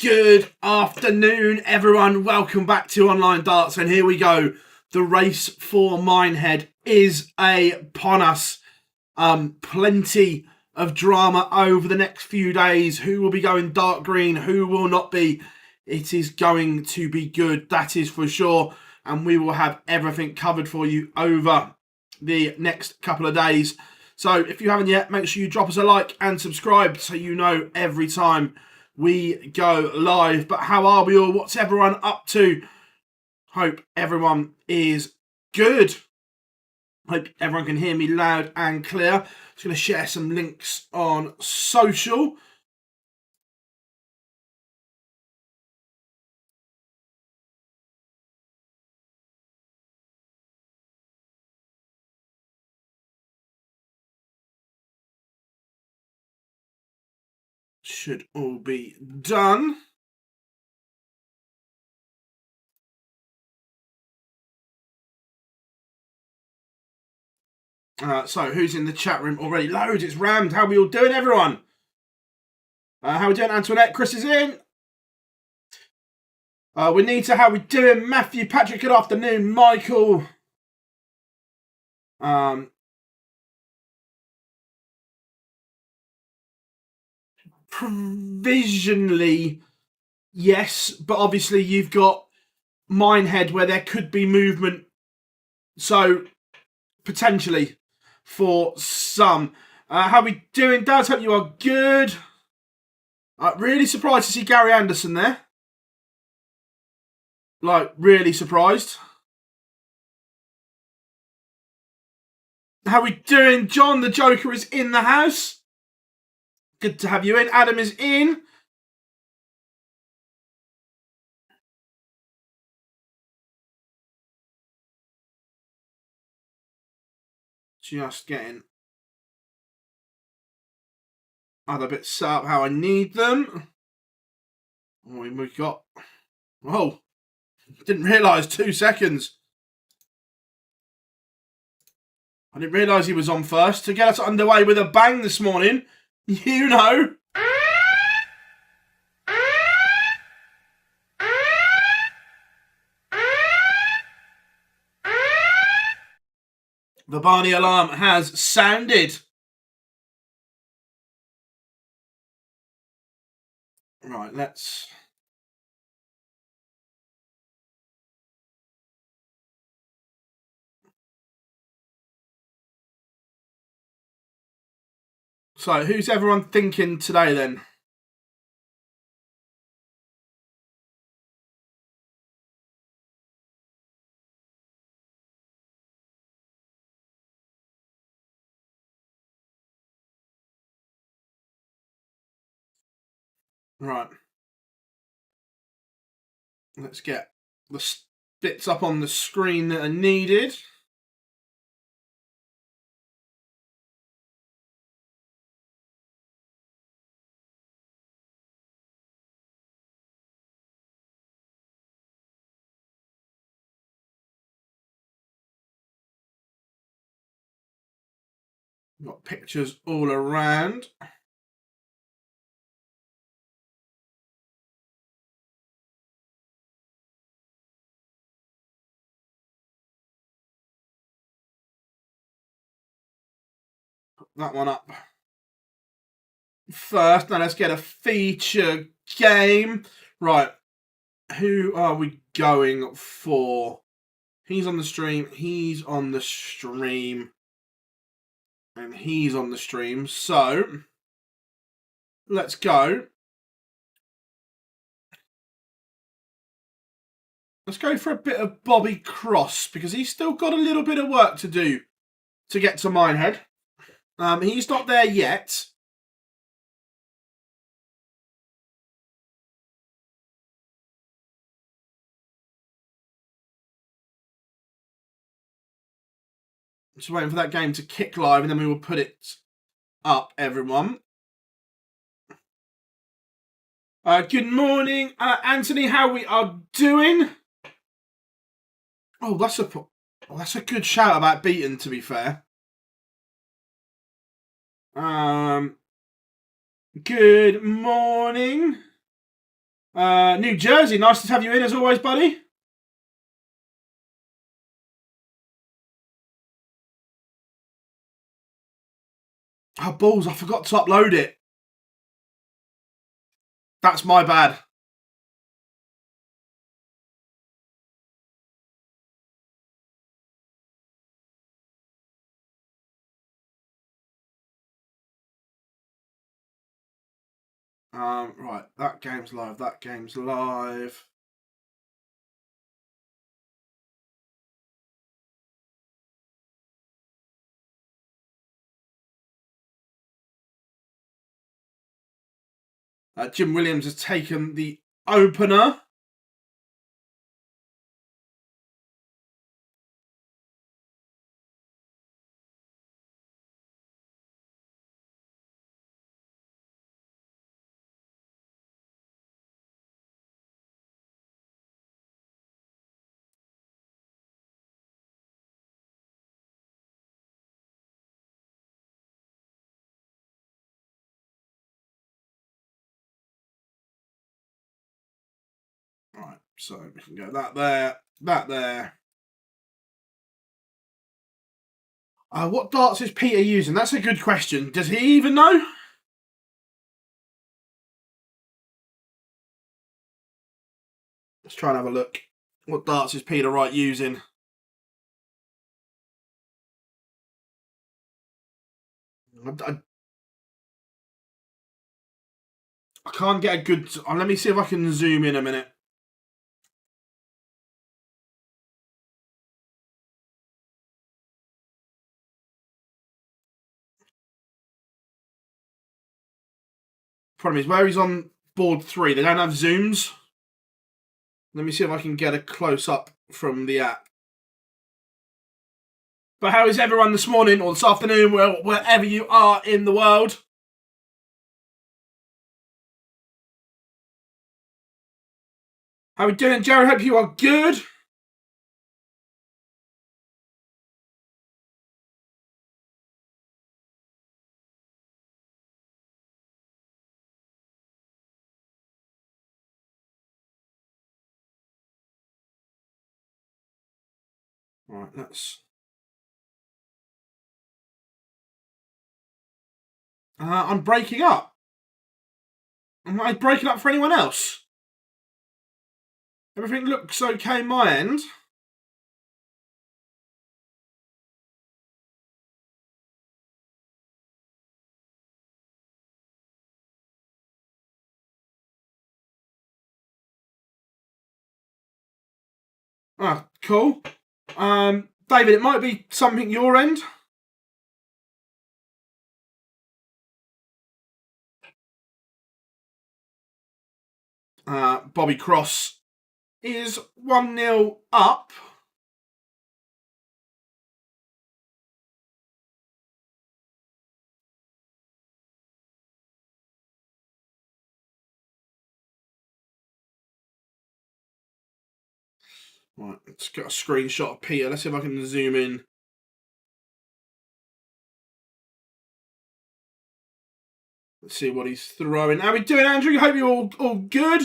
Good afternoon, everyone. Welcome back to Online Darts, and here we go. The race for Minehead is upon us. Plenty of drama over the next few days. Who will be going dark green? Who will not be? It is going to be good, that is for sure. And we will have everything covered for you over the next couple of days. So if you haven't yet, make sure you drop us a like and subscribe so you know every time we go live. But how are we all? What's everyone up to? Hope everyone is good. Hope everyone can hear me loud and clear. Just going to share some links on social. Should all be done. So who's in the chat room already? Loads. It's rammed. How are we all doing, everyone? How are we doing, Antoinette? Chris is in. We need to. How are we doing, Matthew? Patrick, good afternoon. Michael. Provisionally, yes, but obviously you've got Minehead where there could be movement. So potentially for some. How are we doing, Daz? Hope you are good. Really surprised to see Gary Anderson there. Like, really surprised. How are we doing, John? The Joker is in the house. Good to have you in. Adam is in. Just getting other bits set up how I need them. We've got... Oh, didn't realise 2 seconds. I didn't realise he was on first. To get us underway with a bang this morning, you know. The Barney alarm has sounded. Right, let's... So, who's everyone thinking today then? Right. Let's get the bits up on the screen that are needed. Got pictures all around. Put that one up first. Now let's get a feature game. Right. Who are we going for? He's on the stream. He's on the stream. And he's on the stream. So, let's go. Let's go for a bit of Bobby Cross because he's still got a little bit of work to do to get to Minehead. He's not there yet. Just waiting for that game to kick live, and then we will put it up, everyone. Good morning, Anthony. How we are doing? Oh, that's a good shout about Beaton, to be fair. Good morning. New Jersey, nice to have you in as always, buddy. Oh, balls, I forgot to upload it. That's my bad. Right, that game's live. That game's live. Jim Williams has taken the opener. Right, so we can go that there, that there. What darts is Peter using? That's a good question. Does he even know? Let's try and have a look. What darts is Peter Wright using? I can't get a good... let me see if I can zoom in a minute. Problem is, where he's on board 3, they don't have zooms. Let me see if I can get a close-up from the app. But how is everyone this morning or this afternoon, wherever you are in the world? How are we doing, Jerry? Hope you are good. Right, let's... I'm breaking up. Am I breaking up for anyone else? Everything looks okay my end. Ah, cool. David, it might be something your end. Bobby Cross is 1-0 up. Right, let's get a screenshot of Peter. Let's see if I can zoom in. Let's see what he's throwing. How are we doing, Andrew? Hope you're all good.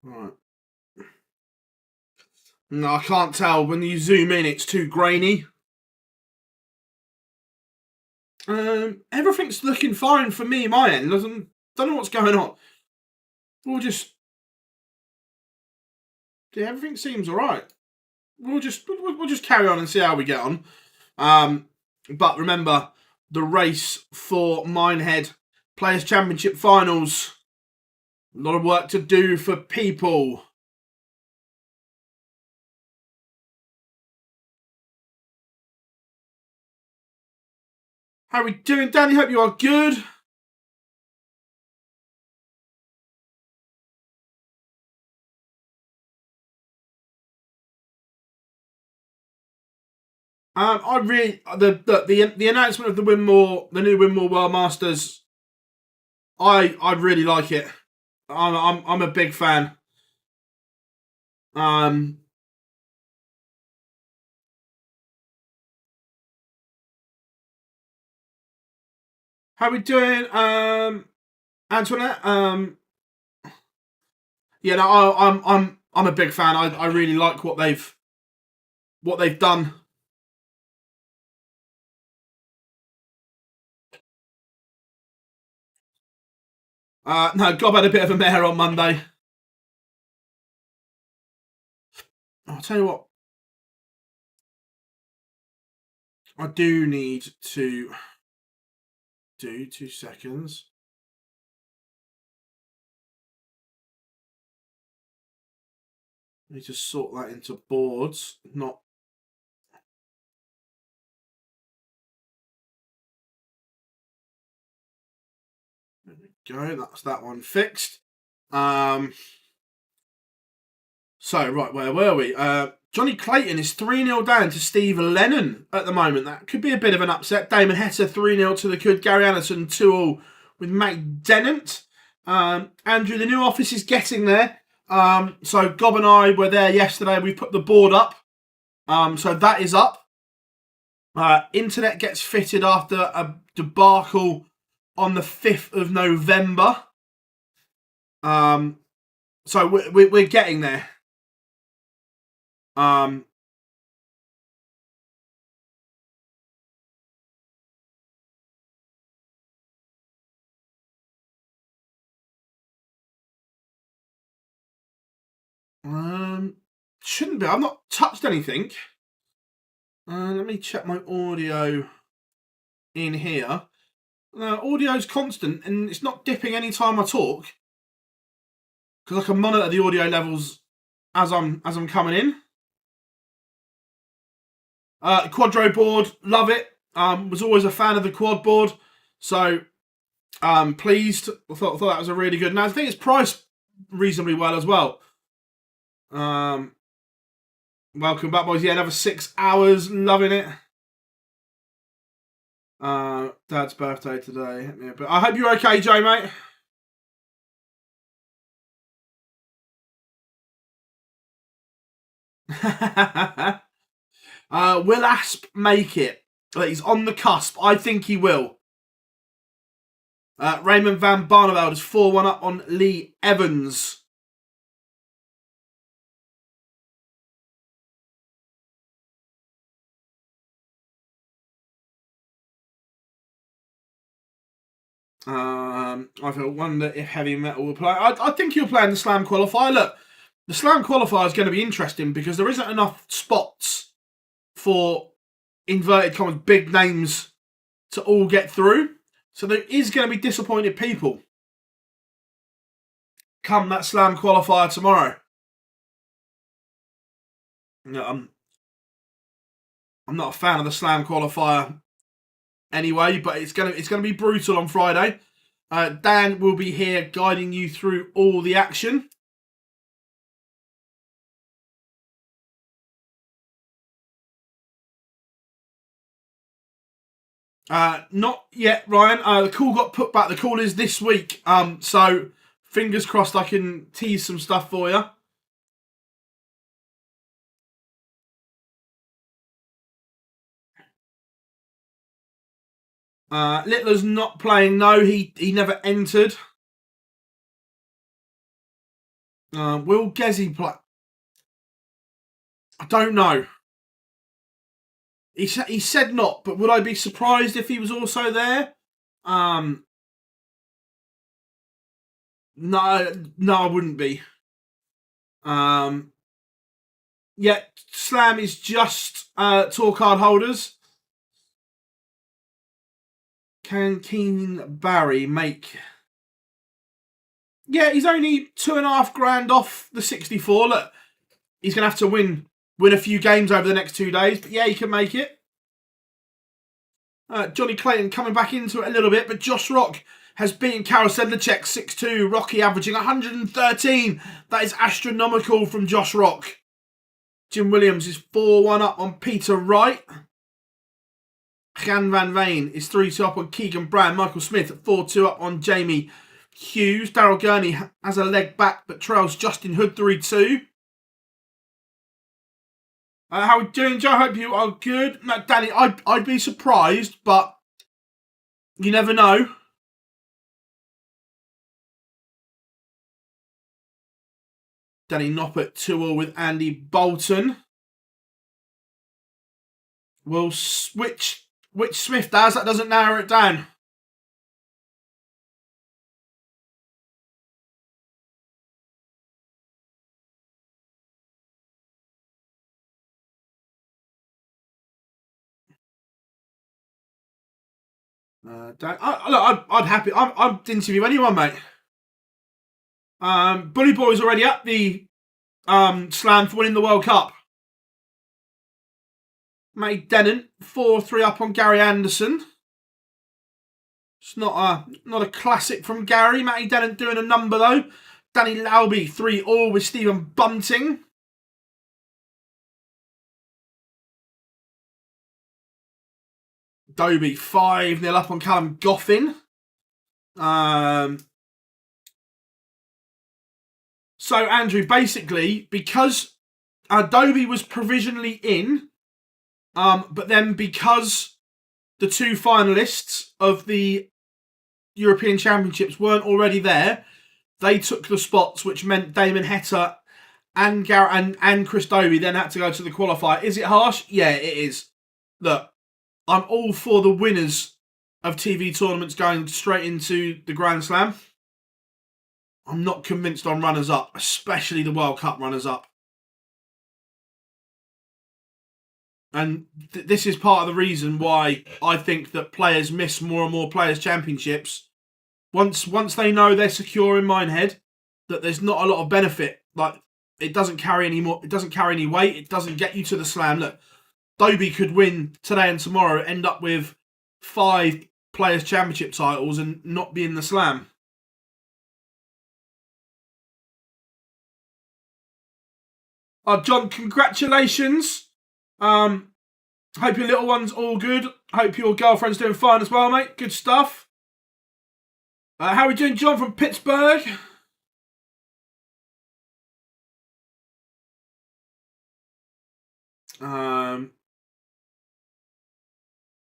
Right. No, I can't tell. When you zoom in, it's too grainy. Everything's looking fine for me, my end. Don't know what's going on. We'll just... yeah, everything seems alright. We'll just carry on and see how we get on. But remember, the race for Minehead Players' Championship finals. A lot of work to do for people. How are we doing, Danny? Hope you are good. I really the announcement of the new Winmore World Masters. I really like it. I'm a big fan. How are we doing, Antoinette? Yeah, no, I'm a big fan. I really like what they've done. No, Gob had a bit of a mare on Monday. I'll tell you what. I do need to do 2 seconds. I need to sort that into boards, not. There we go. That's that one fixed. So, right, where were we? Johnny Clayton is 3-0 down to Steve Lennon at the moment. That could be a bit of an upset. Damon Hester 3-0 to the good. Gary Anderson 2-all with Matt Dennant. Andrew, the new office is getting there. So Gob and I were there yesterday. We put the board up. So that is up. Internet gets fitted after a debacle on the 5th of November. So we're getting there. Shouldn't be. I've not touched anything. Let me check my audio in here. Audio's constant and it's not dipping any time I talk, because I can monitor the audio levels as I'm coming in. Quadro board, love it. Was always a fan of the quad board, so pleased. I thought that was a really good. Now I think it's priced reasonably well as well. Welcome back, boys. Yeah, another 6 hours. Loving it. Dad's birthday today. Yeah, but I hope you're okay, Joe, mate. Will Asp make it? He's on the cusp. I think he will. Raymond van Barneveld is 4-1 up on Lee Evans. I wonder if Heavy Metal will play. I think he'll play in the Slam qualifier. Look, the Slam qualifier is going to be interesting because there isn't enough spots for inverted commas big names to all get through. So there is going to be disappointed people come that Slam qualifier tomorrow. No, I'm not a fan of the Slam qualifier anyway, but it's gonna be brutal on Friday. Dan will be here guiding you through all the action. Not yet, Ryan. The call got put back. The call is this week. So fingers crossed I can tease some stuff for you. Littler's not playing. No, he never entered. Will Gezi play? I don't know. He said not, but would I be surprised if he was also there? No, I wouldn't be. Yeah, Slam is just tour card holders. Can Keen Barry make... Yeah, he's only $2,500 off the 64. Look, he's going to have to win a few games over the next 2 days. But yeah, he can make it. Johnny Clayton coming back into it a little bit. But Josh Rock has beaten Karol Sedlacek 6-2. Rocky averaging 113. That is astronomical from Josh Rock. Jim Williams is 4-1 up on Peter Wright. Jan Van Veen is 3-2 up on Keegan Brown. Michael Smith at 4-2 up on Jamie Hughes. Daryl Gurney has a leg back but trails Justin Hood 3-2. How are we doing, Joe? I hope you are good. No, Danny, I'd be surprised, but you never know. Danny Noppert 2-2 with Andy Bolton. Will which Smith does, that doesn't narrow it down. Look, I'd happy. I'd interview anyone, mate. Bully Boy's already up the slam for winning the World Cup. Matty Dennant 4-3 up on Gary Anderson. It's not a classic from Gary. Matty Dennant doing a number though. Danny Lauby 3-3 with Stephen Bunting. Dobie 5-0 up on Callum Goffin. So Andrew, basically, because Dobie was provisionally in, but then because the 2 finalists of the European Championships weren't already there, they took the spots, which meant Damon Heta and Chris Dobie then had to go to the qualifier. Is it harsh? Yeah, it is. Look, I'm all for the winners of TV tournaments going straight into the Grand Slam. I'm not convinced on runners-up, especially the World Cup runners-up. And this is part of the reason why I think that players miss more and more Players' Championships. Once they know they're secure in Minehead, that there's not a lot of benefit. Like, it doesn't carry any more. It doesn't carry any weight. It doesn't get you to the slam. Look, Dobie could win today and tomorrow, end up with 5 Players' Championship titles and not be in the slam. John, congratulations. Hope your little one's all good. Hope your girlfriend's doing fine as well, mate. Good stuff. How are we doing, John from Pittsburgh?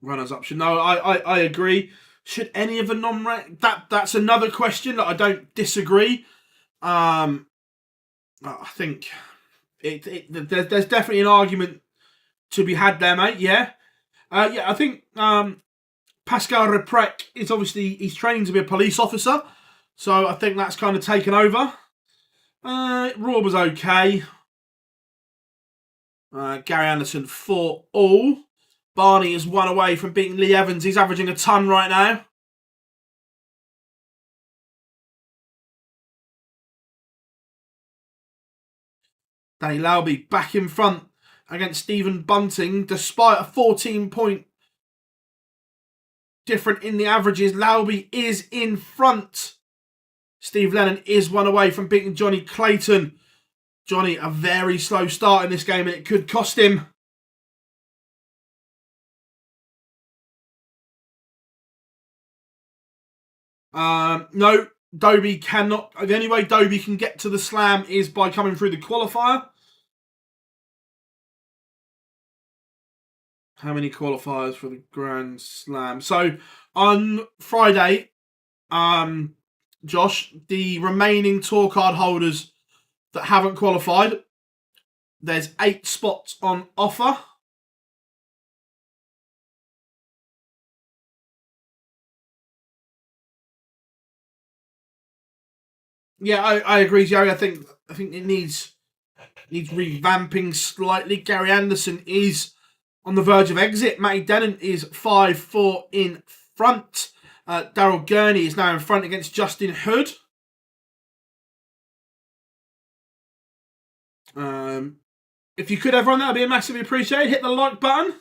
Runners up should know. I agree. Should any of the non-rank? That's another question that I don't disagree. I think there's definitely an argument to be had there, mate. Yeah. I think Pascal Reprec is obviously, he's training to be a police officer, so I think that's kind of taken over. Raw was okay. Gary Anderson 4-4. Barney is 1 away from beating Lee Evans. He's averaging a ton right now. Danny Lauby back in front against Stephen Bunting, despite a 14-point difference in the averages. Lauby is in front. Steve Lennon is 1 away from beating Johnny Clayton. Johnny, a very slow start in this game, and it could cost him. No, Dobie cannot. The only way Dobie can get to the slam is by coming through the qualifier. How many qualifiers for the Grand Slam? So on Friday, Josh, the remaining tour card holders that haven't qualified, there's 8 spots on offer. Yeah, I agree, Jerry. I think it needs revamping slightly. Gary Anderson is on the verge of exit. Matty Dennant is 5-4 in front. Daryl Gurney is now in front against Justin Hood. If you could, everyone, that would be massively appreciated. Hit the like button.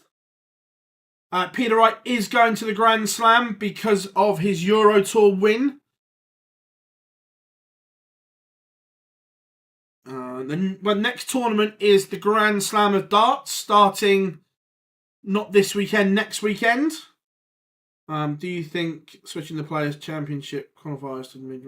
Peter Wright is going to the Grand Slam because of his Euro Tour win. The next tournament is the Grand Slam of Darts, starting not this weekend, next weekend. Do you think switching the Players' Championship qualifiers to the mid?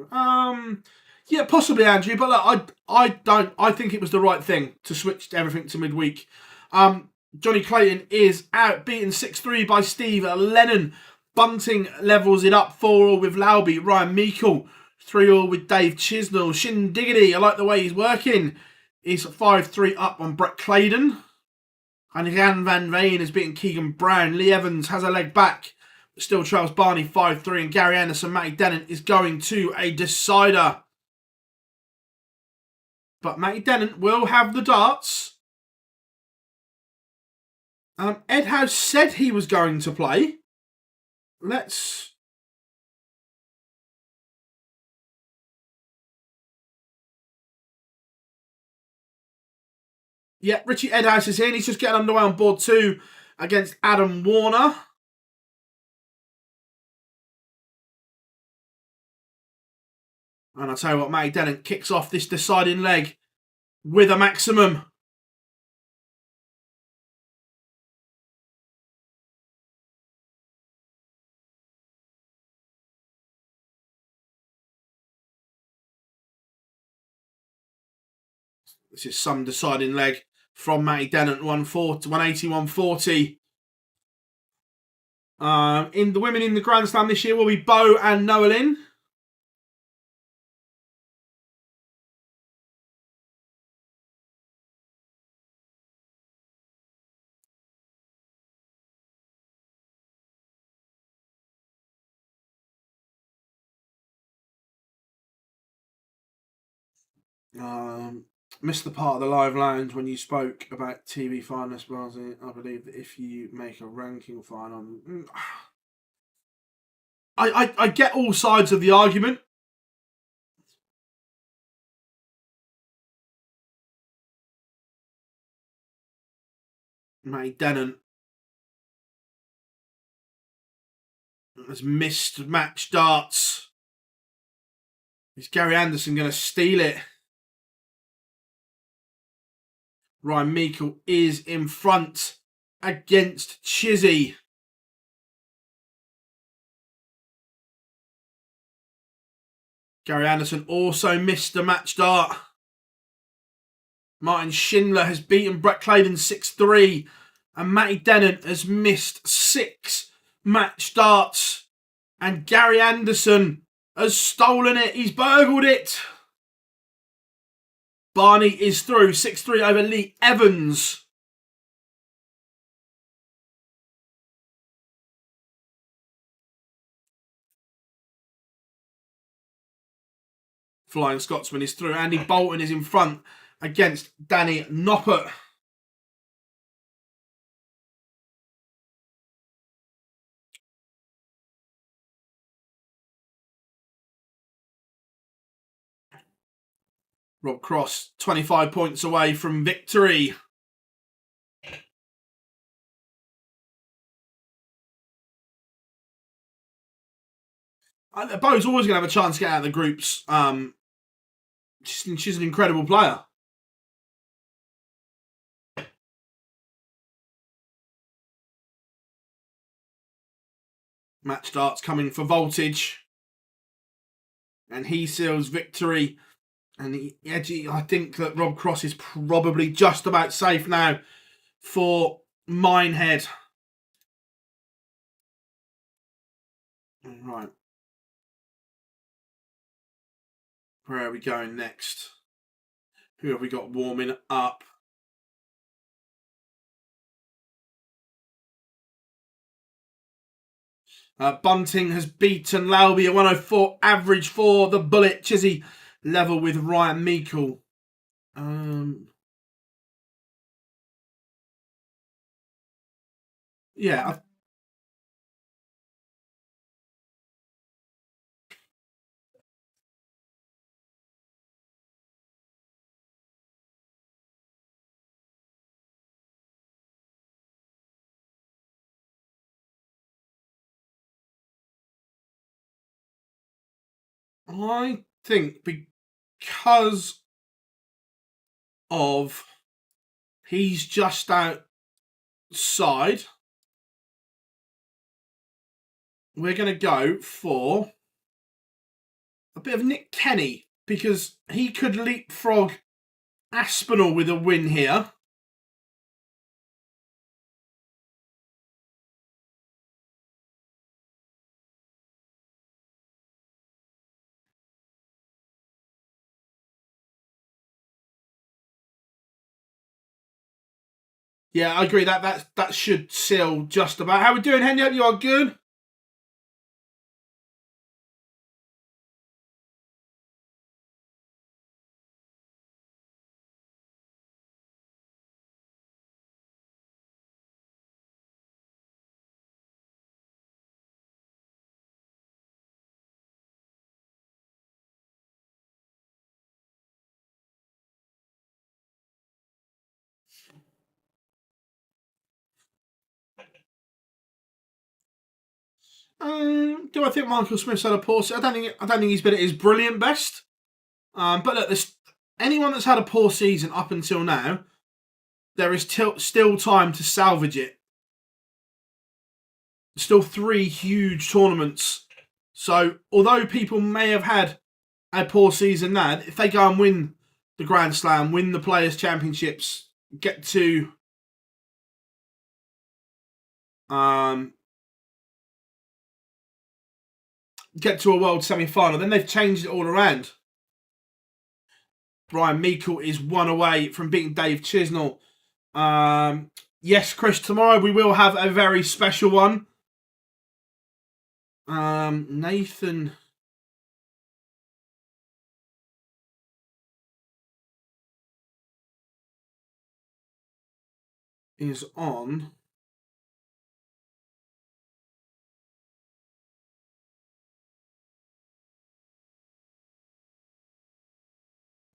Yeah, possibly, Andrew. But look, I don't. I think it was the right thing to switch everything to midweek. Johnny Clayton is out, beaten 6-3 by Steve Lennon. Bunting levels it up 4-4 with Lauby. Ryan Meikle 3-3 with Dave Chisnell. Shin Diggity, I like the way he's working. He's 5-3 up on Brett Claydon. And Jan Van Veen has beaten Keegan Brown. Lee Evans has a leg back. Still Charles Barney 5-3. And Gary Anderson, Matty Dennant is going to a decider. But Matty Dennant will have the darts. Ed House said he was going to play. Let's... Yeah, Richie Edhouse is in. He's just getting underway on board 2 against Adam Warner. And I'll tell you what, Matty Dennant kicks off this deciding leg with a maximum. This is some deciding leg from Matty Dennant, 180-140. In the women in the Grand Slam this year will be Bo and Noah Lynn. Missed the part of the live lounge when you spoke about TV finalists, Barnsley. I believe that if you make a ranking final, I get all sides of the argument. Matty Dennant has missed match darts. Is Gary Anderson going to steal it? Ryan Meikle is in front against Chizzy. Gary Anderson also missed a match dart. Martin Schindler has beaten Brett Claydon 6-3. And Matty Dennant has missed 6 match darts. And Gary Anderson has stolen it. He's burgled it. Barney is through 6-3 over Lee Evans. Flying Scotsman is through. Andy Bolton is in front against Danny Noppert. Rob Cross, 25 points away from victory. Bo's always going to have a chance to get out of the groups. She's an incredible player. Match darts coming for Voltage. And he seals victory. And I think that Rob Cross is probably just about safe now for Minehead. Right. Where are we going next? Who have we got warming up? Bunting has beaten Lauby at 104 average for the Bullet. Chizzy level with Ryan Meikle. Yeah. I think because of he's just outside, we're going to go for a bit of Nick Kenny, because he could leapfrog Aspinall with a win here. Yeah, I agree. That should seal just about. How we doing, Henry? Hope you are good. Do I think Michael Smith's had a poor season? I don't think he's been at his brilliant best. But look, anyone that's had a poor season up until now, there is still time to salvage it. Still 3 huge tournaments. So although people may have had a poor season now, if they go and win the Grand Slam, win the Players' Championships, get to a world semi-final, then they've changed it all around. Brian Meikle is 1 away from beating Dave Chisnell. Yes, Chris, tomorrow we will have a very special one. Nathan is on.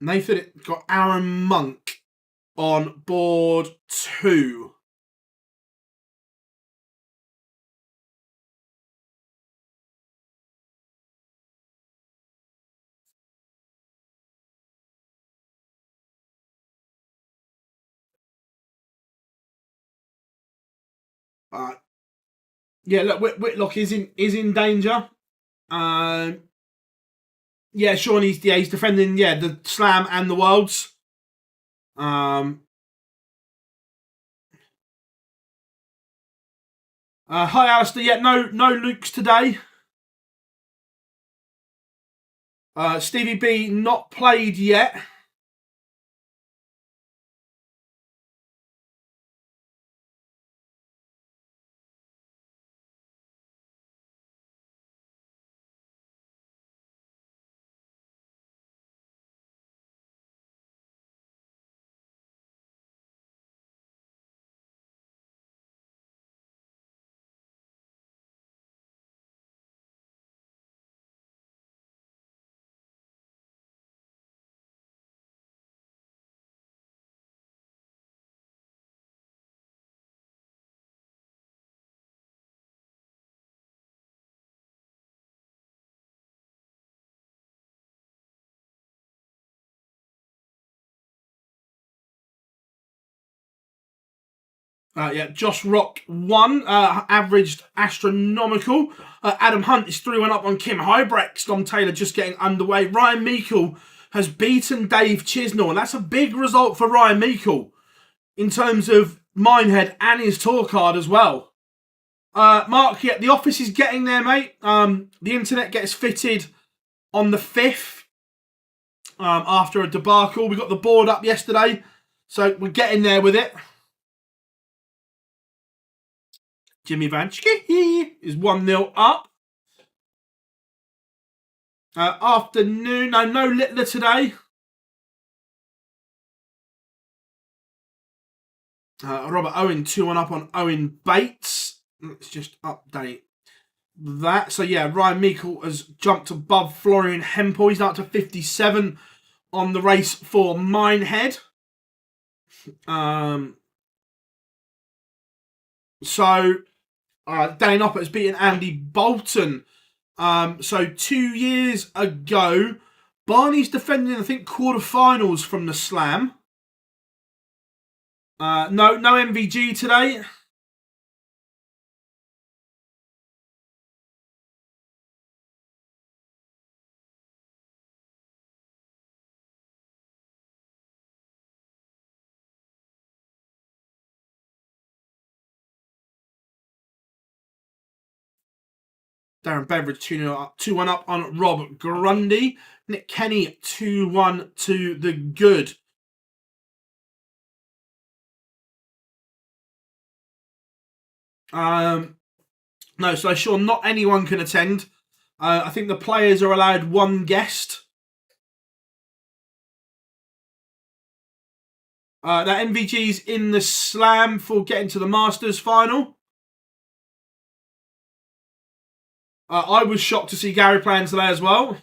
Nathan got Aaron Monk on board 2. Yeah, look, Whitlock is in danger. Yeah, Sean, he's defending the Slam and the Worlds. Hi, Alistair. Yeah, no Lukes today. Stevie B not played yet. Josh Rock 1, averaged astronomical. Adam Hunt is 3-1 up on Kim Hybrex. Dom Taylor just getting underway. Ryan Meikle has beaten Dave Chisnell, and that's a big result for Ryan Meikle in terms of Minehead and his tour card as well. Mark, the office is getting there, mate. The internet gets fitted on the 5th after a debacle. We got the board up yesterday, so we're getting there with it. Jimmy Vanchke is 1-0 up. Afternoon, no Littler today. Robert Owen 2-1 up on Owen Bates. Let's just update that. So yeah, Ryan Meikle has jumped above Florian Hempel. He's now up to 57 on the race for Minehead. So Dane Oppert has beaten Andy Bolton So 2 years ago, Barney's defending, I think, quarterfinals from the Slam. No MVG today. Darren Beveridge 2-1 up on Rob Grundy. Nick Kenny 2-1 to the good. No, so sure, not anyone can attend. I think the players are allowed one guest. That MVG's in the Slam for getting to the Masters final. I was shocked to see Gary playing today as well.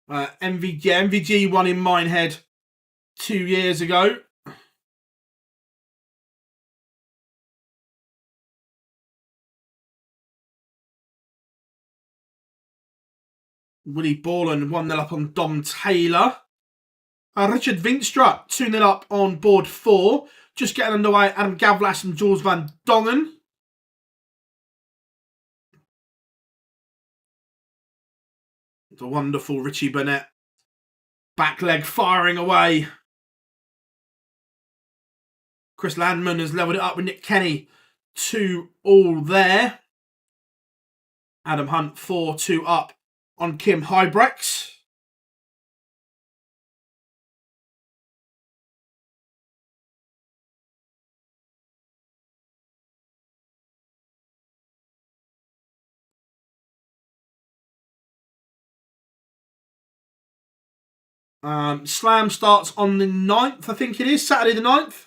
MVG won in Minehead 2 years ago. Willie Borland 1-0 up on Dom Taylor. Richard Vinstra 2-0 up on board 4. Just getting underway, Adam Gavlas and Jules Van Dongen. The wonderful Richie Burnett. Back leg firing away. Chris Landman has levelled it up with Nick Kenny. 2-2 there. Adam Hunt 4-2 up on Kim Hybrex. Slam starts on the 9th, I think it is, Saturday the 9th.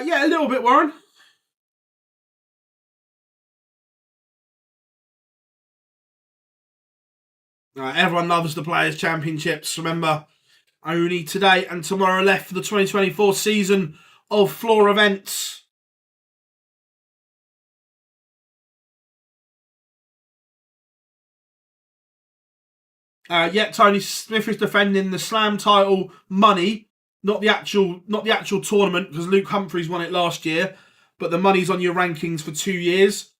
Yeah, a little bit, Warren. Everyone loves the Players' Championships. Remember, only today and tomorrow left for the 2024 season of floor events. Yeah, Tony Smith is defending the Slam title money, not the actual tournament, because Luke Humphreys won it last year, but the money's on your rankings for 2 years.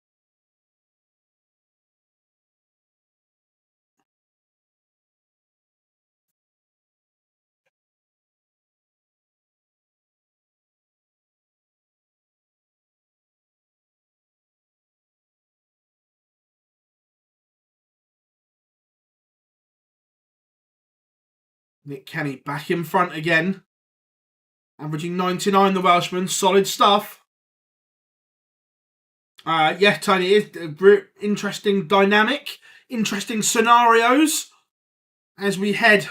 Nick Kenny back in front again. Averaging 99, the Welshman. Solid stuff. Yeah, Tony, it is interesting dynamic, interesting scenarios as we head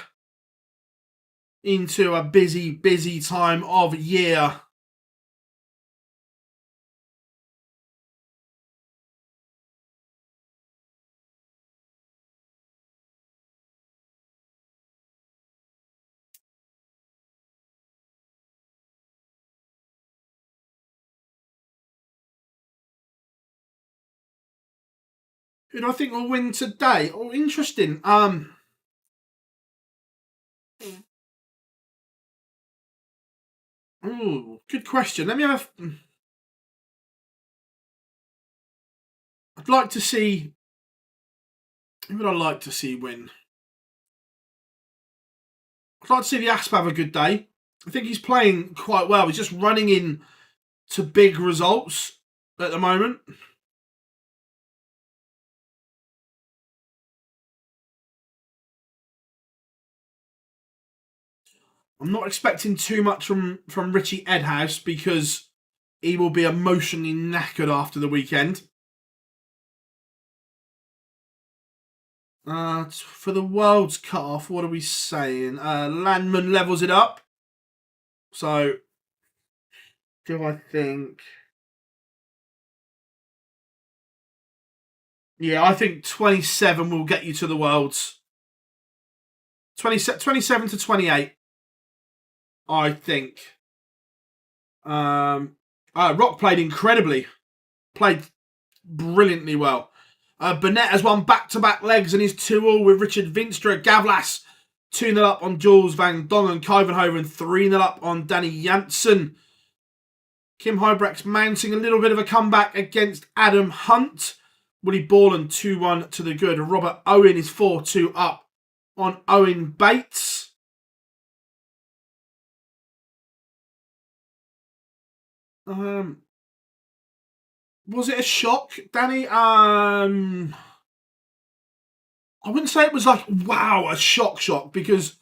into a busy time of year. Who do I think will win today? Oh, interesting. Ooh, good question. Let me have. I'd like to see. Who would I like to see win? I'd like to see the Asp have a good day. I think he's playing quite well. He's just running in to big results at the moment. I'm not expecting too much from Richie Edhouse because he will be emotionally knackered after the weekend. For the world's cut-off, what are we saying? Landman levels it up. So, do I think... Yeah, I think 27 will get you to the worlds. 27 to 28, I think. Rock played incredibly. Played brilliantly well. Burnett has won back-to-back legs and is 2-all with Richard Vinstra. Gavlas 2-0 up on Jules Van Dongen. Kuyvenhoven 3-0 up on Danny Janssen. Kim Huybrecht's mounting a little bit of a comeback against Adam Hunt. Willie Borland 2-1 to the good. Robert Owen is 4-2 up on Owen Bates. Was it a shock, Danny? I wouldn't say it was like, wow, a shock, because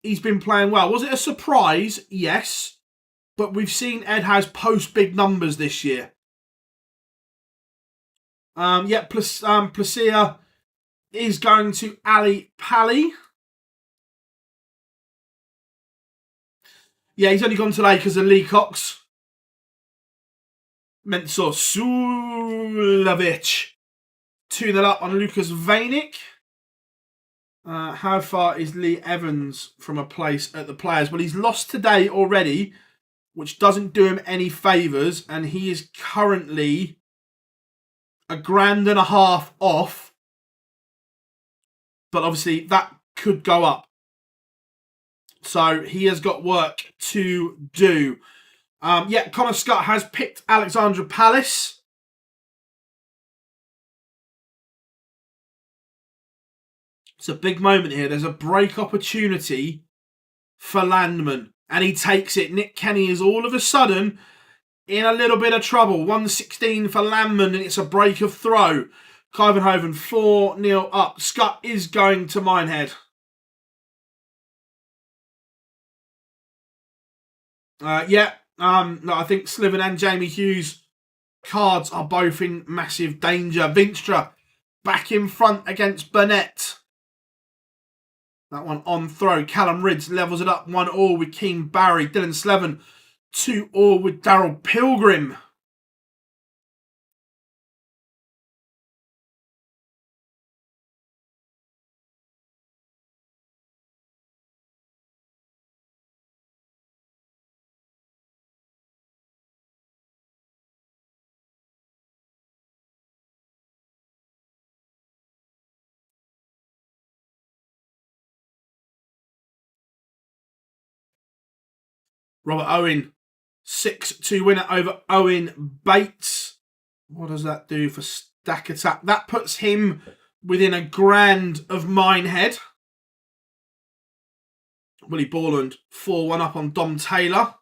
he's been playing well. Was it a surprise? Yes. But we've seen Ed has post big numbers this year. Placia is going to Ali Pally. Yeah, he's only gone today because of Lee Cox. Mensur Sulovic 2-0 up on Lucas Vainik. How far is Lee Evans from a place at the Players? Well, he's lost today already, which doesn't do him any favours, and he is currently $1.5 grand off. But obviously that could go up. So he has got work to do. Connor Scott has picked Alexandra Palace. It's a big moment here. There's a break opportunity for Landman, and he takes it. Nick Kenny is all of a sudden in a little bit of trouble. 116 for Landman, and it's a break of throw. Kuyvenhoven 4-0 up. Scott is going to Minehead. I think Sliven and Jamie Hughes' cards are both in massive danger. Vinstra back in front against Burnett. That one on throw. Callum Ridds levels it up 1-all with Keane Barry. Dylan Slevin 2-all with Daryl Pilgrim. Robert Owen, 6-2 winner over Owen Bates. What does that do for stack attack? That puts him within $1 grand of Minehead. Willie Borland, 4-1 up on Dom Taylor.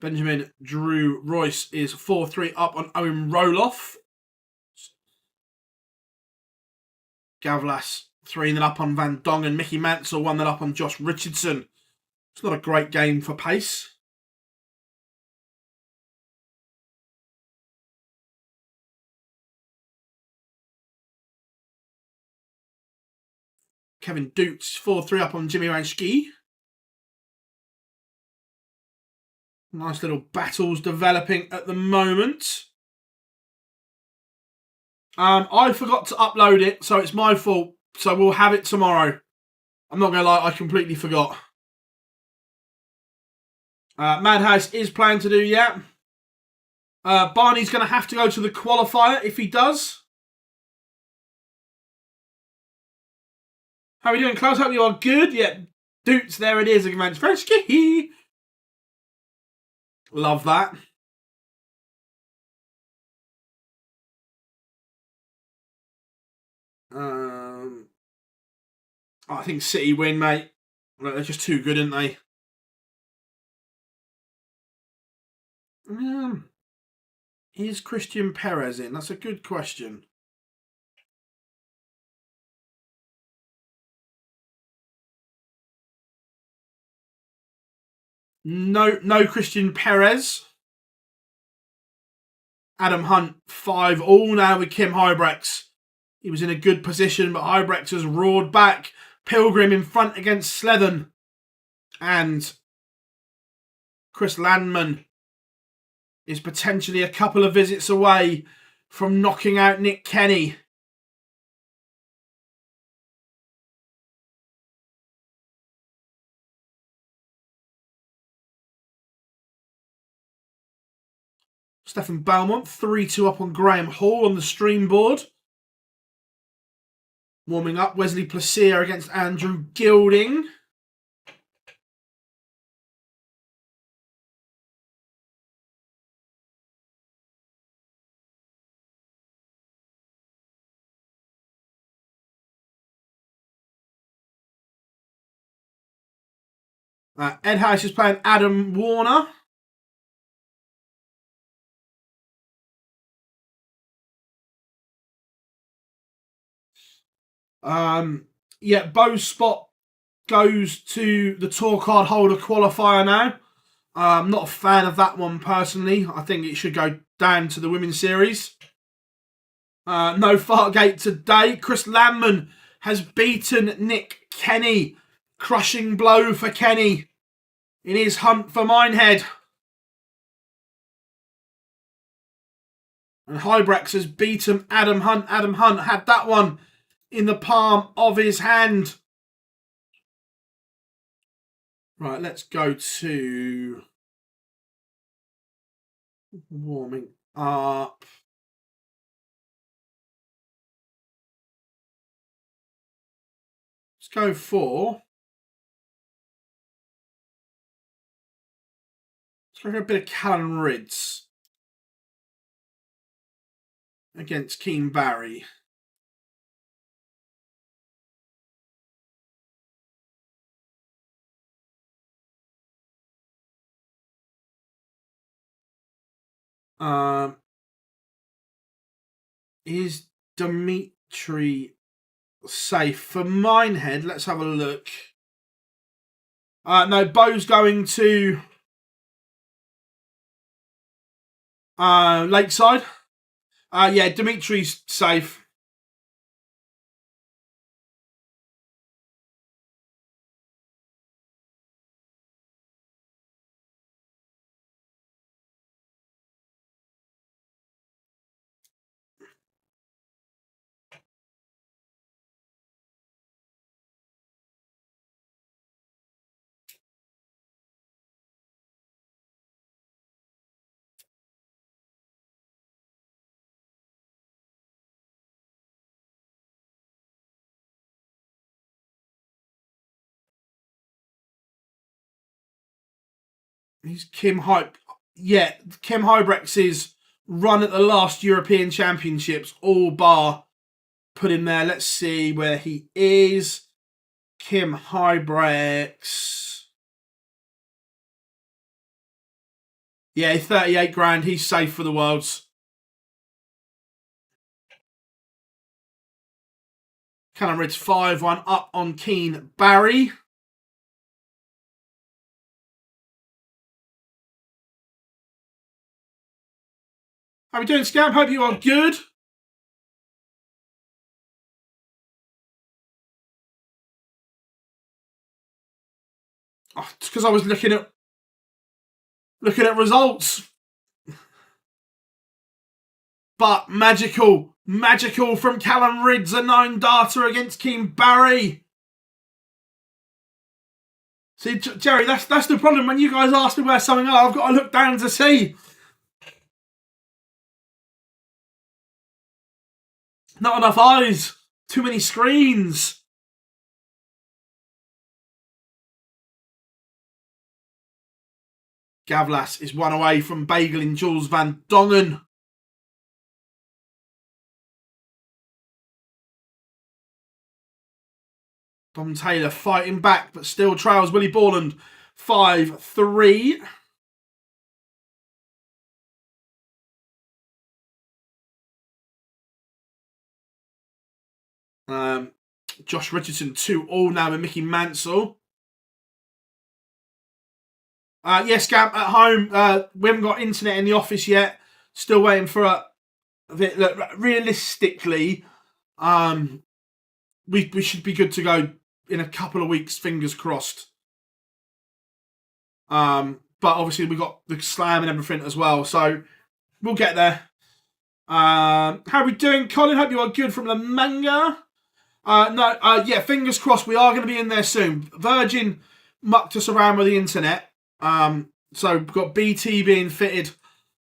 Benjamin Drew Royce is 4-3 up on Owen Roloff. Gavlas 3-0 up on Van Dongen. Mickey Mansell 1-0 up on Josh Richardson. It's not a great game for pace. Kevin Dukes 4-3 up on Jimmy Ranski. Nice little battles developing at the moment. I forgot to upload it, so it's my fault. So we'll have it tomorrow. I'm not going to lie, I completely forgot. Madhouse is planning to do, yeah. Barney's going to have to go to the qualifier if he does. How are we doing, Klaus? Hope you are good. Yeah, Dukes, there it is against Frenchki. Love that. I think City win, mate. They're just too good, aren't they? Is Christian Perez in? That's a good question. No Christian Perez. Adam Hunt, 5-all now with Kim Huybrechts. He was in a good position, but Huybrechts has roared back. Pilgrim in front against Slethen. And Chris Landman is potentially a couple of visits away from knocking out Nick Kenny. Stefan Belmont, 3-2 up on Graham Hall on the stream board. Warming up, Wesley Placier against Andrew Gilding. Ed Harris is playing Adam Warner. Yeah, Bo's spot goes to the tour card holder qualifier now. I'm not a fan of that one personally. I think it should go down to the women's series. No Fartgate today. Chris Landman has beaten Nick Kenny. Crushing blow for Kenny in his hunt for Minehead. And Huybrechts has beaten Adam Hunt. Adam Hunt had that one in the palm of his hand. Right, let's go to warming up. Let's go for... Let's go for a bit of Callan Rids against Keen Barry. Is Dimitri safe for Minehead? Let's have a look. No, Bo's going to Lakeside. Yeah, Dimitri's safe. He's Kim Hype. Yeah, Kim Huybrechts' run at the last European Championships, all bar put him there. Let's see where he is. Kim Huybrechts. Yeah, 38 grand. He's safe for the Worlds. Callan Rids 5-1 up on Keen Barry. How are we doing, Scamp? Hope you are good. Oh, it's because I was looking at results. But magical from Callan Rids, a 9-darter against Keen Barry. See, Jerry, that's the problem. When you guys ask me where something are, I've got to look down to see. Not enough eyes. Too many screens. Gavlas is one away from bageling Jules van Dongen. Dom Taylor fighting back, but still trails Willie Borland 5-3. Josh Richardson 2-all now with Mickey Mansell. Yes, Scamp, at home. We haven't got internet in the office yet. Still waiting for a bit. Look, realistically, we should be good to go in a couple of weeks. Fingers crossed. But obviously we got the slam and everything as well, so we'll get there. How are we doing, Colin? Hope you are good from the manga. Yeah, fingers crossed. We are going to be in there soon. Virgin mucked us around with the internet. So we've got BT being fitted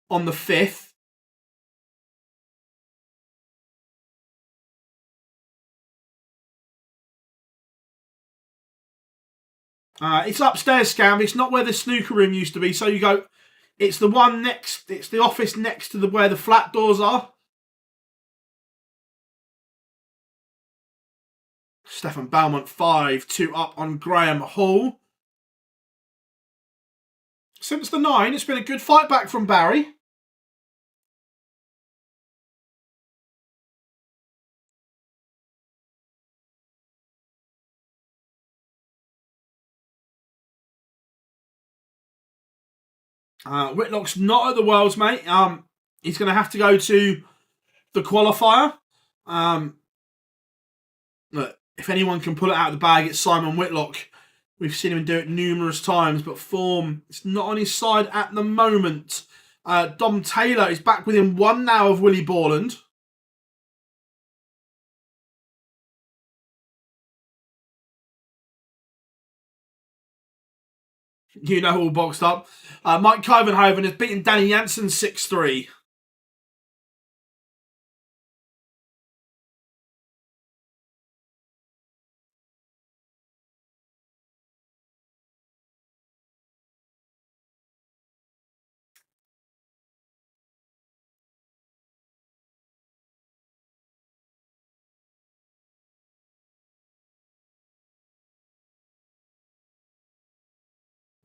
on the 5th. It's upstairs, Scam. It's not where the snooker room used to be. So you go. It's the one next. It's the office next to where the flat doors are. Stefan Belmont 5-2 up on Graham Hall. Since the 9, it's been a good fight back from Barry. Whitlock's not at the Worlds, mate. He's going to have to go to the qualifier. Look, if anyone can pull it out of the bag, it's Simon Whitlock. We've seen him do it numerous times, but form is not on his side at the moment. Dom Taylor is back within 1 now of Willie Borland. You know, all boxed up. Mike Covenhoven has beaten Danny Jansen 6-3.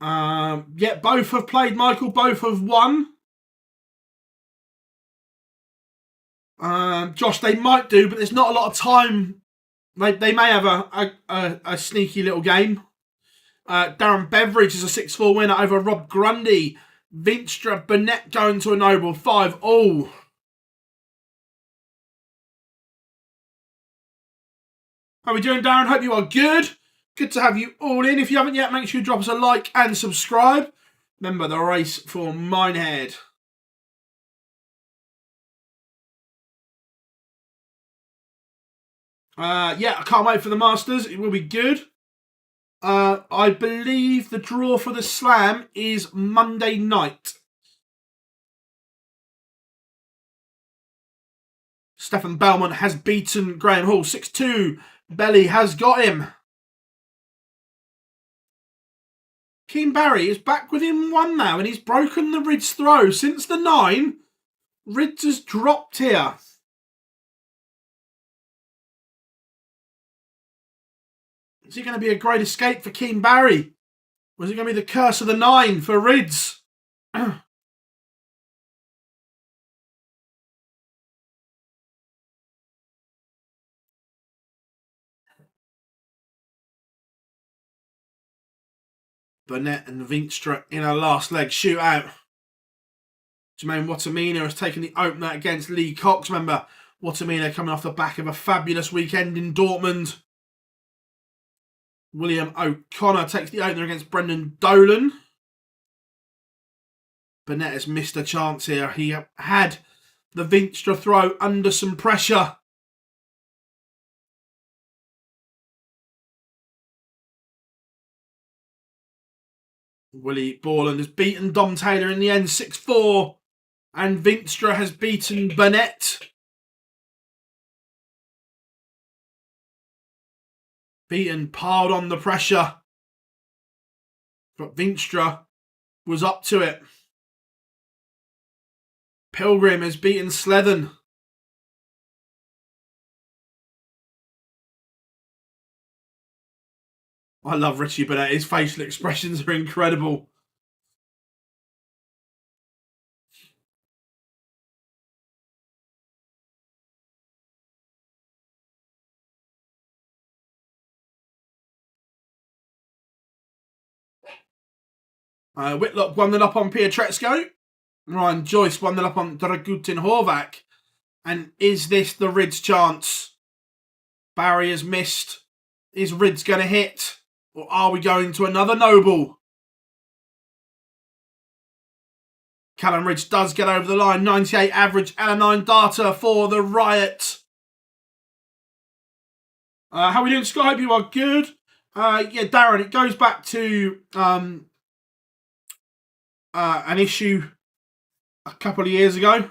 Yeah, both have played, Michael. Both have won. Josh, they might do, but there's not a lot of time. They may have a sneaky little game. Darren Beveridge is a 6-4 winner over Rob Grundy. Vinstra Burnett going to a noble 5-all. How are we doing, Darren? Hope you are good. Good to have you all in. If you haven't yet, make sure you drop us a like and subscribe. Remember the race for Minehead. Yeah, I can't wait for the Masters. It will be good. I believe the draw for the Slam is Monday night. Stefan Belmont has beaten Graham Hall 6-2. Belly has got him. Keen Barry is back within 1 now, and he's broken the Rids throw. Since the 9, Rids has dropped here. Is it going to be a great escape for Keen Barry? Or is it going to be the curse of the 9 for Rids? Burnett and Vinstra in a last leg shootout. Jermaine Watamina has taken the opener against Lee Cox. Remember, Watamina coming off the back of a fabulous weekend in Dortmund. William O'Connor takes the opener against Brendan Dolan. Burnett has missed a chance here. He had the Vinstra throw under some pressure. Willie Borland has beaten Dom Taylor in the end 6-4. And Vinstra has beaten Burnett. Beaten, piled on the pressure. But Vinstra was up to it. Pilgrim has beaten Slethen. I love Richie Burnett. His facial expressions are incredible. Whitlock 1-0 up on Pietreczko. Ryan Joyce 1-0 up on Dragutin Horvath. And is this the Rids chance? Barry has missed. Is Rids going to hit? Or are we going to another Noble? Callum Ridge does get over the line. 98 average and a 9 data for the Riot. How are we doing, Scott? Hope you are good. Yeah, Darren, it goes back to an issue a couple of years ago.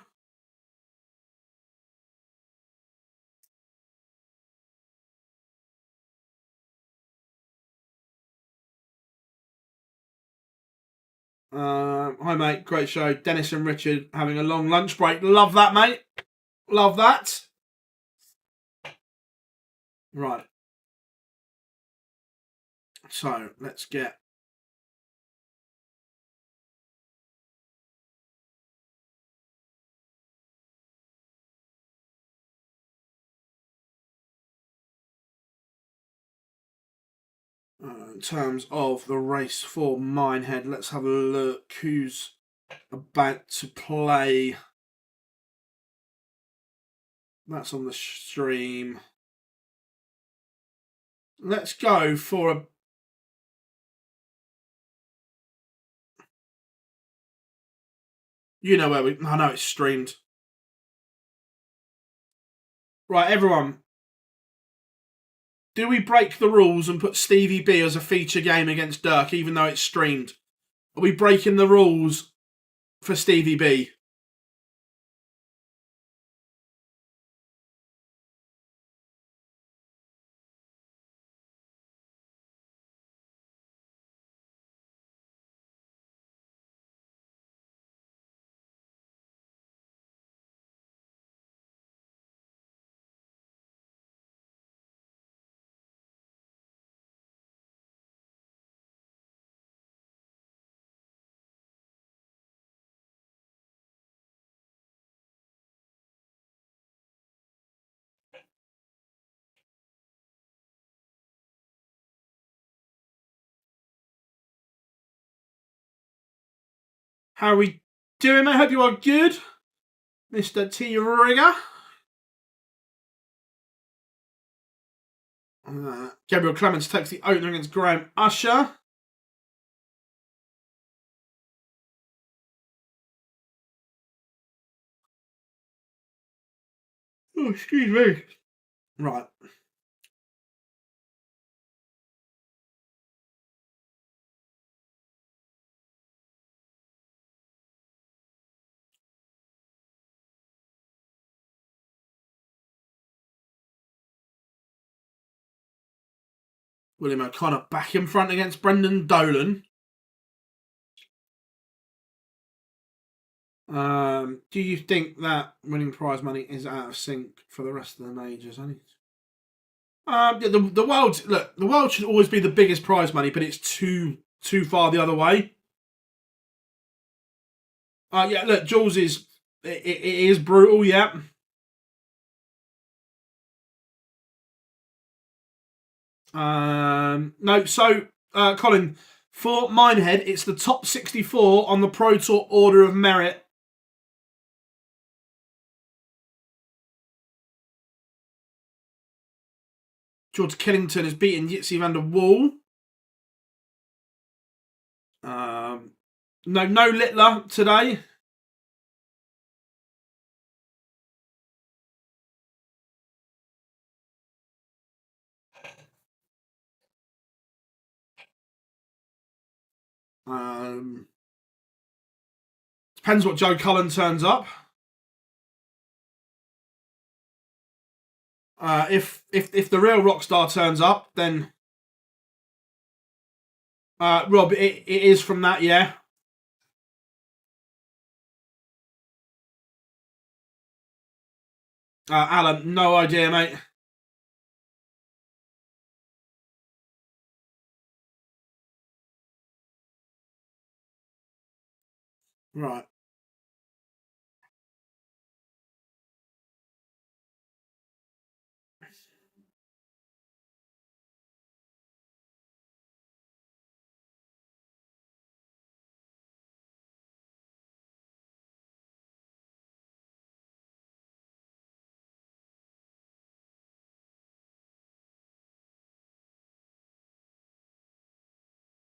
Hi, mate. Great show. Dennis and Richard having a long lunch break. Love that, mate. Love that. Right. So, let's get... in terms of the race for Minehead, let's have a look who's about to play. That's on the stream. Let's go for a... You know where we... I know it's streamed. Right, everyone. Do we break the rules and put Stevie B as a feature game against Dirk, even though it's streamed? Are we breaking the rules for Stevie B? How are we doing? I hope you are good, Mr. T. Ringer. Gabriel Clements takes the opener against Graham Usher. Oh, excuse me. Right. William O'Connor back in front against Brendan Dolan. Do you think that winning prize money is out of sync for the rest of the majors? Yeah, the world, look, the world should always be the biggest prize money, but it's too far the other way. Yeah, look, Jules is it is brutal, yeah. No, so Colin, for Minehead, it's the top 64 on the Pro Tour Order of Merit. George Killington has beaten Yitzi van der Wall. No Littler today. Depends what Joe Cullen turns up. If the real Rockstar turns up, then Rob, it is from that, yeah. Alan, no idea, mate. Right.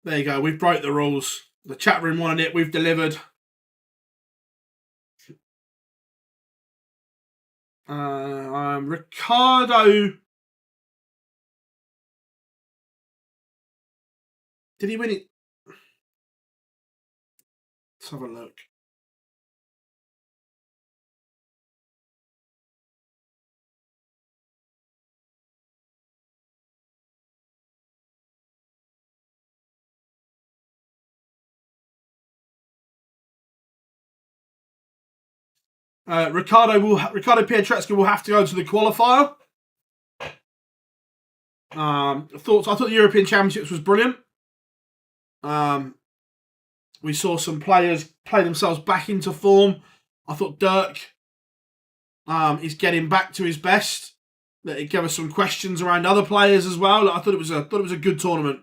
There you go. We've broke the rules. The chat room wanted it. We've delivered. Ricardo. Did he win it? Let's have a look. Ricardo Pietreczka will have to go to the qualifier. Thoughts? I thought the European Championships was brilliant. We saw some players play themselves back into form. I thought Dirk is getting back to his best. It gave us some questions around other players as well. I thought it was a good tournament.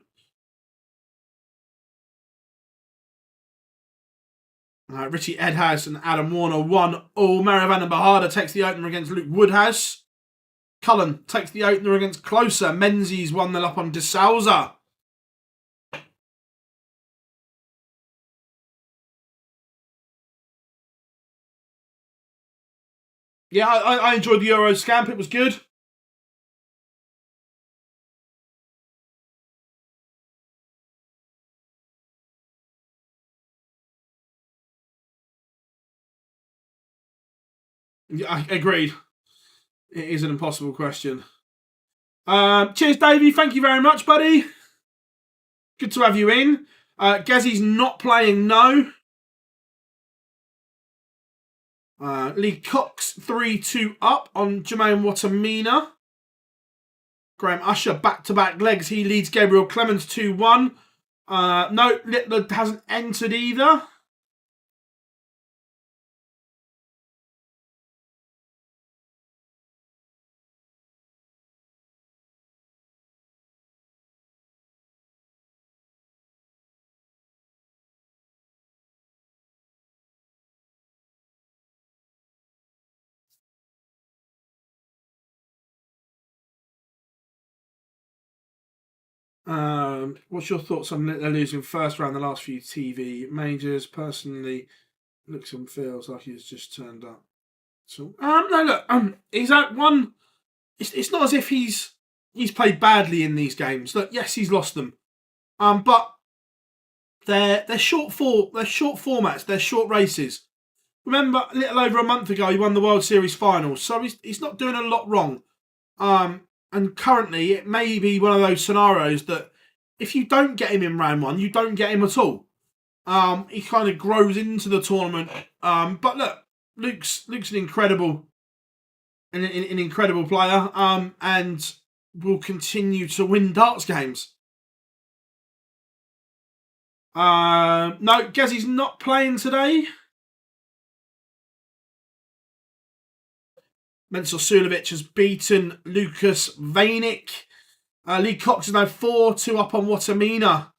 Richie Edhouse and Adam Warner won all. Mario van den Beharde takes the opener against Luke Woodhouse. Cullen takes the opener against Closer. Menzies 1-0 up on De Souza. Yeah, I enjoyed the Euro Scamp. It was good. Yeah, I agreed. It is an impossible question. Cheers, Davey. Thank you very much, buddy. Good to have you in. Gazzy's not playing, no. Lee Cox 3-2 up on Jermaine Watamina. Graham Usher back-to-back legs. He leads Gabriel Clemens 2-1. No, Littler hasn't entered either. What's your thoughts on Littler losing first round the last few TV majors? Personally, looks and feels like he's just turned up. So, no, look, he's at one. It's not as if he's played badly in these games. Look, yes, he's lost them. But they're short formats. They're short races. Remember, a little over a month ago, he won the World Series finals, so he's not doing a lot wrong. And currently, it may be one of those scenarios that if you don't get him in round one, you don't get him at all. He kind of grows into the tournament. But look, Luke's an incredible player, and will continue to win darts games. No, Gazzy's not playing today. Mensur Sulovic has beaten Lucas Vainik. Lee Cox is now 4-2 up on Watamina.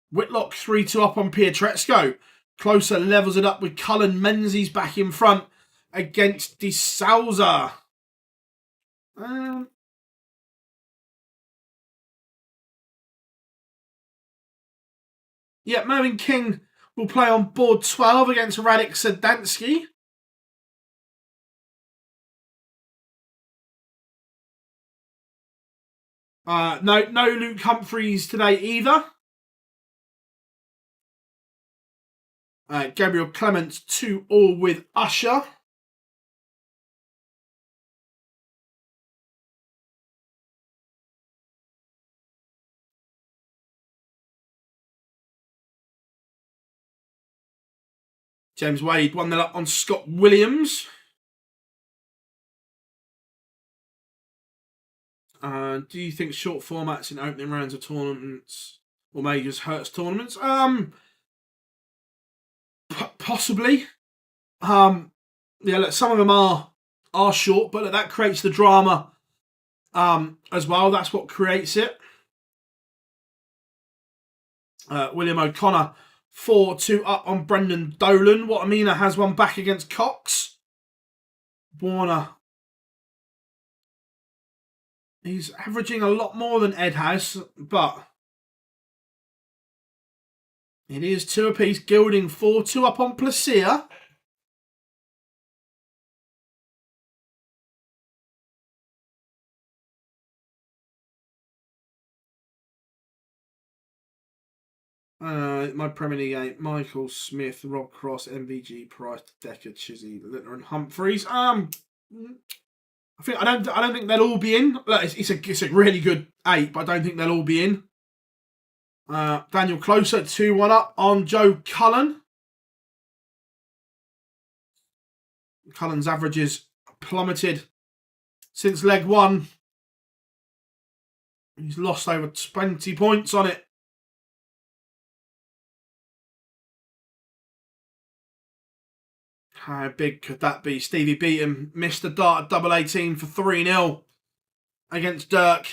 Whitlock 3-2 up on Pietreczko. Closer levels it up with Cullen. Menzies back in front against De Souza. Yeah, Mervyn King will play on board 12 against Radek Sedansky. No Luke Humphreys today either. Gabriel Clements 2-all with Usher. James Wade 1-0 up on Scott Williams. Do you think short formats in opening rounds of tournaments or majors hurts tournaments? Possibly. Yeah, look, some of them are short, but look, that creates the drama as well. That's what creates it. William O'Connor 4-2 up on Brendan Dolan. Watamina has one back against Cox. Warner. He's averaging a lot more than Edhouse, but It is 2 apiece. Gilding 4-2 up on Placia. My Premier League 8, Michael Smith, Rob Cross, MVG, Price, Decker, Chizzy, Littler, and Humphreys. I don't think they'll all be in. Look, it's a really good 8, but I don't think they'll all be in. Daniel Closer 2-1 up on Joe Cullen. Cullen's averages plummeted since leg 1. He's lost over 20 points on it. How big could that be? Stevie Beaton missed the dart at double 18 for 3-0 against Dirk.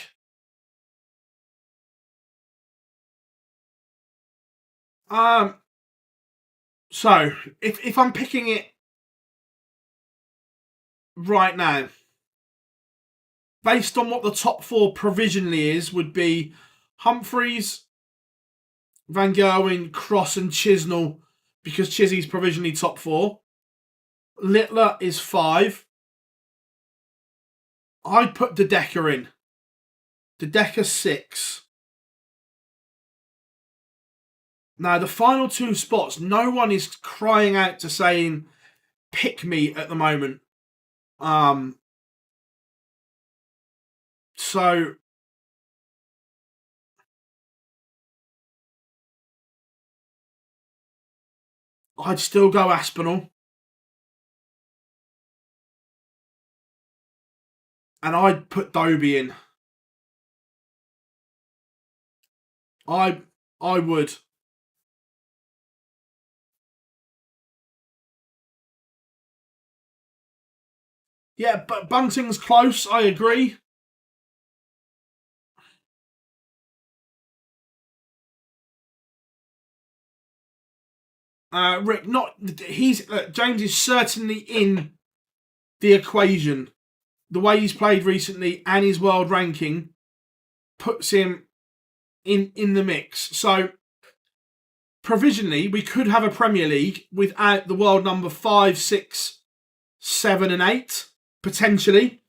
So, if I'm picking it right now, based on what the top 4 provisionally is, would be Humphreys, Van Gerwen, Cross and Chisnell, because Chizzy's provisionally top 4. Littler is 5. I'd put De Decker in. De Decker 6. Now, the final 2 spots, no one is crying out to saying, pick me at the moment. So, I'd still go Aspinall. And I'd put Dobie in. I would. Yeah, but Bunting's close, I agree. Rick, James is certainly in the equation. The way he's played recently and his world ranking puts him in the mix. So, provisionally, we could have a Premier League without the world number 5, 6, 7 and 8, potentially.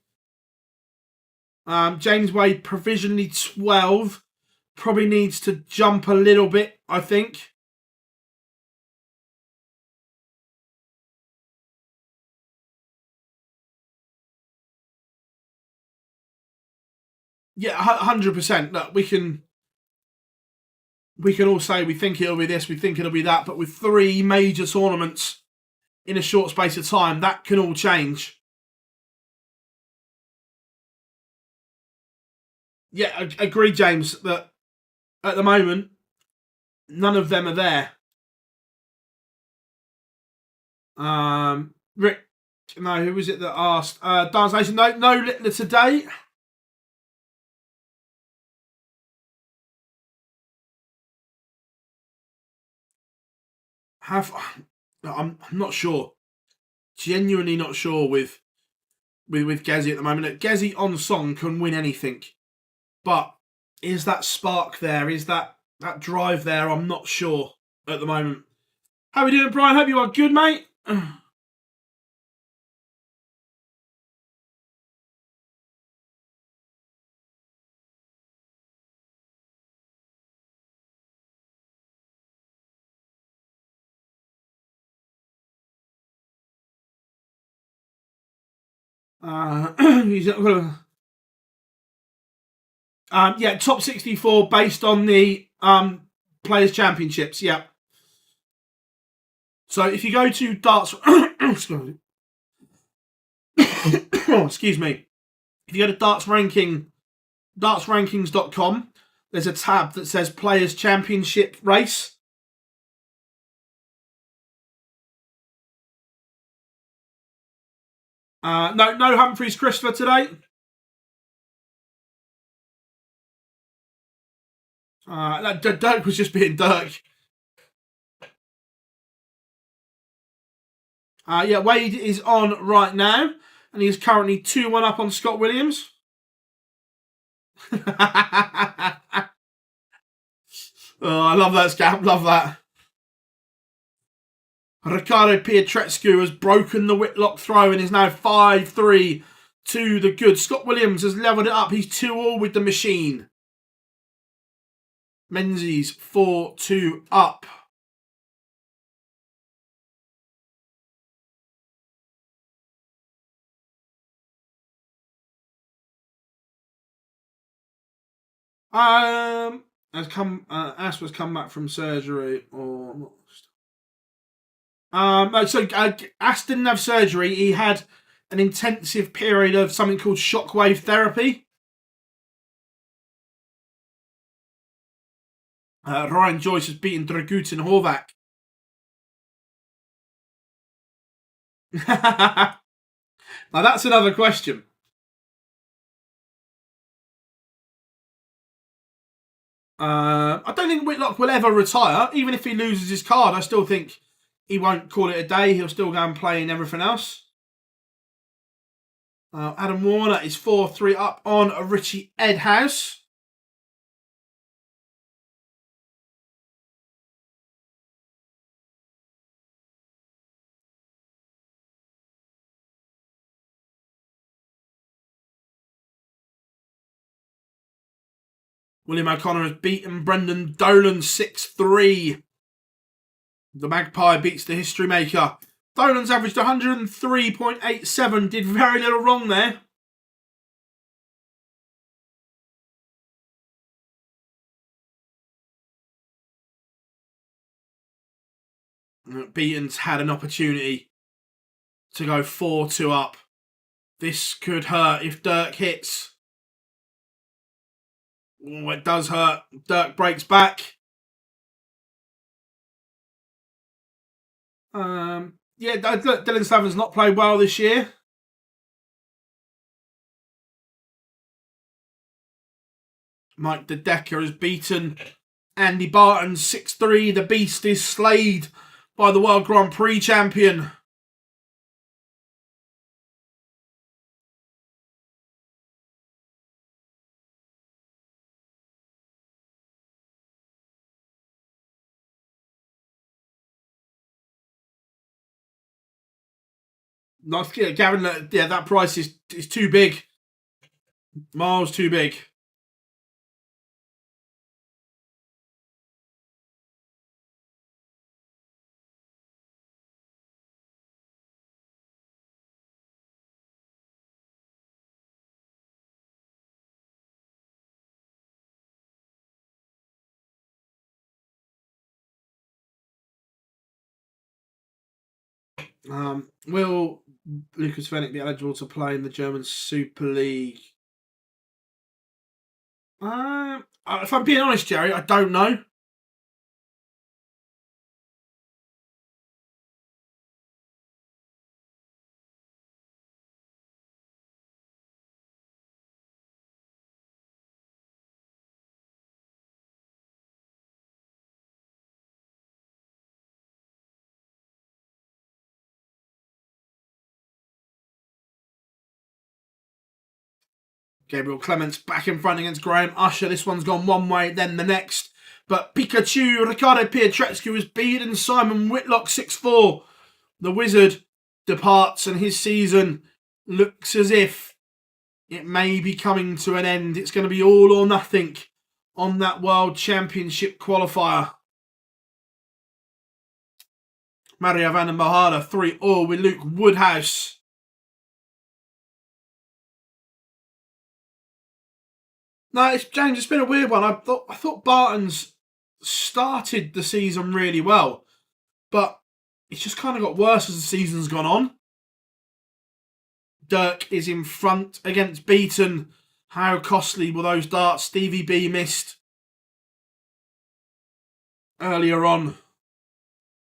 James Wade, provisionally 12, probably needs to jump a little bit, I think. Yeah, 100%. Look, we can all say we think it'll be this, we think it'll be that, but with 3 major tournaments in a short space of time, that can all change. Yeah, agree, James, that at the moment, none of them are there. Rick, no, who was it that asked? Dance Nation, no Littler today. I'm not sure. Genuinely not sure with Gezi at the moment. Gezi on song can win anything, but is that spark there? Is that drive there? I'm not sure at the moment. How are we doing, Brian? Hope you are good, mate. Yeah, top 64 based on the Players' Championships. Yeah. So if you go to darts, excuse me. If you go to dartsrankings.com, there's a tab that says Players' Championship Race. No Humphreys Christopher today. Dirk was just being Dirk. Yeah, Wade is on right now, and he's currently 2-1 up on Scott Williams. Oh, I love that scam. Love that. Riccardo Pietreczku has broken the Whitlock throw and is now 5-3 to the good. Scott Williams has levelled it up. He's 2-all with the machine. Menzies 4-2 up. Ash was come back from surgery or not. Ash didn't have surgery. He had an intensive period of something called shockwave therapy. Ryan Joyce has beaten Dragutin Horvath. Now that's another question. I don't think Whitlock will ever retire. Even if he loses his card, I still think he won't call it a day. He'll still go and play in everything else. Adam Warner is 4-3 up on Richie Edhouse. William O'Connor has beaten Brendan Dolan 6-3. The Magpie beats the history maker. Dolan's averaged 103.87. Did very little wrong there. Beaton's had an opportunity to go 4-2 up. This could hurt if Dirk hits. Oh, it does hurt. Dirk breaks back. Dylan Slavin's not played well this year. Mike De Decker has beaten Andy Barton 6-3. The Beast is slayed by the World Grand Prix champion. Nice, Gavin. That price is too big. Miles too big. Will Lucas Fenech be eligible to play in the German Super League? If I'm being honest, Jerry, I don't know. Gabriel Clements back in front against Graham Usher. This one's gone one way, then the next. But Pikachu, Riccardo Pietreczku has beaten Simon Whitlock 6-4. The Wizard departs and his season looks as if it may be coming to an end. It's going to be all or nothing on that World Championship qualifier. Mario van der Mohada 3-all with Luke Woodhouse. No, James, it's been a weird one. I thought Barton's started the season really well, but it's just kind of got worse as the season's gone on. Dirk is in front against Beaton. How costly were those darts Stevie B missed earlier on?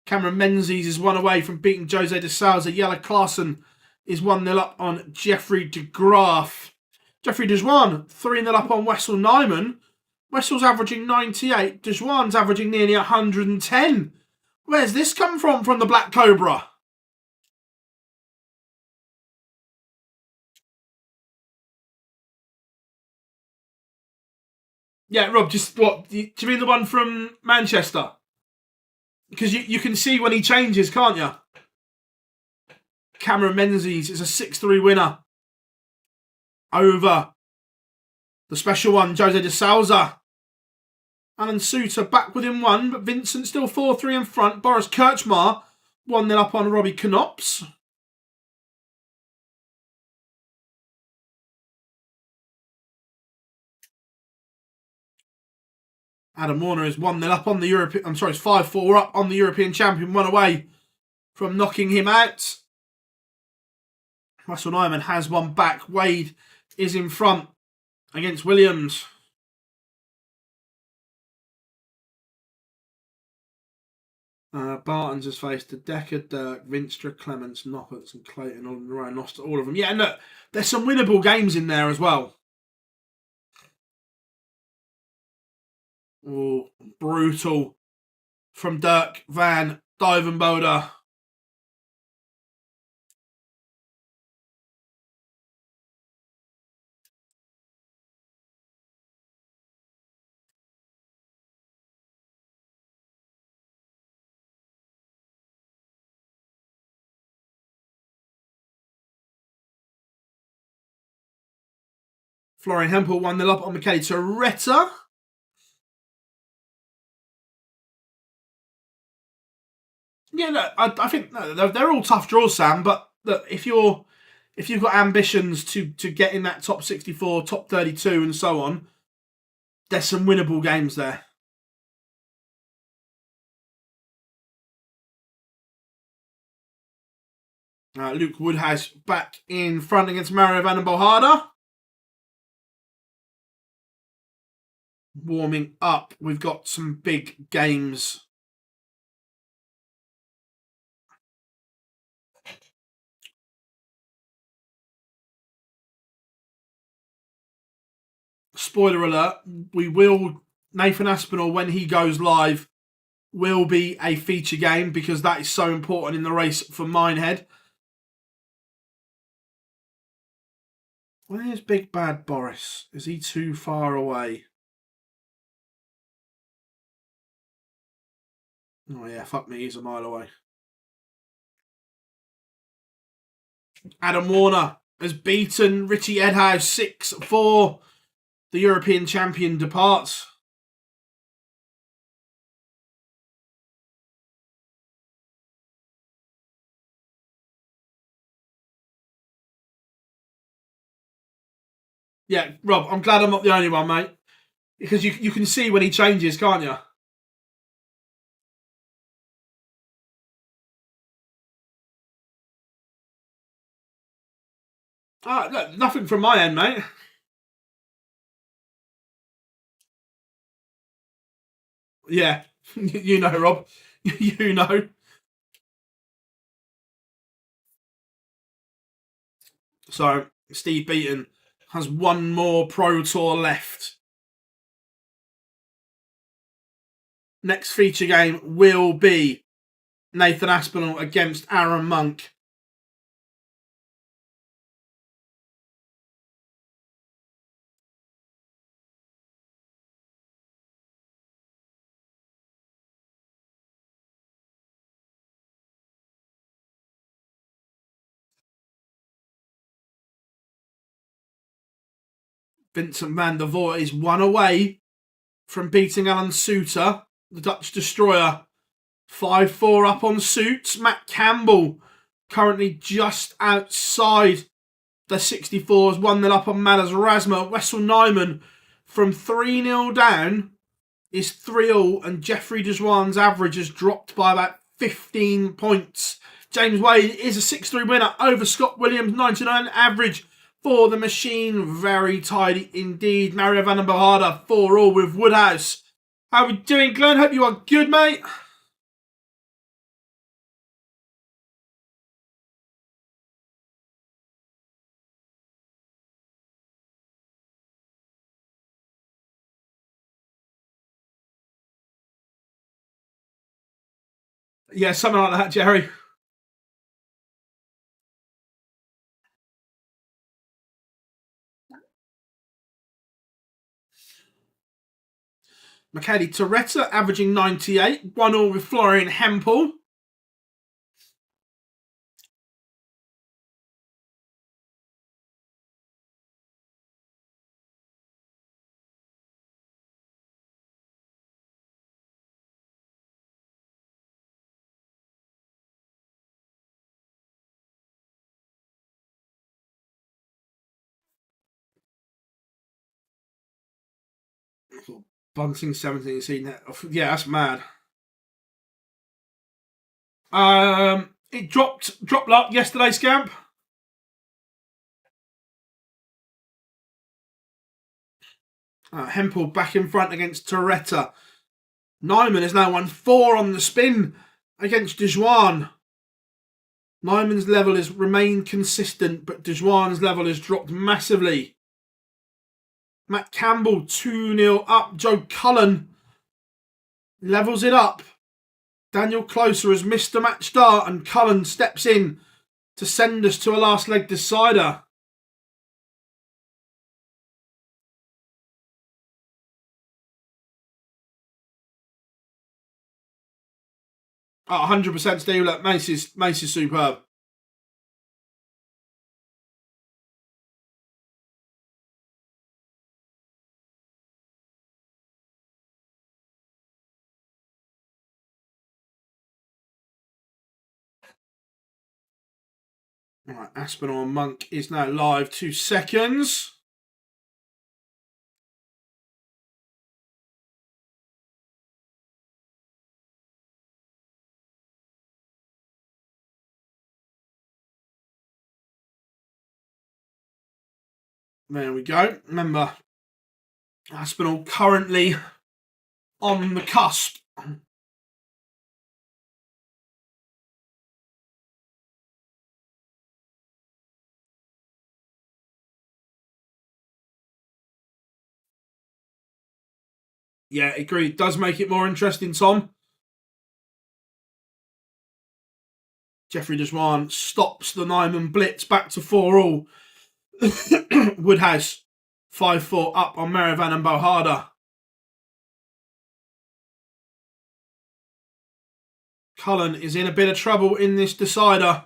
Cameron Menzies is one away from beating Jose de Souza. Jelle Klaassen is 1-0 up on Jeffrey de Graaf. Jeffrey Dejuan 3-0 up on Wessel Nyman. Wessel's averaging 98. Dejuan's averaging nearly 110. Where's this come from the Black Cobra? Yeah, Rob, just what? Do you mean the one from Manchester? Because you can see when he changes, can't you? Cameron Menzies is a 6-3 winner over the special one, Jose de Souza. Alan Suter back within 1, but Vincent still 4-3 in front. Boris Kirchmar 1-0 up on Robbie Knops. Adam Warner is 1-0 up on the European. I'm sorry, it's 5-4 up on the European champion, 1 away from knocking him out. Russell Nyman has one back. Wade is in front against Williams. Barton's has faced the Decker, Dirk, Vinstra, Clements, Nopperts and Clayton on the round. Lost all of them. Yeah, and look, there's some winnable games in there as well. Oh, brutal from Dirk van Duivenbode. Florian Hempel 1-0 up on Michele Torretta. Yeah, no, I think they're all tough draws, Sam. But look, if you've got ambitions to get in that top 64, top 32, and so on, there's some winnable games there. Luke Woodhouse back in front against Mario Van den Bohada. Warming up, we've got some big games. Spoiler alert, Nathan Aspinall, when he goes live, will be a feature game because that is so important in the race for Minehead. Where's Big Bad Boris? Is he too far away? Oh yeah, fuck me, he's a mile away. Adam Warner has beaten Richie Edhouse 6-4. The European champion departs. Yeah, Rob, I'm glad I'm not the only one, mate. Because you can see when he changes, can't you? Look, nothing from my end, mate. Yeah, you know, Rob. You know. So, Steve Beaton has one more Pro Tour left. Next feature game will be Nathan Aspinall against Aaron Monk. Vincent van der Voort is 1 away from beating Alan Suter, the Dutch destroyer. 5-4 up on Suits. Matt Campbell currently just outside the 64s. 1-0 up on Madas Rasma. Wessel Nyman from 3-0 down is 3-all, and Jeffrey Deswan's average has dropped by about 15 points. James Wade is a 6-3 winner over Scott Williams. 99 average for the machine. Very tidy indeed. Mario Van den Bohada 4-all with Woodhouse. How are we doing, Glenn? Hope you are good, mate. Yeah, something like that, Jerry. Michaeli Toretta averaging 98. 1-1 with Florian Hempel. Bunting 17. See that? Yeah, that's mad. It dropped luck yesterday, Scamp. Hempel back in front against Toretta. Nyman has now won 4 on the spin against Dejuan. Nyman's level has remained consistent, but Dejuan's level has dropped massively. Matt Campbell 2-0 up. Joe Cullen levels it up. Daniel Closer has missed the match start, and Cullen steps in to send us to a last leg decider. Oh, 100% Steve. Look, Mace is superb. Right, Aspinall and Monk is now live. 2 seconds. There we go. Remember, Aspinall currently on the cusp. Yeah, agreed. Does make it more interesting, Tom. Jeffrey Deswan stops the Nyman blitz back to 4-all. Woodhouse 5-4 up on Merivan and Bohada. Cullen is in a bit of trouble in this decider.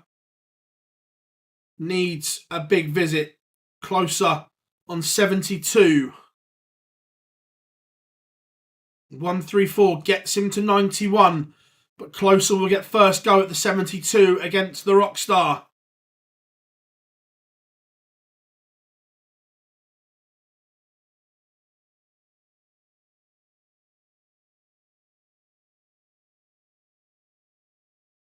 Needs a big visit. Closer on 72. 134 gets him to 91. But Closer will get first go at the 72 against the Rockstar.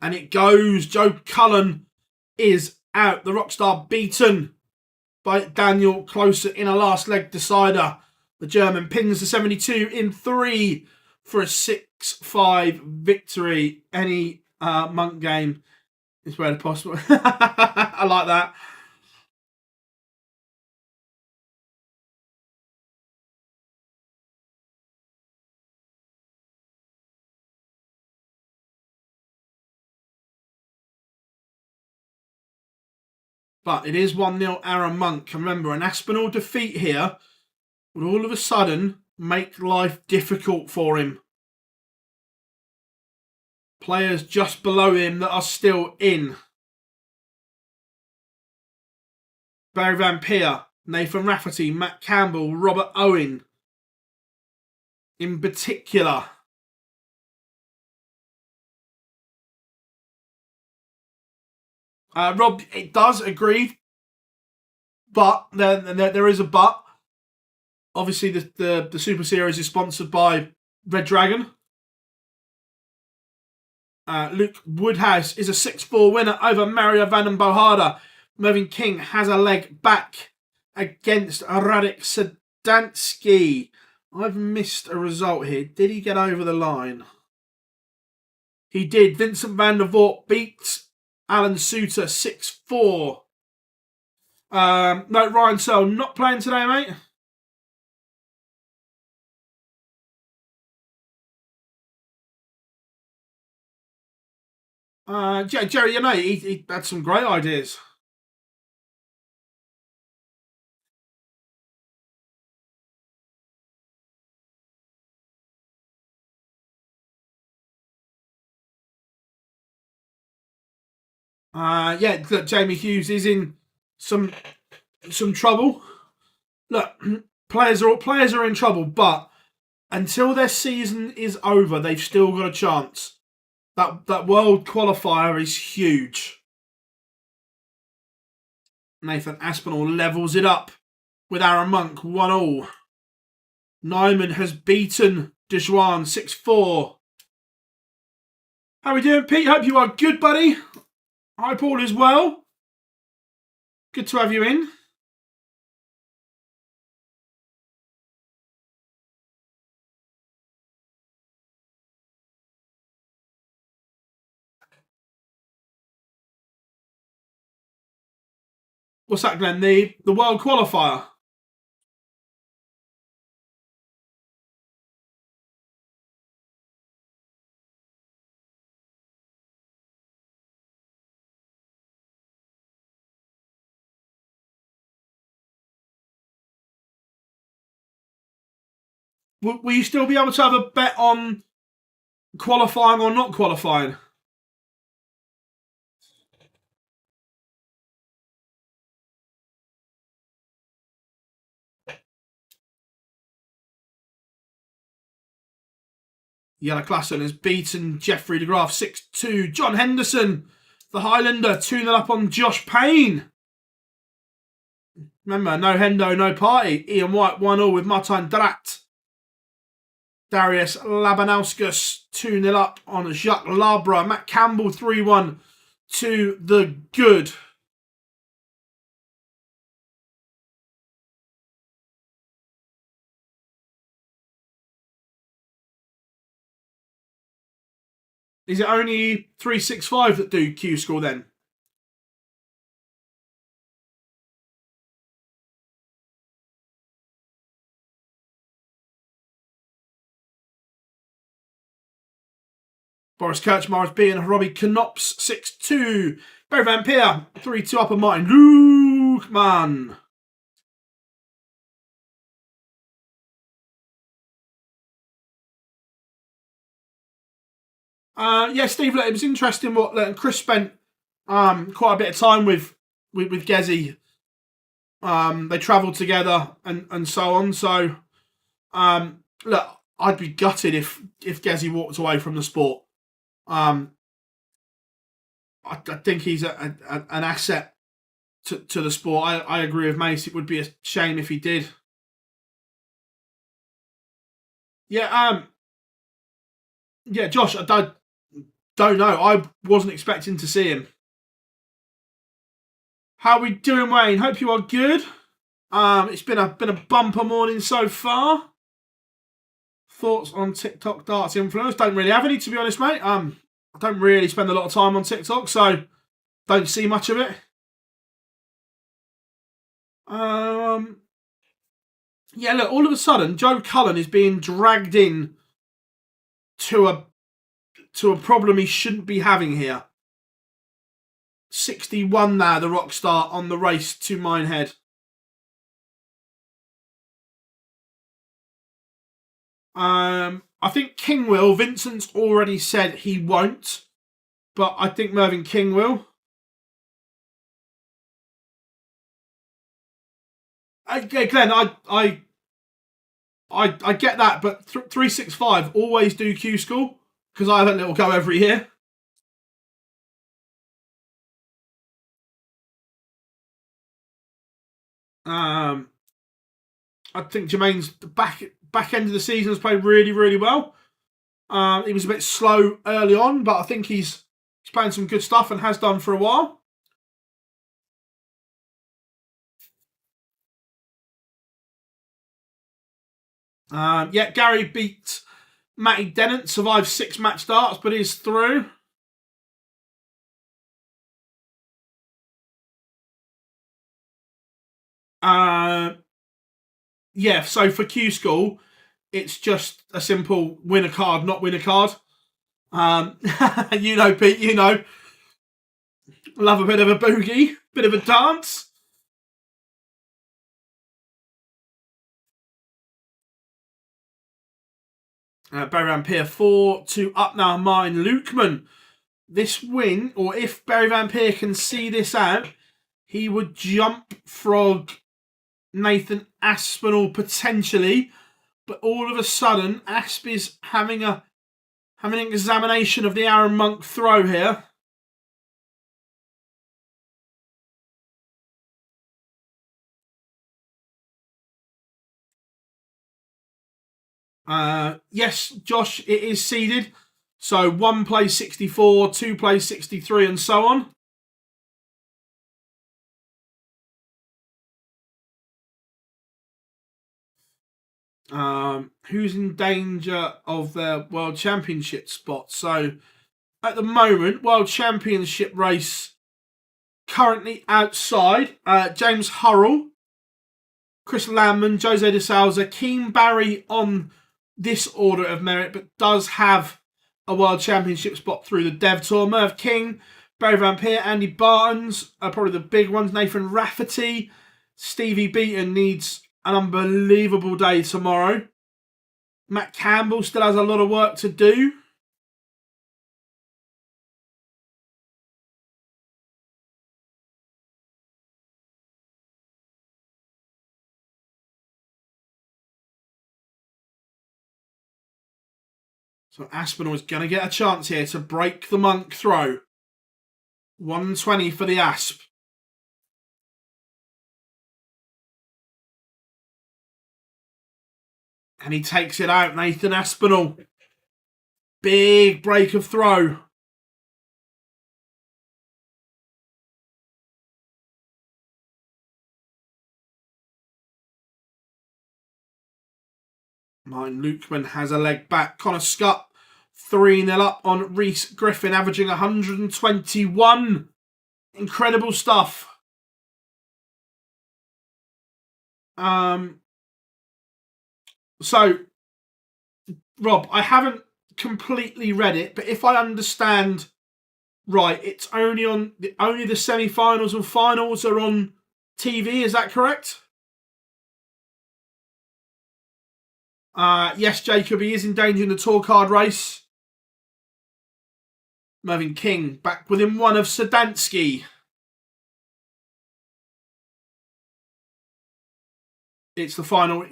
And it goes. Joe Cullen is out. The Rockstar beaten by Daniel Closer in a last leg decider. The German pins the 72 in 3 for a 6-5 victory. Any Monk game is where possible. I like that. But it is 1-0 Aaron Monk. Remember, an Aspinall defeat here would all of a sudden make life difficult for him. Players just below him that are still in. Barry Van Peer, Nathan Rafferty, Matt Campbell, Robert Owen in particular. Rob, it does agree, but there is a but. Obviously, the Super Series is sponsored by Red Dragon. Luke Woodhouse is a 6-4 winner over Mario Van den Bohada. Mervyn King has a leg back against Radek Sedansky. I've missed a result here. Did he get over the line? He did. Vincent van der Voort beats Alan Suter 6-4. No, Ryan Searle not playing today, mate. Jerry, you know, he had some great ideas. Yeah, look, Jamie Hughes is in some trouble. Look, players are in trouble, but until their season is over, they've still got a chance. That world qualifier is huge. Nathan Aspinall levels it up with Aaron Monk 1-1. Nyman has beaten Dejuan 6-4. How are we doing, Pete? Hope you are good, buddy. Hi, Paul, as well. Good to have you in. What's that, Glenn? The world qualifier. Will you still be able to have a bet on qualifying or not qualifying? Yellow Klassen has beaten Jeffrey de Graaf 6-2. John Henderson, the Highlander, 2-0 up on Josh Payne. Remember, no Hendo, no party. Ian White 1-0 with Martin Drat. Darius Labanauskas 2-0 up on Jacques Labra. Matt Campbell 3-1 to the good. Is it only 365 that do Q score then? Boris Kirchmar beating Robbie Knops 6-2. Barry Van Peer 3-2 up on Martin Lukeman. Yeah, Steve, it was interesting what Chris spent quite a bit of time with Gezi. They travelled together and so on. So, look, I'd be gutted if Gezi walked away from the sport. I think he's an asset to the sport. I agree with Mace. It would be a shame if he did. Yeah, yeah, Josh, I don't know. I wasn't expecting to see him. How are we doing, Wayne? Hope you are good. It's been a bumper morning so far. Thoughts on TikTok darts influence? Don't really have any, to be honest, mate. I don't really spend a lot of time on TikTok, so don't see much of it. Yeah, look, all of a sudden, Joe Cullen is being dragged in to a problem he shouldn't be having here. 61 now, the rock star on the race to Minehead. I think King will. Vincent's already said he won't, but I think Mervyn King will. Glenn, I get that, but 365 always do Q school because I have a little go every year. I think Jermaine's back end of the season has played really, really well. He was a bit slow early on, but I think he's playing some good stuff and has done for a while. Yeah, Gary beat Matty Dennett, survived 6 match starts, but is through. Yeah, so for Q School, it's just a simple win a card, not win a card. You know, Pete, you know. Love a bit of a boogie, bit of a dance. Barry Pier 4 to up now, mine Lukeman. this win, or if Barry Van Peer can see this out, he would jump frog Nathan Aspinall potentially. But all of a sudden, Asp is having an examination of the Aaron Monk throw here. Yes, Josh, it is seeded. So 1 plays 64, 2 plays 63, and so on. Who's in danger of their World Championship spot? So at the moment, World Championship race currently outside. James Hurrell, Chris Landman, Jose de Souza, Keane Barry on this order of merit, but does have a World Championship spot through the Dev Tour. Merv King, Barry Van Peer, Andy Barnes are probably the big ones. Nathan Rafferty, Stevie Beaton needs an unbelievable day tomorrow. Matt Campbell still has a lot of work to do. So Aspinall is going to get a chance here to break the Monk throw. 120 for the Asp. And he takes it out, Nathan Aspinall. Big break of throw. Martin Lukeman has a leg back. Connor Scutt 3-0 up on Reese Griffin, averaging 121. Incredible stuff. So, Rob, I haven't completely read it, but if I understand right, it's only the semi-finals and finals are on TV. Is that correct? Yes, Jacob, he is in danger in the tour card race. Mervyn King back within one of Sedansky. It's the final.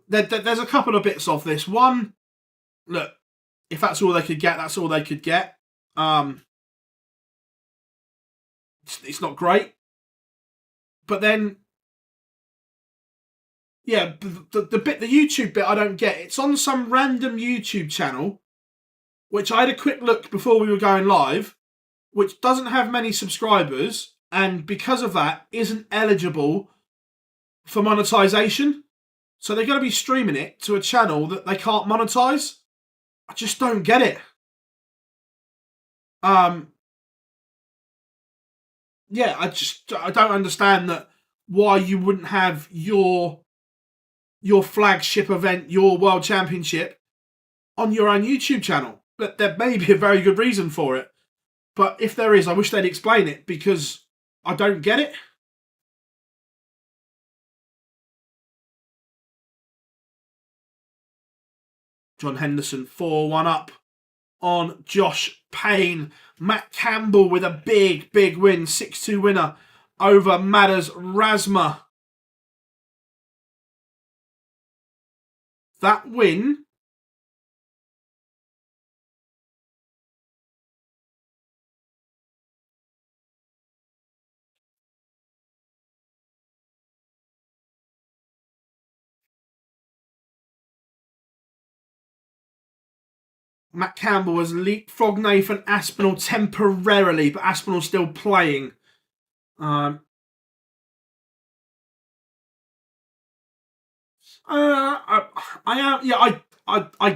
There's a couple of bits of this. One, look, if that's all they could get, that's all they could get. It's not great. But then, yeah, the YouTube bit I don't get. It's on some random YouTube channel, which I had a quick look before we were going live, which doesn't have many subscribers, and because of that, isn't eligible for monetization. So they're going to be streaming it to a channel that they can't monetize. I just don't get it. Yeah, I don't understand that why you wouldn't have your flagship event, your World Championship, on your own YouTube channel. But there may be a very good reason for it. But if there is, I wish they'd explain it because I don't get it. John Henderson 4-1 up on Josh Payne. Matt Campbell with a big win. 6-2 winner over Madders Razma. That win Matt Campbell has leapfrogged Nathan Aspinall temporarily, but Aspinall's still playing. I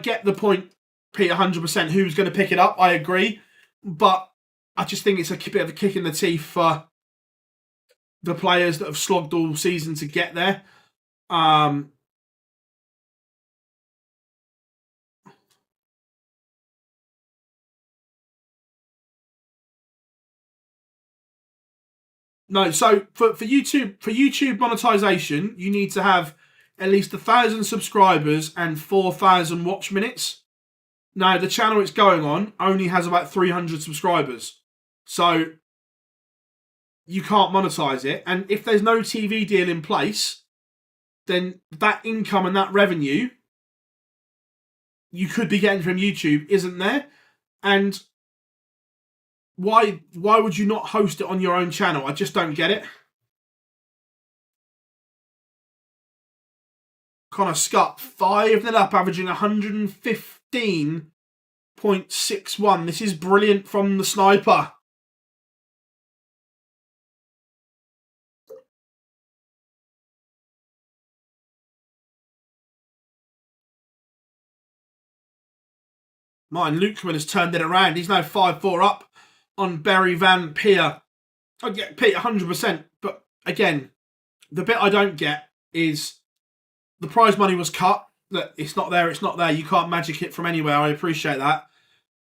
get the point, Pete, 100%. Who's going to pick it up? I agree, but I just think it's a bit of a kick in the teeth for the players that have slogged all season to get there. No, so for YouTube monetization, you need to have at least 1,000 subscribers and 4,000 watch minutes. Now, the channel it's going on only has about 300 subscribers. So, you can't monetize it. And if there's no TV deal in place, then that income and that revenue you could be getting from YouTube isn't there. And why would you not host it on your own channel? I just don't get it. Connor Scott, 5-0 up, averaging 115.61. This is brilliant from the sniper. Martin Lukeman has turned it around. He's now 5-4 up on Barry Van Peer. I get Pete 100%, but again, the bit I don't get is the prize money was cut. That it's not there, it's not there. You can't magic it from anywhere. I appreciate that,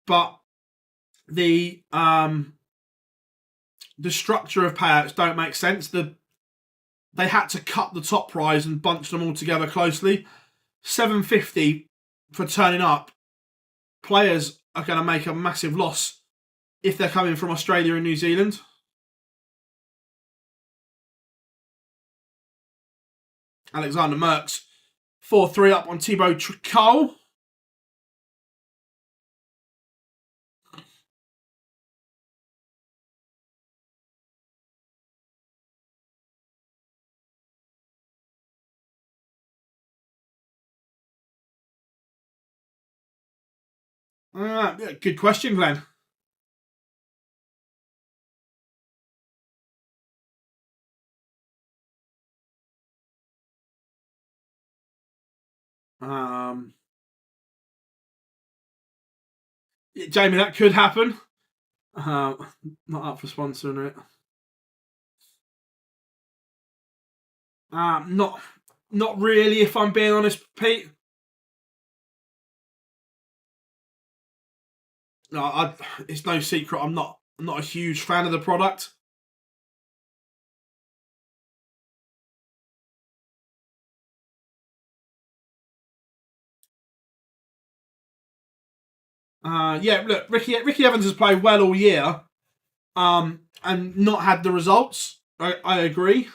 but the structure of payouts don't make sense. They had to cut the top prize and bunch them all together closely. $750 for turning up. Players are going to make a massive loss if they're coming from Australia and New Zealand. Alexander Merckx, 4-3 up on Thibaut Tricol. Good question, Glenn. Jamie, that could happen. Not up for sponsoring it. Not really, if I'm being honest, Pete. No, it's no secret. I'm not a huge fan of the product. Yeah, look, Ricky Evans has played well all year, and not had the results. I agree.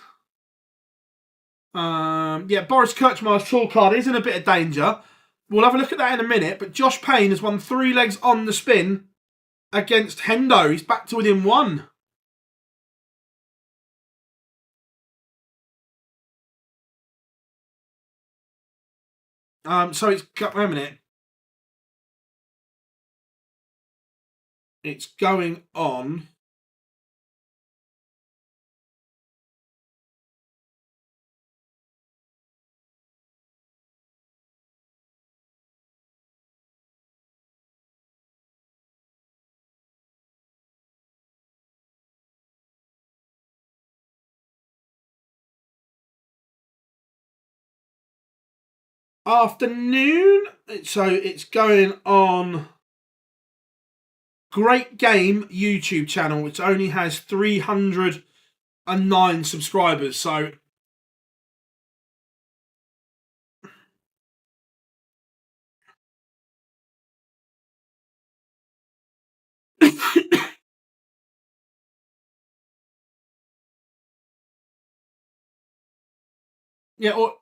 Yeah, Boris Kirchmar's tour card is in a bit of danger. We'll have a look at that in a minute. But Josh Payne has won 3 legs on the spin against Hendo. He's back to within 1. So it's wait a minute. It's going on. Afternoon. So it's going on Great Game YouTube channel, which only has 309 subscribers. So yeah, or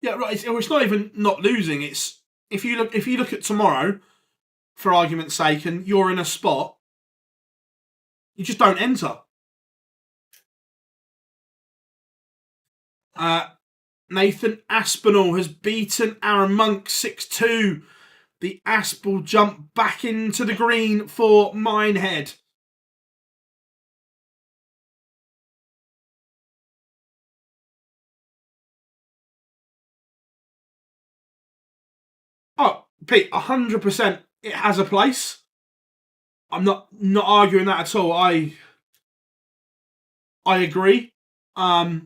yeah, right. It's not even not losing. It's if you look at tomorrow, for argument's sake, and you're in a spot, you just don't enter. Nathan Aspinall has beaten Aaron Monk 6-2. The Aspel jump back into the green for Minehead. Oh, Pete, 100% it has a place. I'm not arguing that at all. I agree. But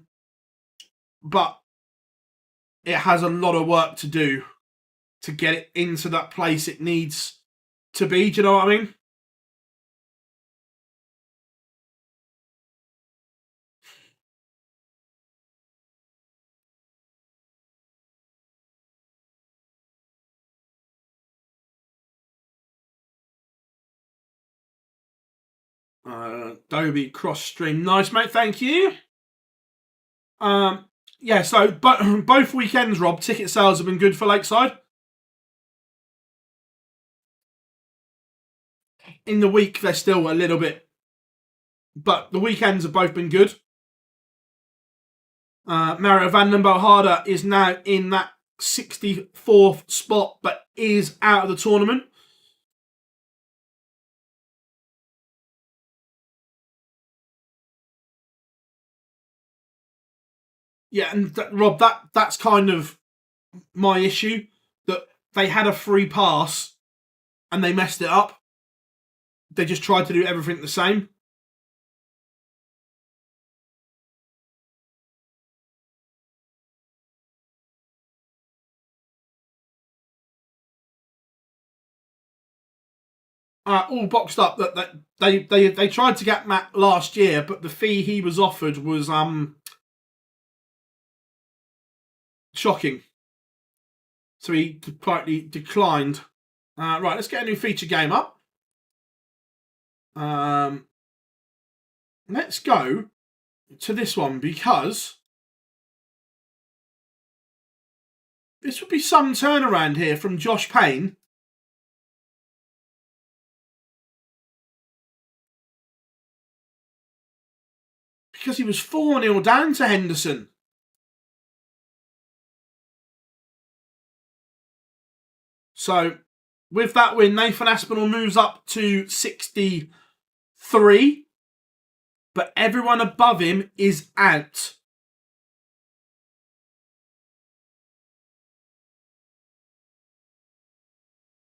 it has a lot of work to do to get it into that place it needs to be. Do you know what I mean? Adobe cross stream. Nice, mate. Thank you. Yeah, so both weekends, Rob, ticket sales have been good for Lakeside. In the week, they're still a little bit, but the weekends have both been good. Mario van den Bohada is now in that 64th spot, but is out of the tournament. Yeah, and Rob, that's kind of my issue, that they had a free pass and they messed it up. They just tried to do everything the same. All boxed up that they tried to get Matt last year, but the fee he was offered was shocking. So he politely declined. Right, let's get a new feature game up. Let's go to this one, because this would be some turnaround here from Josh Payne. Because he was 4-0 down to Henderson. So, with that win, Nathan Aspinall moves up to 63. But everyone above him is out.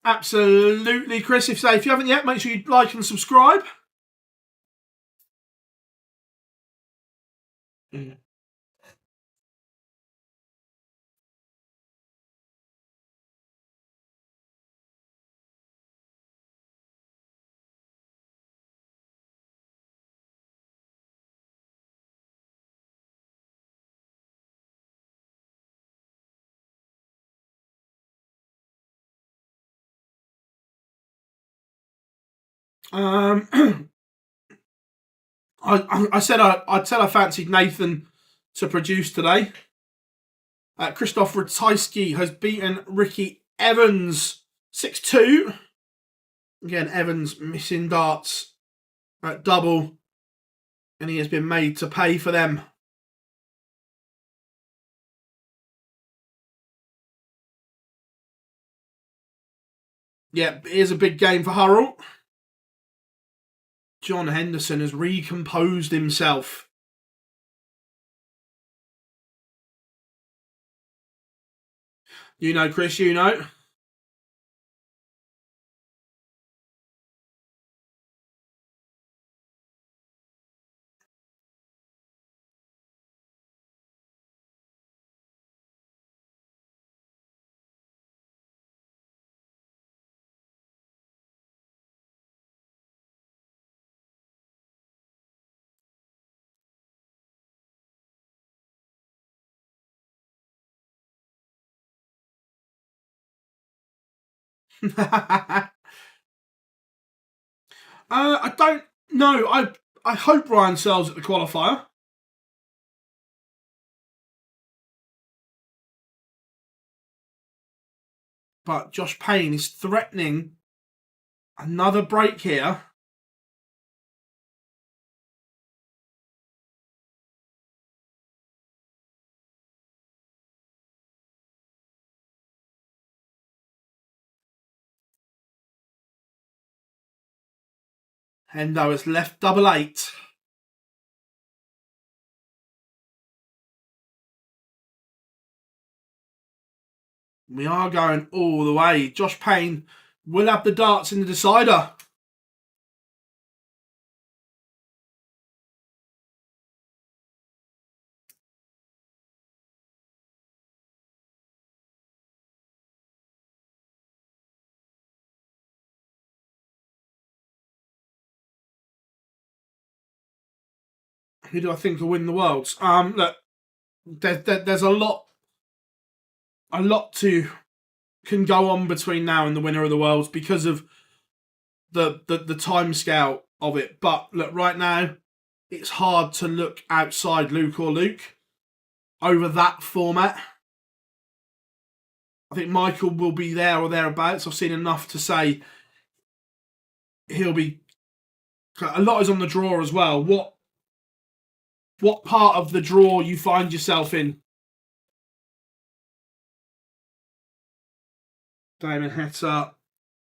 Absolutely, Chris. If you haven't yet, make sure you like and subscribe. I said I fancied Nathan to produce today. Christoph Ratajski has beaten Ricky Evans 6-2. Again, Evans missing darts at double, and he has been made to pay for them. Yeah, here's a big game for Hurrell. John Henderson has recomposed himself. You know, Chris, you know. I don't know. I hope Ryan sells at the qualifier. But Josh Payne is threatening another break here. Hendo has left 8-8. We are going all the way. Josh Payne will have the darts in the decider. Who do I think will win the Worlds? Look, there's a lot to can go on between now and the winner of the Worlds because of the time scale of it. But look, right now, it's hard to look outside Luke or Luke over that format. I think Michael will be there or thereabouts. I've seen enough to say he'll be. A lot is on the draw as well. What part of the draw you find yourself in? Damon Heta,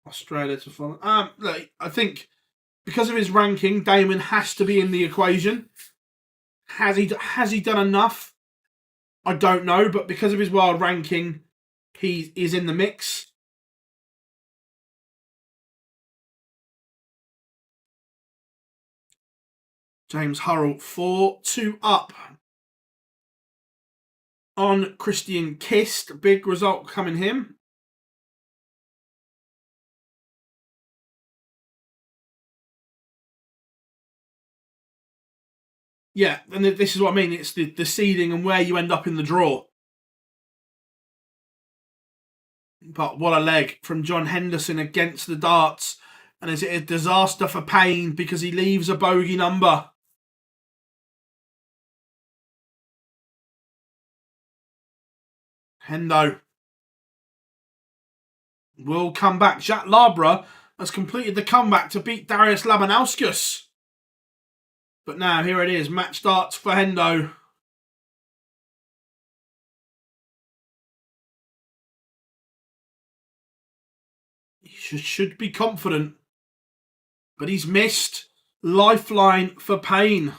Australia to follow. Look, I think because of his ranking, Damon has to be in the equation. Has he done enough? I don't know, but because of his world ranking, he is in the mix. James Hurrell 4-2 up on Christian Kist. Big result coming him. Yeah, and this is what I mean. It's the seeding and where you end up in the draw. But what a leg from John Henderson against the darts. And is it a disaster for Payne because he leaves a bogey number? Hendo will come back. Jack Labra has completed the comeback to beat Darius Labanauskas. But now here it is. Match darts for Hendo. He should be confident. But he's missed. Lifeline for Payne.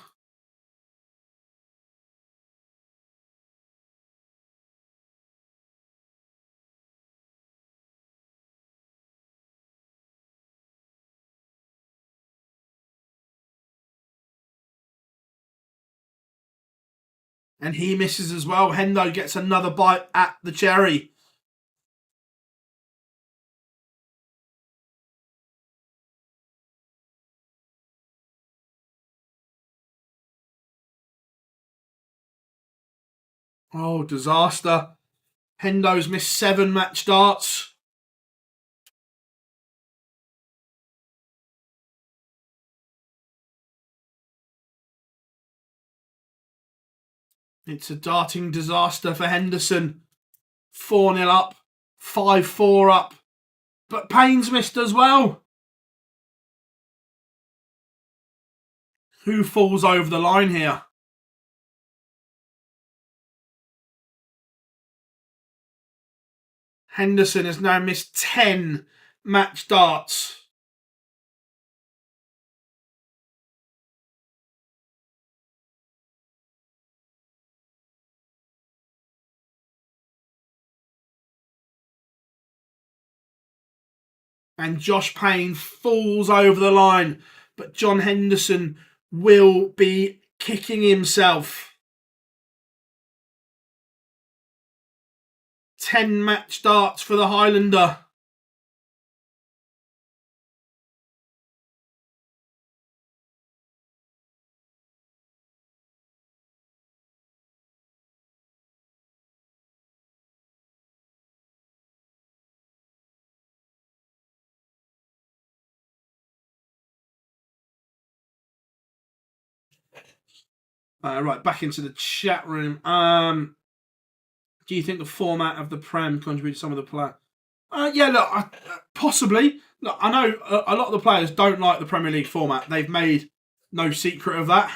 And he misses as well. Hendo gets another bite at the cherry. Oh, disaster. Hendo's missed 7 match darts. It's a darting disaster for Henderson. 4-0 up, 5-4 up. But Payne's missed as well. Who falls over the line here? Henderson has now missed 10 match darts. And Josh Payne falls over the line. But John Henderson will be kicking himself. 10 match darts for the Highlander. Right, back into the chat room. Do you think the format of the Prem contributes to some of the play? Yeah, look, possibly. Look, I know a lot of the players don't like the Premier League format. They've made no secret of that.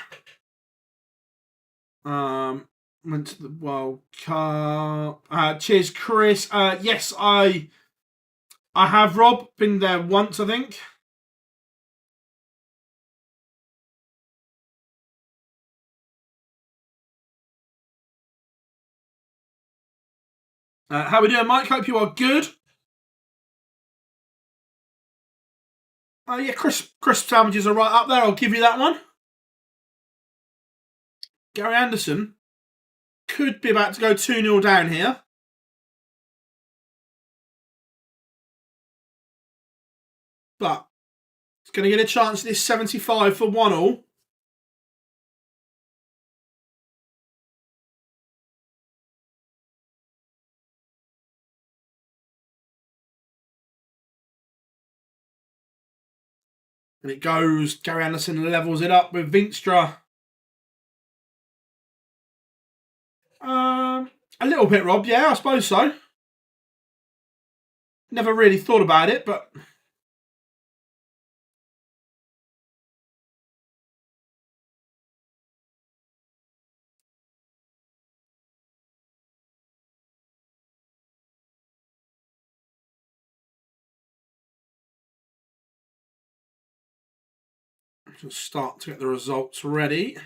Went to the World Cup. Cheers, Chris. Yes, I have, Rob. Been there once, I think. How are we doing, Mike? Hope you are good. Yeah, crisp sandwiches are right up there. I'll give you that one. Gary Anderson could be about to go 2-0 down here. But he's going to get a chance at this 75 for 1-1. And it goes. Gary Anderson levels it up with Vinstra. A little bit, Rob. Yeah, I suppose so. Never really thought about it, but... Just start to get the results ready.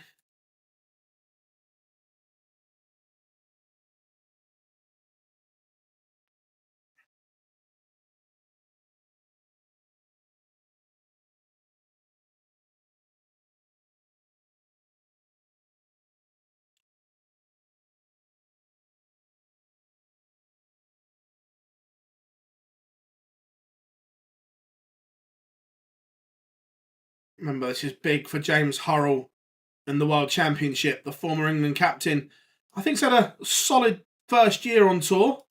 Remember, this is big for James Hurrell in the World Championship, the former England captain. I think he's had a solid first year on tour.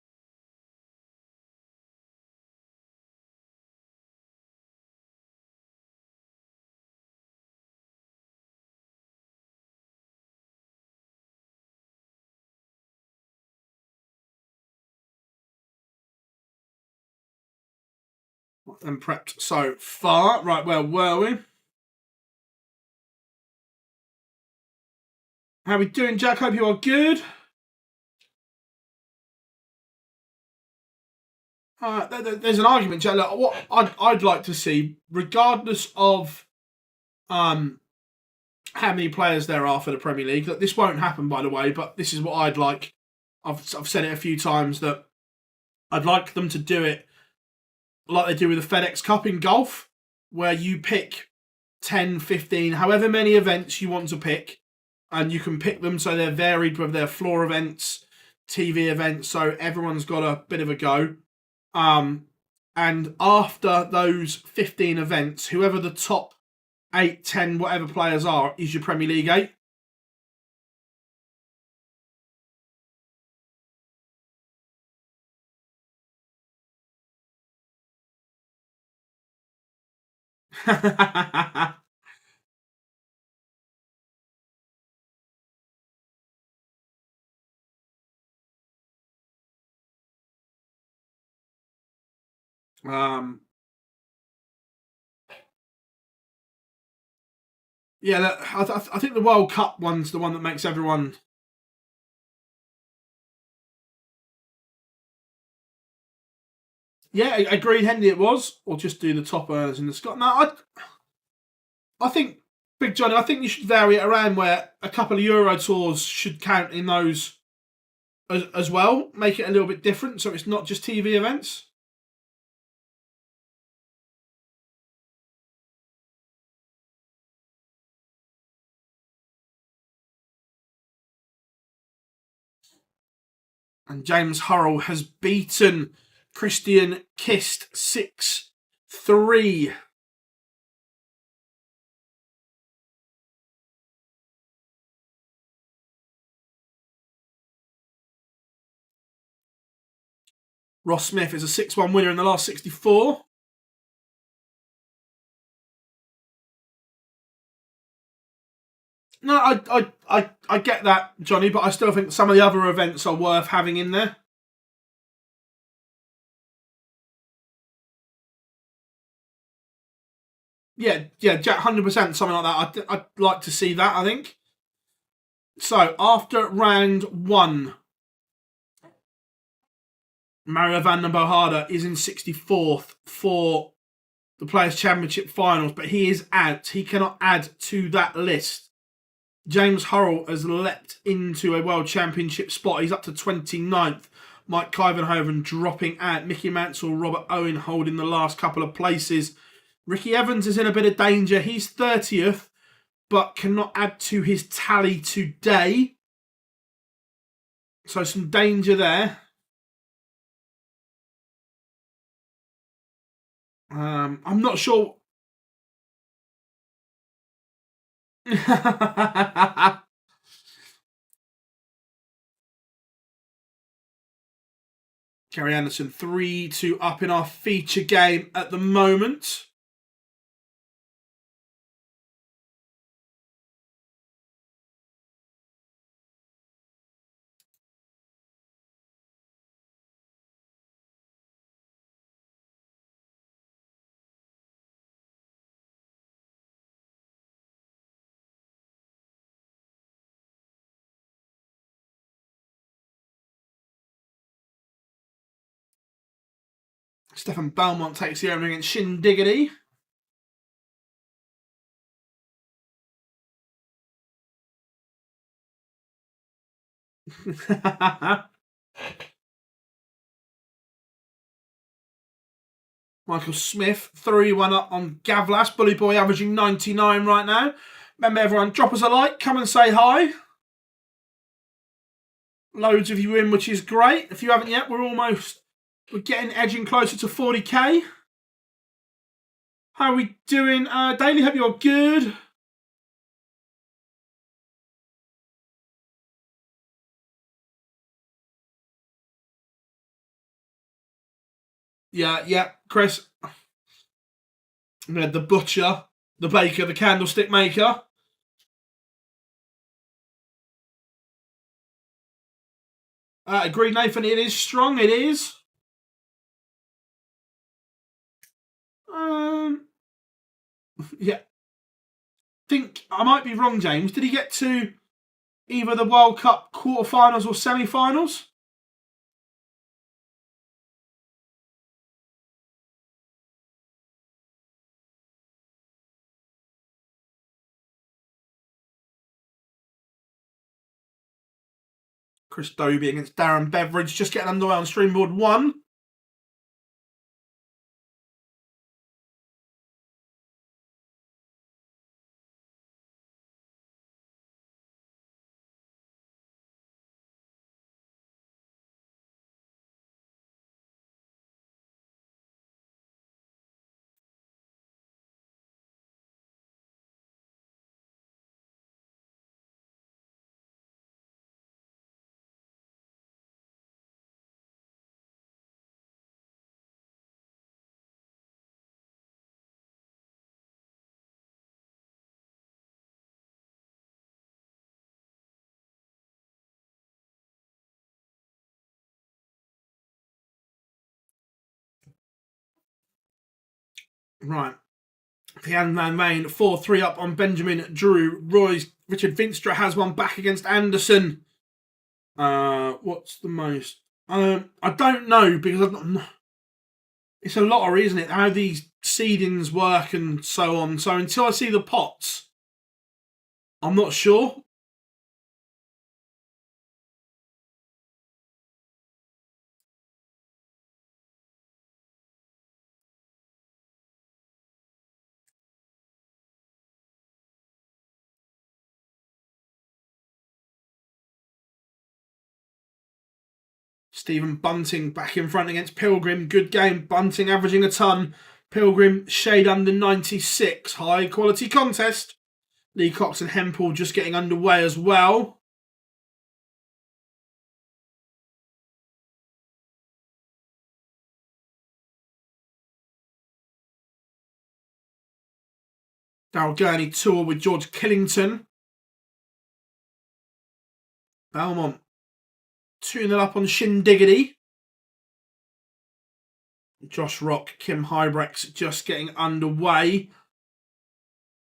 And prepped so far. Right, where were we? How are we doing, Jack? Hope you are good. There's an argument, Jack. Look, what I'd like to see, regardless of how many players there are for the Premier League, that this won't happen, by the way, but this is what I'd like. I've said it a few times that I'd like them to do it like they do with the FedEx Cup in golf, where you pick 10, 15, however many events you want to pick, and you can pick them so they're varied with their floor events, TV events, so everyone's got a bit of a go. And after those 15 events, whoever the top 8, 10, whatever players are, is your Premier League 8. Yeah, I think the World Cup one's the one that makes everyone... Yeah, agreed, Hendy, it was. Or just do the top earners in the Scott. No, I think, Big Johnny, I think you should vary it around where a couple of Euro tours should count in those as well. Make it a little bit different so it's not just TV events. And James Hurrell has beaten Christian Kist 6-3. Ross Smith is a 6-1 winner in the last 64. No, I get that, Johnny, but I still think some of the other events are worth having in there. Yeah, Jack, 100%, something like that. I'd like to see that, I think. So, after round 1, Mario van den Bohada is in 64th for the Players' Championship finals, but he is out. He cannot add to that list. James Hurrell has leapt into a World Championship spot. He's up to 29th. Mike Kyvenhoven dropping out. Mickey Mansell, Robert Owen holding the last couple of places. Ricky Evans is in a bit of danger. He's 30th, but cannot add to his tally today. So some danger there. I'm not sure. Gary Anderson 3-2 up in our feature game at the moment. Stefan Belmont takes the opening against Shin Diggity. Michael Smith, 3-1 up on Gavlas. Bully Boy averaging 99 right now. Remember, everyone, drop us a like. Come and say hi. Loads of you in, which is great. If you haven't yet, we're getting edging closer to 40k. How are we doing, Daily? Hope you're good. Yeah, Chris. We had the butcher, the baker, the candlestick maker. Agreed, Nathan. It is strong. It is. Yeah. Think I might be wrong, James. Did he get to either the World Cup quarterfinals or semi-finals? Chris Dobie against Darren Beveridge, just getting underway on Streamboard 1. Right. Pian Van Main, 4-3 up on Benjamin Drew. Richard Vinstra has one back against Anderson. What's the most? I don't know, because it's a lottery, isn't it? How these seedings work and so on. So until I see the pots, I'm not sure. Stephen Bunting back in front against Pilgrim. Good game. Bunting averaging a ton. Pilgrim shade under 96. High quality contest. Lee Cox and Hempel just getting underway as well. Darryl Gurney tour with George Killington. Belmont 2-0 up on Shin Diggity. Josh Rock, Kim Hybrex just getting underway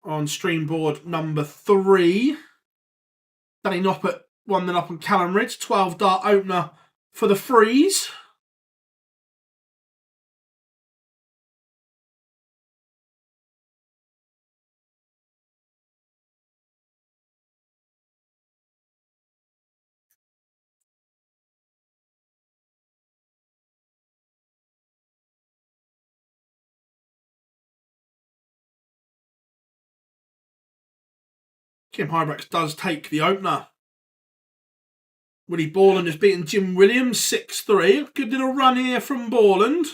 on Streamboard number 3. Danny Noppert 1-0 up on Callum Ridge. 12 dart opener for the Freeze. Kim Hybrex does take the opener. Willie Borland has beaten Jim Williams 6-3. Good little run here from Borland.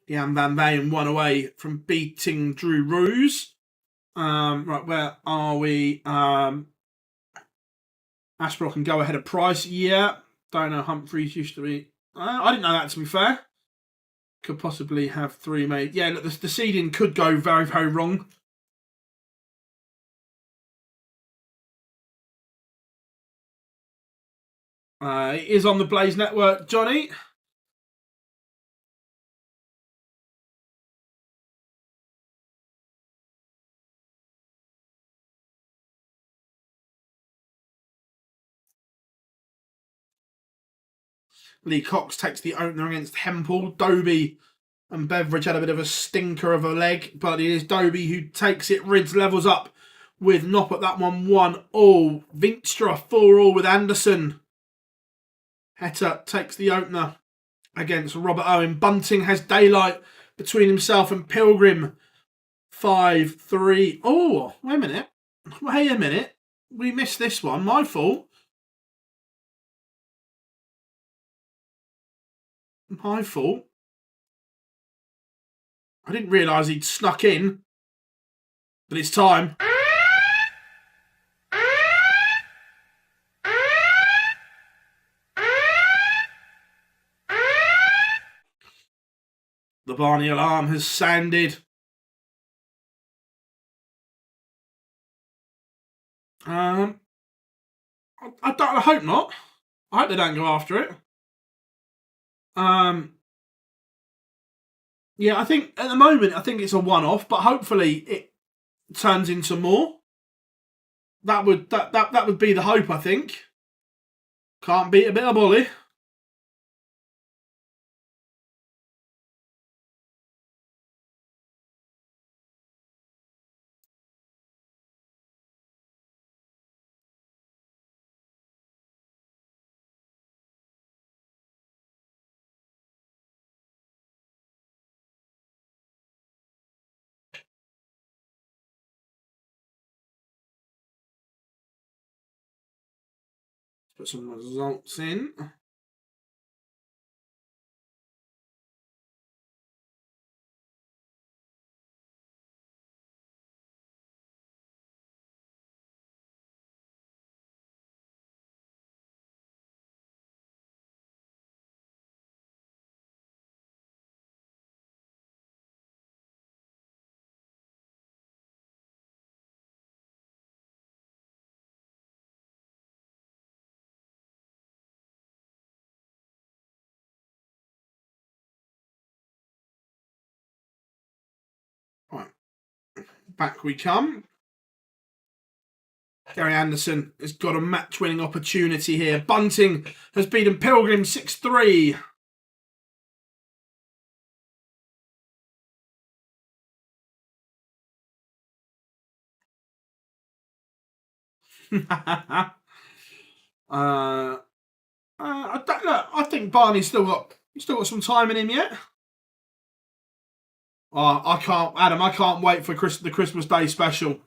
Jan Van Veen 1 away from beating Drew Ruse. Right, where are we? Ashbrook can go ahead of Price. Yeah. Don't know. Humphreys used to be. I didn't know that, to be fair. Could possibly have 3 made. Yeah, look, the seeding could go very, very wrong. It is on the Blaze Network, Johnny. Lee Cox takes the opener against Hempel. Doby and Beveridge had a bit of a stinker of a leg, but it is Doby who takes it. Rids levels up with Knopp at that one 1-1. Vinstra 4-4 with Anderson. Heta takes the opener against Robert Owen. Bunting has daylight between himself and Pilgrim. 5-3. Oh, wait a minute. Wait a minute. We missed this one. My fault. My fault. I didn't realise he'd snuck in. But it's time. The Barney alarm has sounded. I hope not. I hope they don't go after it. Yeah, I think at the moment, I think it's a one-off, but hopefully it turns into more. That would be the hope, I think. Can't beat a bit of bully. Put some results in. Right. Back we come. Gary Anderson has got a match-winning opportunity here. Bunting has beaten Pilgrim 6-3. I think Barney's still got some time in him yet. Oh, Adam. I can't wait for the Christmas Day special.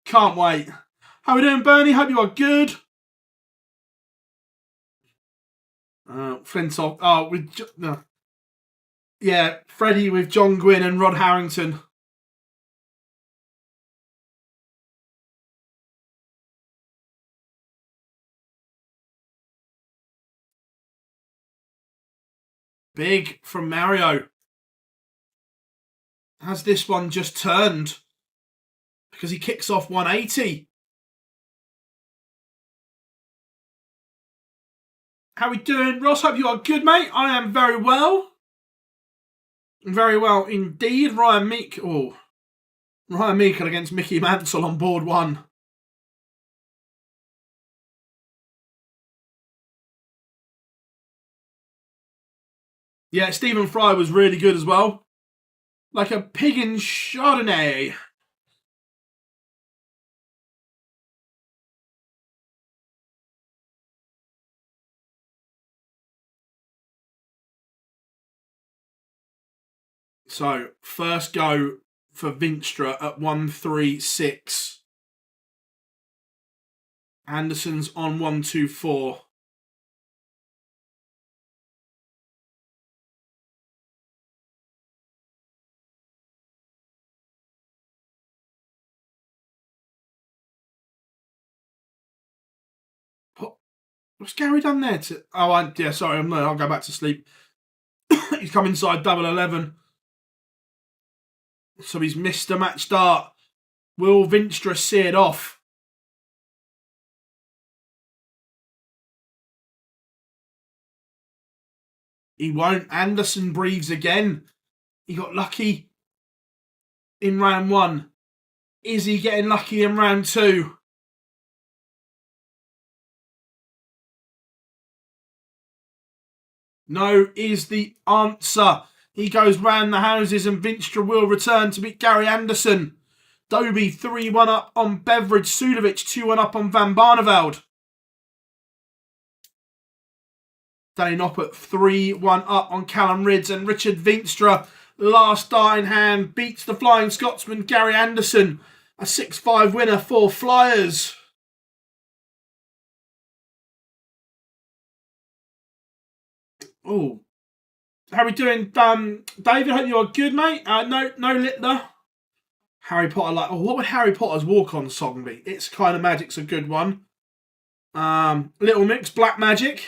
Can't wait. How are we doing, Bernie? Hope you are good. Flintoff. Oh, yeah, Freddie with John Gwynn and Rod Harrington. Big from Mario. Has this one just turned? Because he kicks off 180. How we doing, Ross? Hope you are good, mate. I am very well. Very well indeed. Ryan Meikle against Mickey Mansell on board one. Yeah, Stephen Fry was really good as well. Like a pig in Chardonnay. So, first go for Vinstra at 136. Anderson's on 124. What's Gary done there? I'll go back to sleep. He's come inside double 11. So he's missed a match start. Will Vinstra see it off? He won't. Anderson breathes again. He got lucky in round one. Is he getting lucky in round two? No is the answer. He goes round the houses and Vinstra will return to beat Gary Anderson. Dobie 3-1 up on Beveridge. Sudovic 2-1 up on Van Barneveld. Danny Noppert 3-1 up on Callum Ridds, and Richard Vinstra, last dart in hand, beats the Flying Scotsman Gary Anderson. A 6-5 winner for Flyers. Oh, how are we doing, David? Hope you are good, mate. No Littler. Harry Potter, like, what would Harry Potter's walk-on song be? It's Kind of Magic's a good one. Little Mix, Black Magic.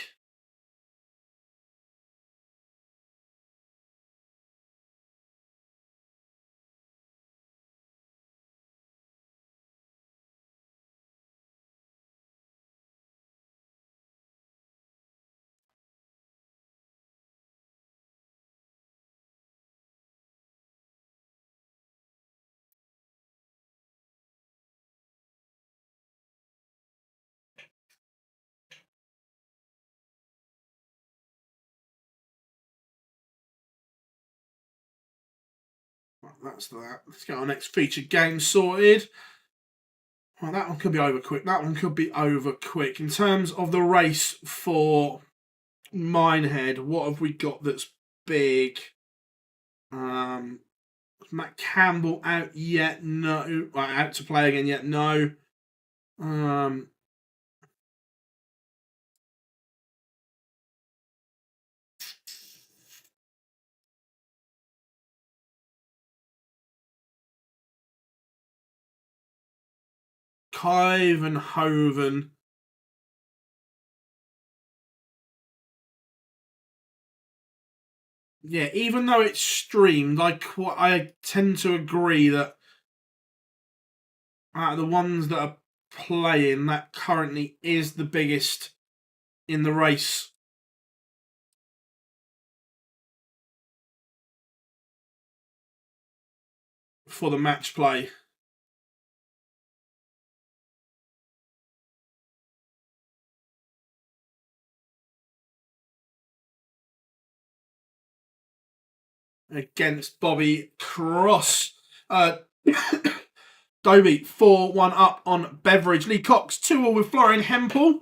That's that. Let's get our next featured game sorted. Well, that one could be over quick. That one could be over quick. In terms of the race for Minehead, what have we got that's big? Is Matt Campbell out yet? No. Out to play again yet? No. Kyvenhoven. Yeah, even though it's streamed, I tend to agree that out of the ones that are playing, that currently is the biggest in the race. For the match play. Against Bobby Cross. Dobie 4-1 up on Beveridge. Lee Cox 2-all with Florian Hempel.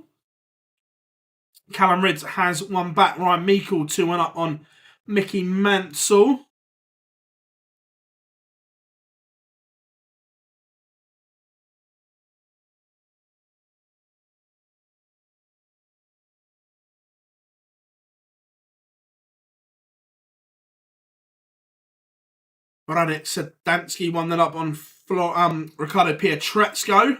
Callum Ridds has one back. Ryan Meikle 2-1 up on Mickey Mansell. Radek Sedansky 1-0 up on Ricardo Pietrezco.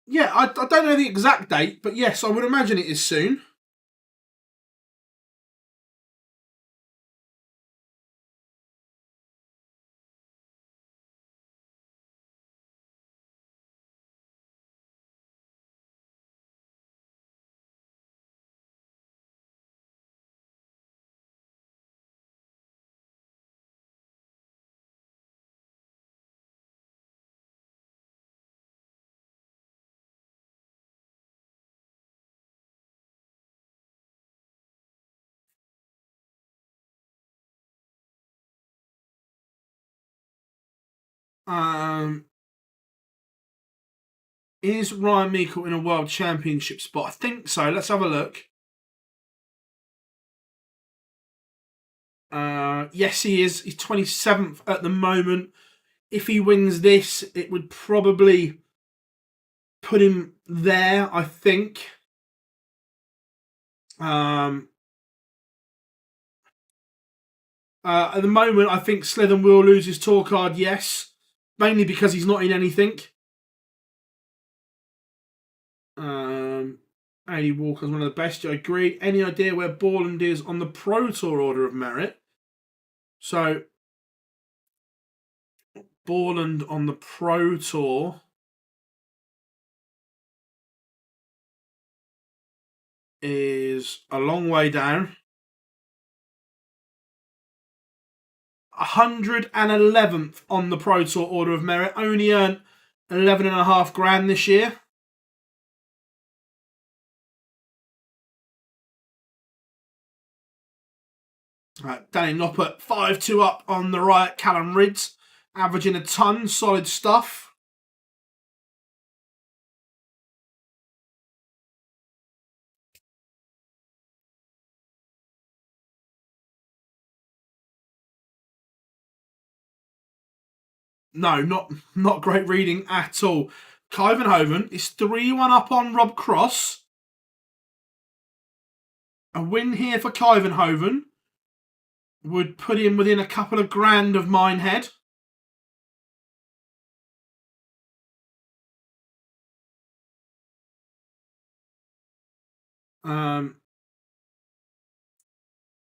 Yeah, I don't know the exact date, but yes, I would imagine it is soon. Is Ryan Meikle in a World Championship spot? I think so. Let's have a look. Yes, he is. He's 27th at the moment. If he wins this, it would probably put him there, I think. At the moment, I think Slithen will lose his tour card, yes. Mainly because he's not in anything. Andy Walker's one of the best, I agree. Any idea where Borland is on the Pro Tour order of merit? So, Borland on the Pro Tour. is a long way down. 111th on the Pro Tour Order of Merit. Only earned 11.5 grand this year. Danny Noppert, 5-2 up on the right. Callum Ridds, averaging a ton. Solid stuff. No, not great reading at all. Kyvenhoven is 3-1 up on Rob Cross. A win here for Kyvenhoven would put him within a couple of grand of Minehead.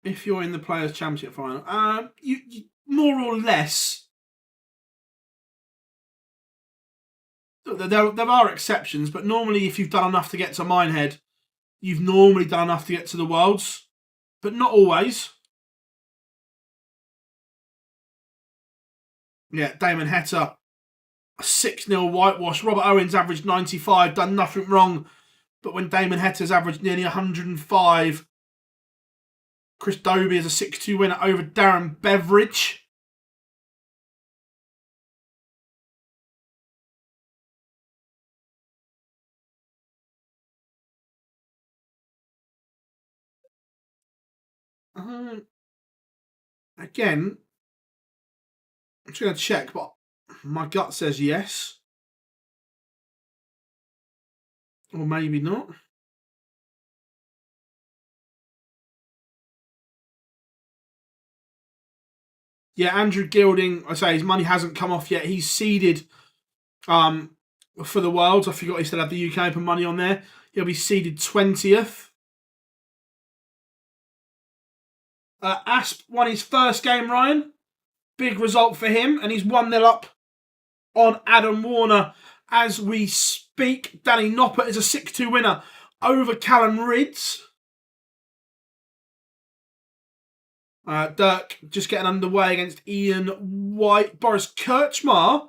If you're in the Players' Championship final, you more or less. There are exceptions, but normally if you've done enough to get to Minehead, you've normally done enough to get to the Worlds, but not always. Yeah, Damon Heta, a 6-0 whitewash. Robert Owens averaged 95, done nothing wrong, but when Damon Heta's averaged nearly 105, Chris Dobie is a 6-2 winner over Darren Beveridge. Again, I'm just going to check, but my gut says yes. Or maybe not. Yeah, Andrew Gilding, I say his money hasn't come off yet. He's seeded for the Worlds. I forgot he still had the UK Open money on there. He'll be seeded 20th. Asp won his first game, Ryan. Big result for him, and he's 1-0 up on Adam Warner as we speak. Danny Noppert is a 6-2 winner over Callum Ridds. Dirk just getting underway against Ian White. Boris Kirchmar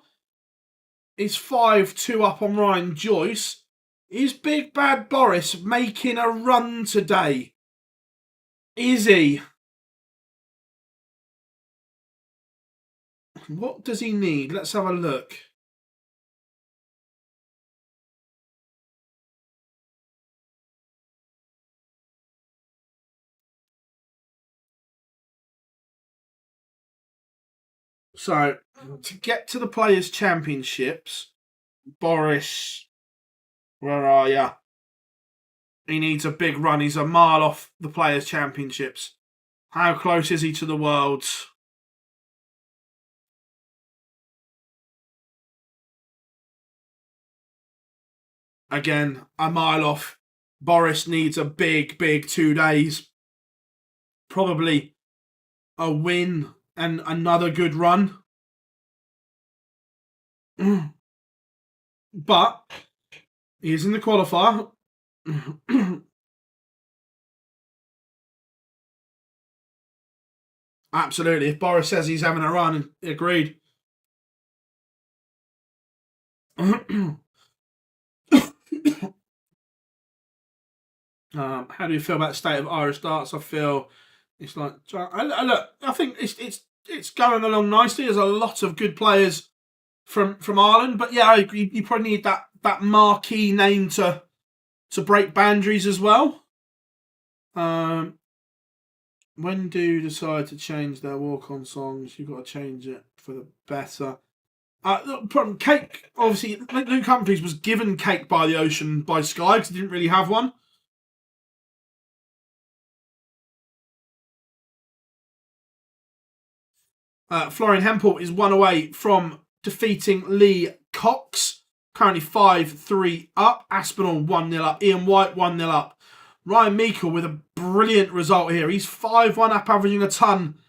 is 5-2 up on Ryan Joyce. Is Big Bad Boris making a run today? Is he? What does he need? Let's have a look. So, to get to the Players' Championships, Boris, where are you? He needs a big run. He's a mile off the Players' Championships. How close is he to the Worlds? Again, a mile off. Boris needs a big 2 days. Probably a win and another good run. But he is in the qualifier. Absolutely. If Boris says he's having a run, agreed. How do you feel about the state of Irish darts? I feel it's like look. I think it's going along nicely. There's a lot of good players from Ireland, but yeah, I agree. You probably need that marquee name to break boundaries as well. When do you decide to change their walk-on songs? You've got to change it for the better. Problem, Cake, obviously, Luke Humphries was given Cake by the Ocean by Sky because he didn't really have one. Florian Hempel is 1 away from defeating Lee Cox. Currently 5-3 up. Aspinall 1-0 up. Ian White 1-0 up. Ryan Meikle with a brilliant result here. He's 5-1 up, averaging a ton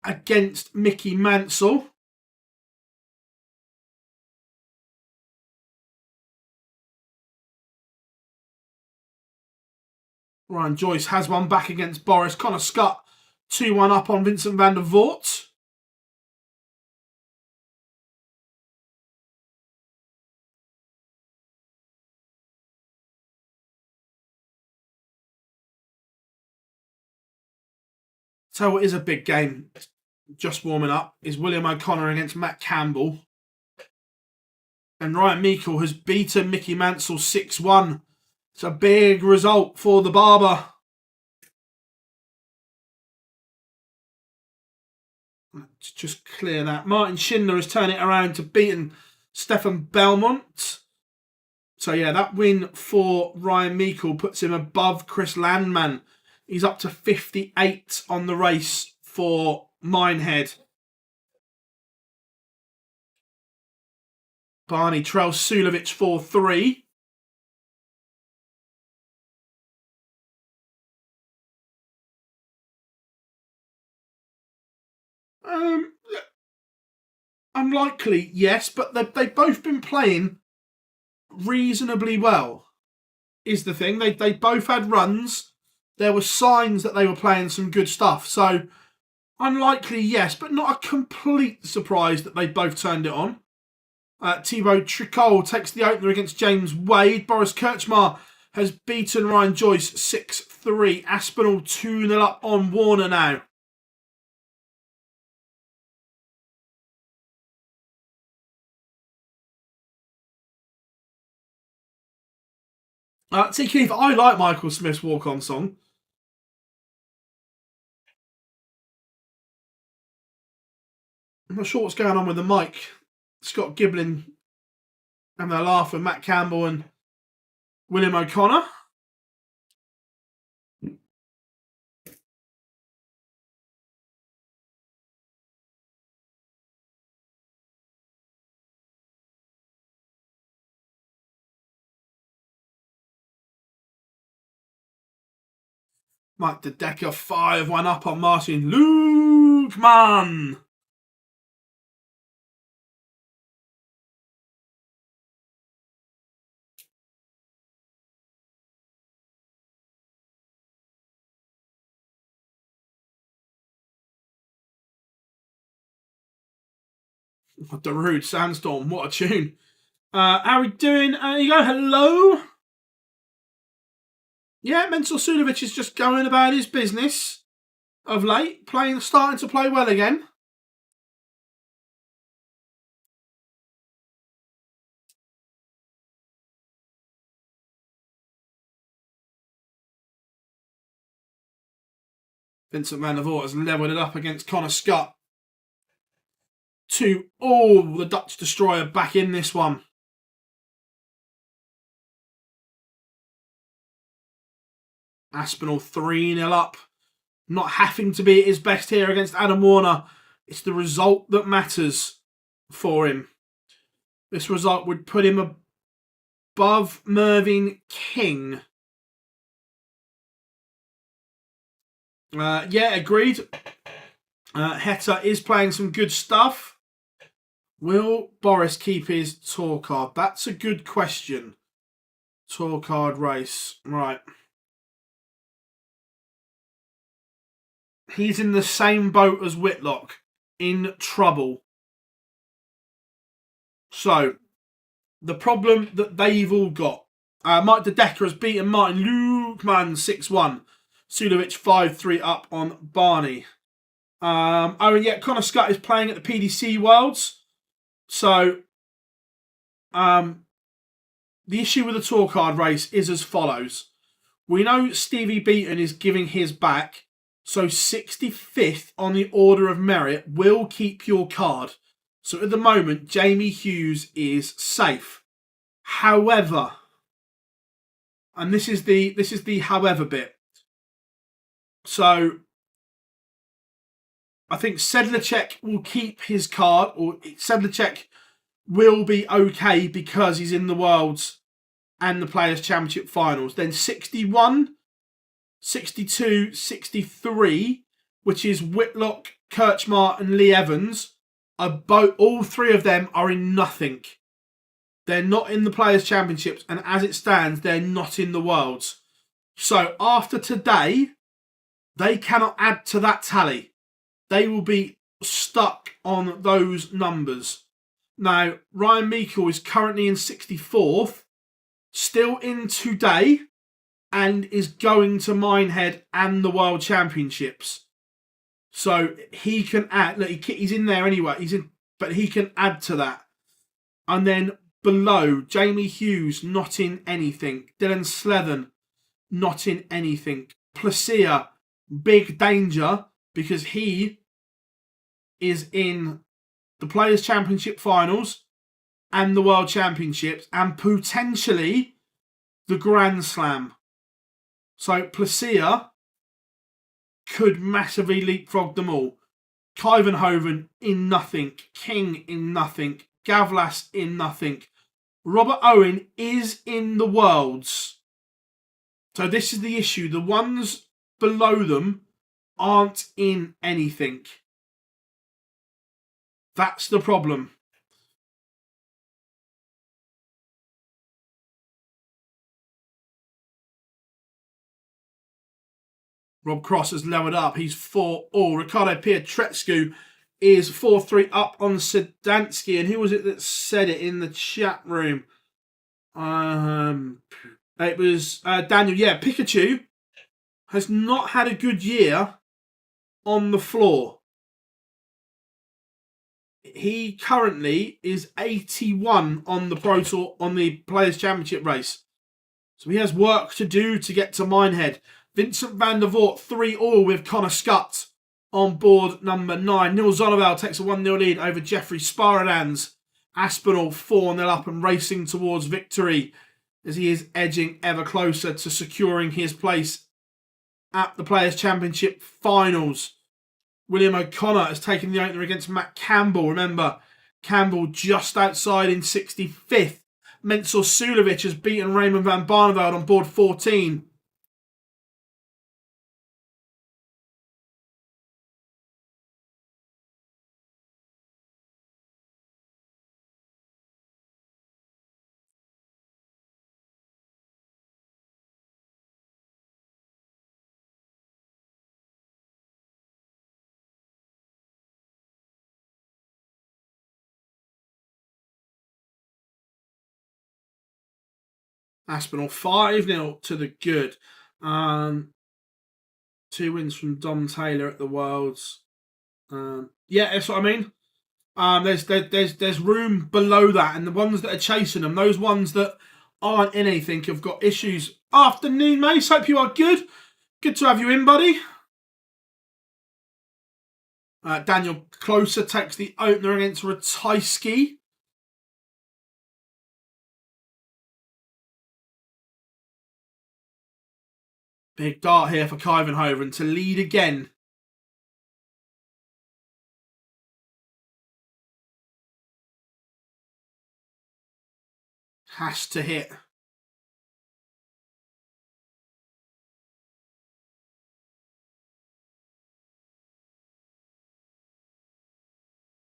against Mickey Mansell. Ryan Joyce has one back against Boris. Connor Scott 2-1 up on Vincent van der Voort. So what is a big game, just warming up, is William O'Connor against Matt Campbell. And Ryan Meikle has beaten Mickey Mansell 6-1. It's a big result for the Barber. Let's just clear that. Martin Schindler has turned it around to beating Stefan Belmont. So yeah, that win for Ryan Meikle puts him above Chris Landman. He's up to 58 on the race for Minehead. Barney trails Sulovic 4-3. Unlikely, yes, but they've both been playing reasonably well, is the thing. They both had runs. There were signs that they were playing some good stuff. So, unlikely, yes, but not a complete surprise that they both turned it on. Thibaut Tricol takes the opener against James Wade. Boris Kirchmar has beaten Ryan Joyce 6-3. Aspinall 2-0 up on Warner now. See, Keith, I like Michael Smith's walk-on song. I'm not sure what's going on with the mic. Scott Giblin and their laugh with Matt Campbell and William O'Connor. Mike De Decker 5-1 up on Martin Lukman. Darude Sandstorm, what a tune. How are we doing? There you go, hello. Yeah, Mensur Sulovic is just going about his business of late, starting to play well again. Vincent van der Voort has levelled it up against Connor Scott. The Dutch Destroyer back in this one. Aspinall 3-0 up. Not having to be at his best here against Adam Warner. It's the result that matters for him. This result would put him above Mervyn King. Yeah, agreed. Heta is playing some good stuff. Will Boris keep his tour card? That's a good question. Tour card race. Right. He's in the same boat as Whitlock. In trouble. So, the problem that they've all got. Mike De Decker has beaten Martin Lukman 6-1. Sulovic 5-3 up on Barney. And yet Connor Scott is playing at the PDC Worlds. So, the issue with the tour card race is as follows. We know Stevie Beaton is giving his back. So 65th on the order of merit will keep your card. So at the moment, Jamie Hughes is safe. However, and this is the however bit. So I think Sedlacek will keep his card, or Sedlacek will be okay because he's in the Worlds and the Players' Championship finals. Then 61, 62, 63, which is Whitlock, Kirchmar and Lee Evans, all three of them are in nothing. They're not in the Players' Championships, and as it stands, they're not in the Worlds. So after today, they cannot add to that tally. They will be stuck on those numbers. Now, Ryan Meikle is currently in 64th, still in today, and is going to Minehead and the World Championships. So he can add. Look, he's in there anyway. But he can add to that. And then below, Jamie Hughes not in anything. Dylan Slethen not in anything. Placia, big danger because he is in the Players' Championship finals and the World Championships and potentially the Grand Slam. So Placia could massively leapfrog them all. Kyvenhoven in nothing. King in nothing. Gavlas in nothing. Robert Owen is in the Worlds. So this is the issue. The ones below them aren't in anything. That's the problem. Rob Cross has leveled up. He's 4-all. Ricardo Pietretscu is 4-3 up on Sedansky. And who was it that said it in the chat room? It was Daniel. Yeah, Pikachu has not had a good year on the floor. He currently is 81 on the Pro Tour, on the Players' Championship race. So he has work to do to get to Minehead. Vincent van der Voort, 3-all with Connor Scutt on board number 9. Neil Zonneval takes a 1-0 lead over Jeffrey Sparadans. Aspinall 4-0 up and racing towards victory as he is edging ever closer to securing his place at the Players' Championship finals. William O'Connor has taken the opener against Matt Campbell. Remember, Campbell just outside in 65th. Mensur Sulovic has beaten Raymond van Barneveld on board 14. Aspinall 5-0 to the good. 2 wins from Dom Taylor at the Worlds. Yeah, that's what I mean. There's room below that, and the ones that are chasing them, those ones that aren't in anything, have got issues. Afternoon, Mace. Hope you are good. Good to have you in, buddy. Daniel Closer takes the opener against Ratajski. Big dart here for Kyvenhoven to lead again. Has to hit.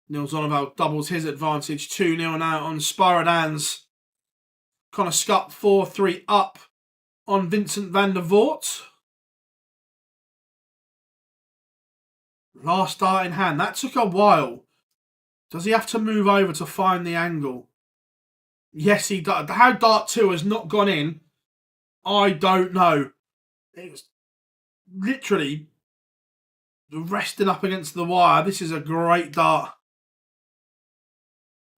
Neil Zonneval doubles his advantage. 2-0 now on Sparadans. Connor Scutt 4-3 up on Vincent van der Voort. Last dart in hand. That took a while. Does he have to move over to find the angle? Yes, he does. How dart 2 has not gone in, I don't know. It's literally resting up against the wire. This is a great dart.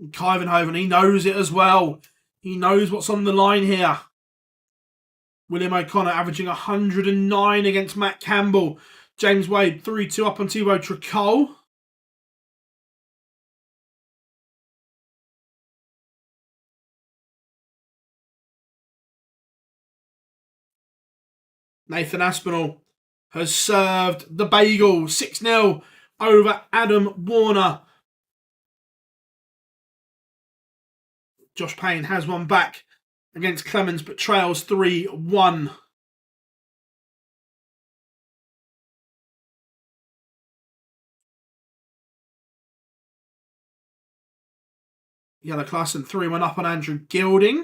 Kyvenhoven, he knows it as well. He knows what's on the line here. William O'Connor averaging 109 against Matt Campbell. James Wade 3-2 up on Thibaut Tricol. Nathan Aspinall has served the bagel. 6-0 over Adam Warner. Josh Payne has one back against Clemens, but trails 3-1. Yellow Klassen 3-1 up on Andrew Gilding.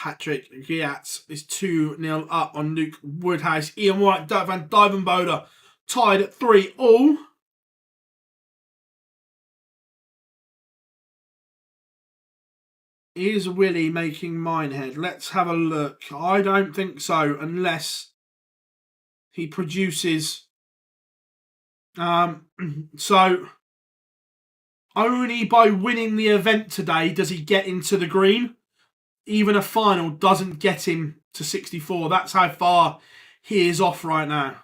Patrick Giatz is 2-0 up on Luke Woodhouse. Ian White, Dirk van Dijvenbode tied at 3-all. Is Willie making Minehead? Let's have a look. I don't think so, unless he produces. So only by winning the event today does he get into the green. Even a final doesn't get him to 64. That's how far he is off right now.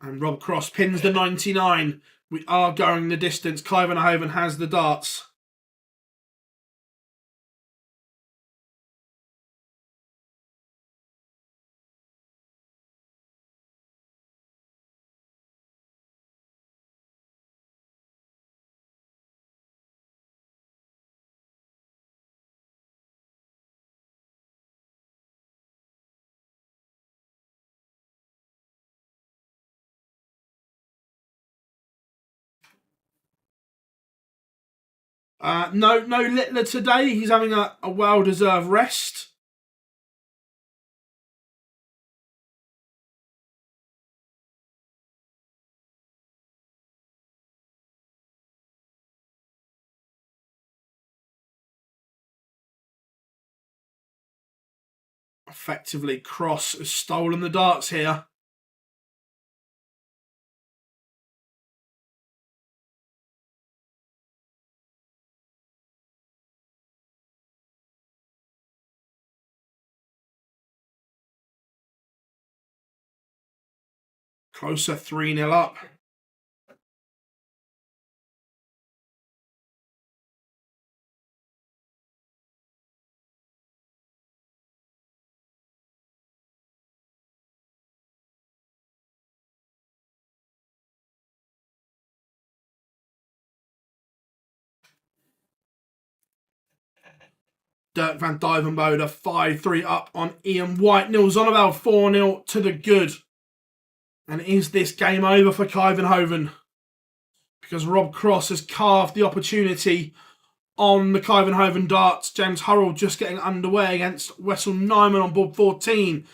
And Rob Cross pins the 99. We are going the distance. Kai van Hoven has the darts. No Littler today. He's having a well-deserved rest. Effectively, Cross has stolen the darts here. Closer, 3-0 up. Dirk van Dijvenbode 5-3 up on Ian White. Nils Zonneveld 4-0 to the good. And is this game over for Kai van Hoven? Because Rob Cross has carved the opportunity on the Kai van Hoven darts. James Hurrell just getting underway against Wessel Nyman on board 14.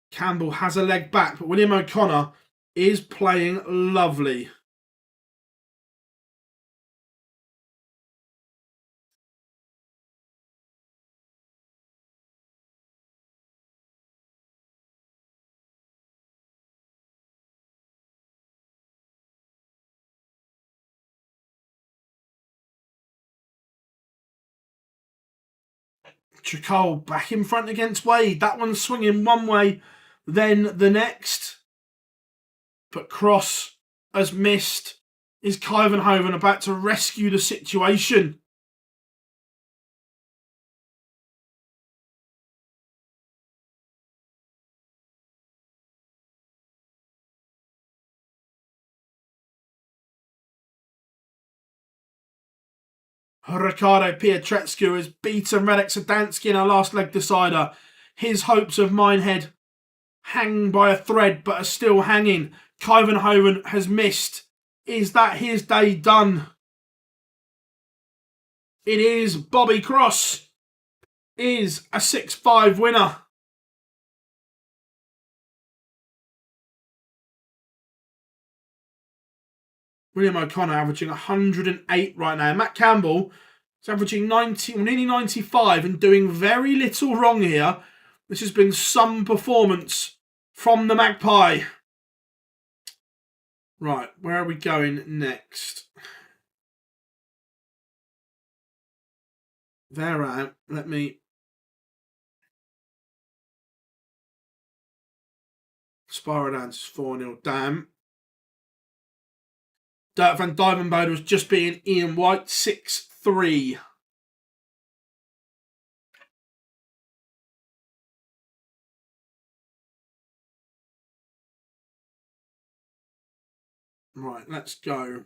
Campbell has a leg back, but William O'Connor is playing lovely. Chacol back in front against Wade. That one's swinging one way, then the next. But Cross has missed. Is Kai van Hoven about to rescue the situation? Ricardo Pietretscu has beaten Radek Sadansky in our last leg decider. His hopes of Minehead hang by a thread, but are still hanging. Kai van Hoven has missed. Is that his day done? It is. Bobby Cross is a 6-5 winner. William O'Connor averaging 108 right now. Matt Campbell is averaging 90, nearly 95 and doing very little wrong here. This has been some performance from the Magpie. Right, where are we going next? They're out. Let me spiral down to 4-0. Damn. Dirk van Dijvenbode was just beating Ian White 6-3. Right, let's go.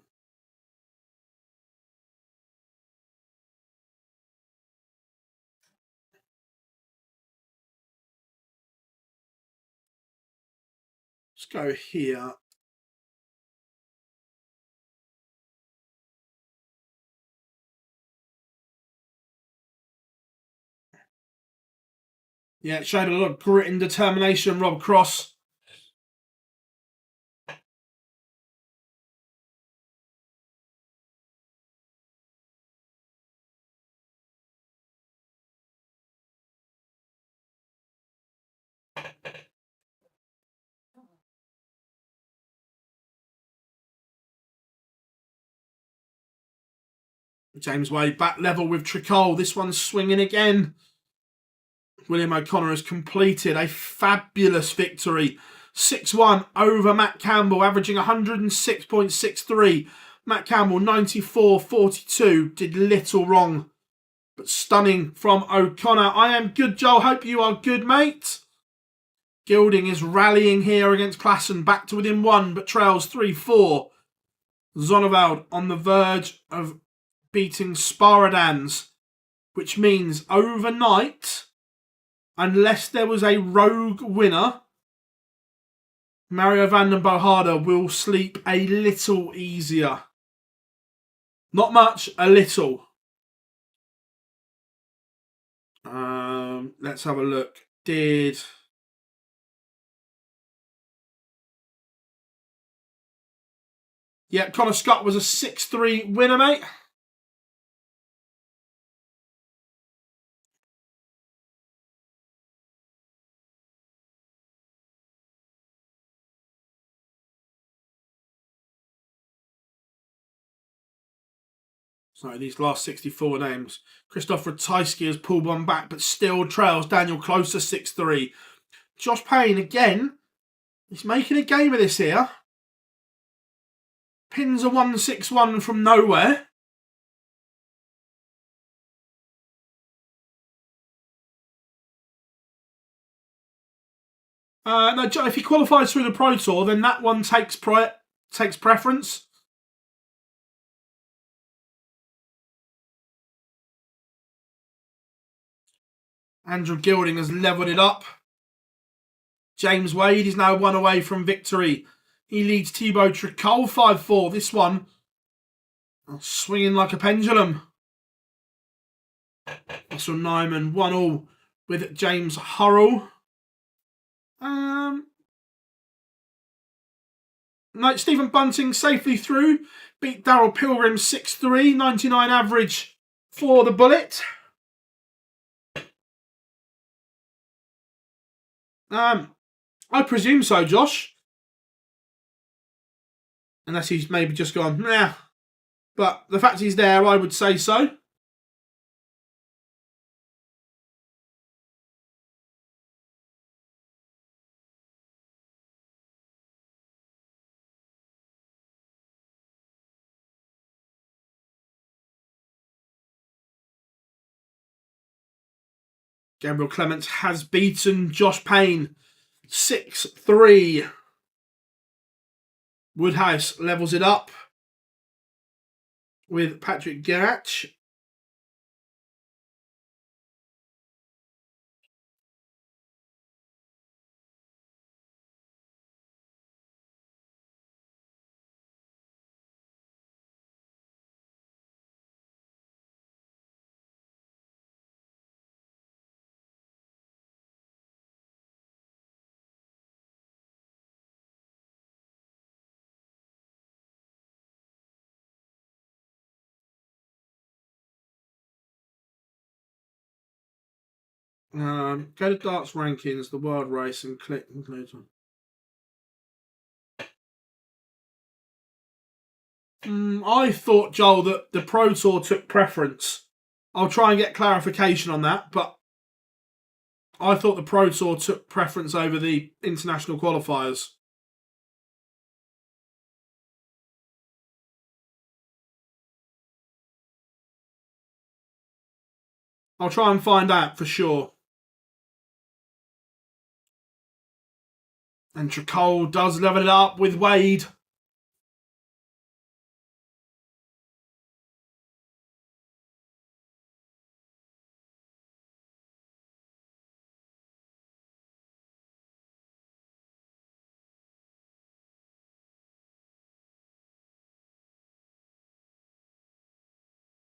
Let's go here. Yeah, it showed a lot of grit and determination, Rob Cross. James Wade back level with Tricol. This one's swinging again. William O'Connor has completed a fabulous victory. 6-1 over Matt Campbell, averaging 106.63. Matt Campbell, 94.42. Did little wrong, but stunning from O'Connor. I am good, Joel. Hope you are good, mate. Gilding is rallying here against Klassen. Back to within 1, but trails 3-4. Zonneveld on the verge of beating Sparadans, which means overnight, unless there was a rogue winner, Mario van den Bohada will sleep a little easier. Not much, a little. Let's have a look. Yeah, Connor Scott was a 6-3 winner, mate. So these last 64 names. Christoph Ratajski has pulled one back, but still trails Daniel Closer 6-3. Josh Payne, again, he's making a game of this here. Pins a 1-6-1 from nowhere. No, if he qualifies through the Pro Tour, then that one takes preference. Andrew Gilding has levelled it up. James Wade is now 1 away from victory. He leads Thibaut Tricol 5-4. This one swinging like a pendulum. Russell Nyman 1-1 with James Hurrell. No, Stephen Bunting safely through. Beat Daryl Pilgrim 6-3. 99 average for the Bullet. I presume so, Josh. Unless he's maybe just gone, nah. But the fact he's there, I would say so. Gabriel Clements has beaten Josh Payne 6-3. Woodhouse levels it up with Patrick Gerach. Go to darts rankings, the world race, and click include one. I thought, Joel, that the Pro Tour took preference. I'll try and get clarification on that, but I thought the Pro Tour took preference over the international qualifiers. I'll try and find out for sure. And Tricole does level it up with Wade.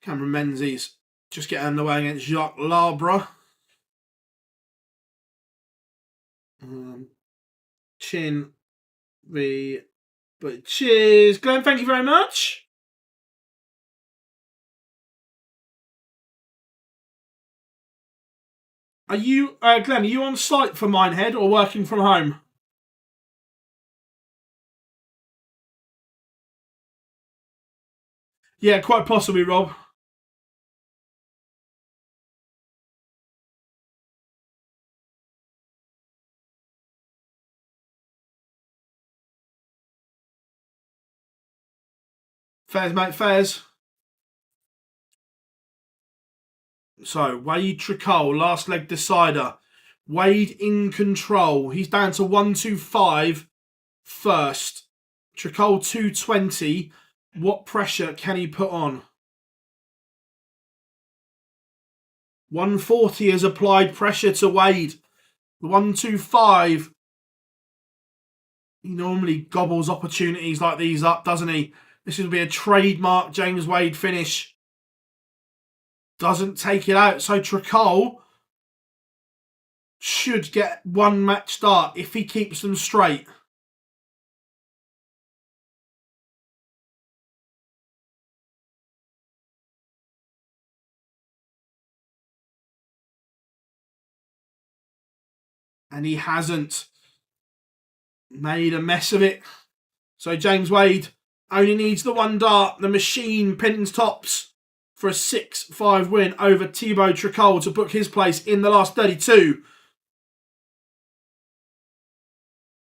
Cameron Menzies just getting underway against Jacques Labra. Chin v. But cheers, Glenn. Thank you very much. Are you, Glenn? Are you on site for Minehead or working from home? Yeah, quite possibly, Rob. Fairs, mate, fairs. So, Wade Tricole, last leg decider. Wade in control. He's down to 125 first. Tricole 220. What pressure can he put on? 140 has applied pressure to Wade. 125. He normally gobbles opportunities like these up, doesn't he? This will be a trademark James Wade finish. Doesn't take it out. So Tricole should get one match start if he keeps them straight. And he hasn't made a mess of it. So James Wade only needs the one dart. The machine pins tops for a 6-5 win over Thibaut Tricole to book his place in the last 32.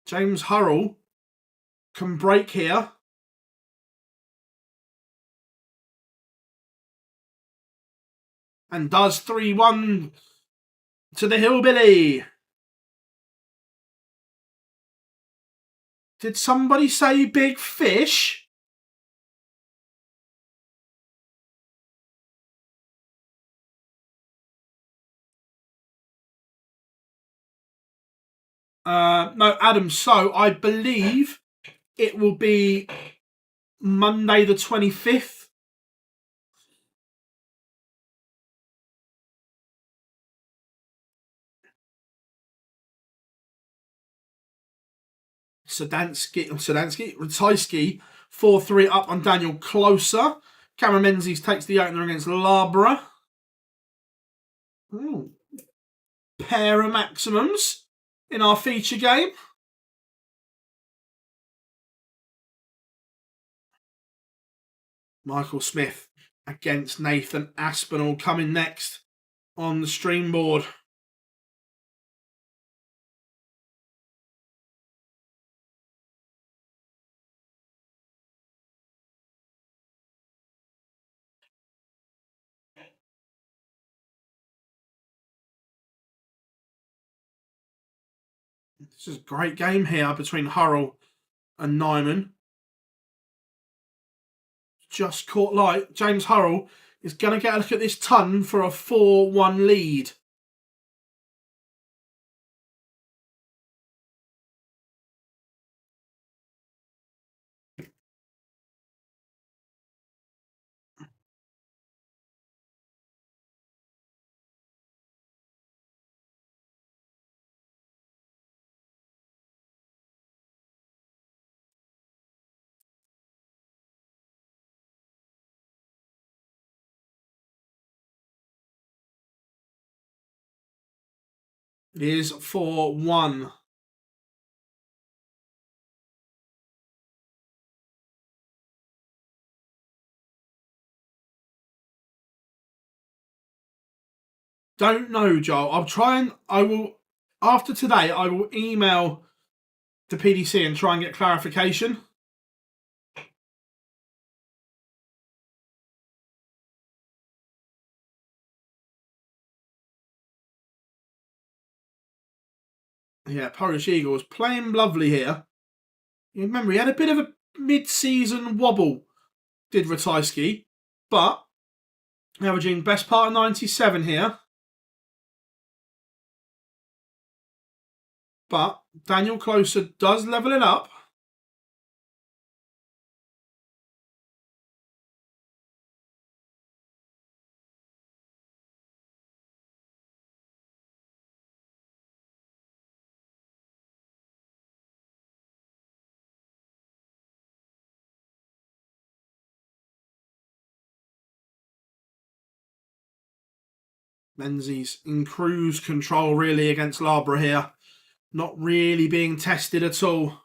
James Hurrell can break here. And does 3-1 to the Hillbilly. Did somebody say big fish? No, Adam. So I believe it will be Monday the 25th. Ratajski, 4-3 up on Daniel Closer. Cameron Menzies takes the opener against Labra. Ooh. Pair of maximums in our feature game. Michael Smith against Nathan Aspinall coming next on the stream board. This is a great game here between Hurrell and Nyman. Just caught light. James Hurrell is going to get a look at this ton for a 4-1 lead. It is 4-1. Don't know, Joel. After today, I will email the PDC and try and get clarification. Yeah, Polish Eagle was playing lovely here. You remember, he had a bit of a mid-season wobble, did Ratajski, but averaging best part of 97 here. But Daniel Closer does level it up. Menzies in cruise control really against Labra here. Not really being tested at all.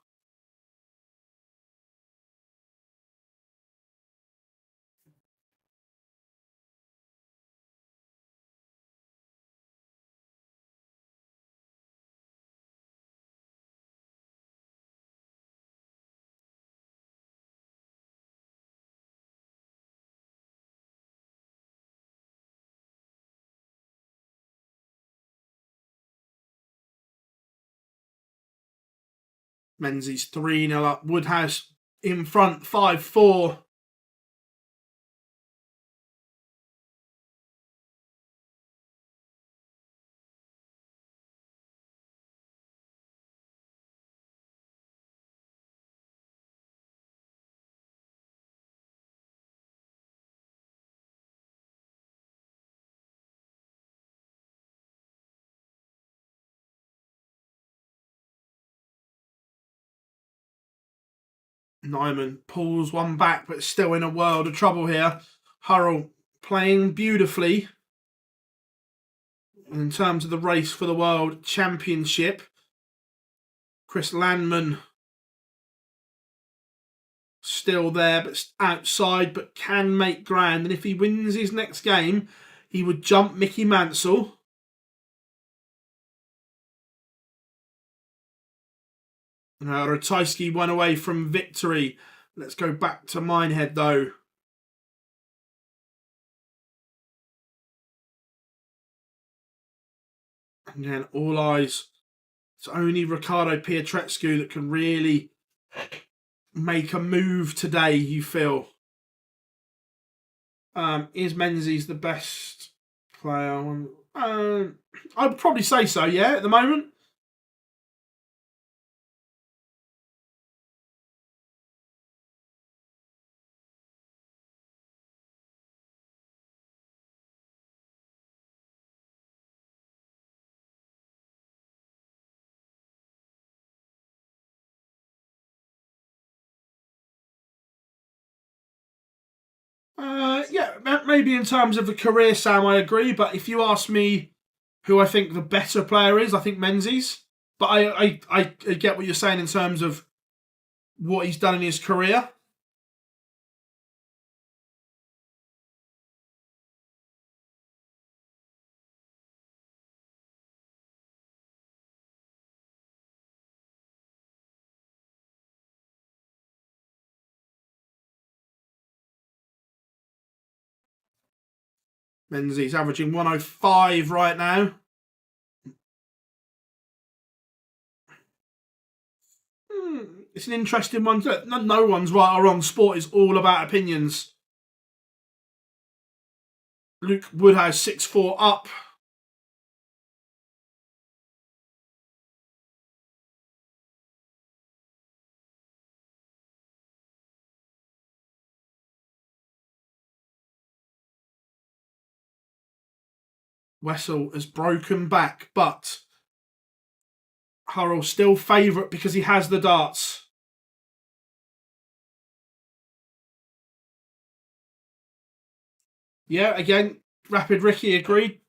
Menzies 3-0 up. Woodhouse in front 5-4. Nyman pulls one back, but still in a world of trouble here. Hurrell playing beautifully in terms of the race for the World Championship. Chris Landman still there, but outside, but can make ground. And if he wins his next game, he would jump Mickey Mansell. Ratajski went away from victory. Let's go back to Minehead, though. Again, all eyes. It's only Riccardo Pietreczku that can really make a move today, you feel. Is Menzies the best player? I would probably say so, yeah, at the moment. Yeah, maybe in terms of the career, Sam, I agree. But if you ask me who I think the better player is, I think Menzies. But I get what you're saying in terms of what he's done in his career. Menzies averaging 105 right now. It's an interesting one. No one's right or wrong. Sport is all about opinions. Luke Woodhouse 6-4 up. Wessel has broken back, but Hurrell still favourite because he has the darts. Yeah, again, Rapid Ricky agreed.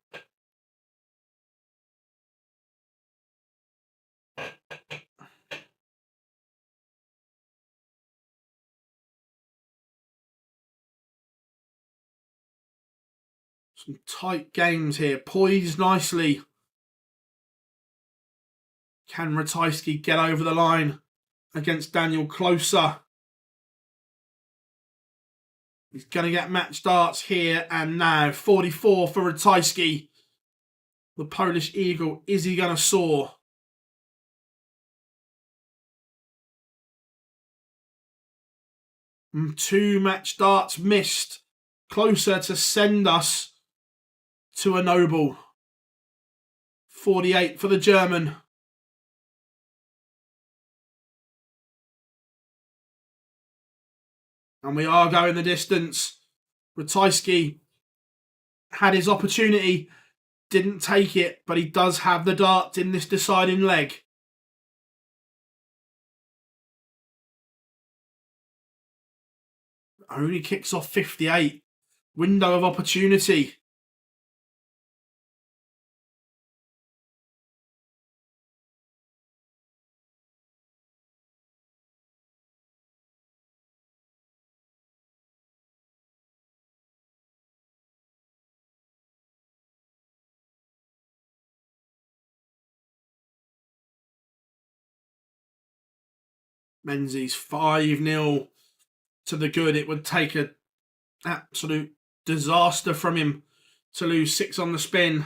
Some tight games here, poised nicely. Can Ratajski get over the line against Daniel Closer? He's going to get match darts here and now. 44 for Ratajski. The Polish Eagle, is he going to soar? 2 match darts missed. Closer to send us to a noble. 48 for the German. And we are going the distance. Ratajski had his opportunity, didn't take it, but he does have the darts in this deciding leg. Only kicks off 58. Window of opportunity. Menzies 5-0 to the good. It would take an absolute disaster from him to lose 6 on the spin.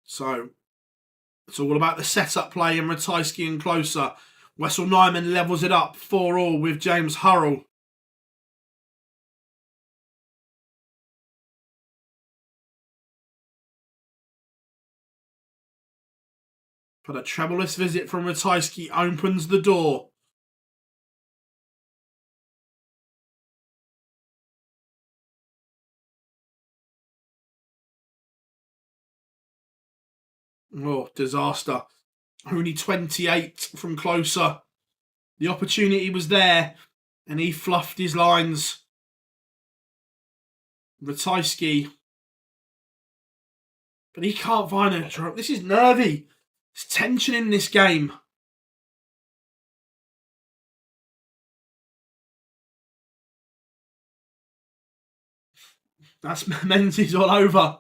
So it's all about the setup play and Ratajski and closer. Wessel Nyman levels it up 4-all with James Hurrell. But a trebleless visit from Ratajski opens the door. Oh, disaster. Only 28 from closer. The opportunity was there, and he fluffed his lines. Ratajski. But he can't find a drop. This is nervy. There's tension in this game. That's Menzies all over.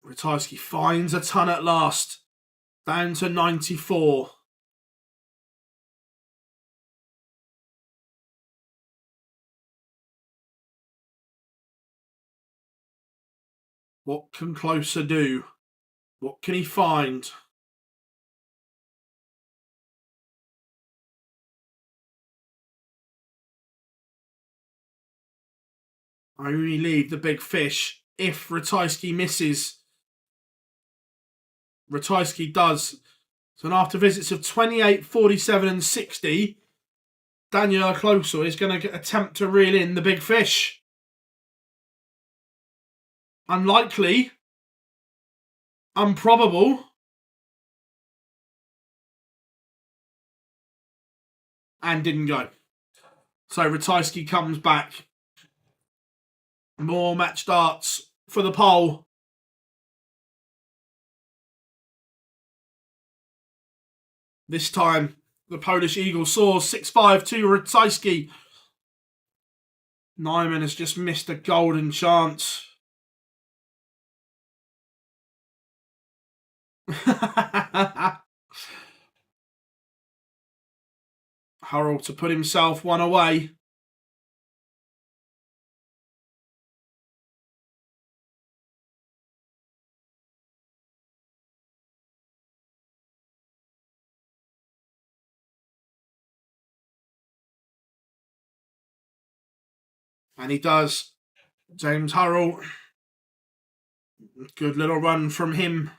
Ratajski finds a ton at last. Down to 94. What can closer do? What can he find? I only leave the big fish if Ratajski misses. Ratajski does. So after visits of 28, 47 and 60, Daniel Closer is going to attempt to reel in the big fish. Unlikely. Improbable. And didn't go. So Ratajski comes back. More match darts for the pole. This time, the Polish Eagle soars 6-5 to Ratajski. Nyman has just missed a golden chance. Hurrell to put himself one away. And he does. James Hurrell. Good little run from him.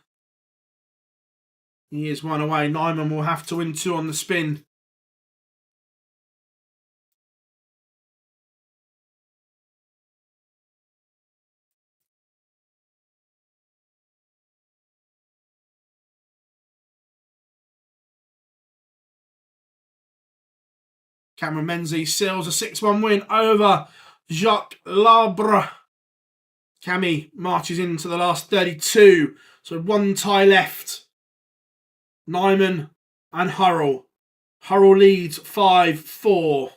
He is one away. Nyman will have to win 2 on the spin. Cameron Menzies seals a 6-1 win over Jacques Labre. Cammy marches into the last 32. So 1 tie left. Nyman and Hurrell. Hurrell leads 5-4.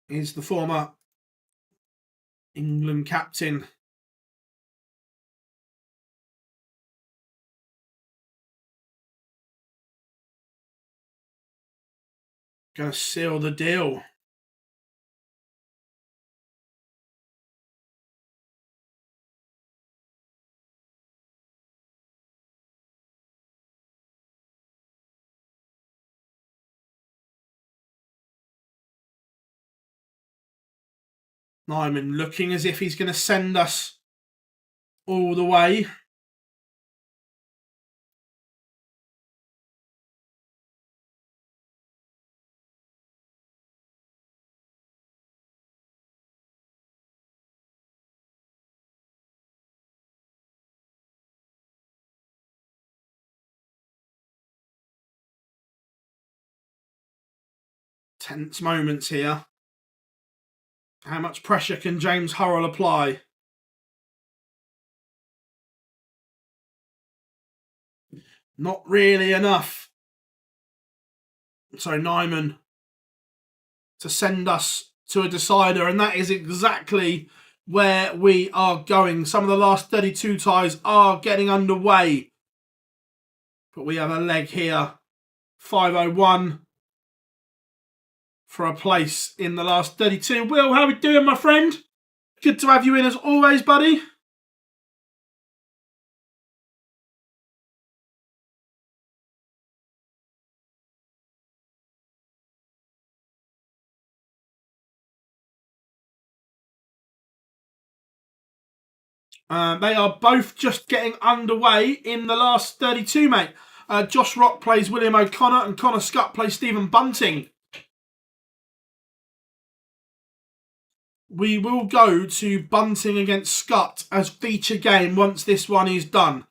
is the former England captain. Going to seal the deal. Nyman looking as if he's going to send us all the way. Tense moments here. How much pressure can James Hurrell apply? Not really enough. So Nyman to send us to a decider, and that is exactly where we are going. Some of the last 32 ties are getting underway. But we have a leg here. 5:01 for a place in the last 32. Will, how are we doing, my friend? Good to have you in as always, buddy. They are both just getting underway in the last 32, mate. Josh Rock plays William O'Connor and Connor Scott plays Stephen Bunting. We will go to Bunting against Scott as feature game once this one is done.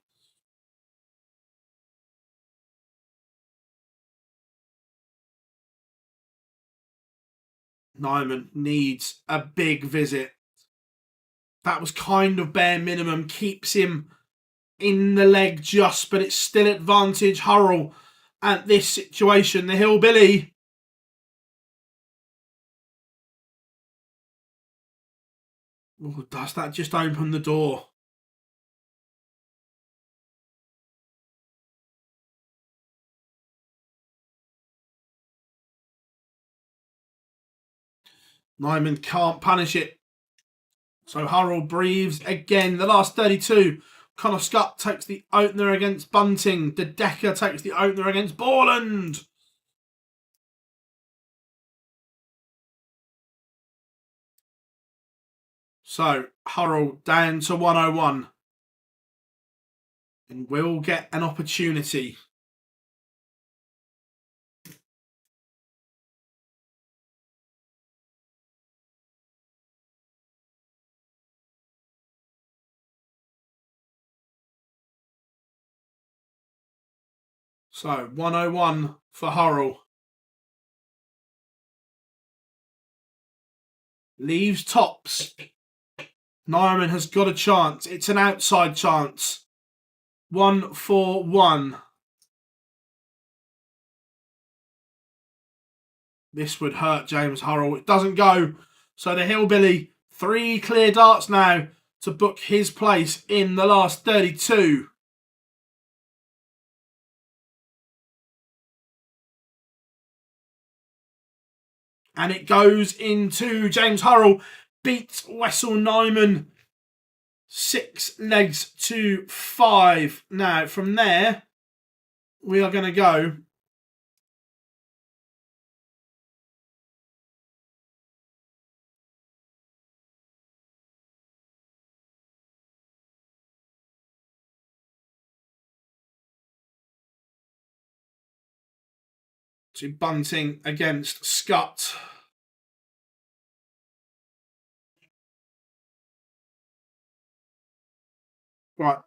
Nyman needs a big visit. That was kind of bare minimum. Keeps him in the leg just, but it's still advantage Hurrell at this situation. The Hillbilly. Oh, does that just open the door? Nyman can't punish it. So Hurrell breathes again. The last 32. Connor Scott takes the opener against Bunting. De Decker takes the opener against Borland. So Hurrell down to 101. And will get an opportunity. So 101 for Hurrell. Leaves tops. Nyman has got a chance. It's an outside chance. 1-4-1. This would hurt James Hurrell. It doesn't go. So the Hillbilly, 3 clear darts now to book his place in the last 32. And it goes into James Hurrell. Beats Wessel Nyman 6 legs to 5. Now, from there, we are going to go to Bunting against Scott. Right.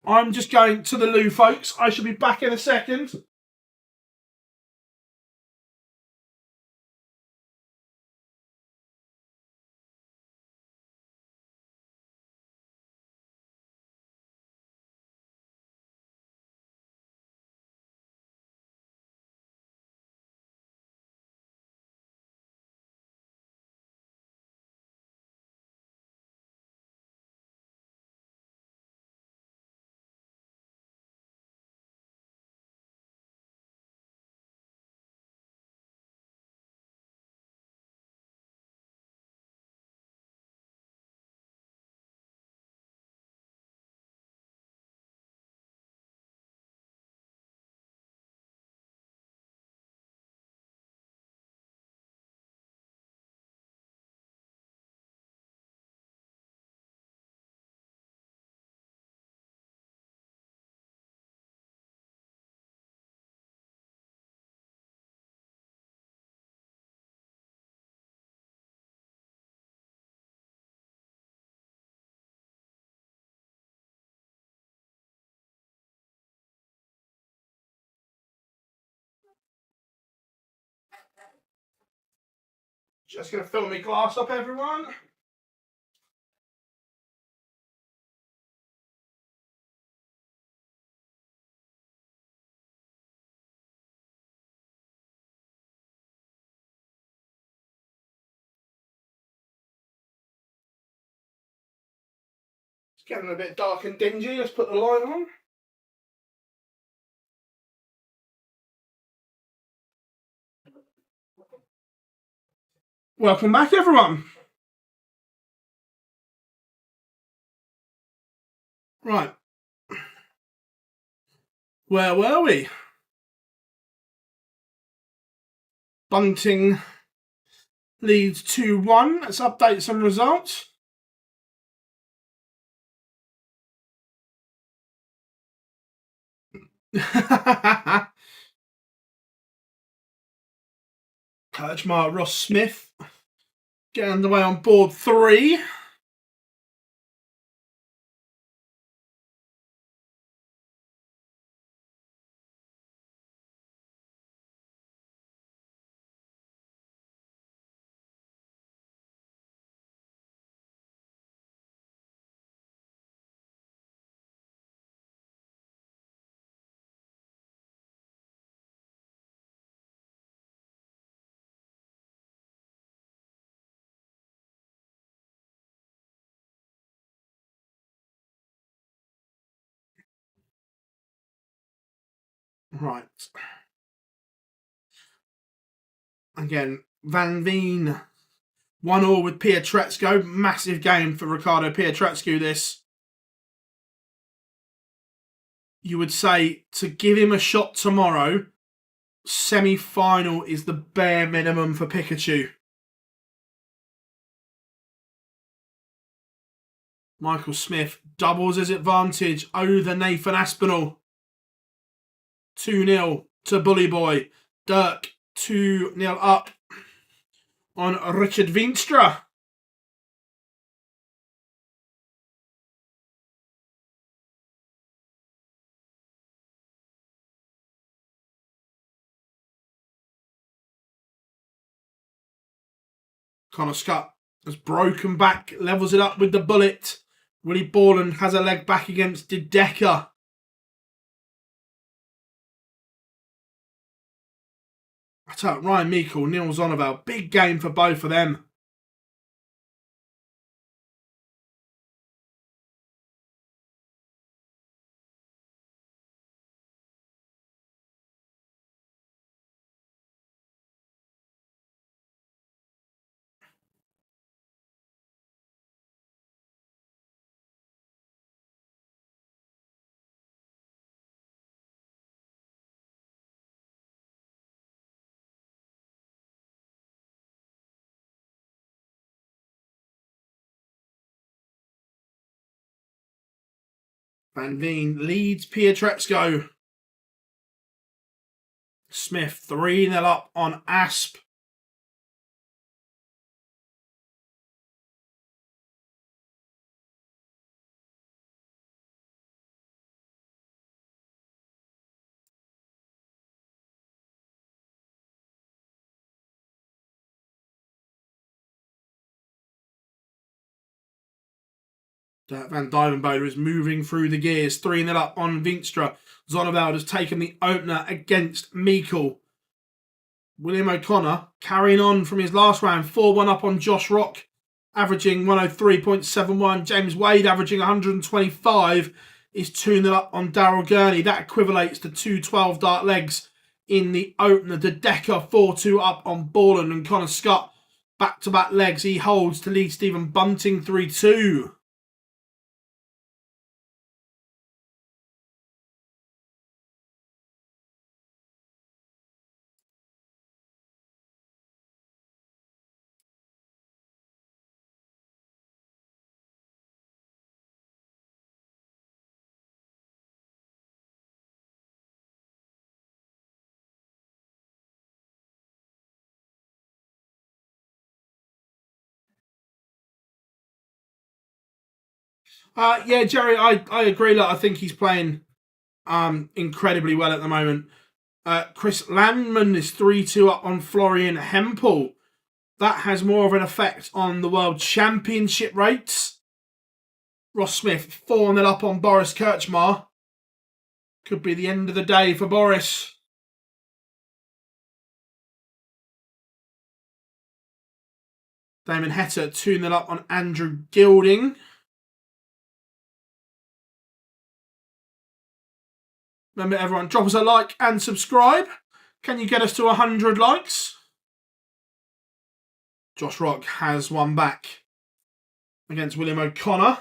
I'm just going to the loo, folks. I shall be back in a second. Just going to fill my glass up, everyone. It's getting a bit dark and dingy. Let's put the light on. Welcome back, everyone. Right. Where were we? Bunting leads 2-1. Let's update some results. Kirchmar Ross Smith getting underway on board 3. Right. Again, Van Veen 1-1 with Pietrezco. Massive game for Ricardo Pietrezco, this. You would say to give him a shot tomorrow, semi-final is the bare minimum for Pikachu. Michael Smith doubles his advantage over Nathan Aspinall. 2-0 to Bully Boy. Dirk 2-0 up on Richard Veenstra. Connor Scott has broken back, levels it up with the bullet. Willie Borland has a leg back against Dedeker. I tell you, Ryan Meikle, Neil Zonneval, big game for both of them. Van Veen leads Pietrezco. Smith 3-0 up on Asp. Van Dyvenbode is moving through the gears. 3-0 up on Veenstra. Zonneval has taken the opener against Meikle. William O'Connor carrying on from his last round. 4-1 up on Josh Rock, averaging 103.71. James Wade averaging 125. Is 2-0 up on Daryl Gurney. That equivalates to 2 12-dart legs in the opener. The Decker 4-2 up on Borland, and Connor Scott back-to-back legs. He holds to lead Stephen Bunting 3-2. Yeah, Jerry, I agree. Look, I think he's playing incredibly well at the moment. Chris Landman is 3-2 up on Florian Hempel. that has more of an effect on the World Championship rates. Ross Smith 4-0 up on Boris Kirchmar. Could be the end of the day for Boris. Damon Heta 2-0 up on Andrew Gilding. Remember, everyone, drop us a like and subscribe. Can you get us to 100 likes? Josh Rock has one back against William O'Connor.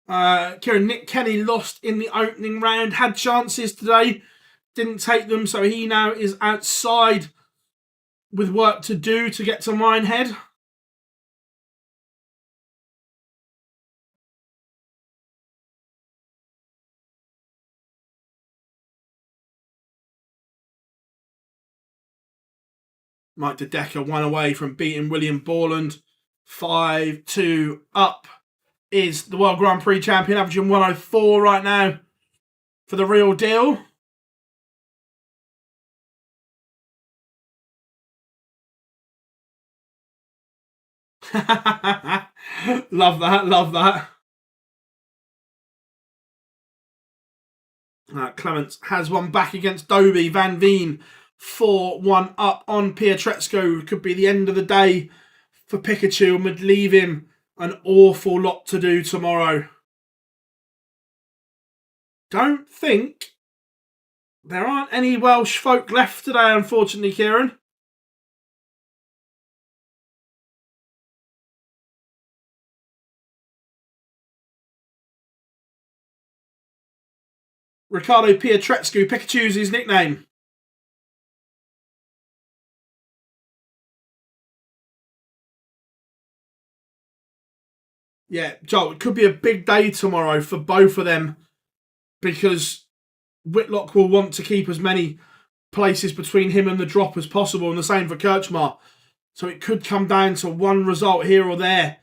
Kieran, Nick Kenny lost in the opening round, had chances today, didn't take them, so he now is outside with work to do to get to Minehead. Mike De Decker 1 away from beating William Borland. 5-2 up is the World Grand Prix champion, averaging 104 right now for the real deal. Love that, love that. Clements has one back against Dobie. Van Veen 4-1 up on Pietreczko. Could be the end of the day for Pikachu and would leave him an awful lot to do tomorrow. Don't think there aren't any Welsh folk left today, unfortunately, Kieran. Ricardo Pietreczko, Pikachu's his nickname. Yeah, Joel, it could be a big day tomorrow for both of them because Whitlock will want to keep as many places between him and the drop as possible, and the same for Kirchmar. So it could come down to one result here or there.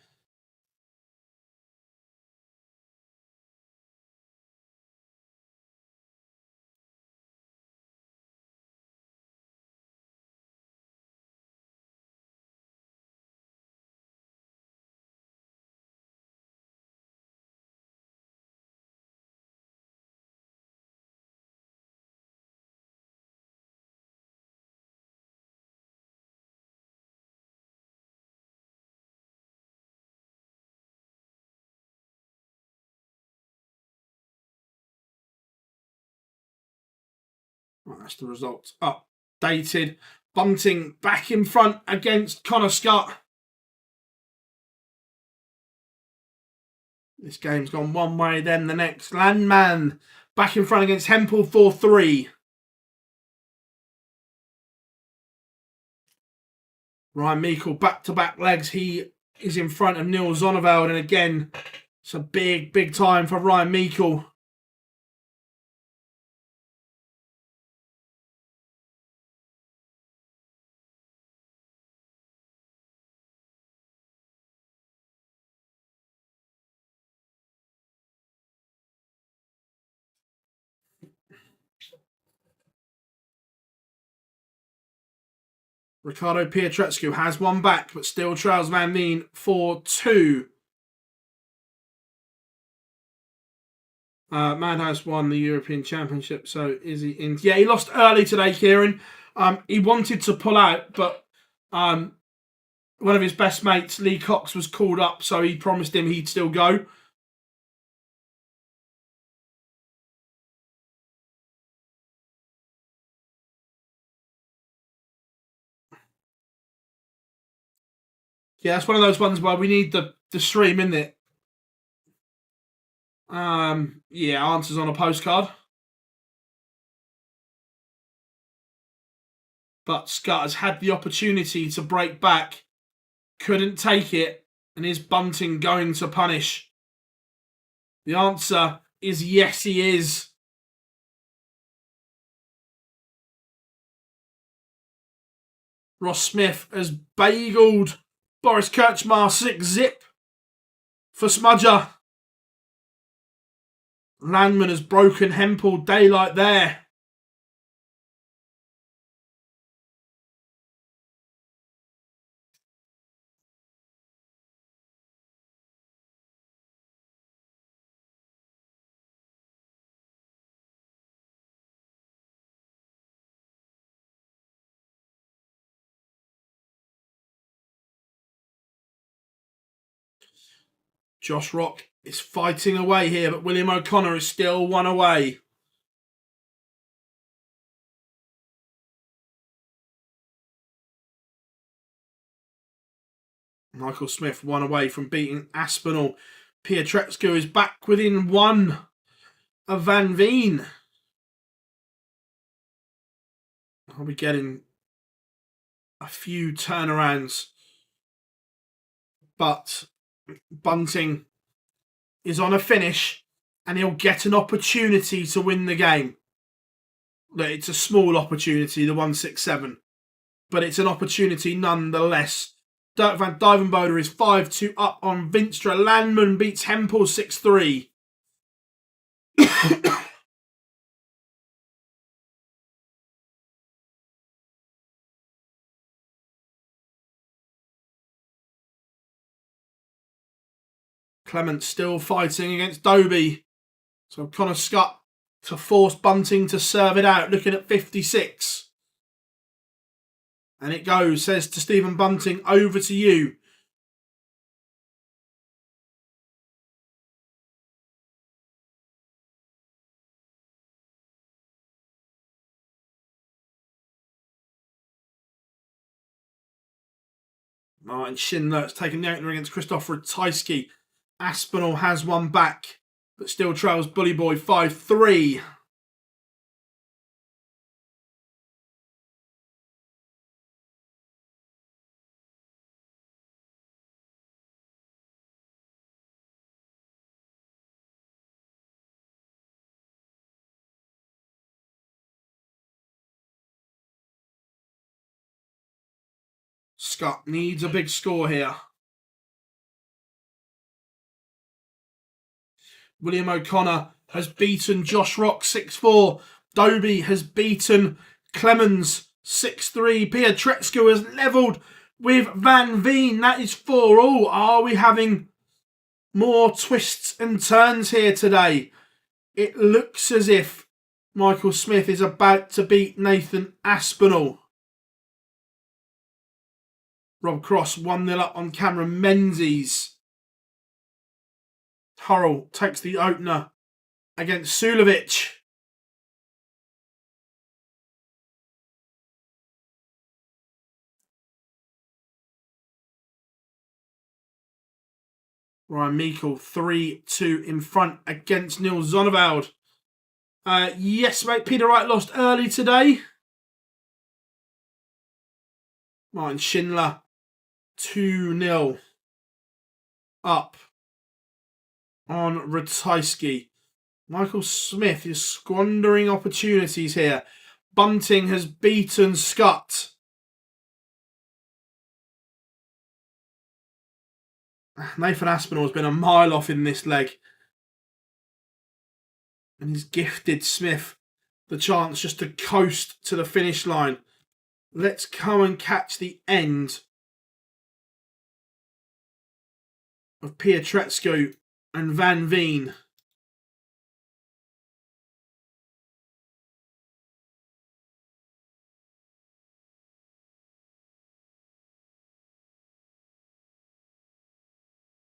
Well, that's the result updated. Bunting back in front against Connor Scott. This game's gone one way, then the next. Landman back in front against Hempel 4-3. Ryan Meikle back-to-back legs. He is in front of Neil Zonneveld. And again, it's a big, big time for Ryan Meikle. Ricardo Pietreczko has one back, but still trails Van Veen 4-2. Madhouse won the European Championship, so is he in? Yeah, he lost early today, Kieran. He wanted to pull out, but one of his best mates, Lee Cox, was called up, so he promised him he'd still go. Yeah, that's one of those ones where we need the stream, isn't it? Yeah, answers on a postcard. But Scott has had the opportunity to break back. Couldn't take it. And is Bunting going to punish? The answer is yes, he is. Ross Smith has bageled Boris Kirchmar 6-zip for Smudger. Landman has broken Hempel daylight there. Josh Rock is fighting away here, but William O'Connor is still one away. Michael Smith one away from beating Aspinall. Pietreczko is back within one of Van Veen. I'll be getting a few turnarounds, but Bunting is on a finish and he'll get an opportunity to win the game. It's a small opportunity, the 167, but it's an opportunity nonetheless. Dirk van Duivenbode is 5-2 up on Vinstra. Landman beats Hempel 6-3. Clement still fighting against Dobie. So Connor Scott to force Bunting to serve it out, looking at 56. And it goes, says to Stephen Bunting, over to you. Martin Schindler's taking the opener against Christopher Ratajski. Aspinall has one back, but still trails Bully Boy 5-3. Scott needs a big score here. William O'Connor has beaten Josh Rock 6-4. Dobie has beaten Clemens 6-3. Pietreczko has levelled with Van Veen. That is 4-all. Are we having more twists and turns here today? It looks as if Michael Smith is about to beat Nathan Aspinall. Rob Cross 1-0 up on Cameron Menzies. Hurrell takes the opener against Sulovic. Ryan Meikle 3-2 in front against Neil Zonneveld. Yes, mate, Peter Wright lost early today. Martin Schindler 2-0 up on Ratajski. Michael Smith is squandering opportunities here. Bunting has beaten Scott. Nathan Aspinall has been a mile off in this leg. And he's gifted Smith the chance just to coast to the finish line. Let's come and catch the end of Pietreczko and Van Veen.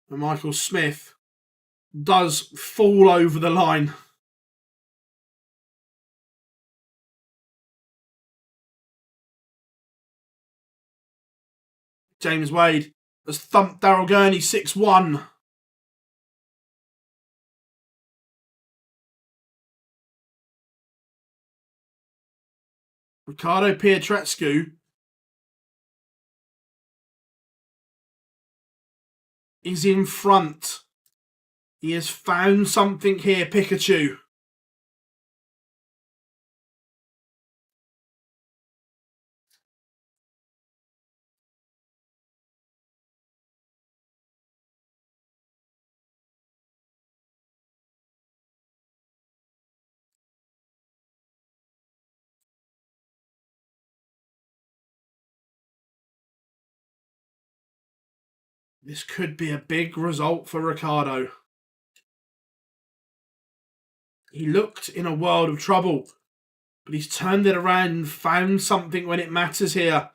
And Michael Smith does fall over the line. James Wade has thumped Daryl Gurney 6-1. Ricardo Pietreczko is in front He has found something here, Pikachu. This could be a big result for Ricardo. He looked in a world of trouble, but he's turned it around and found something when it matters here.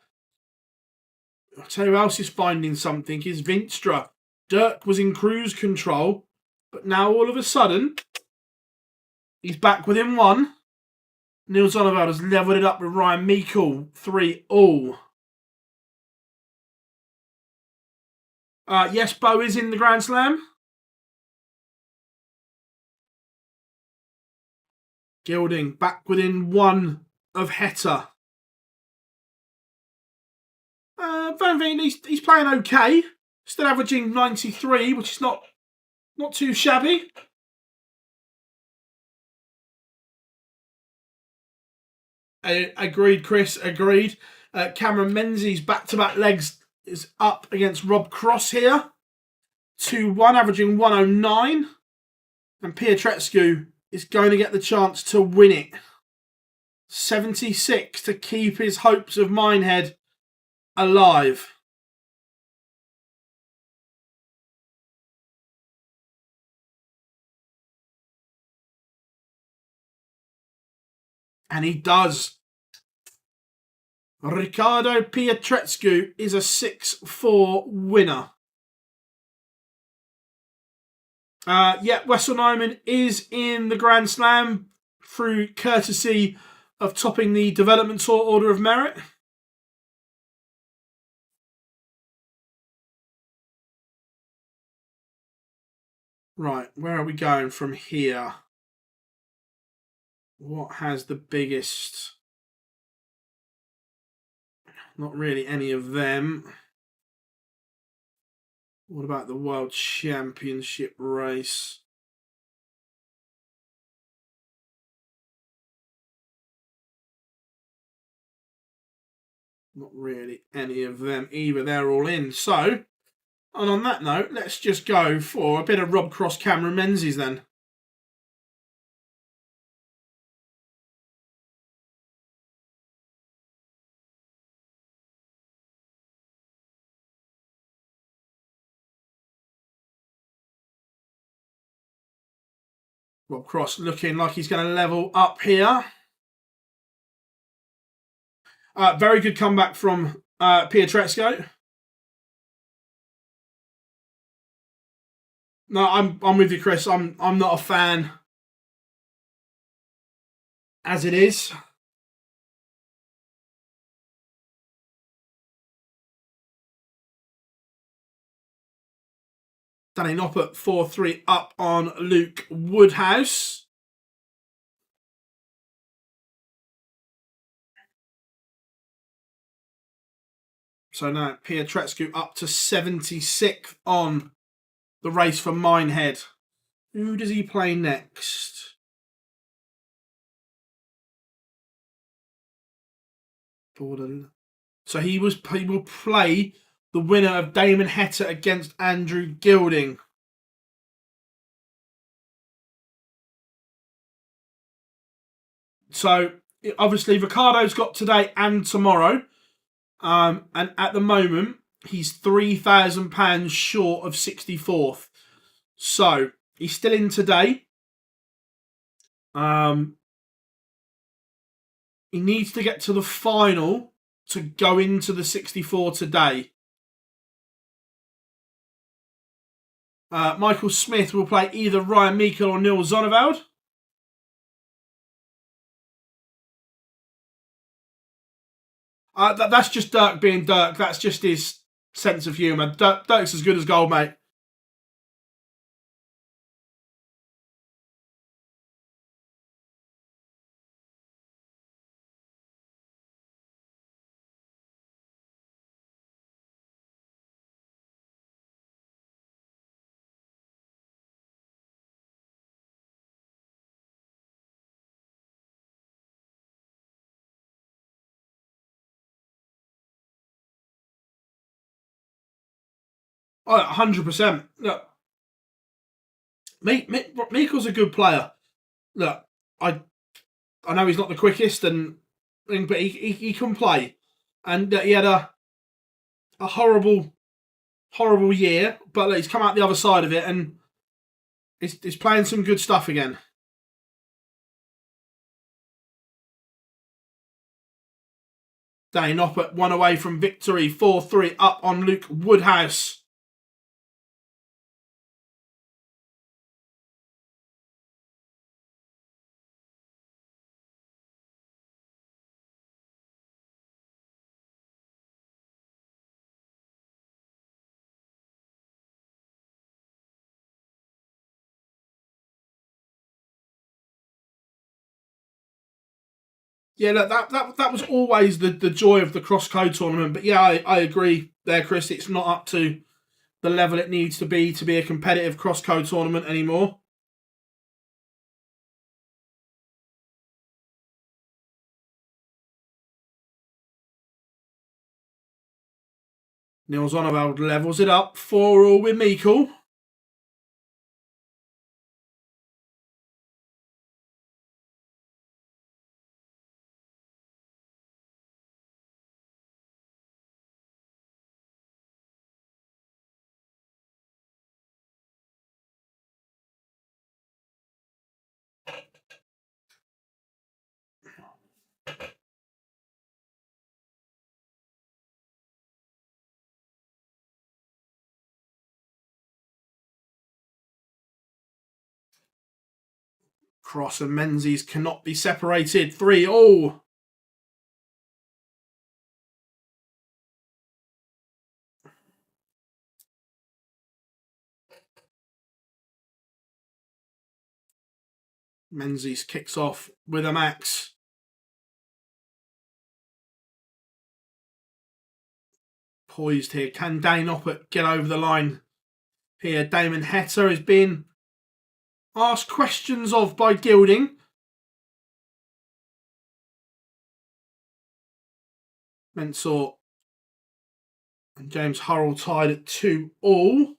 I'll tell you who else is finding something is Vinstra. Dirk was in cruise control, but now all of a sudden, he's back within one. Niels Oliver has levelled it up with Ryan Meikle, 3-all. Yes, Bo is in the Grand Slam. Gilding back within one of Heta. Van Veen, he's playing okay. Still averaging 93, which is not too shabby. Agreed, Chris. Agreed. Cameron Menzies back-to-back legs is up against Rob Cross here. 2-1, averaging 109. And Pietretscu is going to get the chance to win it. 76 to keep his hopes of Minehead alive. And he does. Ricardo Pietretscu is a 6-4 winner. Wessel Nyman is in the Grand Slam through courtesy of topping the Development Tour Order of Merit. Right, where are we going from here? What has the biggest? Not really any of them. What about the World Championship race? Not really any of them either. They're all in. So, and on that note, let's just go for a bit of Rob Cross Cameron Menzies then. Rob Cross looking like he's going to level up here. Very good comeback from Pietretscu. No, I'm with you, Chris. I'm not a fan as it is. Danny Noppert 4-3 up on Luke Woodhouse. So now Pietretscu up to 76th on the race for Minehead. Who does he play next? Borden. So he will play the winner of Damon Heta against Andrew Gilding. So obviously Ricardo's got today and tomorrow. And at the moment, he's £3,000 short of 64th. So he's still in today. He needs to get to the final to go into the 64 today. Michael Smith will play either Ryan Meikle or Neil Zonneveld. That's just Dirk being Dirk. That's just his sense of humour. Dirk's as good as gold, mate. Oh, 100%. Look, Miko's a good player. Look, I know he's not the quickest, but he can play. And he had a horrible year, but he's come out the other side of it and he's playing some good stuff again. Danny Noppert 1 away from victory, 4-3 up on Luke Woodhouse. Yeah, look, that was always the joy of the cross-code tournament. But yeah, I agree there, Chris. It's not up to the level it needs to be a competitive cross-code tournament anymore. Niels Oneveld levels it up, 4-4 with Miko. Cross and Menzies cannot be separated, 3-3. Menzies kicks off with a max. Poised here. Can Danny Noppert get over the line here? Damon Heta is being asked questions of by Gilding. Mensah and James Hurrell tied at 2-2.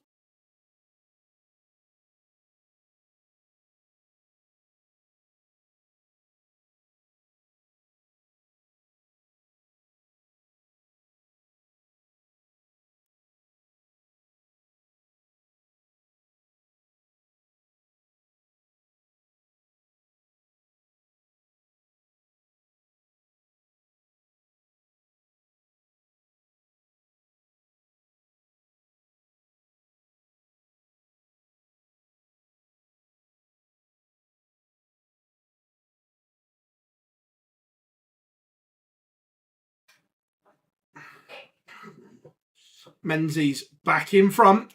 Menzies back in front.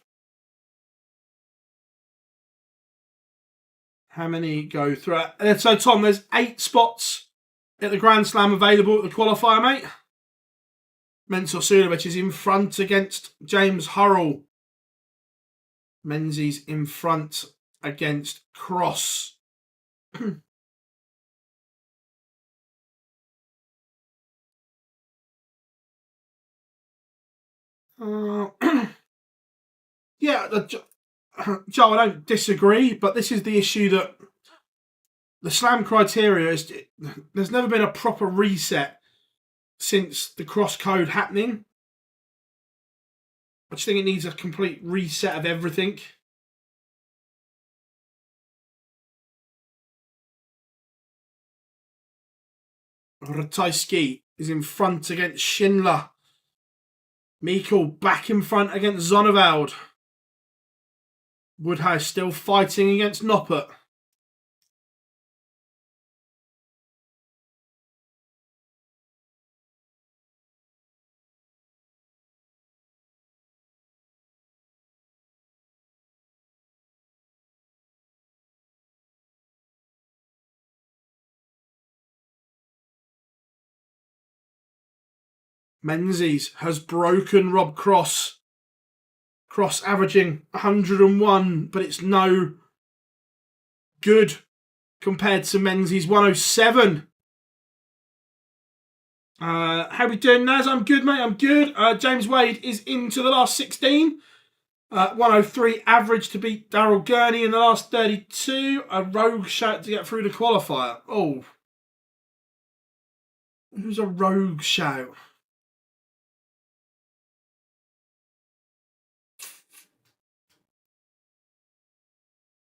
How many go through? So, Tom, there's 8 spots at the Grand Slam available at the qualifier, mate. Mensah Suljovic is in front against James Hurrell. Menzies in front against Cross. Yeah, Joe, I don't disagree, but this is the issue that the slam criteria is. There's never been a proper reset since the cross code happening. I just think it needs a complete reset of everything. Ratajski is in front against Schindler. Miko back in front against Zonneveld. Woodhouse still fighting against Noppert. Menzies has broken Rob Cross. Cross averaging 101, but it's no good compared to Menzies 107. How we doing, Naz? I'm good, mate. I'm good. James Wade is into the last 16. 103 average to beat Daryl Gurney in the last 32. A rogue shout to get through the qualifier. Oh. Who's a rogue shout?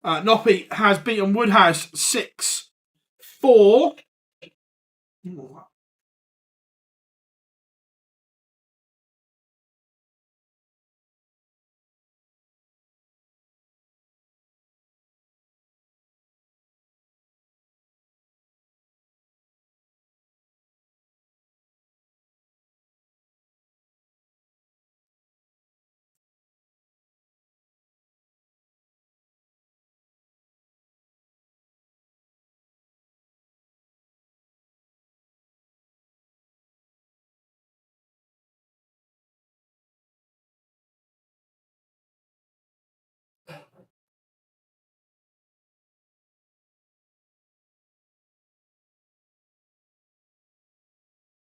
Noppy has beaten Woodhouse 6-4.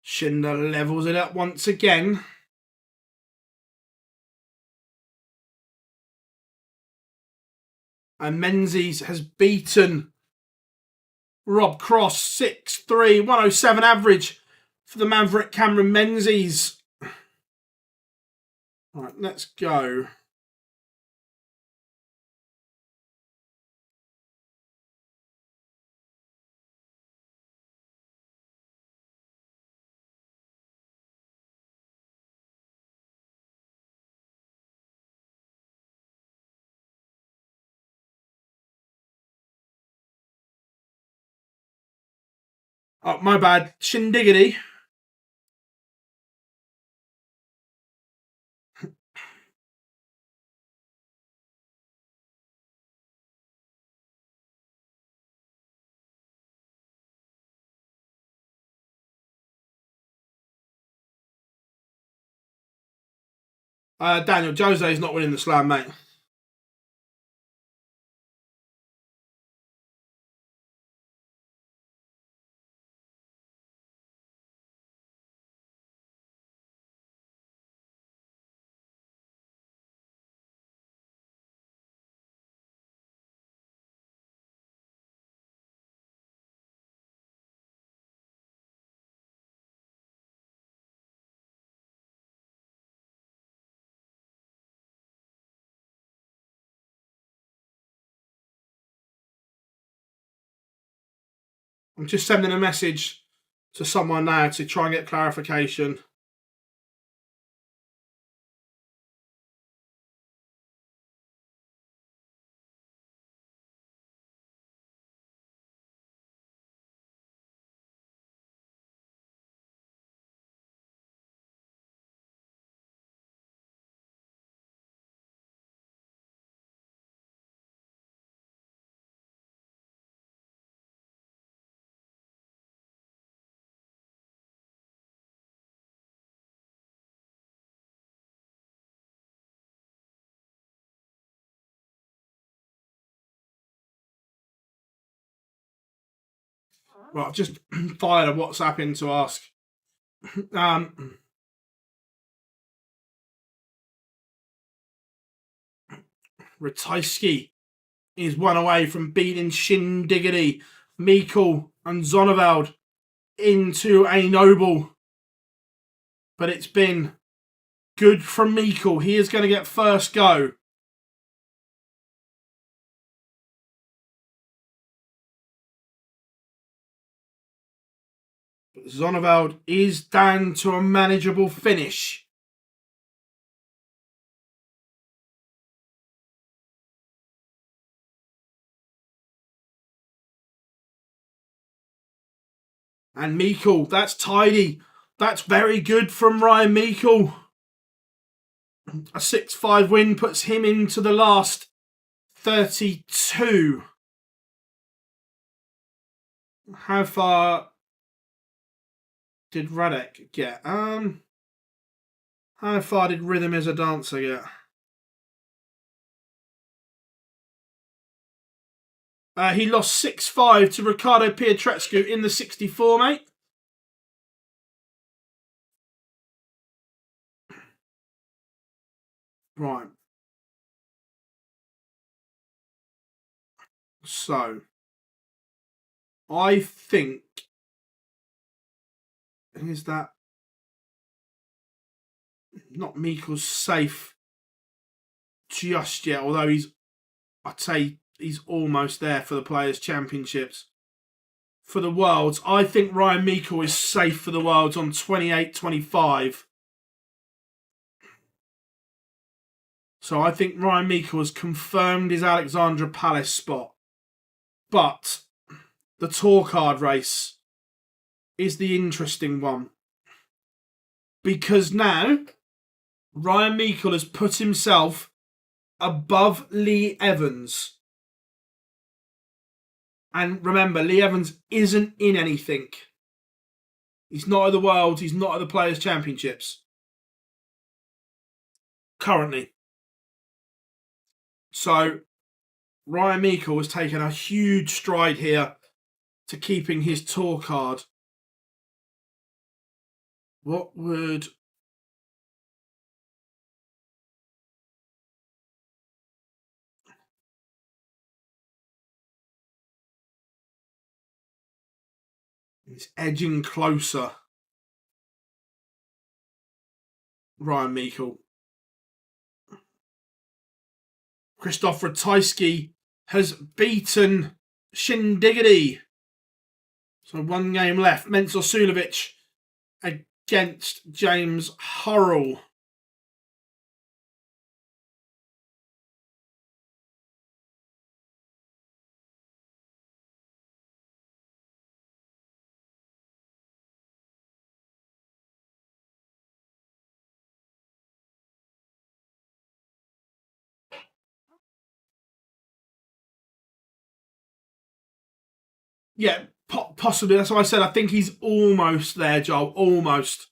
Shinder levels it up once again. And Menzies has beaten Rob Cross 6-3. 107 average for the Maverick Cameron Menzies. Right, let's go. Oh, my bad. Shindiggity. Daniel, Jose's not winning the slam, mate. I'm just sending a message to someone now to try and get clarification. Well, I've just fired a WhatsApp in to ask. Ratajski is one away from beating Shindiggity, Meikle and Zonneveld into a noble. But it's been good from Meikle. He is going to get first go. But Zonneveld is down to a manageable finish. And Meikle, that's tidy. That's very good from Ryan Meikle. A 6-5 win puts him into the last 32. How far did Radek get? How far did Rhythm as a Dancer get? He lost 6-5 to Ricardo Pietreczku in the 64, mate. Right. So, I think... Is that... Not Mikkel's safe just yet, although I'd say he's almost there for the Players' Championships. For the Worlds, I think Ryan Mikkel is safe for the Worlds on 28-25. So I think Ryan Mikkel has confirmed his Alexandra Palace spot. But the Tour Card race is the interesting one. Because now, Ryan Mikkel has put himself above Lee Evans. And remember, Lee Evans isn't in anything. He's not at the Worlds, he's not at the Players' Championships. Currently. So, Ryan Mikkel has taken a huge stride here to keeping his Tour Card. What would... It's edging closer. Ryan Mikkel. Christoph Ratajski has beaten Shindiggity. So 1 game left. Mensur Suljovic against James Hurrell. Yeah, possibly. That's why I said I think he's almost there, Joel. Almost.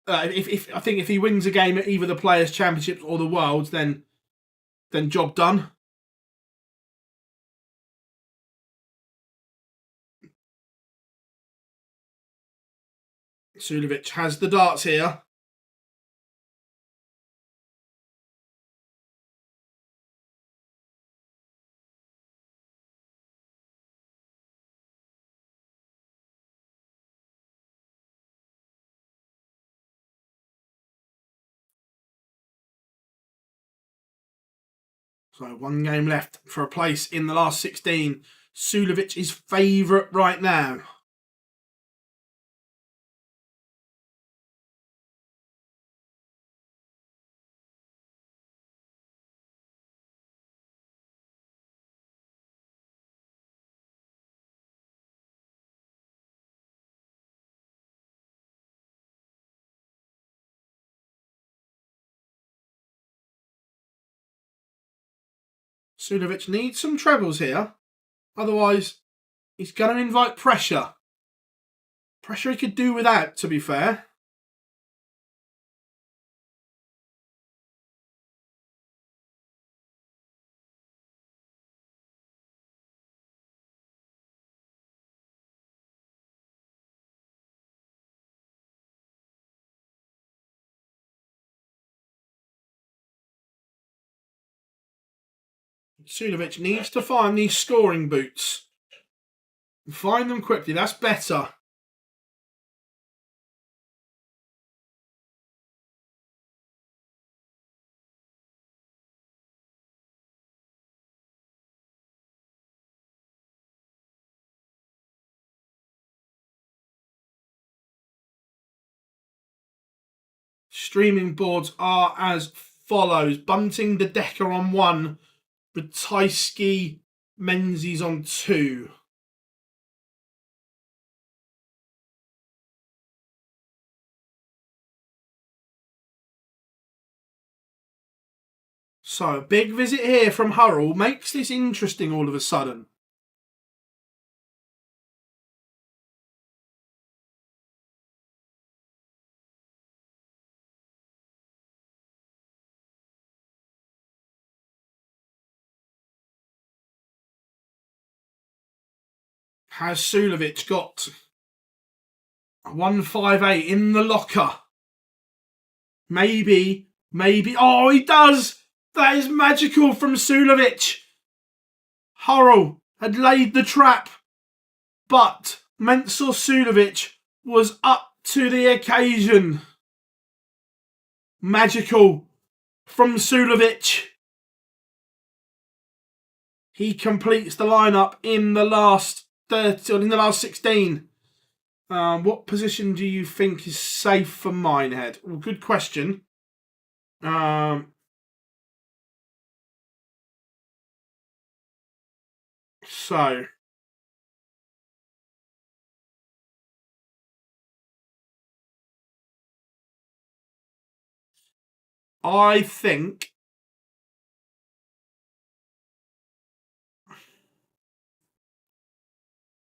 I think if he wins a game at either the Players' Championships or the Worlds, then job done. Suljovic has the darts here. So 1 game left for a place in the last 16. Suljovic is favourite right now. Suljovic needs some trebles here. Otherwise, he's going to invite pressure. Pressure he could do without, to be fair. Suljovic needs to find these scoring boots. Find them quickly, that's better. Streaming boards are as follows. Bunting, De Decker on 1. Ratajski, Menzies on 2. So, a big visit here from Hurrell makes this interesting all of a sudden. Has Suljovic got 158 in the locker? Maybe. Oh, he does! That is magical from Suljovic. Hurrell had laid the trap, but Mensur Suljovic was up to the occasion. Magical from Suljovic. He completes the lineup in the last 16. What position do you think is safe for Minehead? Well, good question. So I think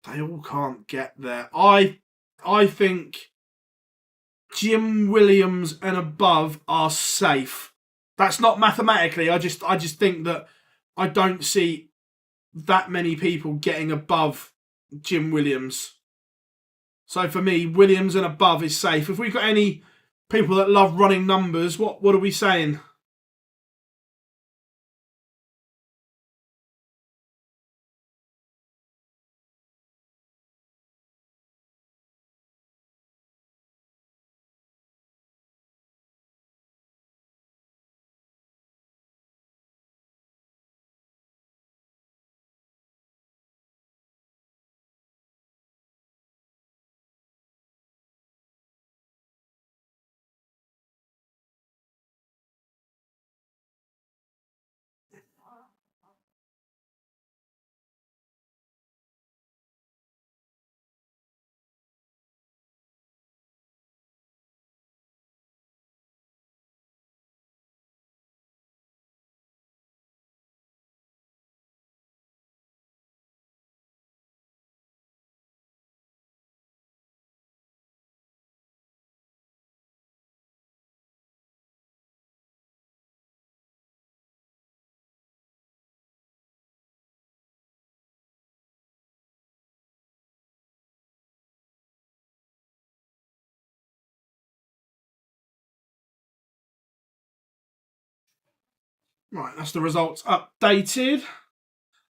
they all can't get there. I think Jim Williams and above are safe. That's not mathematically. I just think that I don't see that many people getting above Jim Williams. So for me, Williams and above is safe. If we've got any people that love running numbers, what are we saying? Right, that's the results updated.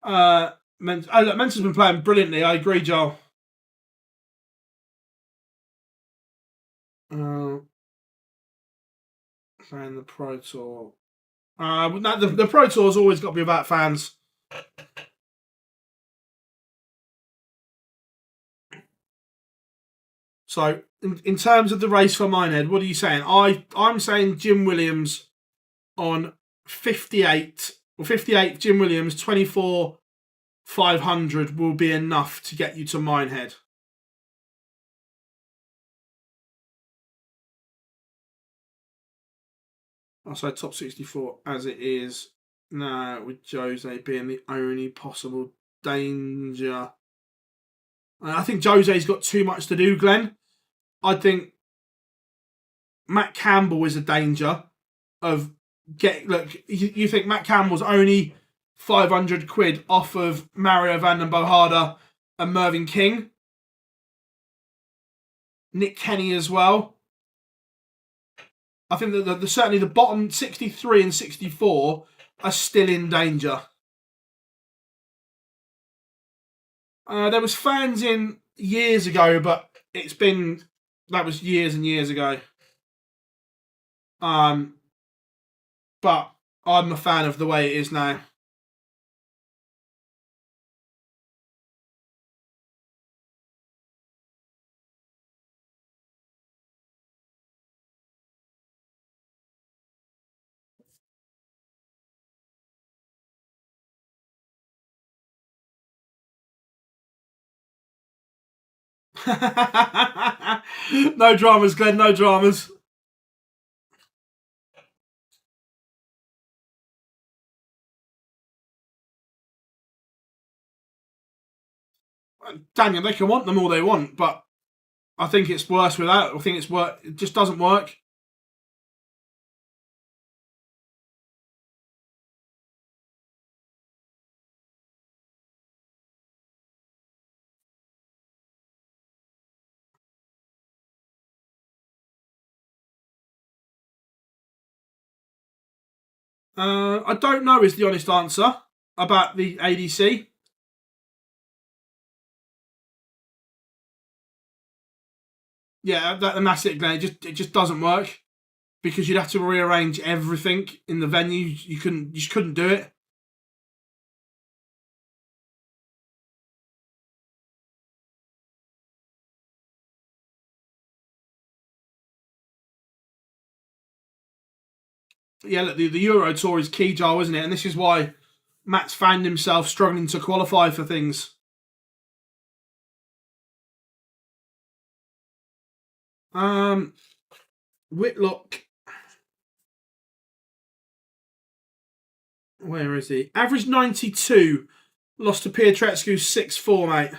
Mentor's been playing brilliantly. I agree, Joel. Playing the Pro Tour. The Pro Tour's always got to be about fans. So, in terms of the race for Minehead, what are you saying? I'm saying Jim Williams on 58. Well, 58, Jim Williams, 24, 500 will be enough to get you to Minehead. I'll say top 64 as it is now, with Jose being the only possible danger. I think Jose's got too much to do, Glenn. I think Matt Campbell is a danger of look, you think Matt Campbell's only 500 quid off of Mario van den Bohada and Mervyn King. Nick Kenny as well. I think that certainly the bottom 63 and 64 are still in danger. There was fans in years ago, but that was years and years ago. But I'm a fan of the way it is now. No dramas, Glenn, no dramas. Daniel, they can want them all they want, but I think it's worse without. I think it just doesn't work. I don't know is the honest answer about the ADC. Yeah, and that's it, Glenn. It just doesn't work because you'd have to rearrange everything in the venue. You just couldn't do it. Yeah, look, the Euro Tour is key, Joel, isn't it? And this is why Matt's found himself struggling to qualify for things. Whitlock. Where is he? Average 92. Lost to Pietretscu 6-4, mate.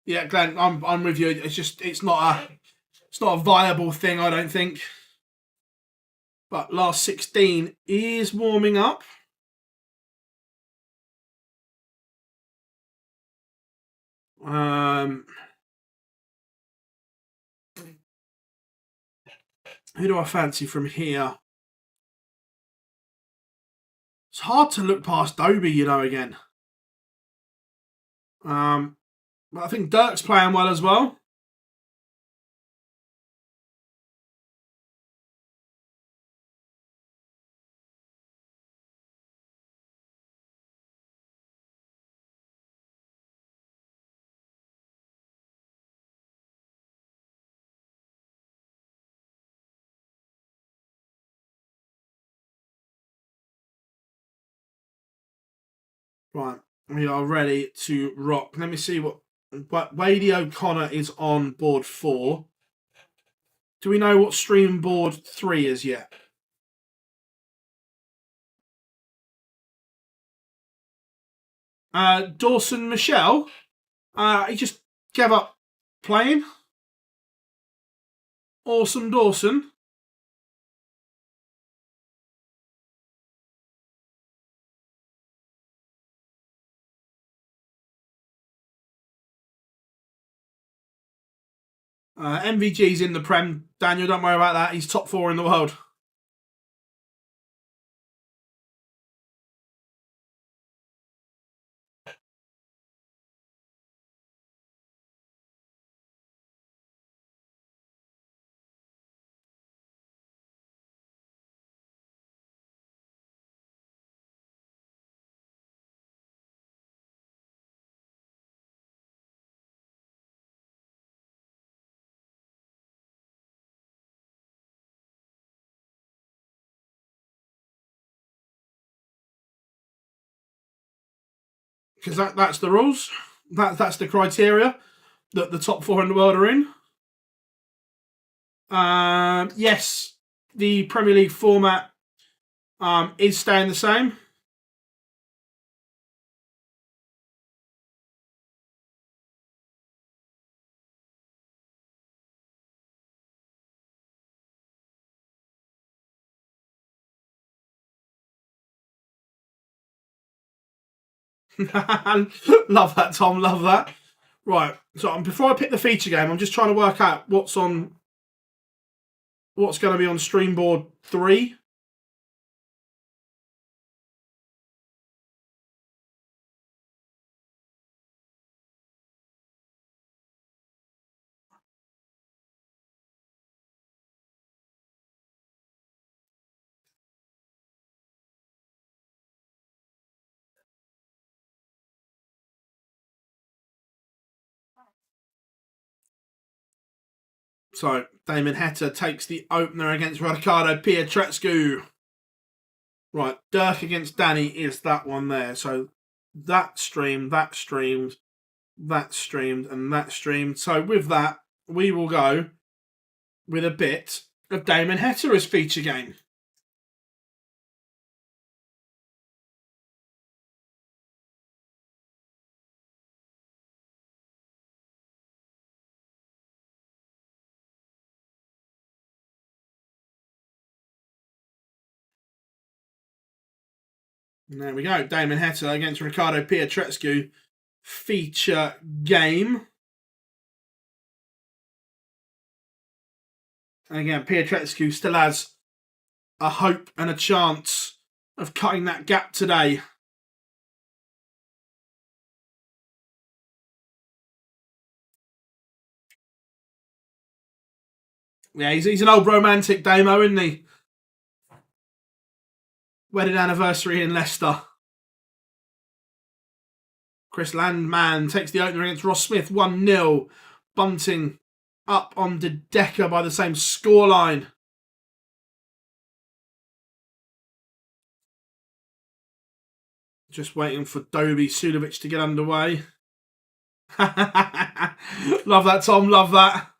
Yeah, Glenn, I'm with you. It's not a viable thing, I don't think. But last 16 is warming up. Who do I fancy from here? It's hard to look past Dobie, again. But I think Dirk's playing well as well. Right, we are ready to rock. Let me see what Wadey O'Connor is on board 4. Do we know what stream board 3 is yet? Dawson Michelle. He just gave up playing. Awesome Dawson. MVG's in the Prem. Daniel, don't worry about that. He's top 4 in the world. Because that's the rules. That's the criteria that the top 4 in the world are in. Yes, the Premier League format is staying the same. Love that, Tom. Love that. Right. So before I pick the feature game, I'm just trying to work out what's going to be on stream board 3. So Damon Heta takes the opener against Riccardo Pietretscu. Right, Dirk against Danny is that one there. So that streamed, that streamed, that streamed, and that streamed. So with that, we will go with a bit of Damon Heta as feature game. And there we go. Damon Heta against Riccardo Pietretscu feature game. And again, Pietreczku still has a hope and a chance of cutting that gap today. Yeah, he's an old romantic, Damo, isn't he? Wedding anniversary in Leicester. Chris Landman takes the opener against Ross Smith, 1-0. Bunting up on De Decker by the same scoreline. Just waiting for Doby Sudovic to get underway. Love that, Tom. Love that.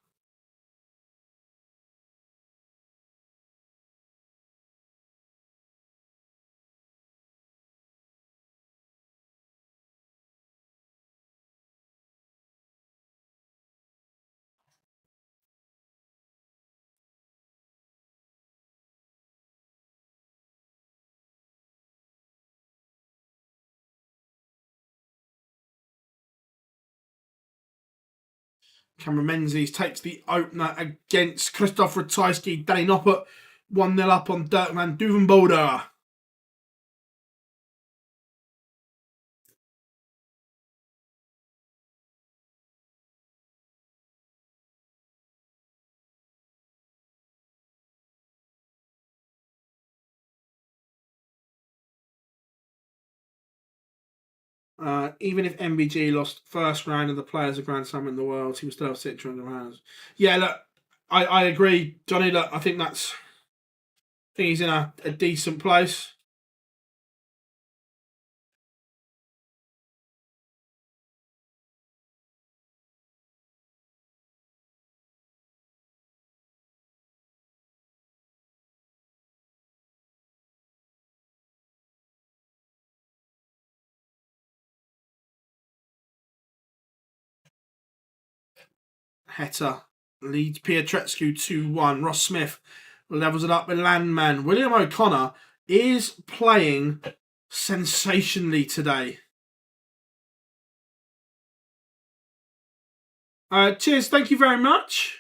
Cameron Menzies takes the opener against Christoph Ratajski. Danny Noppert 1-0 up on Dirk van Duvenbode. Even if MBG lost first round of the Players of Grand Slam in the world, he would still have 600 rounds. Yeah, look, I agree, Johnny. Look, I think he's in a decent place. Heta leads Pietreczku 2-1. Ross Smith levels it up with Landman. William O'Connor is playing sensationally today. Cheers, thank you very much.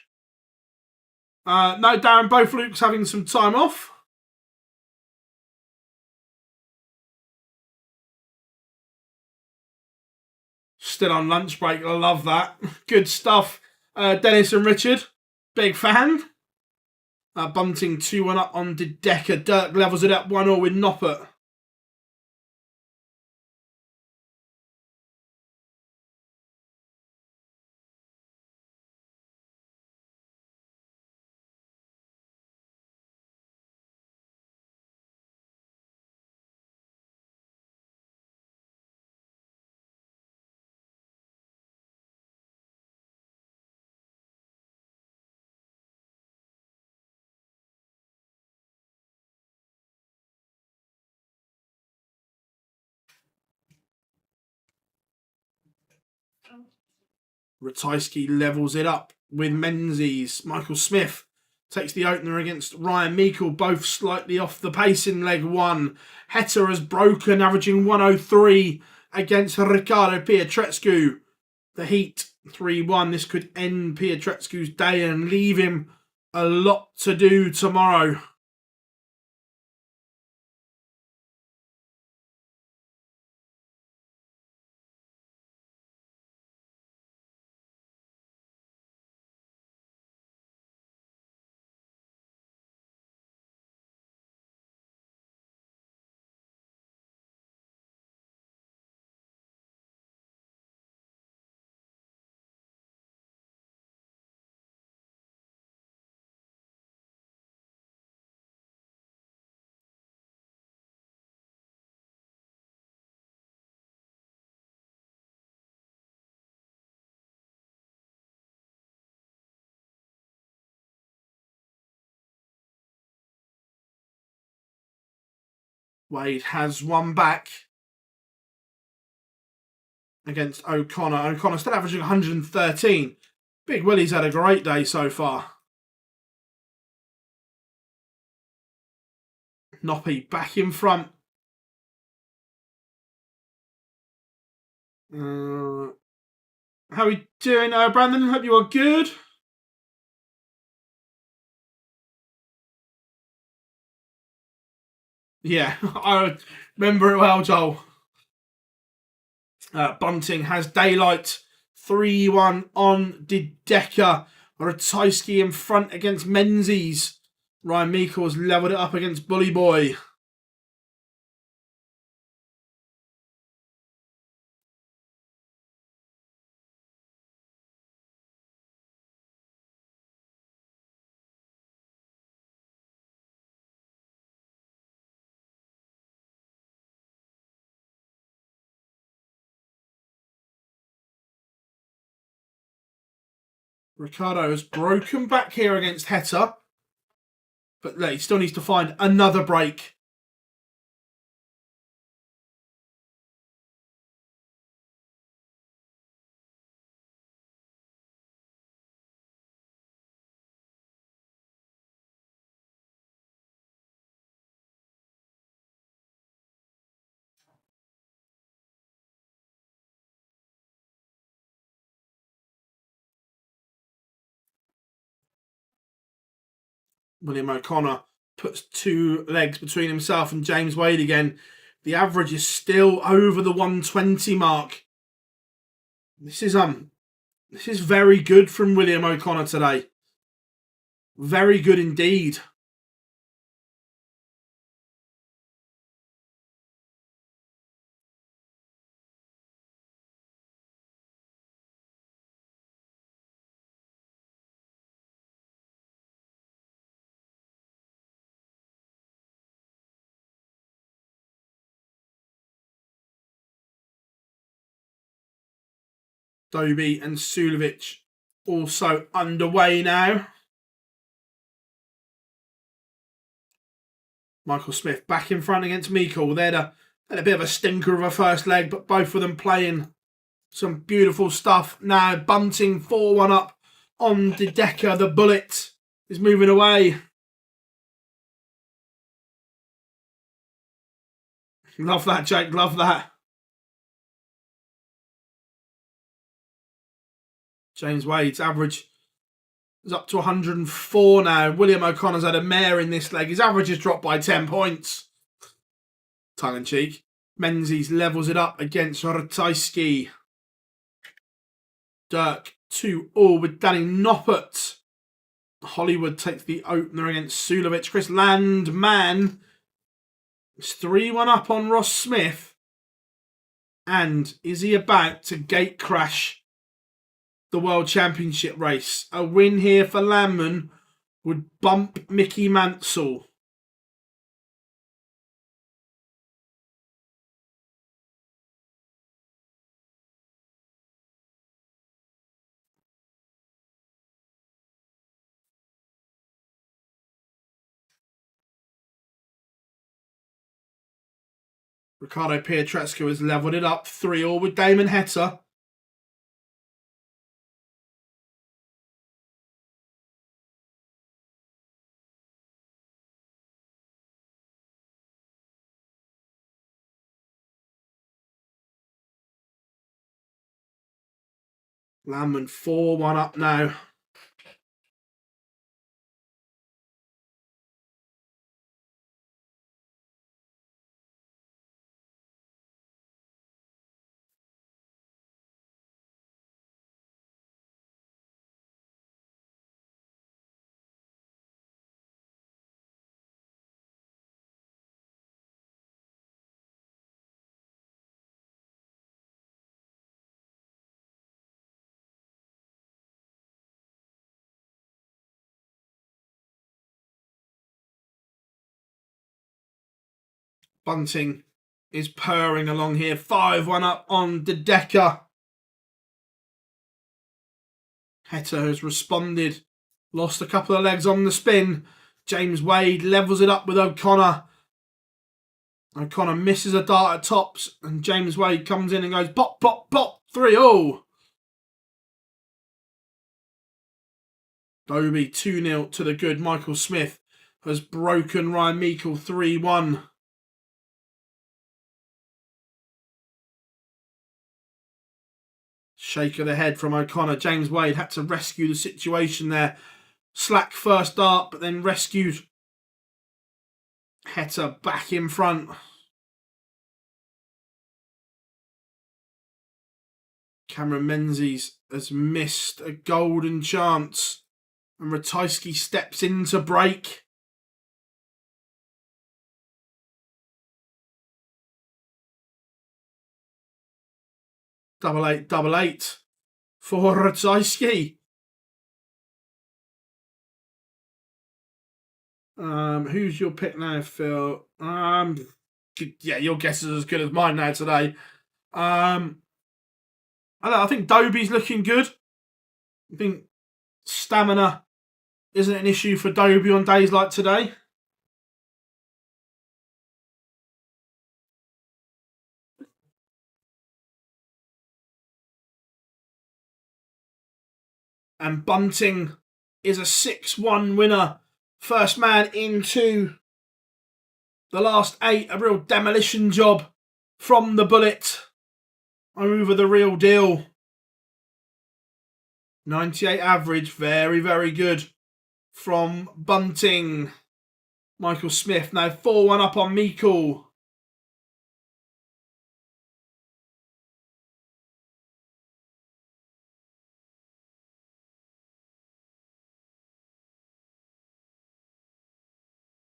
No, Darren, both Luke's having some time off. Still on lunch break, I love that. Good stuff. Dennis and Richard, big fan. Bunting 2-1 up on De Decker. Dirk levels it up 1-0 with Noppert. Ratajski levels it up with Menzies. Michael Smith takes the opener against Ryan Meikle, both slightly off the pace in leg one. Heta has broken, averaging 103 against Riccardo Pietreczku. The Heat 3-1. This could end Pietreczku's day and leave him a lot to do tomorrow. Wade has one back against O'Connor. O'Connor still averaging 113. Big Willie's had a great day so far. Noppy back in front. How are we doing, Brandon? Hope you are good. Yeah, I remember it well, Joel. Bunting has daylight. 3-1 on Dideka. Ratajski in front against Menzies. Ryan Meikle levelled it up against Bully Boy. Ricardo has broken back here against Heta. But he still needs to find another break. William O'Connor puts 2 legs between himself and James Wade again. The average is still over the 120 mark. This is very good from William O'Connor today. Very good indeed. Doby and Sulovic also underway now. Michael Smith back in front against Meikle. They had a bit of a stinker of a first leg, but both of them playing some beautiful stuff. Now Bunting 4-1 up on Dideka. The bullet is moving away. Love that, Jake. Love that. James Wade's average is up to 104 now. William O'Connor's had a mare in this leg. His average has dropped by 10 points. Tongue in cheek. Menzies levels it up against Ratajski. Dirk 2-2 with Danny Noppert. Hollywood takes the opener against Sulovic. Chris Landman is 3-1 up on Ross Smith. And is he about to gate crash the World Championship race? A win here for Landman would bump Mickey Mansell. Ricardo Pietreczko has levelled it up 3-3 with Damon Heta. Landman 4-1 up now. Bunting is purring along here. 5-1 up on Dideka. Heta has responded. Lost a couple of legs on the spin. James Wade levels it up with O'Connor. O'Connor misses a dart at tops. And James Wade comes in and goes pop, pop, pop. 3-0. Doby 2-0 to the good. Michael Smith has broken Ryan Meikle 3-1. Shake of the head from O'Connor. James Wade had to rescue the situation there. Slack first dart, but then rescued Heta back in front. Cameron Menzies has missed a golden chance. And Ratajski steps in to break. Double eight for Ratajski. Who's your pick now, Phil? Yeah, your guess is as good as mine now today. I think Dobie's looking good. I think stamina isn't an issue for Dobie on days like today. And Bunting is a 6-1 winner. First man into the last 8. A real demolition job from the Bullet over the Real Deal. 98 average. Very, very good from Bunting. Michael Smith now 4-1 up on Meikle.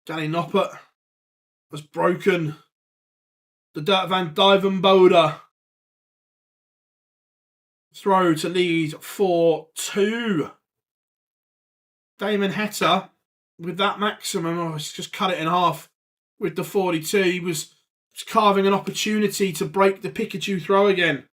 Danny Noppert has broken the Dirk van Dijvenbode throw to lead 4-2. Damon Heta with that maximum, he's just cut it in half with the 42. He was carving an opportunity to break the Pikachu throw again.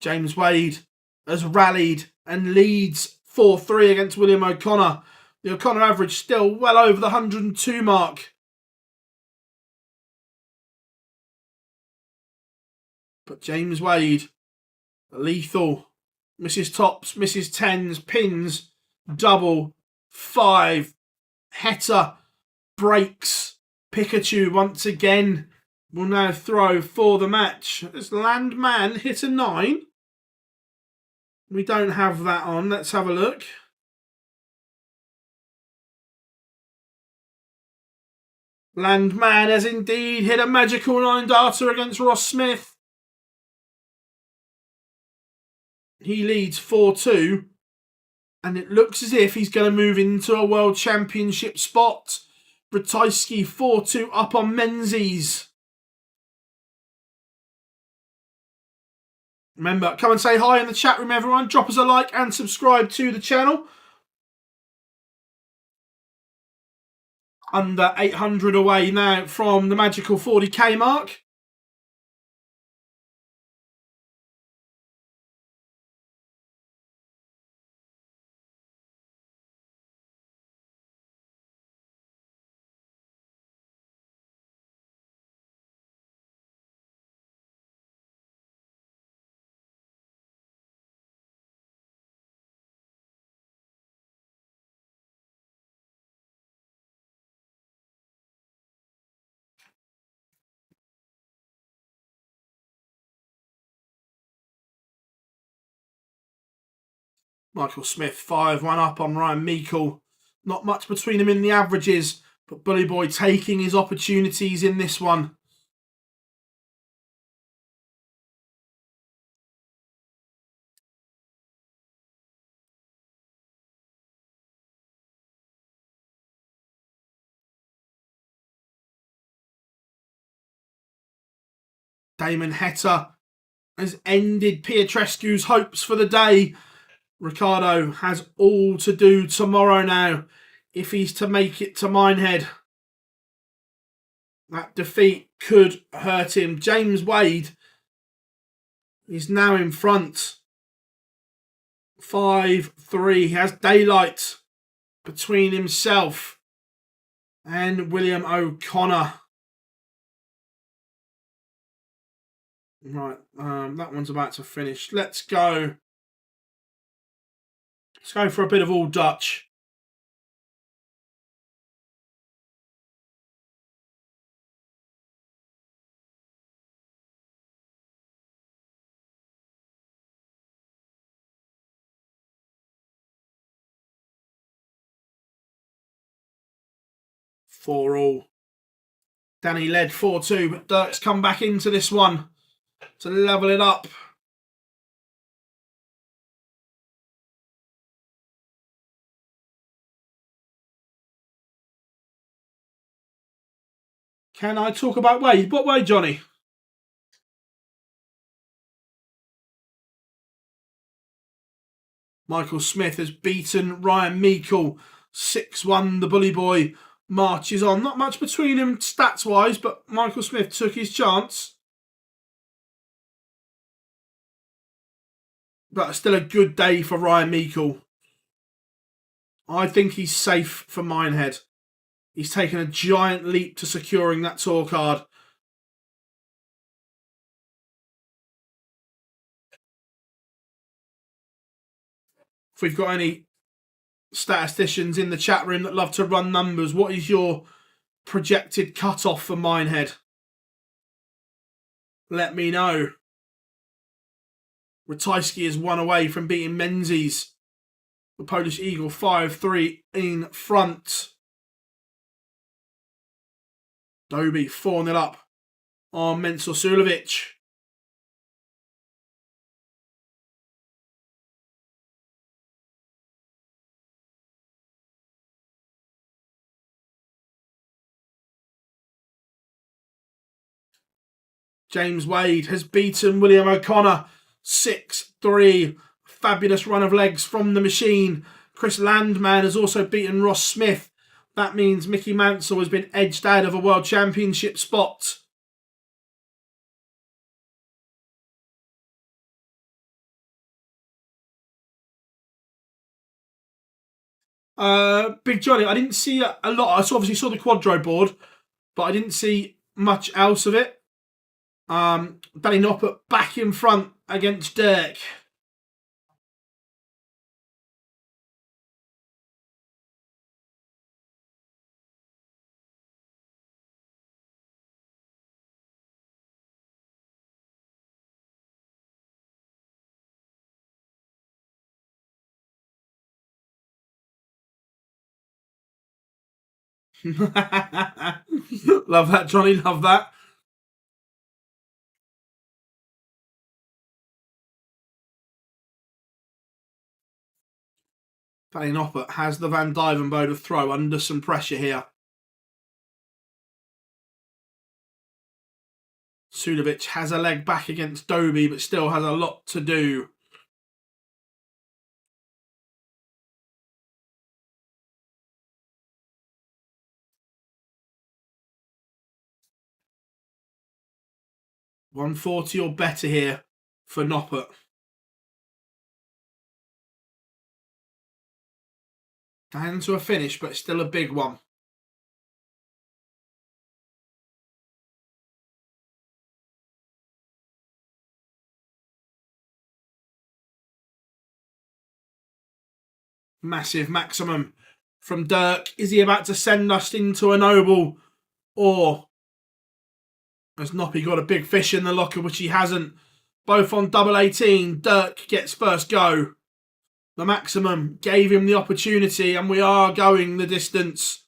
James Wade has rallied and leads 4-3 against William O'Connor. The O'Connor average still well over the 102 mark. But James Wade, lethal, misses tops, misses tens, pins, double, 5. Heta breaks. Pikachu once again will now throw for the match. As Landman hit a 9. We don't have that on. Let's have a look. Landman has indeed hit a magical 9 darter against Ross Smith. He leads 4-2. And it looks as if he's going to move into a World Championship spot. Ratajski 4-2 up on Menzies. Remember, come and say hi in the chat room, everyone. Drop us a like and subscribe to the channel. Under 800 away now from the magical 40k mark. Michael Smith 5-1 up on Ryan Meikle. Not much between them in the averages, but Bully Boy taking his opportunities in this one. Damon Heta has ended Pietrescu's hopes for the day. Ricardo has all to do tomorrow now if he's to make it to Minehead. That defeat could hurt him. James Wade is now in front. 5-3. He has daylight between himself and William O'Connor. Right, that one's about to finish. Let's go. Let's go for a bit of all Dutch. 4-all. Danny led 4-2, but Dirk's come back into this one to level it up. Can I talk about Wade? What way, Johnny? Michael Smith has beaten Ryan Meikle 6-1. The bully boy marches on. Not much between them stats-wise, but Michael Smith took his chance. But still a good day for Ryan Meikle. I think he's safe for Minehead. He's taken a giant leap to securing that tour card. If we've got any statisticians in the chat room that love to run numbers, what is your projected cut-off for Minehead? Let me know. Ratajski is one away from beating Menzies. The Polish Eagle 5-3 in front. Doby 4-0 up on Mensur Sulovic. James Wade has beaten William O'Connor 6-3. Fabulous run of legs from the machine. Chris Landman has also beaten Ross Smith. That means Mickey Mansell has been edged out of a World Championship spot. Big Johnny, I didn't see a lot. I obviously saw the quadro board, but I didn't see much else of it. Danny Noppert back in front against Dirk. Love that, Johnny. Love that. Danny Noppert has the Van Dyvenbode to throw under some pressure here. Sulovic has a leg back against Doby, but still has a lot to do. $140 or better here for Noppert. Down to a finish, but still a big one. Massive maximum from Dirk. Is he about to send us into a noble? Or has Noppy got a big fish in the locker, which he hasn't? Both on double 18. Dirk gets first go. The maximum gave him the opportunity, and we are going the distance.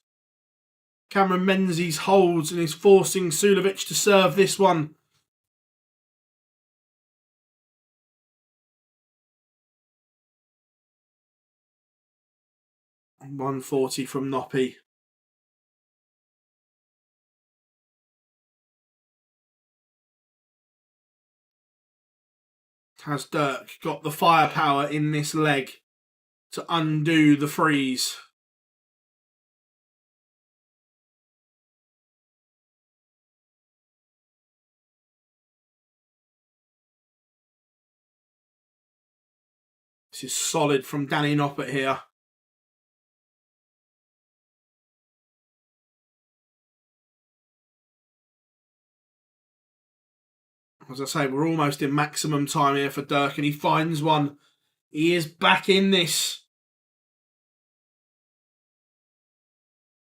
Cameron Menzies holds and is forcing Sulovic to serve this one. $140 from Noppy. Has Dirk got the firepower in this leg to undo the freeze? This is solid from Danny Noppert here. As I say, we're almost in maximum time here for Dirk, and he finds one. He is back in this.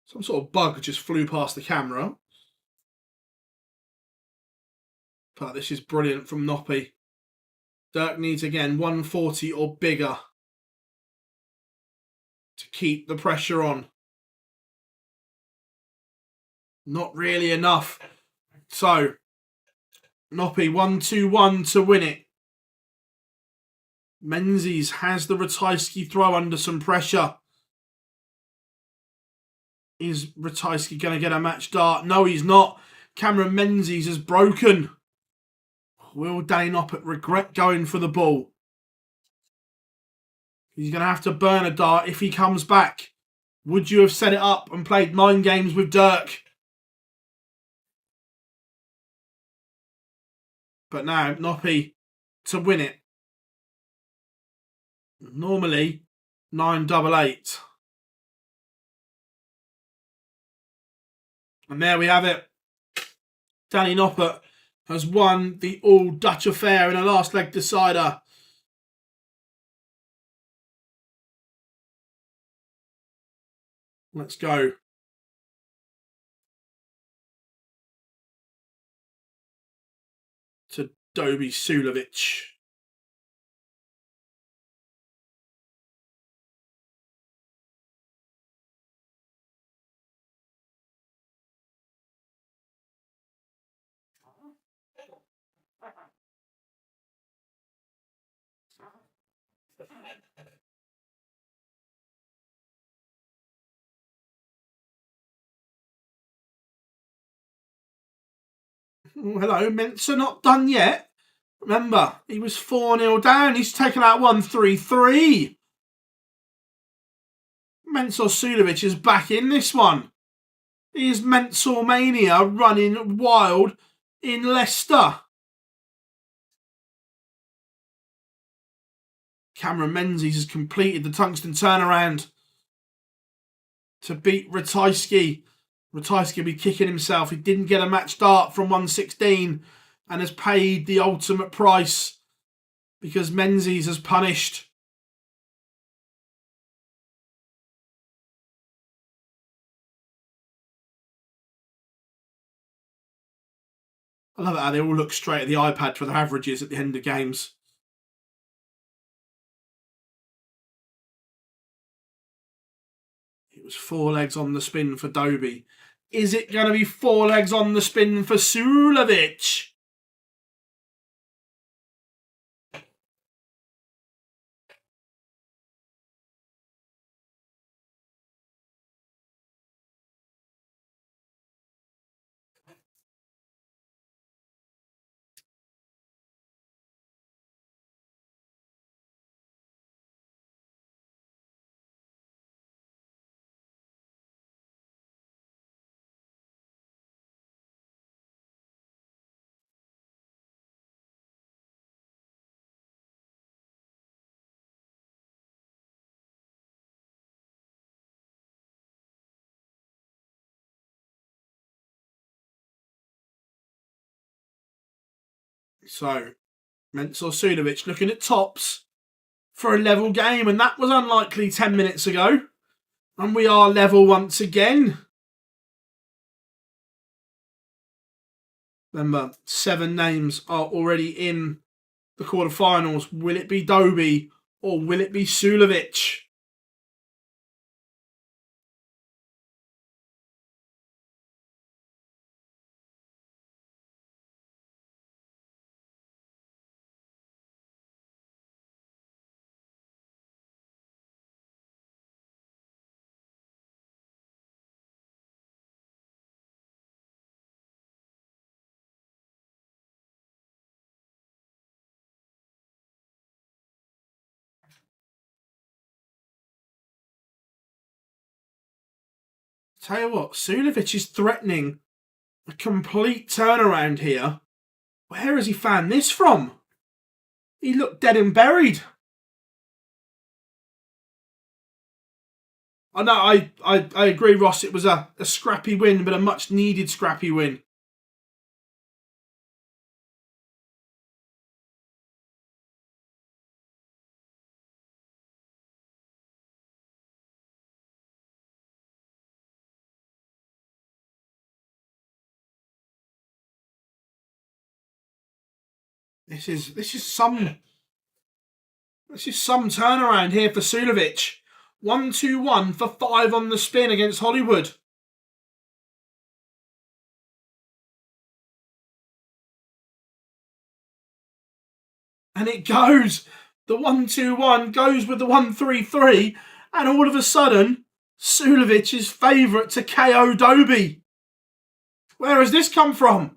Some sort of bug just flew past the camera. But this is brilliant from Noppy. Dirk needs, again, 140 or bigger to keep the pressure on. Not really enough. So, Noppy 1-2-1 to win it. Menzies has the Ratajski throw under some pressure. Is Ratajski going to get a match dart? No, he's not. Cameron Menzies is broken. Will Danny Noppert regret going for the ball? He's going to have to burn a dart if he comes back. Would you have set it up and played mind games with Dirk? But now, Noppy to win it. Normally, 9-8-8. And there we have it. Danny Noppert has won the All Dutch Affair in a last leg decider. Let's go. To Dobi Sulovic. Oh, hello, Mensah not done yet. Remember, he was 4-0 down. He's taken out 1-3-3. Mensah Sulovic is back in this one. He is Mensah Mania running wild in Leicester. Cameron Menzies has completed the tungsten turnaround to beat Ratajski. Ratajski will be kicking himself. He didn't get a match start from 116 and has paid the ultimate price because Menzies has punished. I love how they all look straight at the iPad for their averages at the end of games. It was 4 legs on the spin for Dobi. Is it going to be 4 legs on the spin for Sulovic? So, Mensah Sulovic looking at tops for a level game, and that was unlikely 10 minutes ago. And we are level once again. Remember, 7 names are already in the quarterfinals. Will it be Dobi or will it be Sulovic? Tell you what, Sulovic is threatening a complete turnaround here. Where has he found this from? He looked dead and buried. I know, I agree, Ross. It was a scrappy win, but a much needed scrappy win. This is some turnaround here for Sulovic. 1-2-1 for 5 on the spin against Hollywood. And it goes. The 1-2-1 goes with the 1-3-3. And all of a sudden, Sulovic is favourite to KO Doby. Where has this come from?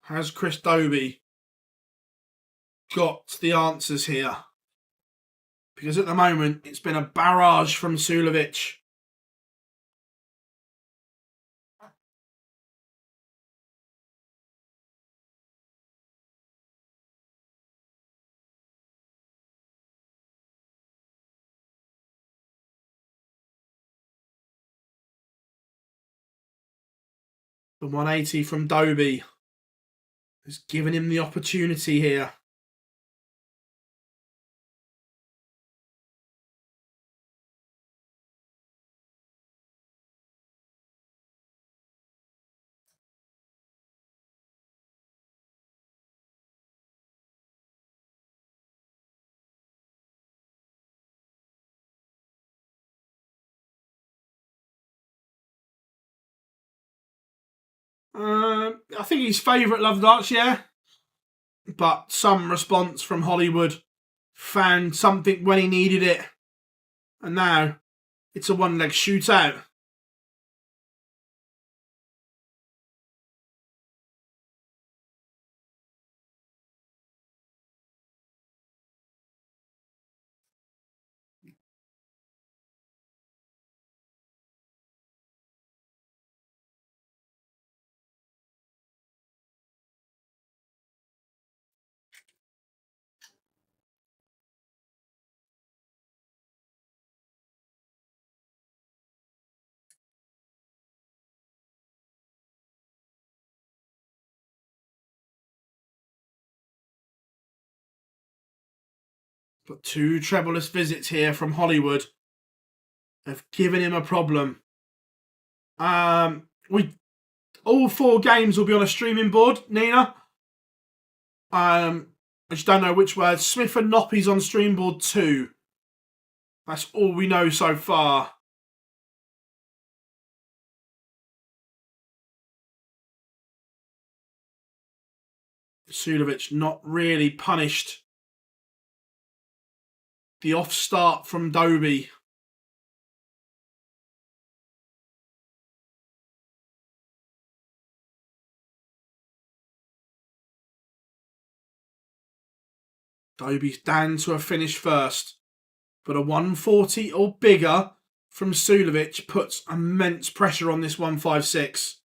Has Chris Doby got the answers here? Because at the moment, it's been a barrage from Sulovic. The 180 from Doby has given him the opportunity here. I think he's favourite love darts, yeah. But some response from Hollywood found something when he needed it. And now it's a one-leg shootout. But two trebleless visits here from Hollywood have given him a problem. All 4 games will be on a streaming board, Nina. I just don't know which word. Smith and Noppy's on stream board 2. That's all we know so far. Sulovic not really punished the off start from Doby. Doby's down to a finish first, but a 140 or bigger from Sulovic puts immense pressure on this 156.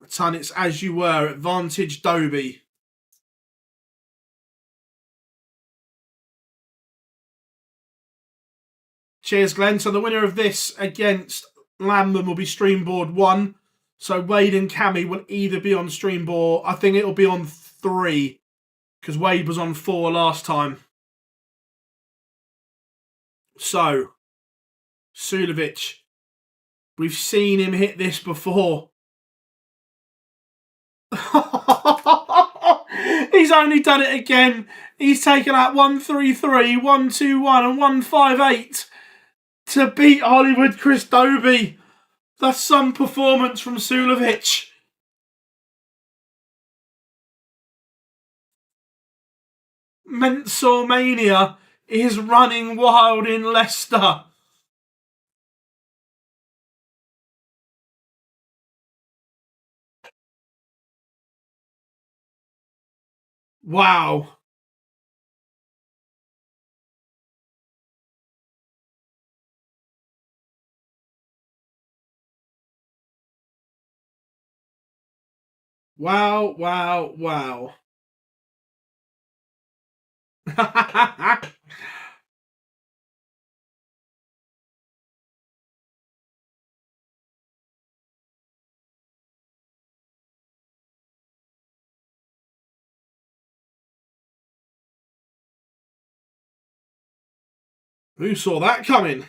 A ton, it's as you were, advantage Doby. Cheers, Glenn. So the winner of this against Lambman will be stream board 1. So Wade and Cammy will either be on stream board, I think it'll be on 3, because Wade was on 4 last time. So, Sulovic, we've seen him hit this before. He's only done it again. He's taken out 133, 121 and 158 to beat Hollywood Chris Doby. That's some performance from Sulovic. Mensor Mania is running wild in Leicester. Wow. Wow, wow, wow. Who saw that coming?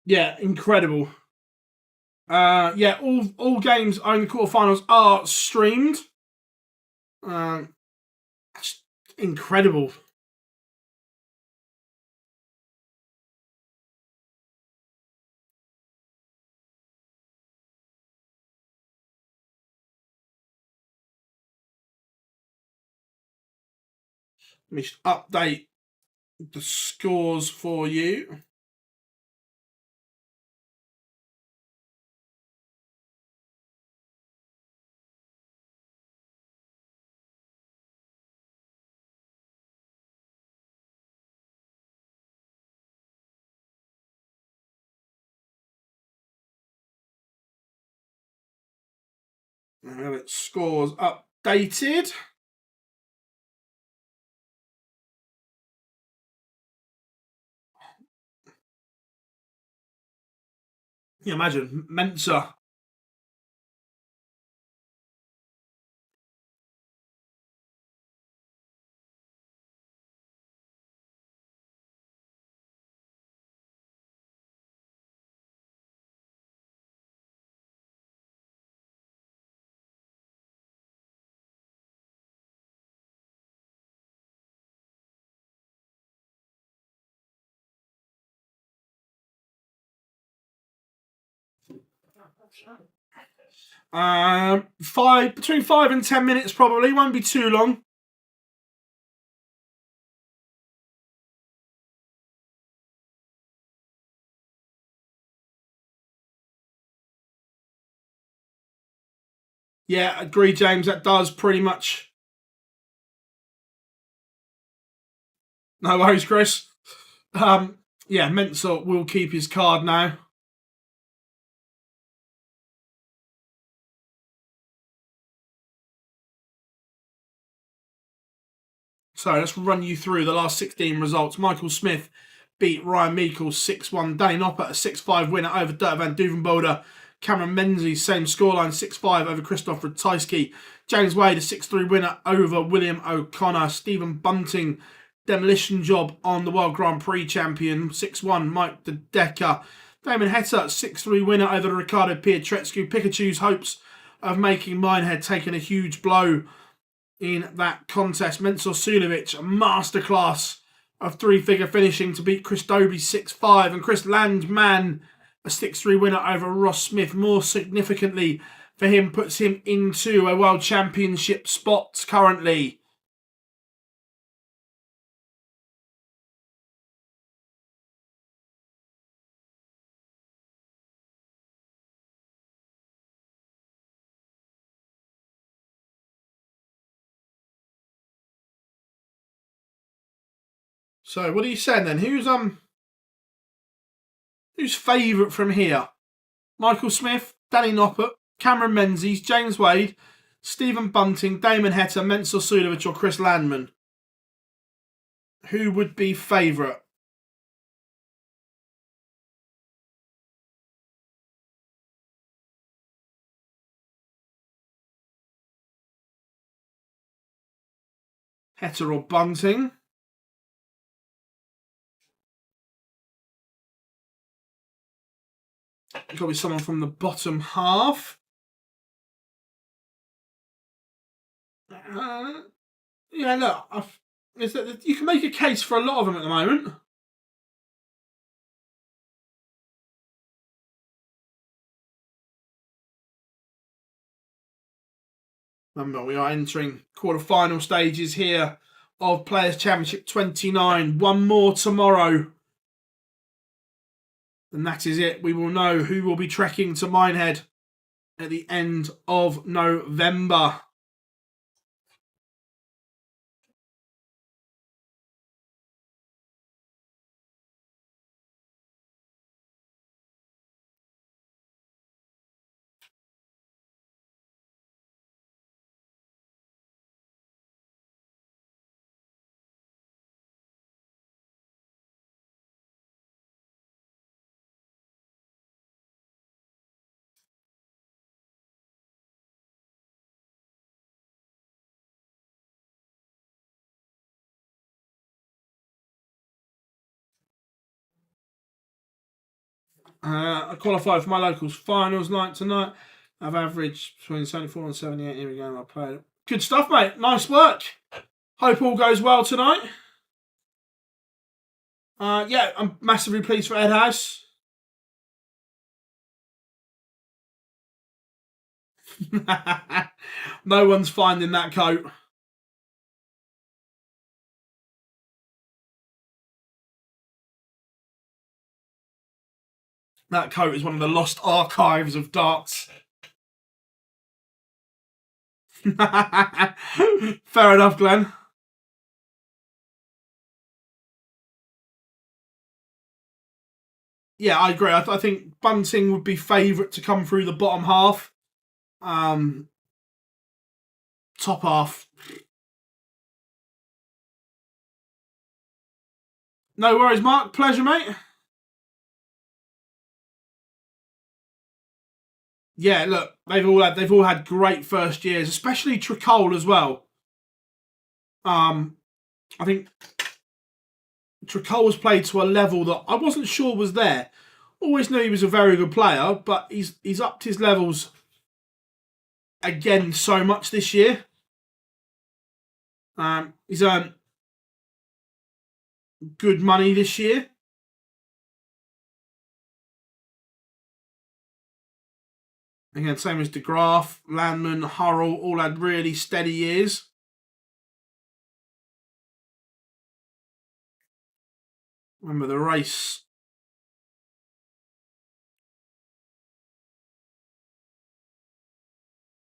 Yeah, incredible. Yeah, all games only quarterfinals are streamed. Incredible. Let me just update the scores for you. Now it scores updated. You imagine Mensa. Between 5 and 10 minutes probably. Won't be too long. Yeah, agree, James. That does pretty much. No worries, Chris. Yeah, Mensa will keep his card now. So let's run you through the last 16 results. Michael Smith beat Ryan Meikles 6-1. Danny Noppert, a 6-5 winner over Dirk van Duvenbode. Cameron Menzies, same scoreline, 6-5 over Christoph Ratajski. James Wade, a 6-3 winner over William O'Connor. Stephen Bunting, demolition job on the World Grand Prix champion, 6-1, Mike De Decker. Damon Heta, 6-3 winner over Ricardo Pietretscu. Pikachu's hopes of making Minehead taking a huge blow in that contest. Mensur Sulovic, a masterclass of three-figure finishing to beat Chris Dobie 6-5. And Chris Landman, a 6-3 winner over Ross Smith. More significantly for him, puts him into a World Championship spot currently. So what are you saying then? Who's favourite from here? Michael Smith, Danny Noppert, Cameron Menzies, James Wade, Stephen Bunting, Damon Heta, Mensur Sulovic or Chris Landman? Who would be favourite? Heta or Bunting? Got to be someone from the bottom half. Yeah, look, you can make a case for a lot of them at the moment. Remember, we are entering quarterfinal stages here of Players' Championship 29. One more tomorrow. And that is it. We will know who will be trekking to Minehead at the end of November. I qualified for my locals finals night tonight. I've averaged between 74 and 78. Here we go. I played. Good stuff, mate. Nice work. Hope all goes well tonight. Yeah, I'm massively pleased for Ed House. No one's finding that coat. That coat is one of the lost archives of darts. Fair enough, Glenn. Yeah, I agree. I think Bunting would be favourite to come through the bottom half. Top half. No worries, Mark. Pleasure, mate. Yeah, look, they've all had great first years, especially Tricole as well. I think Tricole was played to a level that I wasn't sure was there. Always knew he was a very good player, but he's upped his levels again so much this year. He's earned good money this year. Again, same as De Graaf, Landman, Hurrell, all had really steady years. Remember the race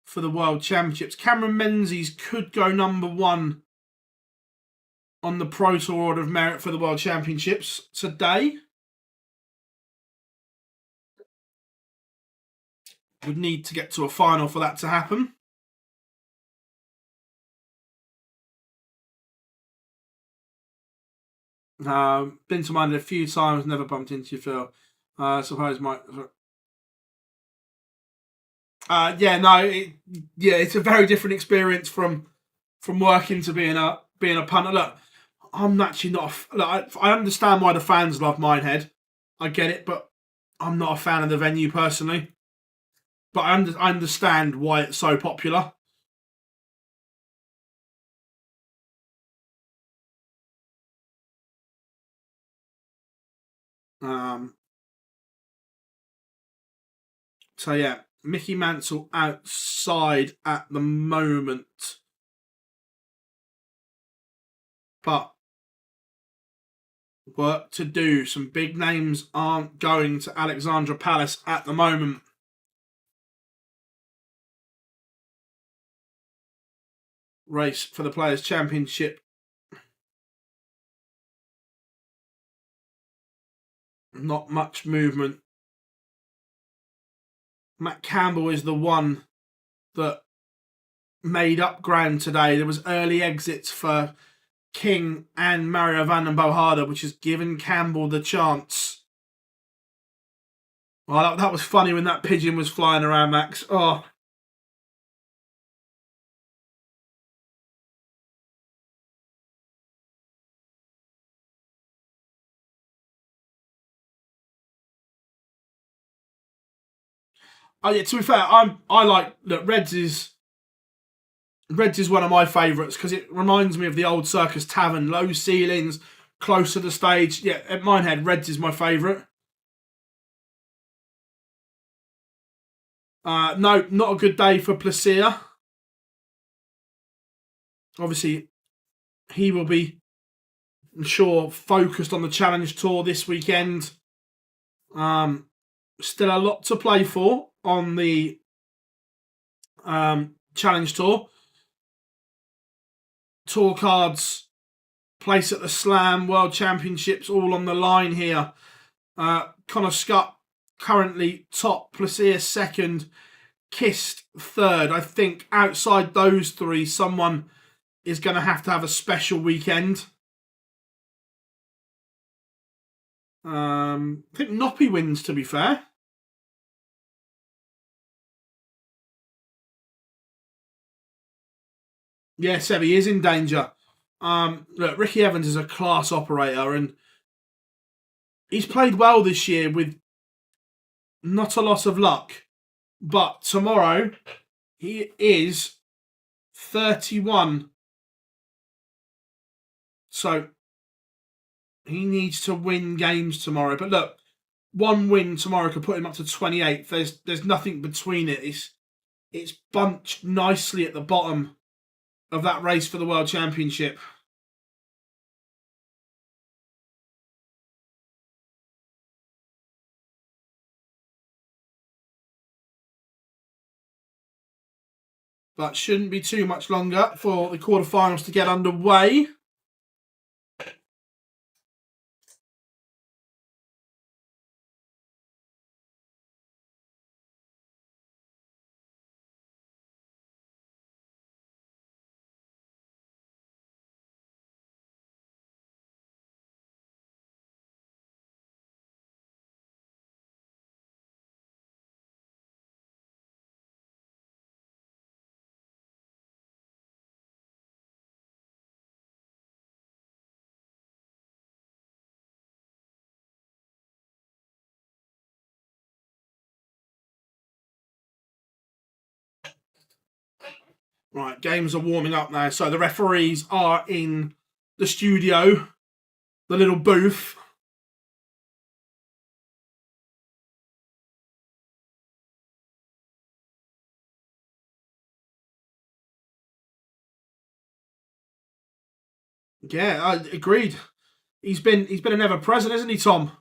for the World Championships. Cameron Menzies could go number one on the Pro Tour Order of Merit for the World Championships today. Would need to get to a final for that to happen. Been to Minehead a few times, never bumped into you, Phil. I suppose my... it's a very different experience from working to being a punter. Look, I'm actually not. I understand why the fans love Minehead. I get it, but I'm not a fan of the venue personally. But I understand why it's so popular. So yeah, Mickey Mansell outside at the moment. But work to do. Some big names aren't going to Alexandra Palace at the moment. Race for the Players' Championship. Not much movement. Matt Campbell is the one that made up ground today. There was early exits for King and Mario van den Bohada, which has given Campbell the chance. Oh, that was funny when that pigeon was flying around, Max. Oh. Oh yeah, to be fair, I like that Reds is one of my favourites because it reminds me of the old Circus Tavern, low ceilings, close to the stage. Yeah, at Minehead, Reds is my favourite. No, not a good day for Placia. Obviously, he will be, I'm sure, focused on the Challenge Tour this weekend. Still a lot to play for on the Challenge Tour. Tour cards, place at the Slam, World Championships, all on the line here. Connor Scott currently top, Plaisir second, Kist third. I think outside those three, someone is going to have a special weekend. I think Noppy wins, to be fair. Yeah, Seb, he is in danger. Look, Ricky Evans is a class operator, and he's played well this year with not a lot of luck. But tomorrow, he is 31. So he needs to win games tomorrow. But look, one win tomorrow could put him up to 28th. There's nothing between it. It's bunched nicely at the bottom of that race for the World Championship. But shouldn't be too much longer for the quarterfinals to get underway. Right, games are warming up now. So the referees are in the studio, the little booth. Yeah, I agreed. He's been an ever present, isn't he, Tom?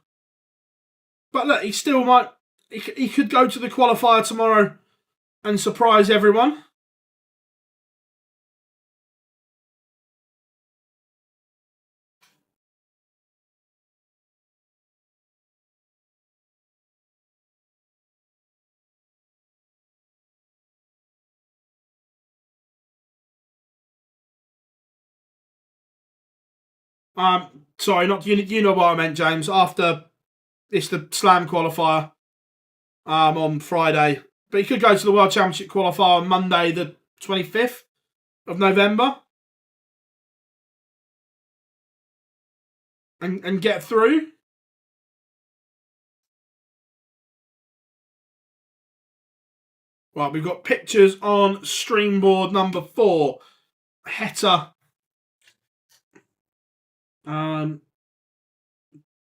But look, he still might. He could go to the qualifier tomorrow and surprise everyone. Sorry, not you know what I meant, James. After it's the Slam qualifier on Friday, but he could go to the World Championship qualifier on Monday, the 25th of November, and get through. Right, we've got pictures on streamboard number 4. Heta.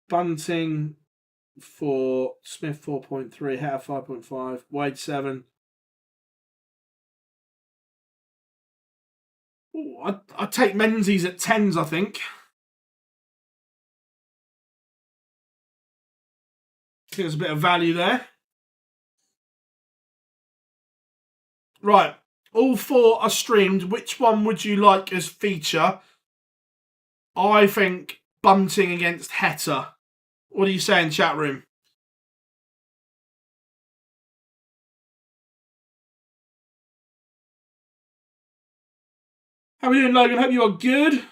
Bunting for Smith 4.3, Heta 5.5, Wade 7. Ooh, I'd take Menzies at 10s, I think. I think there's a bit of value there. Right, all 4 are streamed. Which one would you like as feature? I think Bunting against Heta. What are you saying, chat room? How are we doing, Logan? Hope you are good.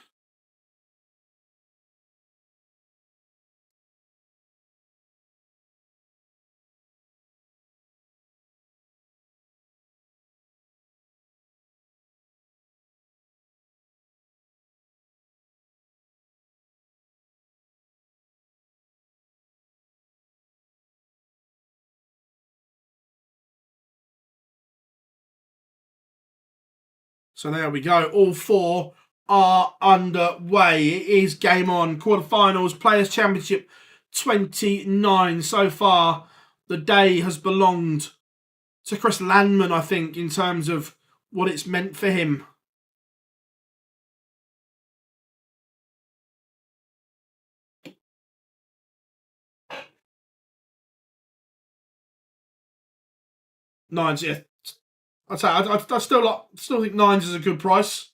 So there we go. All 4 are underway. It is game on. Quarterfinals, Players' Championship 29. So far, the day has belonged to Chris Landman, I think, in terms of what it's meant for him. Nines, yeah. I'd say I still think nines is a good price.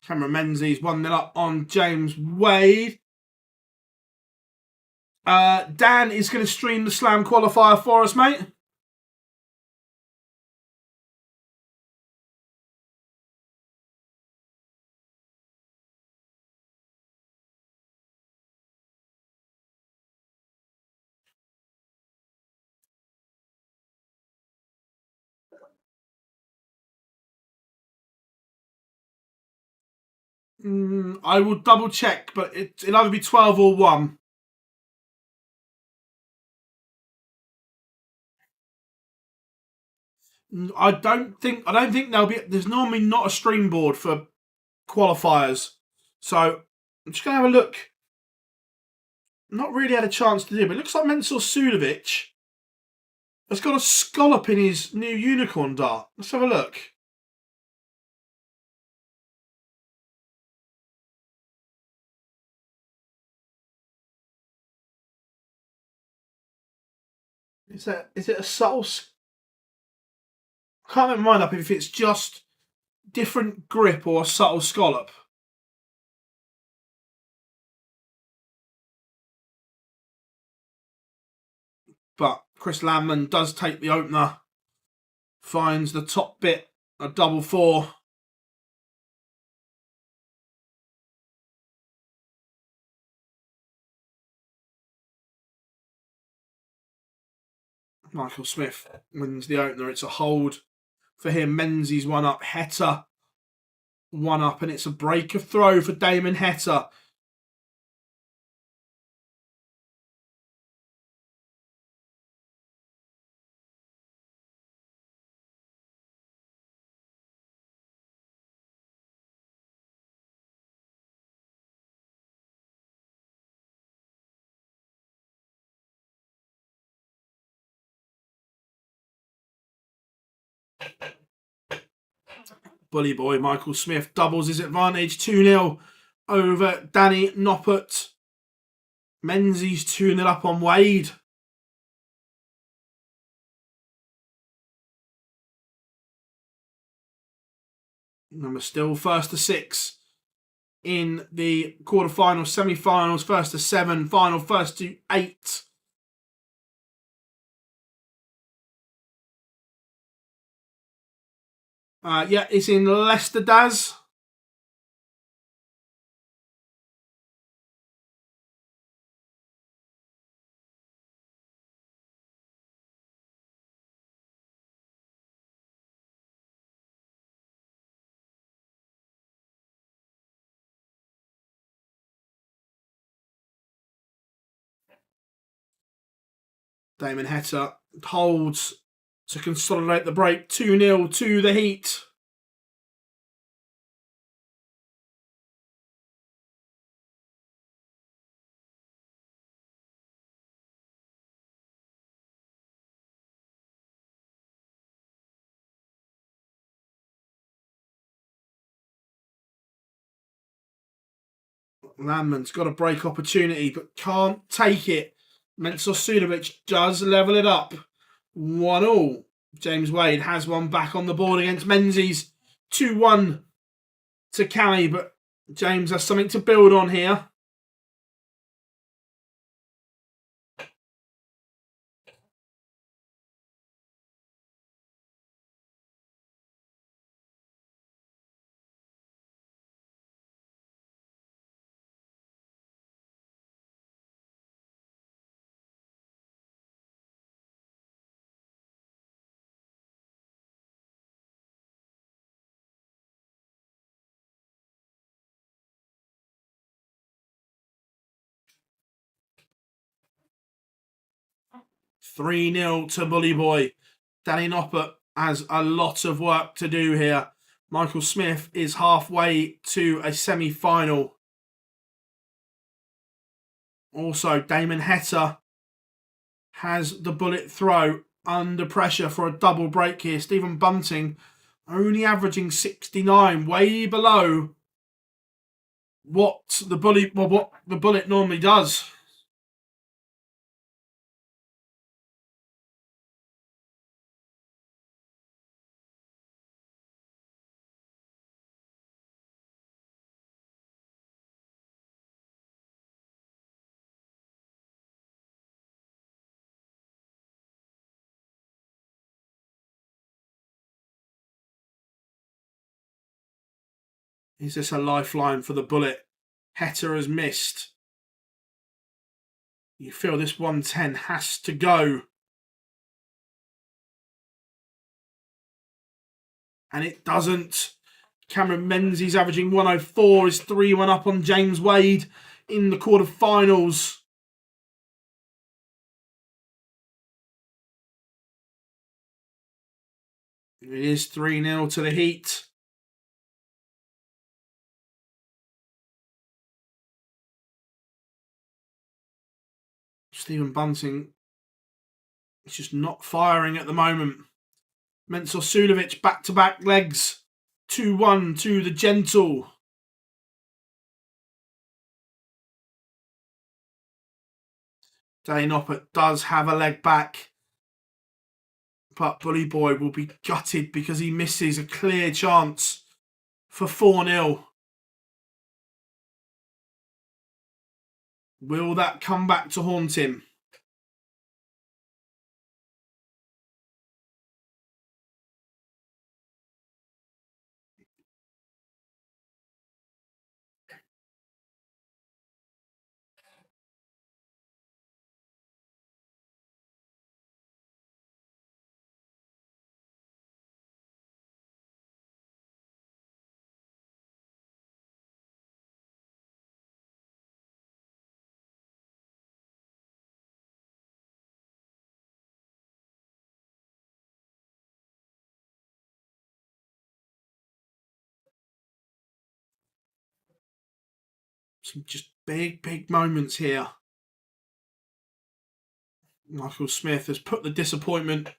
Cameron Menzies 1-0 up on James Wade. Dan is going to stream the Slam qualifier for us, mate. I will double check, but it'll either be 12 or 1. I don't think there's normally not a stream board for qualifiers. So I'm just gonna have a look. Not really had a chance to do, but it looks like Mensur Suljovic has got a scallop in his new unicorn dart. Let's have a look. Is it a subtle? I can't make my mind up if it's just different grip or a subtle scallop. But Chris Landman does take the opener, finds the top bit, a double 4. Michael Smith wins the opener. It's a hold for him. Menzies 1 up, Heta 1 up, and it's a break of throw for Damon Heta. Bully boy Michael Smith doubles his advantage, 2-0 over Danny Noppert. Menzies 2-0 up on Wade. Number still first to 6 in the quarterfinals, semi-finals, first to 7, final first to 8. Yeah, it's in Leicester, Daz. Damon Heta holds to consolidate the break, 2-0 to the Heat. Landman's got a break opportunity, but can't take it. Mensur Suljovic does level it up. 1-1. James Wade has one back on the board against Menzies. 2-1 to Cami, but James has something to build on here. Three 0 to Bully Boy. Danny Noppert has a lot of work to do here. Michael Smith is halfway to a semi-final. Also, Damon Heta has the bullet throw under pressure for a double break here. Stephen Bunting only averaging 69, way below what the bullet normally does. Is this a lifeline for the bullet? Heta has missed. You feel this 110 has to go. And it doesn't. Cameron Menzies averaging 104 is 3-1 up on James Wade in the quarterfinals. It is 3-0 to the Heat. Stephen Bunting is just not firing at the moment. Mensur Suljovic back-to-back legs. 2-1 to the gentle. Dane Oppert does have a leg back. But Bully Boy will be gutted because he misses a clear chance for 4-0. Will that come back to haunt him? Some just big moments here. Michael Smith has put the disappointment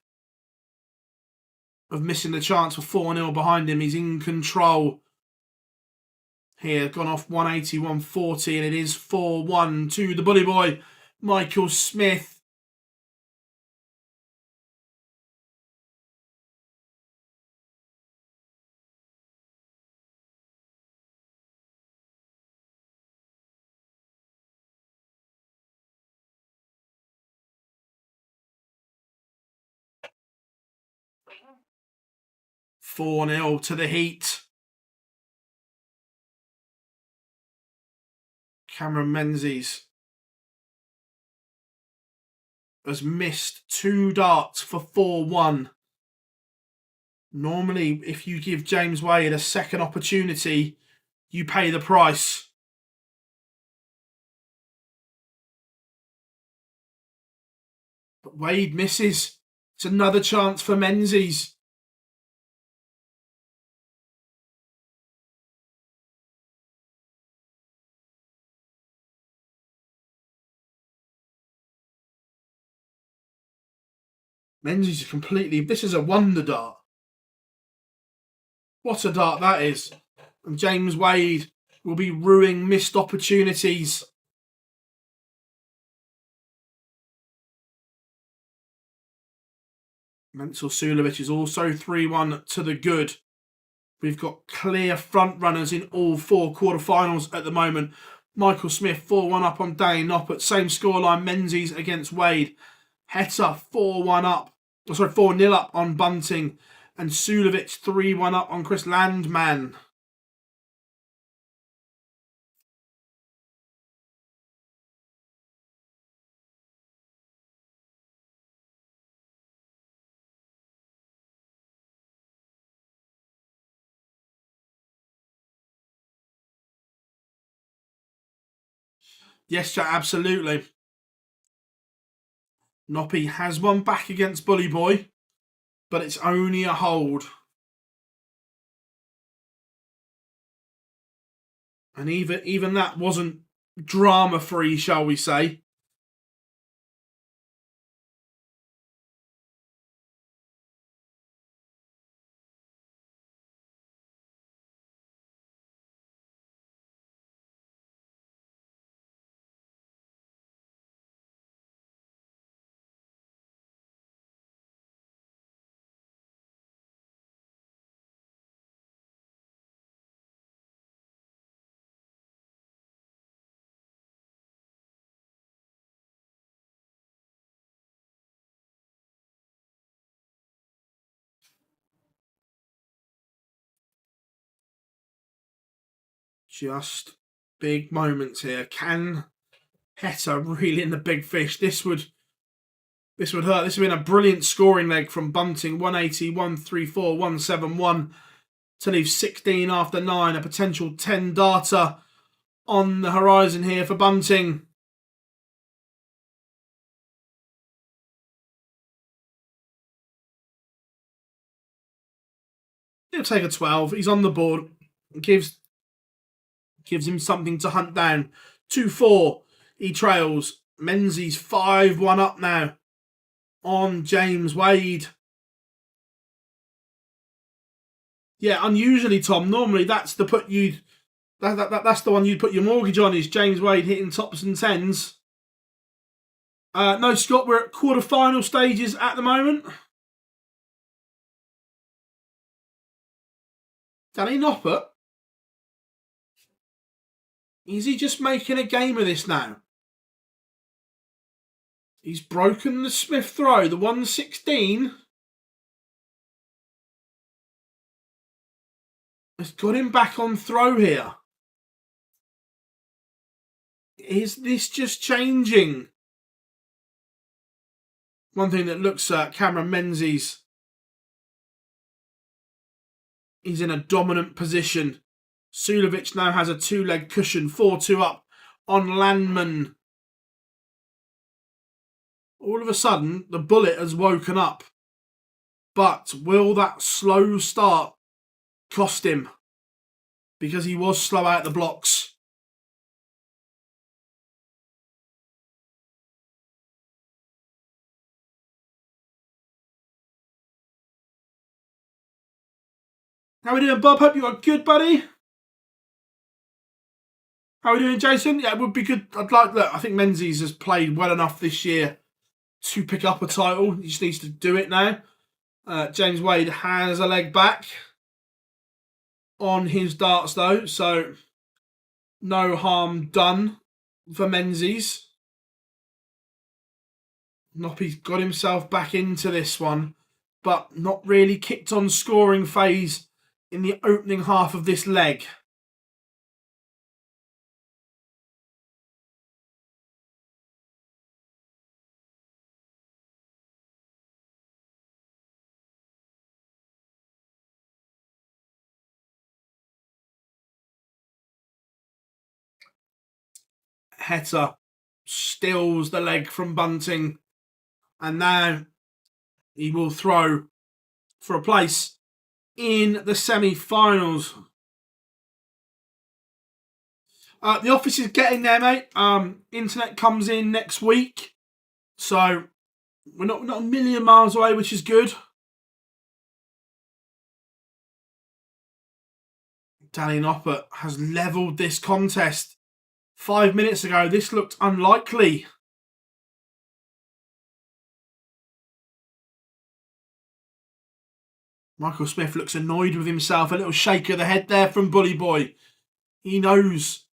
of missing the chance for 4-0 behind him. He's in control here. Gone off 180, 140, and it is 4-1 to the Bully Boy, Michael Smith. $4-0 to the Heat. Cameron Menzies has missed 2 darts for 4-1. Normally, if you give James Wade a second opportunity, you pay the price. But Wade misses. It's another chance for Menzies. Menzies is completely... This is a wonder dart. What a dart that is. And James Wade will be ruining missed opportunities. Mensur Suljovic is also 3-1 to the good. We've got clear front runners in all 4 quarterfinals at the moment. Michael Smith 4-1 up on Dane Oppert. Same scoreline, Menzies against Wade. Heta 4-1 up. 4-0 up on Bunting. And Suljovic 3-1 up on Chris Landman. Yes, chat, absolutely. Noppy has one back against Bully Boy. but it's only a hold. And even that wasn't drama-free, shall we say. Just big moments here. Can Heta reel in the big fish? This would hurt. This would have been a brilliant scoring leg from Bunting. 180, 134, 171 to leave 16 after 9. A potential 10 darter on the horizon here for Bunting. He'll take a 12. He's on the board. Gives him something to hunt down. 2-4. He trails. Menzies 5-1 up now on James Wade. Yeah, unusually, Tom. Normally that's the that's the one you'd put your mortgage on, is James Wade hitting tops and tens. No, Scott, we're at quarterfinal stages at the moment. Danny Noppert. Is he just making a game of this now? He's broken the Smith throw, the 116. It's got him back on throw here. Is this just changing? One thing that looks at Cameron Menzies. He's in a dominant position. Sulovic now has a 2-leg cushion. 4-2 up on Landman. All of a sudden, the bullet has woken up. But will that slow start cost him? Because he was slow out the blocks. How are we doing, Bob? Hope you got good, buddy. How are we doing, Jason? Yeah, it would be good. I'd like that. I think Menzies has played well enough this year to pick up a title. He just needs to do it now. James Wade has a leg back on his darts, though, so no harm done for Menzies. Noppy's got himself back into this one, but not really kicked on scoring phase in the opening half of this leg. Heta steals the leg from Bunting, and now he will throw for a place in the semi-finals. The office is getting there, mate. Internet comes in next week, so we're not a million miles away, which is good. Danny Noppert has levelled this contest. 5 minutes ago, this looked unlikely. Michael Smith looks annoyed with himself. A little shake of the head there from Bully Boy. He knows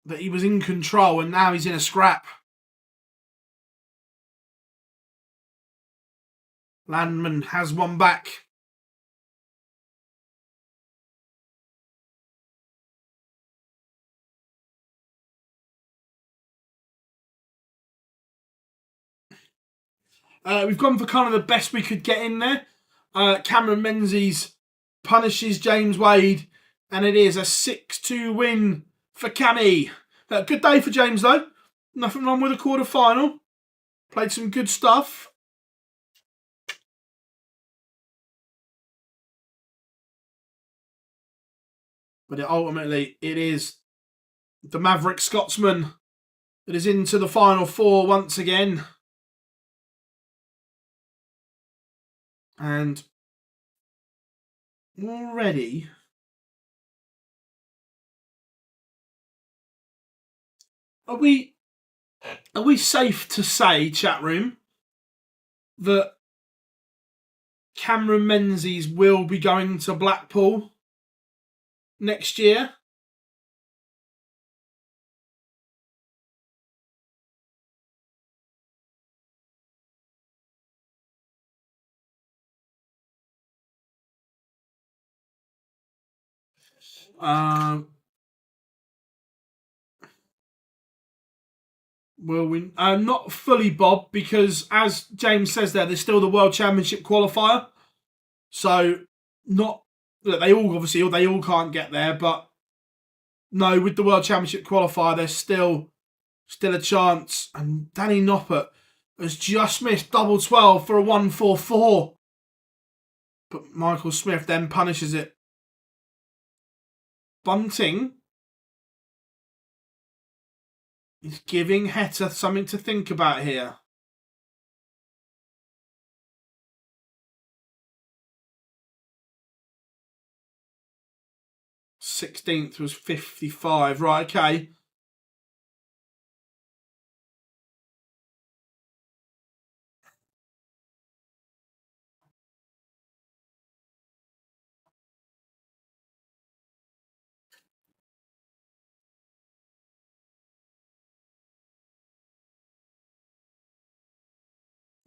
that he was in control and now he's in a scrap. Landman has one back. We've gone for kind of the best we could get in there. Cameron Menzies punishes James Wade, and it is a 6-2 win for Cammy. Good day for James, though. Nothing wrong with a quarter-final. Played some good stuff. But ultimately, it is the Maverick Scotsman that is into the final four once again. And already, are we safe to say, chat room, that Cameron Menzies will be going to Blackpool next year? Will we? Not fully, Bob, because as James says there, there's still the World Championship qualifier. So, not look, they all can't get there, but no, with the World Championship qualifier, there's still a chance. And Danny Noppert has just missed double 12 for a 1-4-4. But Michael Smith then punishes it. Bunting is giving Heta something to think about here. Sixteenth was 55. Right, okay.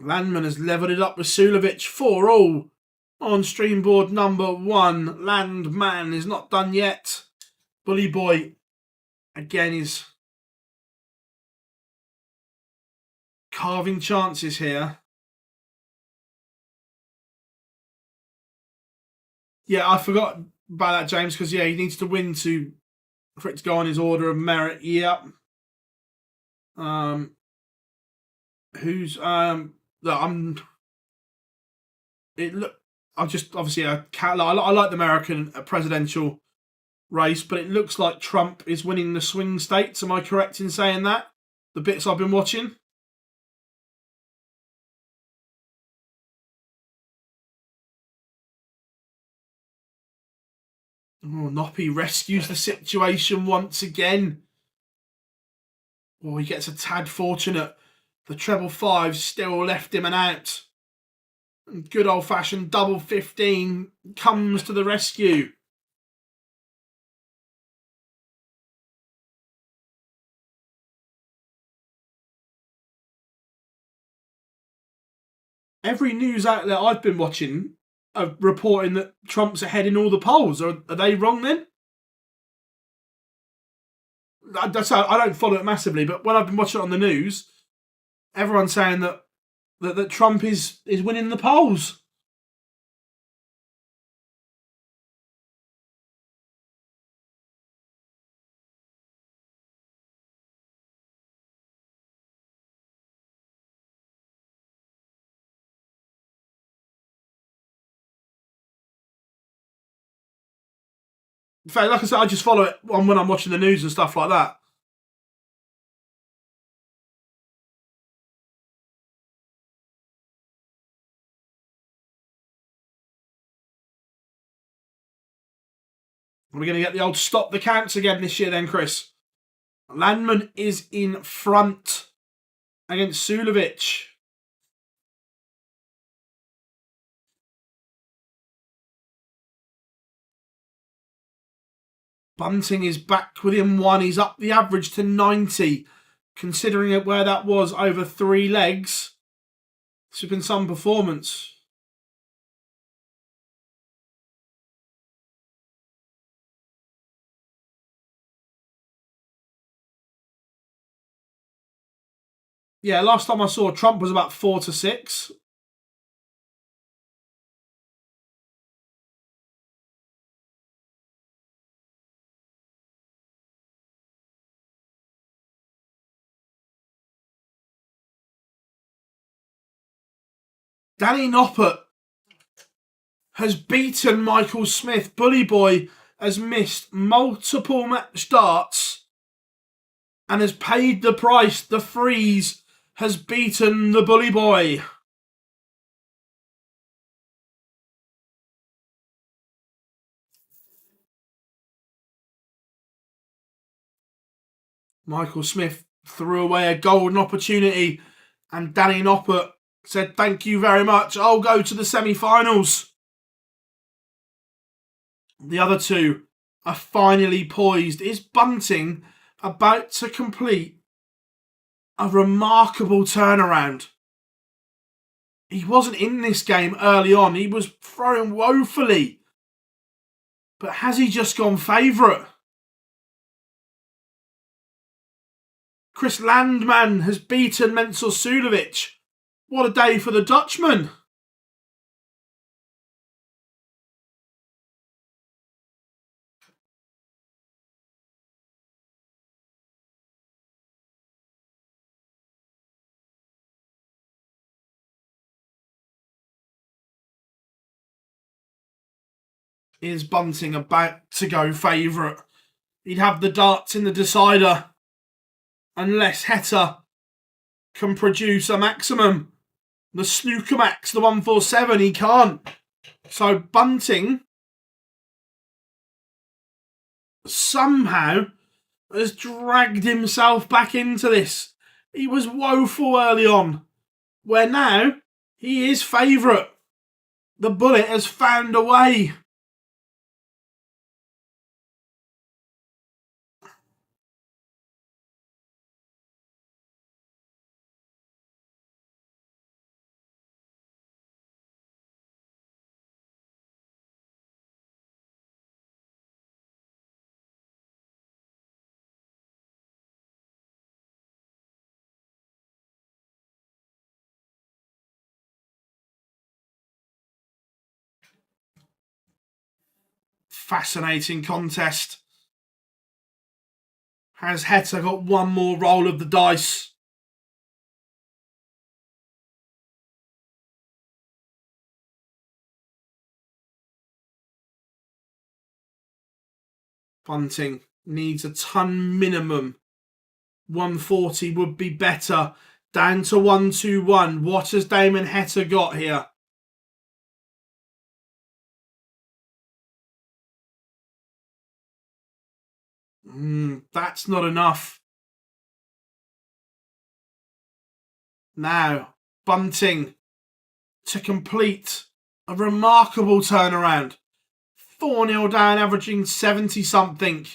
Landman has levelled it up with Sulovic 4-all on stream board number 1. Landman is not done yet. Bully Boy again is carving chances here. Yeah, I forgot about that, James, because he needs to win for it to go on his order of merit. Yep. Who's I just obviously I like the American presidential race, but it looks like Trump is winning the swing states. Am I correct in saying that? The bits I've been watching. Oh, Noppy rescues the situation once again. Oh, he gets a tad fortunate. The treble 5 still left him an out. Good old-fashioned double 15 comes to the rescue. Every news outlet I've been watching are reporting that Trump's ahead in all the polls. Are they wrong then? That's how, I don't follow it massively, but when I've been watching it on the news, everyone's saying that Trump is winning the polls. In fact, like I said, I just follow it on when I'm watching the news and stuff like that. Are we going to get the old stop the counts again this year then, Chris? Landman is in front against Sulovic. Bunting is back within 1. He's up the average to 90. Considering it where that was over 3 legs, this has been some performance. Yeah, last time I saw Trump was about 4-6. Danny Noppert has beaten Michael Smith. Bully Boy has missed multiple match starts and has paid the price. The freeze has beaten the bully boy. Michael Smith threw away a golden opportunity, and Danny Noppert said, "Thank you very much. I'll go to the semi-finals." The other two are finally poised. Is Bunting about to complete a remarkable turnaround? He wasn't in this game early on. He was throwing woefully. But has he just gone favourite? Chris Landman has beaten Mensur Suljovic. What a day for the Dutchman. Is Bunting about to go favourite? He'd have the darts in the decider unless Heta can produce a maximum. The snooker max, the 147, he can't. So Bunting somehow has dragged himself back into this. He was woeful early on, where now he is favourite. The bullet has found a way. Fascinating contest. Has Heta got one more roll of the dice? Bunting needs a ton minimum. 140 would be better. Down to 121. What has Damon Heta got here? That's not enough. Now, Bunting to complete a remarkable turnaround. 4-0 down, averaging 70-something.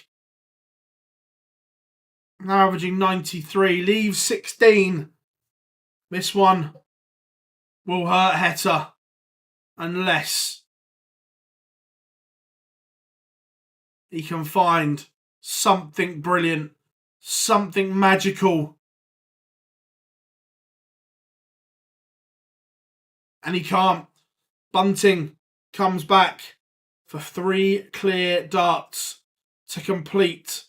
Now averaging 93. Leaves 16. This one will hurt Heta unless he can find something brilliant, something magical. And he can't. Bunting comes back for 3 clear darts to complete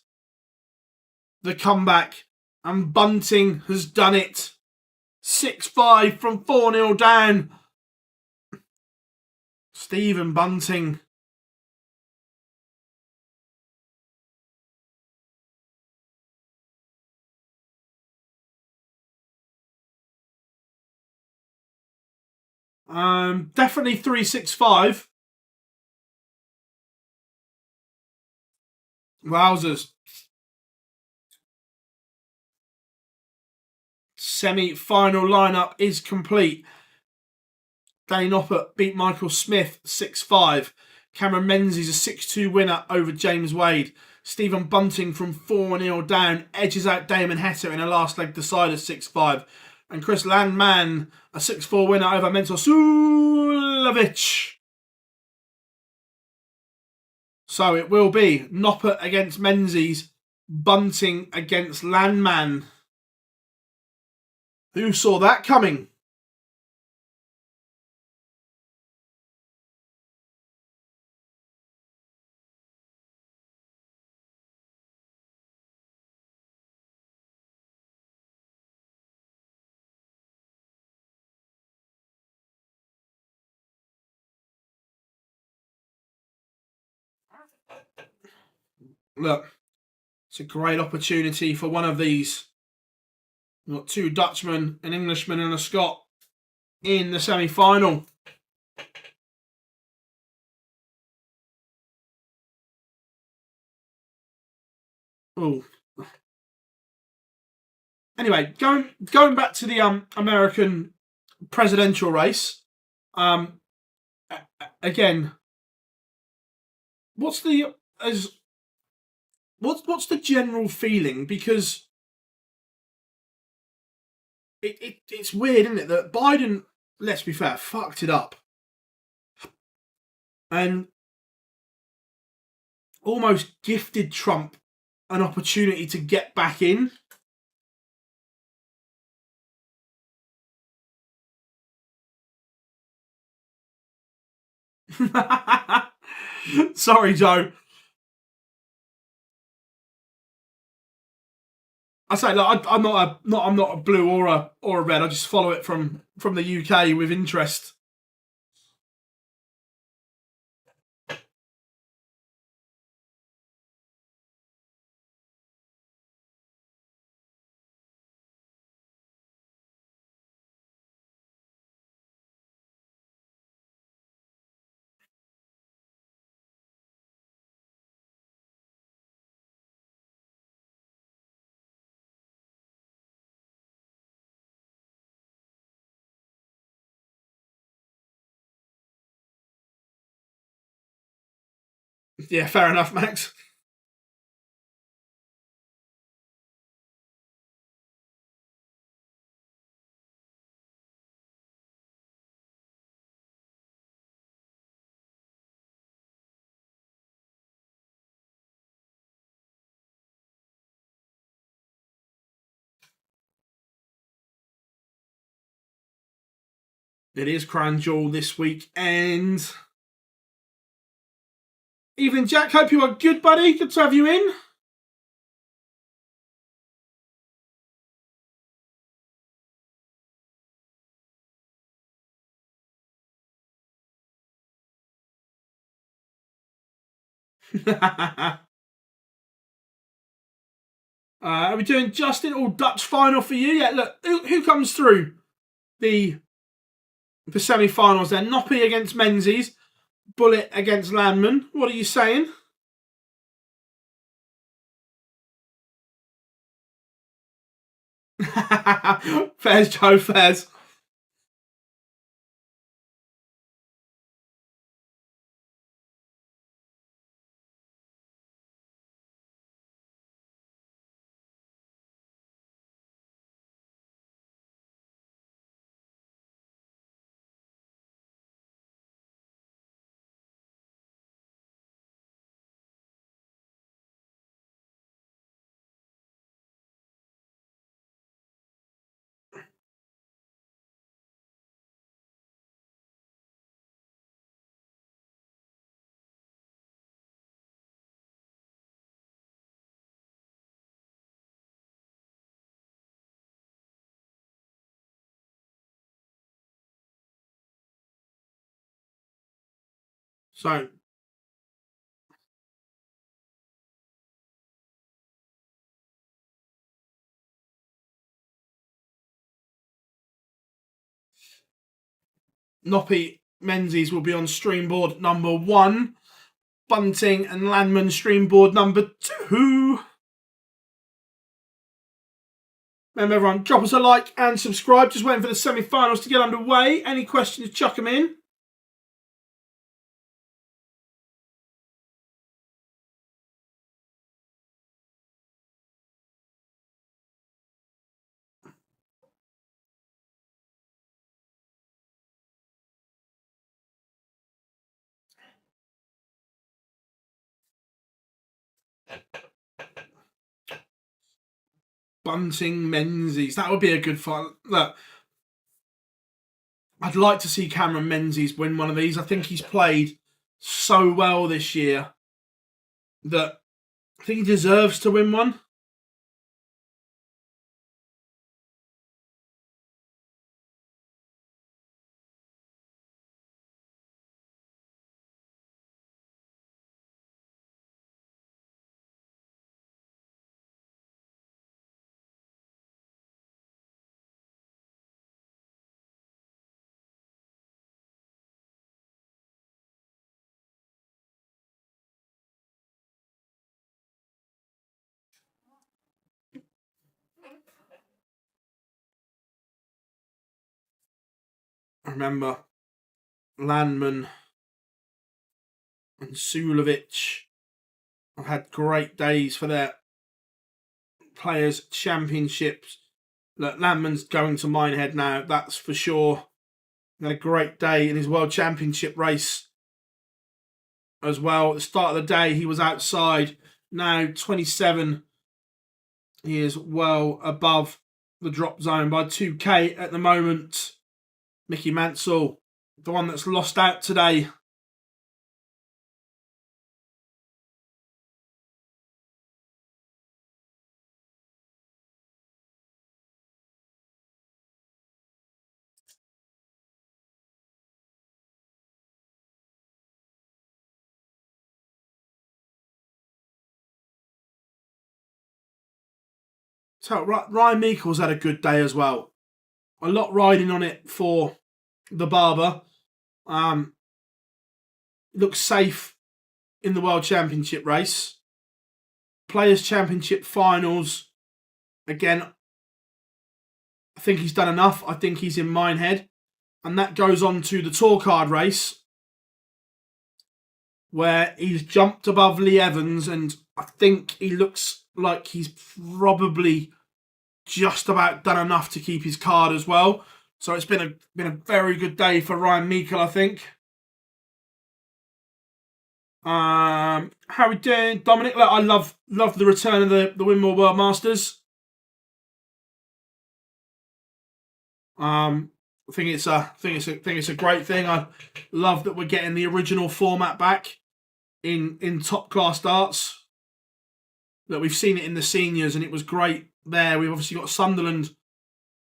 the comeback. And Bunting has done it. 6-5 from 4-0 down. Stephen Bunting. Definitely 3-6-5. Wowzers. Semi-final lineup is complete. Danny Noppert beat Michael Smith 6-5. Cameron Menzies a 6-2 winner over James Wade. Stephen Bunting from 4-0 down edges out Damon Heta in a last leg decider 6-5. And Chris Landman a 6-4 winner over Mensur Suljovic. So it will be Noppert against Menzies, Bunting against Landman. Who saw that coming? look, it's a great opportunity for one of these. We've got 2 Dutchmen, an Englishman and a Scot in the semi-final. Oh. Anyway, going back to the American presidential race. Again, what's the general feeling? Because it's weird, isn't it, that Biden, let's be fair, fucked it up and almost gifted Trump an opportunity to get back in. Sorry, Joe. I say, look, I'm not a blue or a red. I just follow it from the UK with interest. Yeah, fair enough, Max. It is Crown Jewel this weekend. Evening, Jack. Hope you are good, buddy. Good to have you in. Are we doing Justin or Dutch final for you? Yeah, look, who comes through the semi-finals then? Noppy against Menzies, Bullet against Landman. What are you saying? Fairs, Joe, fairs. So, Noppy Menzies will be on streamboard number 1. Bunting and Landman streamboard number 2. Remember, everyone, drop us a like and subscribe. Just waiting for the semi-finals to get underway. Any questions, chuck them in. Bunting Menzies. That would be a good fight. Look, I'd like to see Cameron Menzies win one of these. I think he's played so well this year that I think he deserves to win one. remember Landman and Sulovic have had great days for their Players' Championships. Look, Landman's going to Minehead now, that's for sure. He had a great day in his World Championship race as well. At the start of the day, he was outside. Now, 27, he is well above the drop zone by 2k at the moment. Mickey Mansell, the one that's lost out today. So Ryan Meikle's had a good day as well. A lot riding on it for the Barber. Looks safe in the World Championship race. Players' Championship finals. Again, I think he's done enough. I think he's in Minehead. And that goes on to the Tour Card race, where he's jumped above Lee Evans, and I think he looks like he's probably just about done enough to keep his card as well. So it's been a very good day for Ryan Meikle, I think. How are we doing, Dominic? Look, I love the return of the Winmore World Masters. I think it's a great thing. I love that we're getting the original format back in top class darts. That we've seen it in the seniors, and it was great there. We've obviously got Sunderland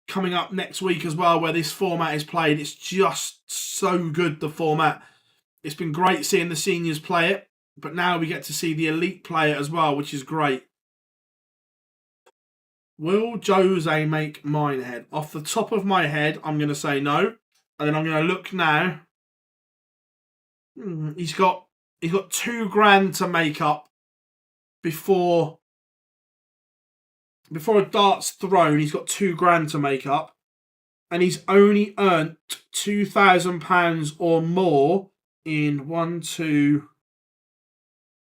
coming up next week as well, where this format is played. It's just so good, the format. It's been great seeing the seniors play it, but now we get to see the elite play it as well, which is great. Will Jose make Minehead? Off the top of my head, I'm going to say no. And then I'm going to look now. He's got $2,000 to make up before a dart's thrown. He's got $2,000 to make up, and he's only earned £2,000 or more in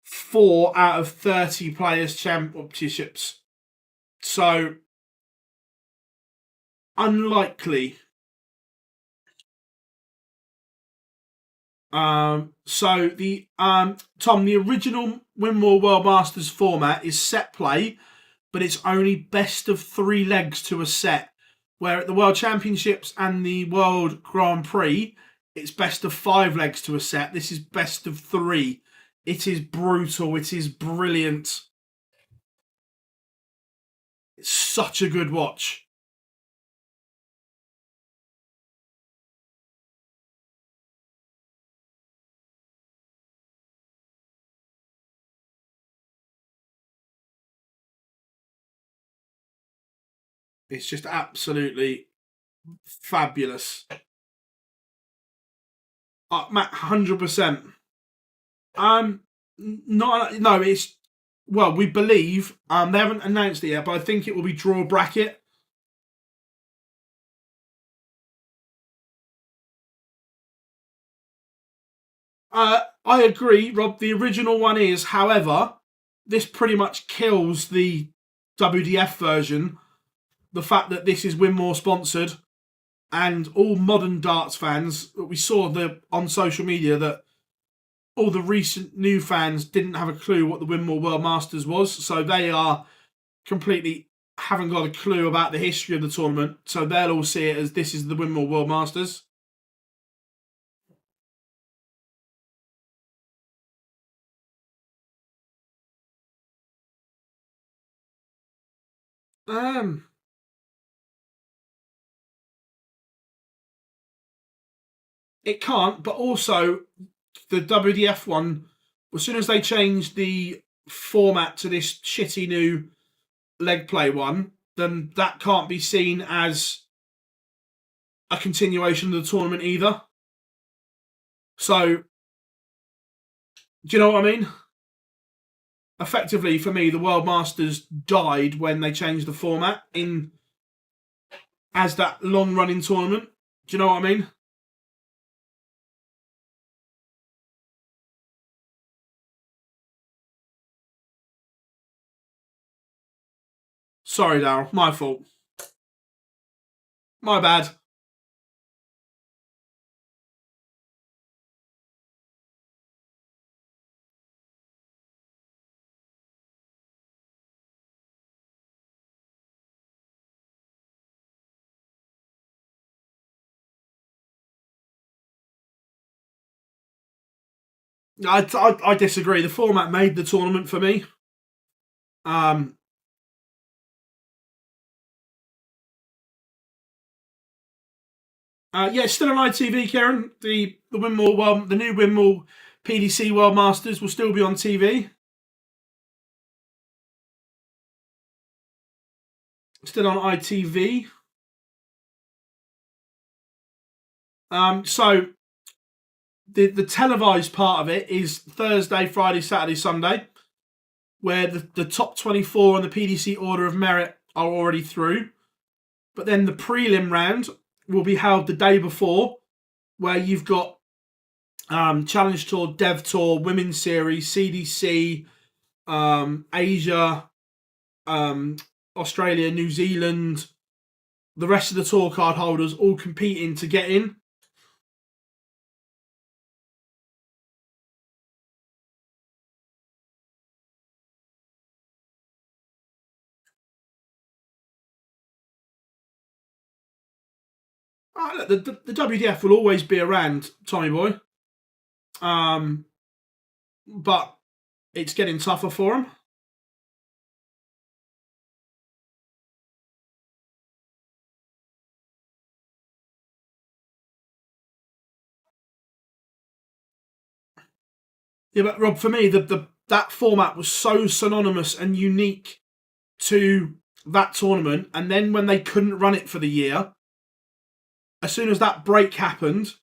4 out of 30 Players' Championships. So, unlikely. Tom, the original Winmore World Masters format is set play, but it's only best of 3 legs to a set. Where at the World Championships and the World Grand Prix, it's best of 5 legs to a set. This is best of 3. It is brutal. It is brilliant. It's such a good watch. It's just absolutely fabulous. Matt, 100%. No, it's, well, we believe, they haven't announced it yet, but I think it will be draw bracket. I agree, Rob. The original one is, however, this pretty much kills the WDF version. The fact that this is Winmore sponsored, and all modern darts fans, we saw on social media that all the recent new fans didn't have a clue what the Winmore World Masters was, so they are completely haven't got a clue about the history of the tournament, so they'll all see it as this is the Winmore World Masters. It can't, but also the WDF one, as soon as they changed the format to this shitty new leg play one, then that can't be seen as a continuation of the tournament either. So, do you know what I mean? Effectively, for me, the World Masters died when they changed the format as that long-running tournament. Do you know what I mean? Sorry, Daryl. My fault. My bad. I disagree. The format made the tournament for me. Yeah, it's still on ITV, Kieran. The Windmill, the new Windmill PDC World Masters will still be on TV. Still on ITV. So the televised part of it is Thursday, Friday, Saturday, Sunday, where the top 24 on the PDC Order of Merit are already through. But then the prelim round will be held the day before, where you've got Challenge Tour, Dev Tour, Women's Series, CDC, Asia, Australia, New Zealand, the rest of the tour card holders all competing to get in. Look, the WDF will always be around, Tommy boy. But it's getting tougher for them. Yeah, but Rob, for me, that format was so synonymous and unique to that tournament. And then when they couldn't run it for the year, as soon as that break happened,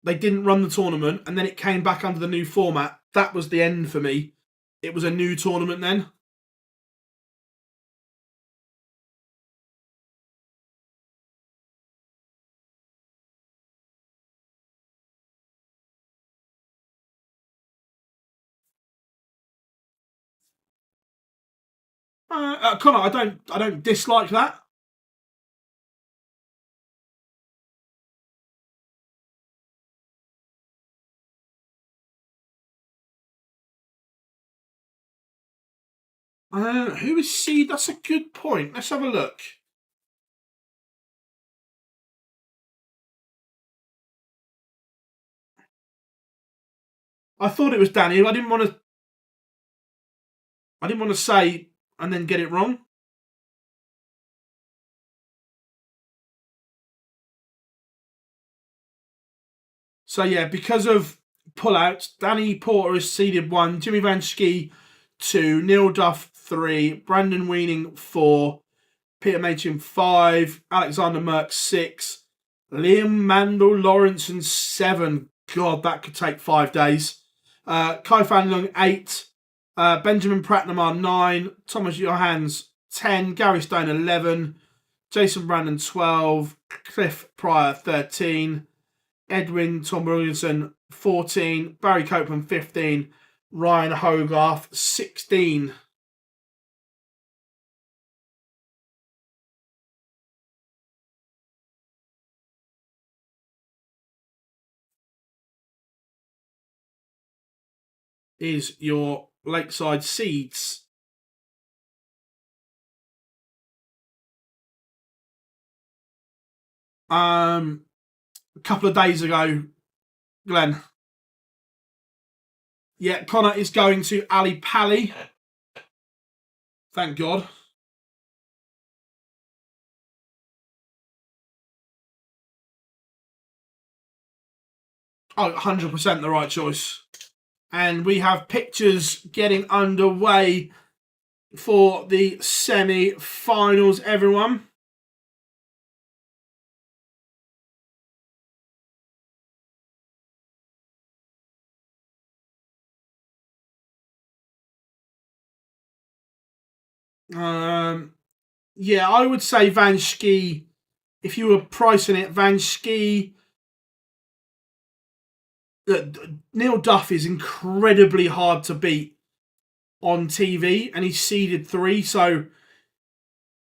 they didn't run the tournament, and then it came back under the new format. That was the end for me. It was a new tournament then. Connor, I don't dislike that. Who is seed? That's a good point. Let's have a look. I thought it was Danny. I didn't want to say and then get it wrong. So yeah, because of pullouts, Danny Porter is seeded 1, Jimmy Van Schie 2, Neil Duff 3, Brandon Weening 4, Peter Machin 5, Alexander Merck 6, Liam Mandel Lawrence 7. God, that could take 5 days. Kai Fan Lung 8, Benjamin Pratnamar 9, Thomas Johans 10, Gary Stone 11, Jason Brandon 12, Cliff Pryor 13, Edwin Tom Williamson 14, Barry Copeland 15, Ryan Hogarth 16. Is your Lakeside seeds. A couple of days ago, Glenn. Yeah, Connor is going to Ali Pally. Thank God. Oh, 100% the right choice. And we have pictures getting underway for the semi-finals, everyone. Yeah, I would say Van Schie. If you were pricing it, Van Schie. Neil Duff is incredibly hard to beat on TV, and he's seeded 3. So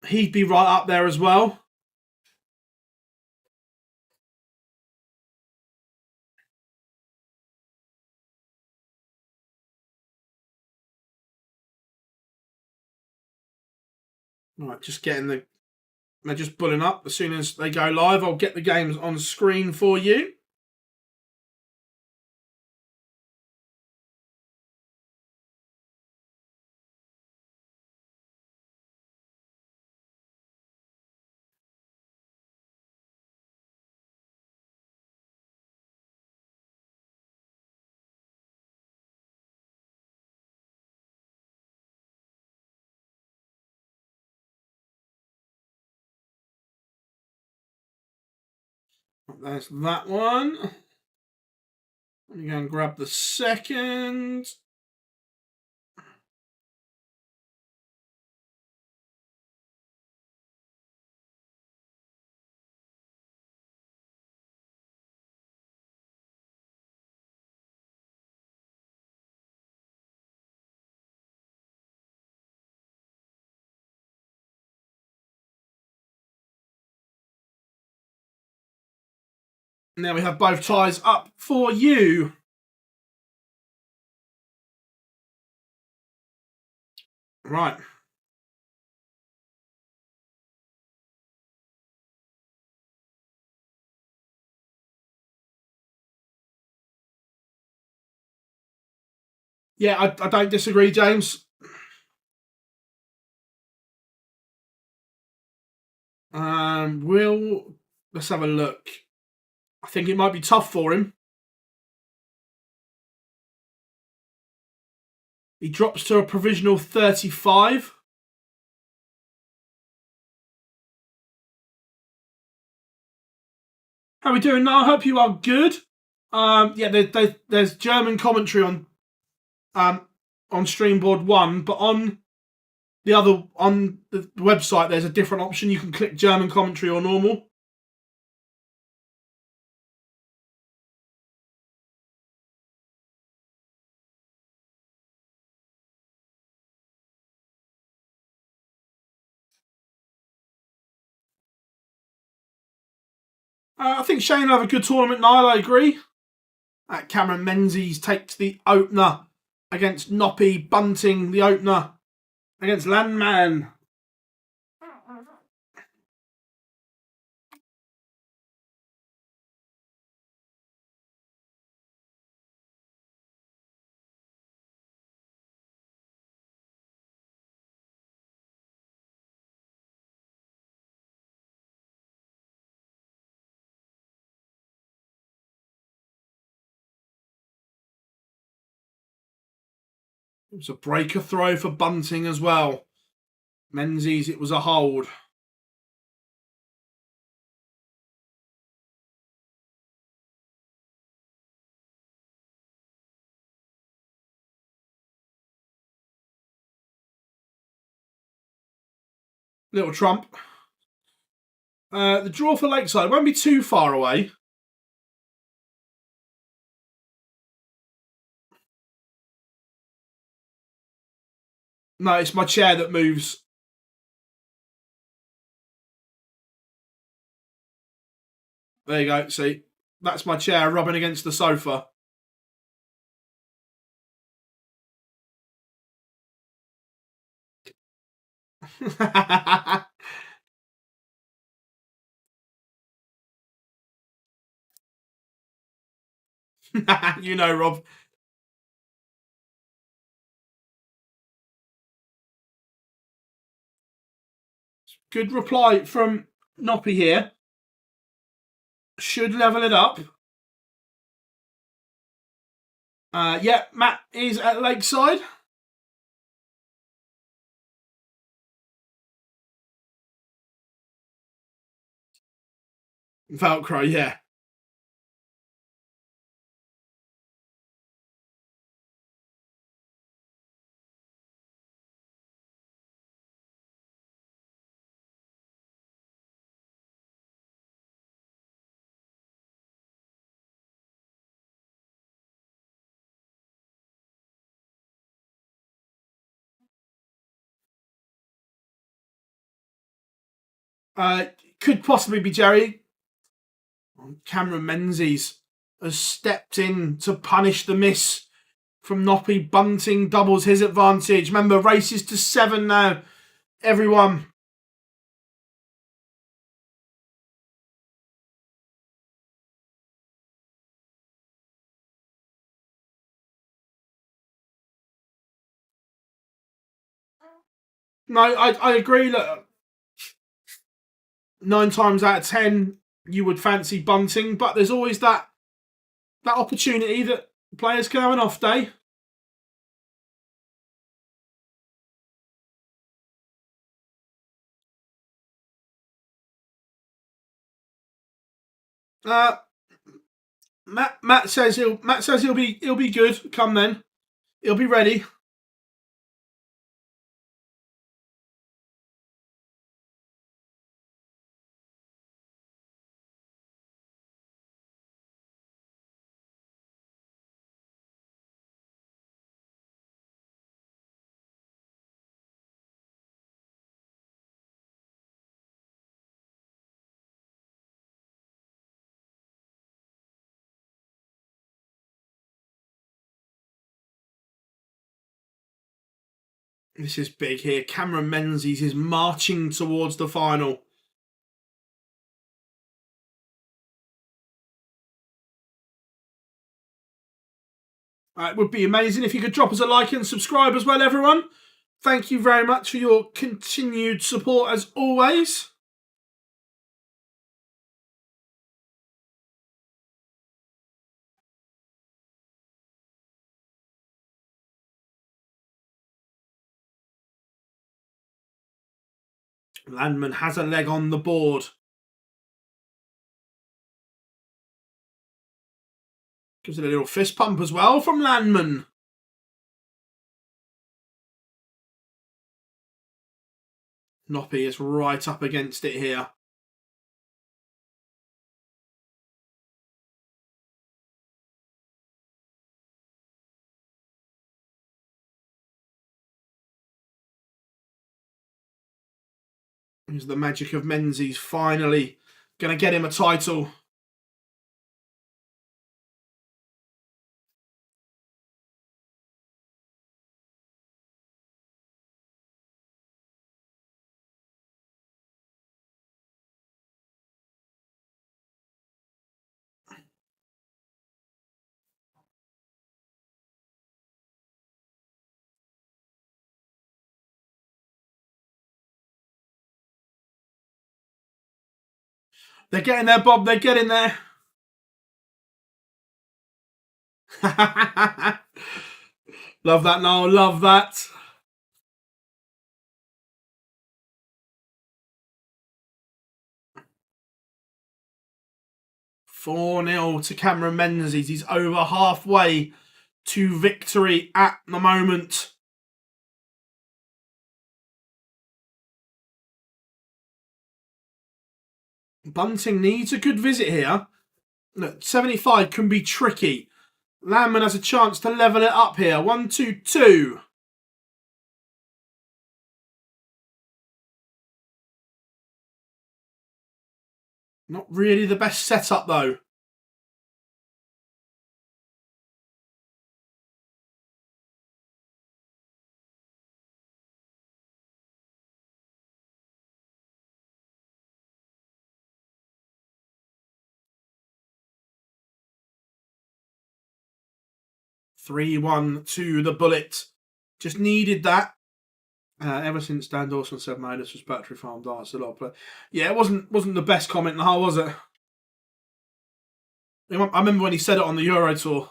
he'd be right up there as well. Right, just getting the... They're just pulling up. As soon as they go live, I'll get the games on screen for you. There's that one. Let me go and grab the second. Now we have both ties up for you. Right. Yeah, I don't disagree, James. Let's have a look. I think it might be tough for him. He drops to a provisional 35. How are we doing now? I hope you are good. Yeah, there's German commentary on Streamboard 1, but on the website there's a different option. You can click German commentary or normal. I think Shane will have a good tournament, Niall, I agree. Cameron Menzies takes the opener against Noppy, Bunting the opener against Landman. It was a breaker throw for Bunting as well. Menzies, it was a hold. Little Trump. The draw for Lakeside won't be too far away. No, it's my chair that moves. There you go. See, that's my chair rubbing against the sofa. You know, Rob. Good reply from Noppy here. Should level it up. Yeah, Matt is at Lakeside. Velcro, yeah. Could possibly be Jerry. Cameron Menzies has stepped in to punish the miss from Noppy. Bunting doubles his advantage. Remember, races to 7 now, everyone. No, I agree. Look, 9 times out of 10, you would fancy Bunting, but there's always that opportunity that players can have an off day. Matt says he'll be good. Come then, he'll be ready. This is big here. Cameron Menzies is marching towards the final. It would be amazing if you could drop us a like and subscribe as well, everyone. Thank you very much for your continued support as always. Landman has a leg on the board. Gives it a little fist pump as well from Landman. Noppy is right up against it here. Here's the magic of Menzies finally going to get him a title. They're getting there, Bob. They're getting there. Love that, Noel. Love that. "4-0 to Cameron Menzies. He's over halfway to victory at the moment. Bunting needs a good visit here. Look, 75 can be tricky. Landman has a chance to level it up here. 1-2-2. Not really the best setup, though. "3-1 to the bullet." Just needed that. Ever since Dan Dawson said MODUS was battery farm darts a lot, but yeah, it wasn't the best comment in the whole, was it? I remember when he said it on the Euro Tour.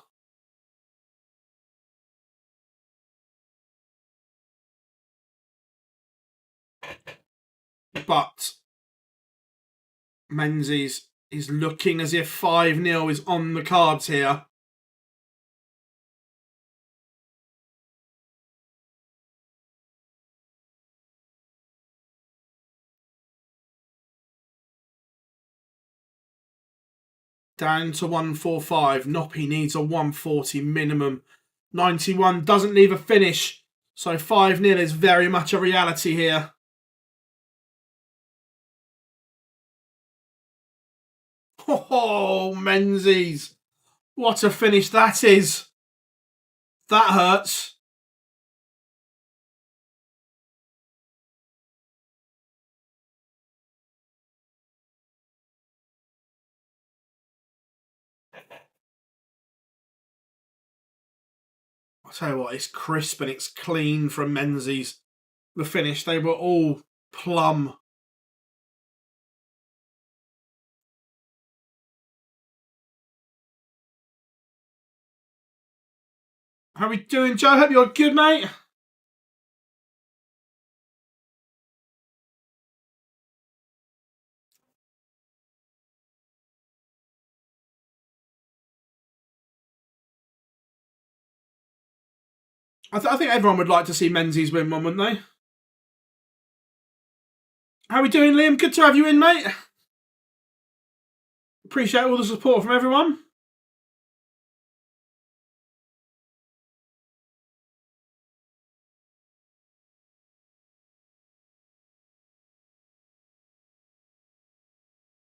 But Menzies is looking as if 5-0 is on the cards here. Down to 145. Noppy needs a 140 minimum. 91 doesn't leave a finish. So 5-0 is very much a reality here. Oh, Menzies. What a finish that is. That hurts. I'll tell you what, it's crisp and it's clean from Menzies. The finish, they were all plumb. How we doing, Joe? Hope you're good, mate. I think everyone would like to see Menzies win one, wouldn't they? How we doing, Liam? Good to have you in, mate. Appreciate all the support from everyone.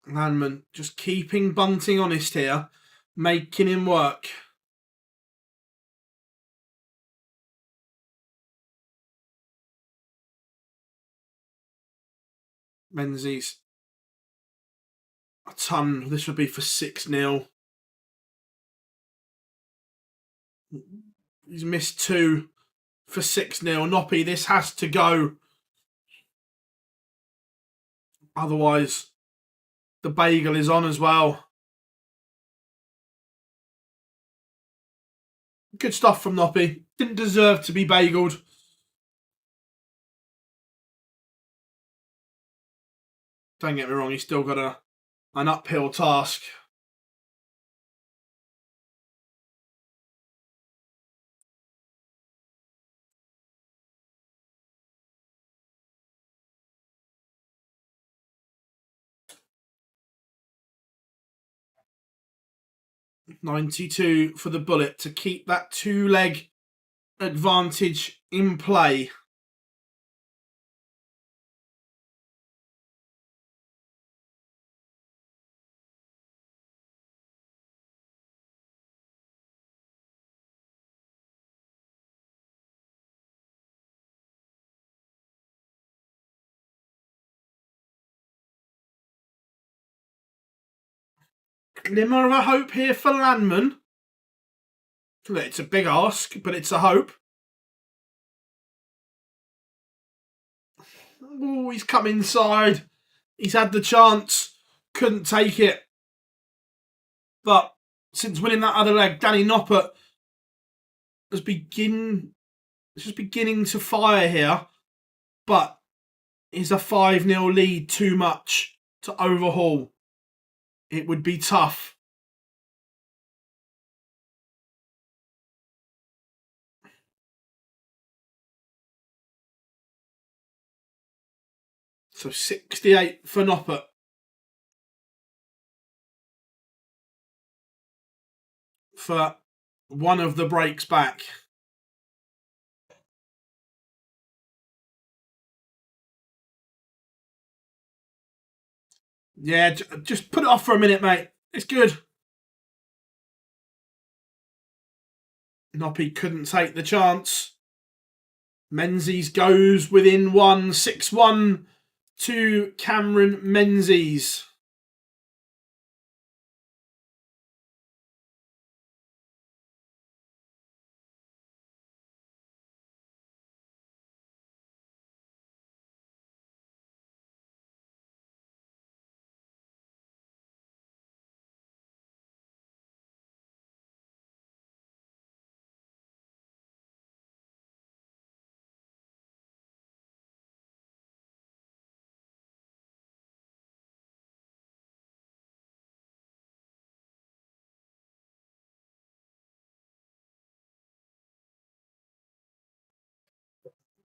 Landman just keeping Bunting honest here, making him work. Menzies. A ton. This would be for 6-0. He's missed 2 for 6-0. Noppy, this has to go. Otherwise, the bagel is on as well. Good stuff from Noppy. Didn't deserve to be bageled. Don't get me wrong, he's still got an uphill task. $92 for the bullet to keep that 2-leg advantage in play. Glimmer of a hope here for Landman. It's a big ask, but it's a hope. Oh, he's come inside. He's had the chance. Couldn't take it. But since winning that other leg, Danny Noppert is just beginning to fire here. But is a 5-0 lead too much to overhaul? It would be tough. So 68 for Noppert. For one of the breaks back. Yeah, just put it off for a minute, mate. It's good. Noppy couldn't take the chance. Menzies goes within 1, 6-1 to Cameron Menzies.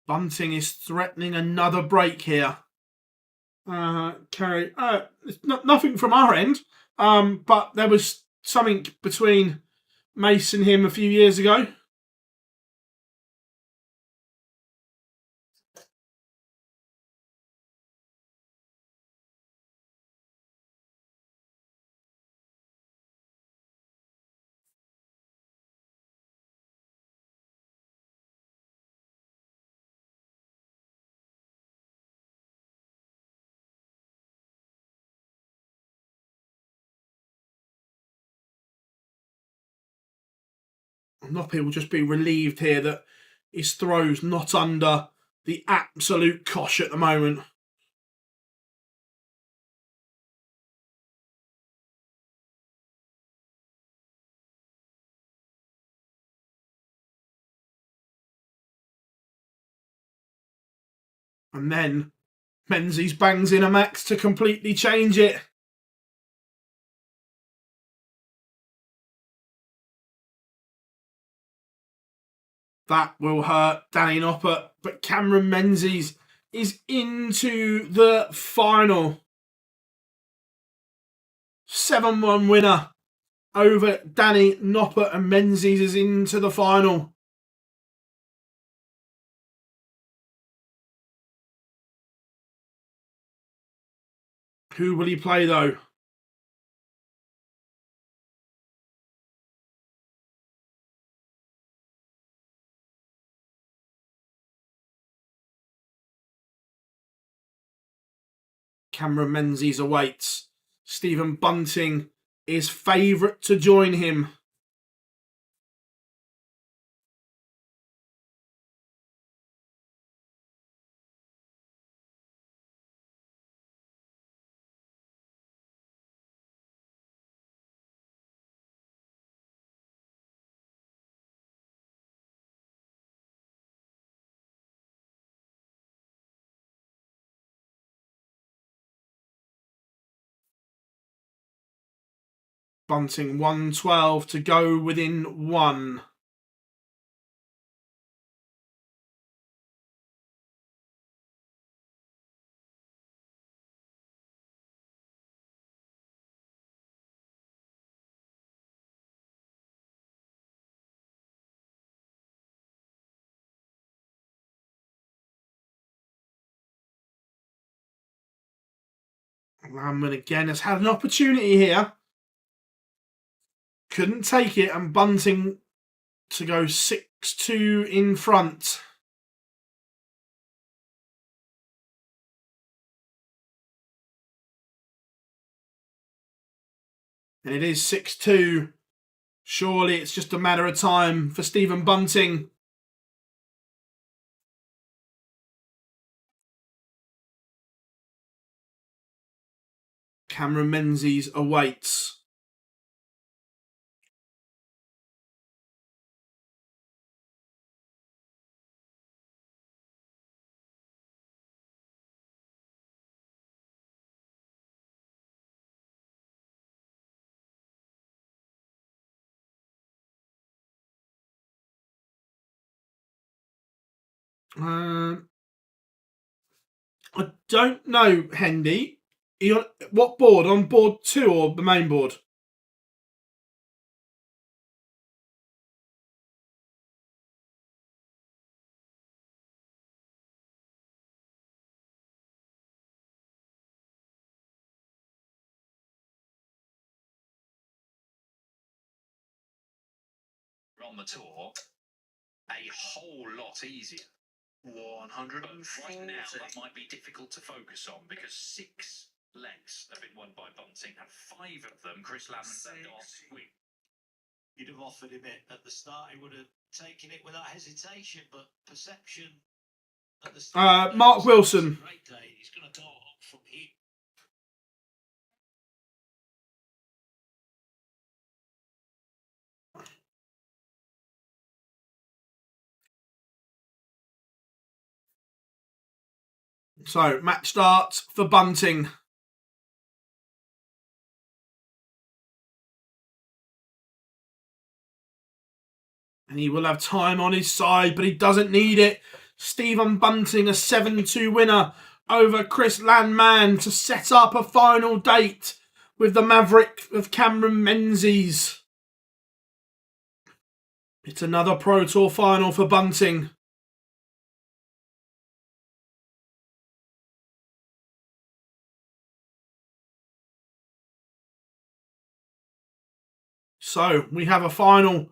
Bunting is threatening another break here. Kerry, it's nothing from our end, but there was something between Mace and him a few years ago. Noppy will just be relieved here that his throw's not under the absolute cosh at the moment. And then Menzies bangs in a max to completely change it. That will hurt Danny Noppert, but Cameron Menzies is into the final. 7-1 winner over Danny Noppert, and Menzies is into the final. Who will he play though? Cameron Menzies awaits. Stephen Bunting is favourite to join him. Bunting 112 to go within 1. Landman again has had an opportunity here. Couldn't take it, and Bunting to go 6-2 in front. And it is 6-2. Surely it's just a matter of time for Stephen Bunting. Cameron Menzies awaits. I don't know, Hendy. What board? On board 2 or the main board? On the tour, a whole lot easier. 140. Right now, that might be difficult to focus on because 6 legs have been won by Bunting, and 5 of them, Chris Landman win. You'd have offered him it at the start. He would have taken it without hesitation, but perception at the start. Mark Wilson. Great day. He's going to go up from here. So, match starts for Bunting. And he will have time on his side, but he doesn't need it. Stephen Bunting, a 7-2 winner over Chris Landman to set up a final date with the Maverick of Cameron Menzies. It's another Pro Tour final for Bunting. So, we have a final.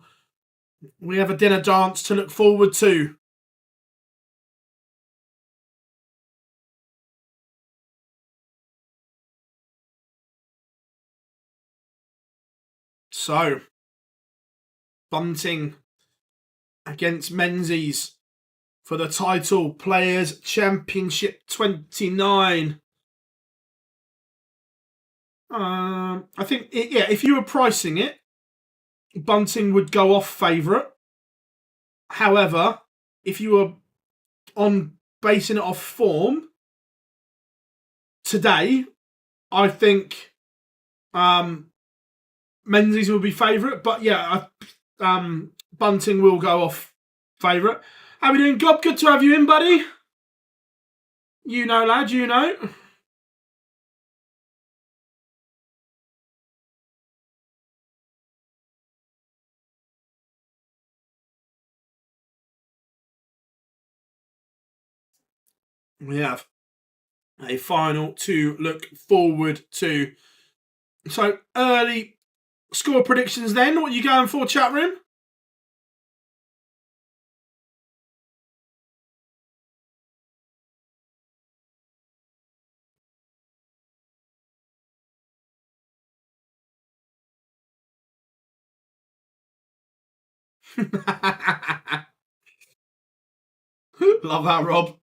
We have a dinner dance to look forward to. So, Bunting against Menzies for the title Players Championship 29. I think, if you were pricing it, Bunting would go off favourite. However, if you were basing it off form today, I think Menzies will be favourite. But yeah, Bunting will go off favourite. How we doing, Gob? Good to have you in, buddy. You know, lad, you know. We have a final to look forward to. So, early score predictions then. What are you going for, chat room? Love that, Rob.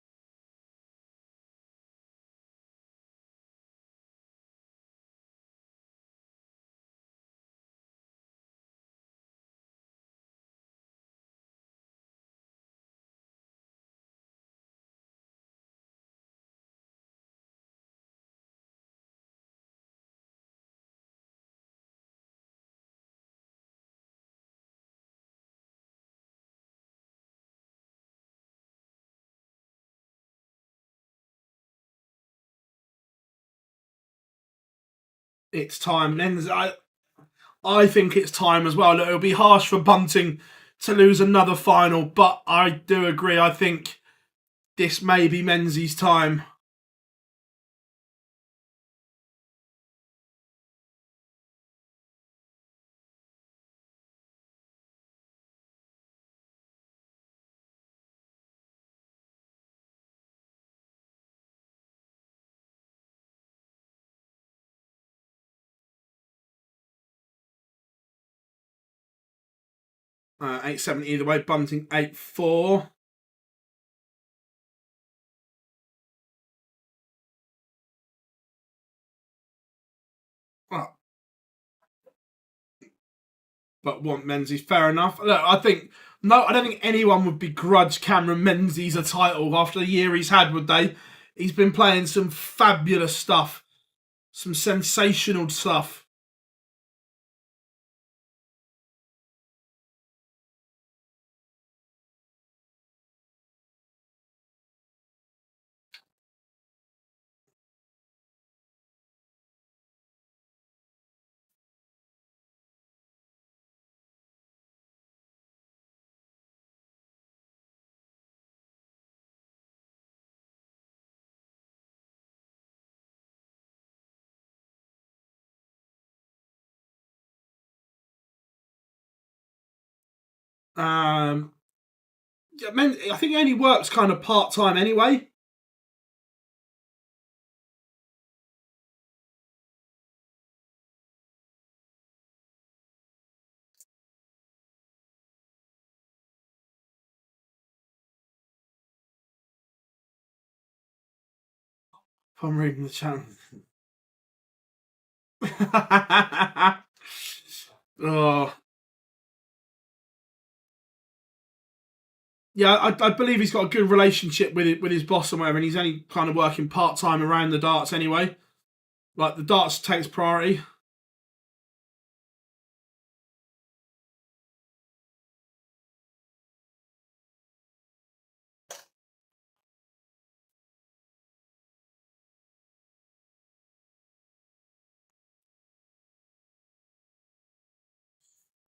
It's time. I think it's time as well. It'll be harsh for Bunting to lose another final, but I do agree. I think this may be Menzies' time. $8.70 either way. Bunting $8.4. Well, but want Menzies, fair enough. Look, I don't think anyone would begrudge Cameron Menzies a title after the year he's had, would they? He's been playing some fabulous stuff, some sensational stuff. I think he only works kind of part-time anyway. If I'm reading the chat. Oh. Yeah, I believe he's got a good relationship with his boss and whatever, and he's only kind of working part-time around the darts anyway. Like, the darts takes priority.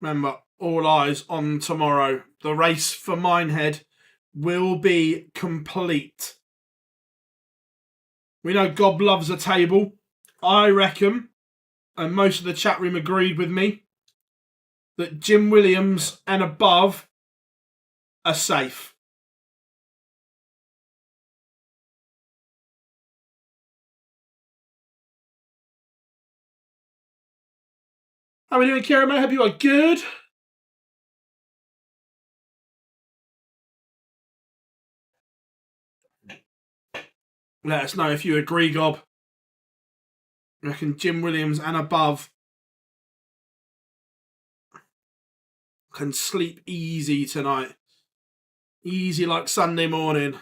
Remember, all eyes on tomorrow. The race for Minehead will be complete. We know Gob loves a table. I reckon, and most of the chat room agreed with me, that Jim Williams and above are safe. How are we doing, Kieran? I hope you are good. Let us know if you agree, Gob. I reckon Jim Williams and above can sleep easy tonight. Easy like Sunday morning.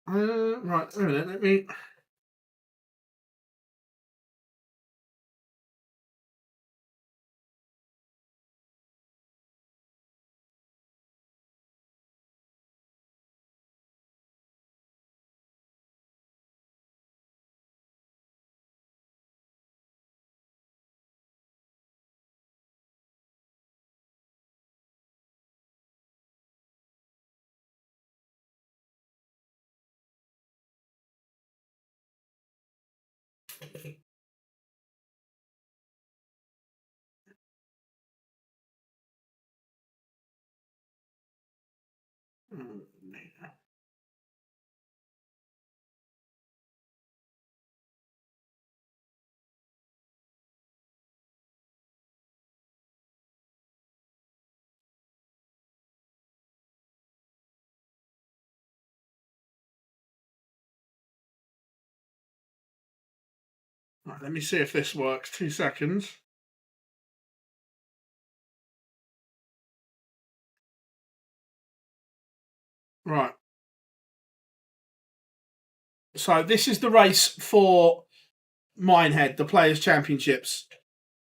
Right, wait a minute, let me... Right, let me see if this works. 2 seconds. Right. So this is the race for Minehead, the Players' Championships.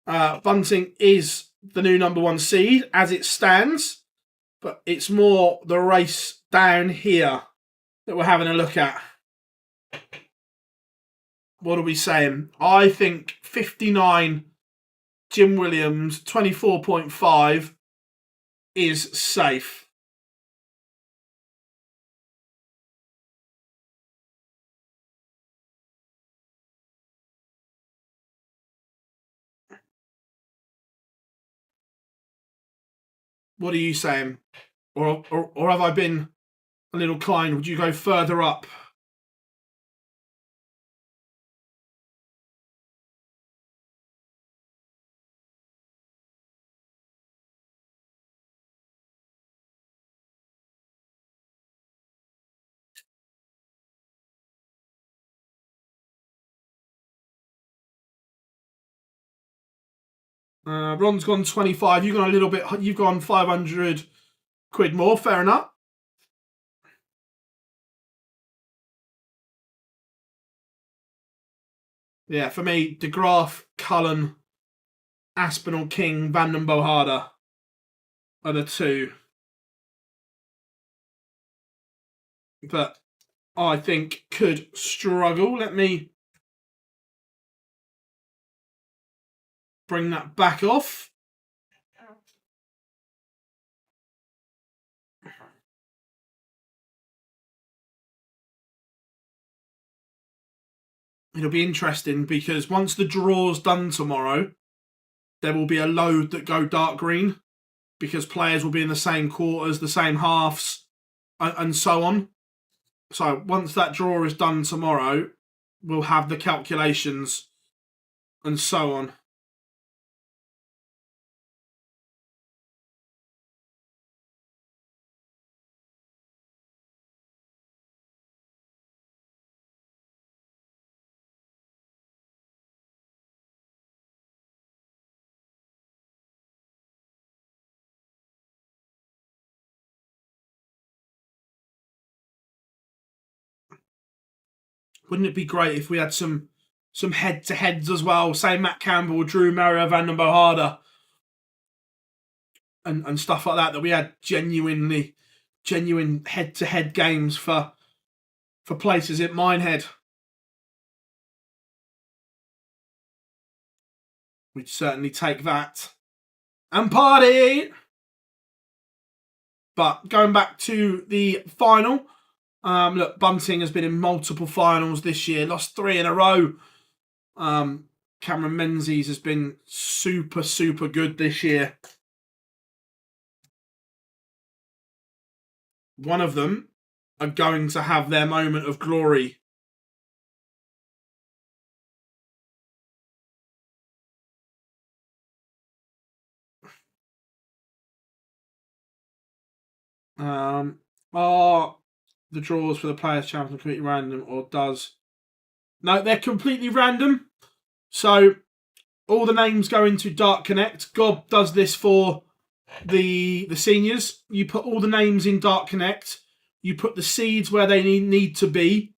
Bunting is the new #1 seed as it stands, but it's more the race down here that we're having a look at. What are we saying? I think 59 Jim Williams, 24.5 is safe. What are you saying? Or have I been a little kind? Would you go further up? Ron's gone 25. You've gone a little bit. You've gone 500 quid more. Fair enough. Yeah, for me, De Graaf, Cullen, Aspinall, King, Van den Bohada are the two. But I think could struggle. Let me bring that back off. It'll be interesting because once the draw's done tomorrow, there will be a load that go dark green because players will be in the same quarters, the same halves, and so on. So once that draw is done tomorrow, we'll have the calculations and so on. Wouldn't it be great if we had some head-to-heads as well? Say Matt Campbell, Drew Merrier, Van den Bohada, and stuff like that. That we had genuine head-to-head games for places at Minehead. We'd certainly take that and party. But going back to the final, look, Bunting has been in multiple finals this year, lost 3 in a row. Cameron Menzies has been super, super good this year. One of them are going to have their moment of glory. Are the draws for the Players' Champions completely random, or does... No, they're completely random. So all the names go into Dart Connect. Gob does this for the seniors. You put all the names in Dart Connect. You put the seeds where they need to be.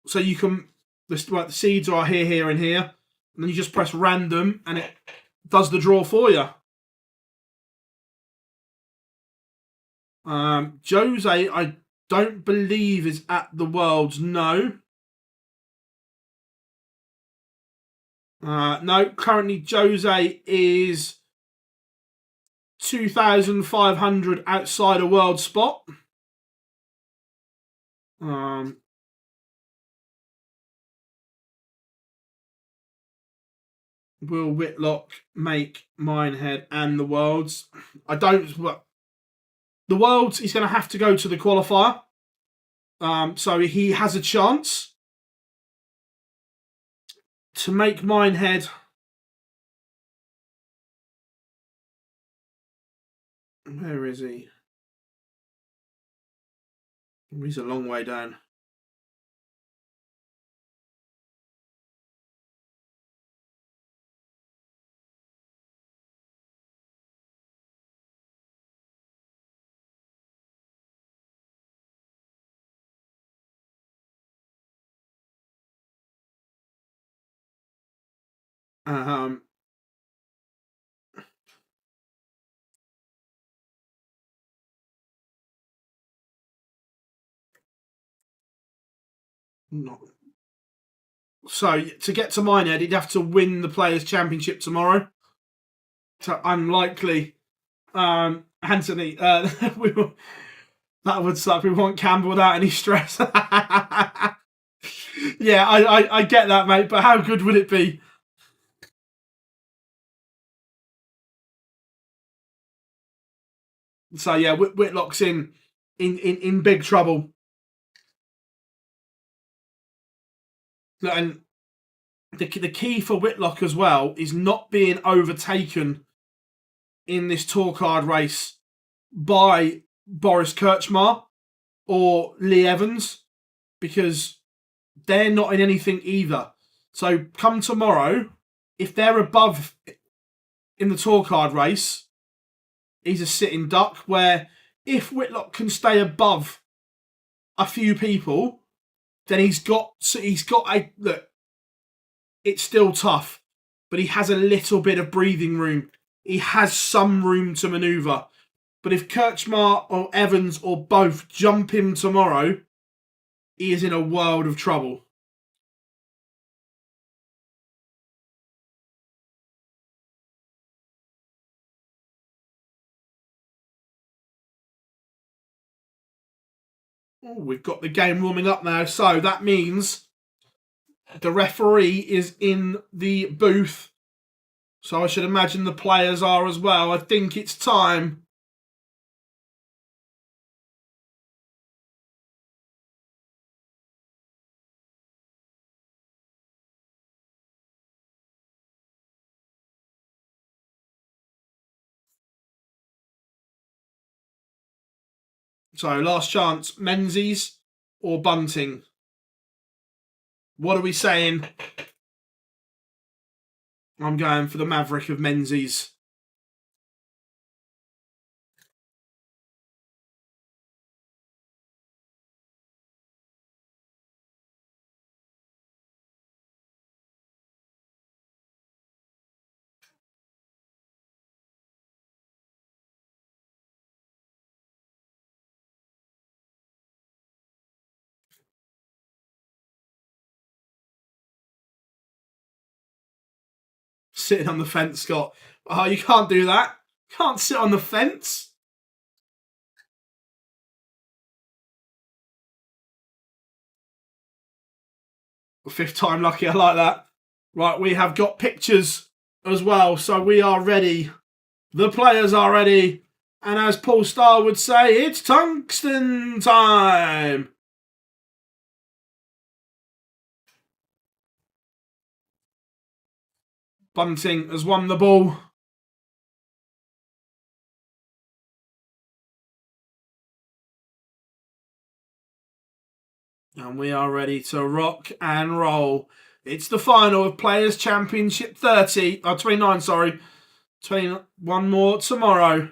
So you can... the seeds are here, here, and here. And then you just press random, and it does the draw for you. Jose, I don't believe is at the Worlds. No. No, currently Jose is 2,500 outside a world spot. Will Whitlock make Minehead and the Worlds? I don't... The Worlds, he's going to have to go to the qualifier. So he has a chance to make Minehead. Where is he? He's a long way down. So to get to Minehead, he'd have to win the Players' Championship tomorrow. So unlikely. Anthony, that would suck. We want Campbell without any stress. Yeah, I get that, mate. But how good would it be? So yeah, Whitlock's in big trouble. And the key for Whitlock as well is not being overtaken in this tour card race by Boris Kirchmar or Lee Evans, because they're not in anything either. So come tomorrow, if they're above in the tour card race, he's a sitting duck. Where if Whitlock can stay above a few people, then he's got a look. It's still tough, but he has a little bit of breathing room. He has some room to manoeuvre. But if Kirchmar or Evans or both jump him tomorrow, he is in a world of trouble. Oh, we've got the game warming up now, so that means the referee is in the booth. So I should imagine the players are as well. I think it's time. So last chance, Menzies or Bunting? What are we saying? I'm going for the Maverick of Menzies. Sitting on the fence, Scott. Oh, you can't do that. Can't sit on the fence. Fifth time lucky, I like that. Right, we have got pictures as well, so we are ready. The players are ready. And as Paul Starr would say, it's tungsten time. Bunting has won the ball. And we are ready to rock and roll. It's the final of Players' Championship 29, sorry. 21 more tomorrow.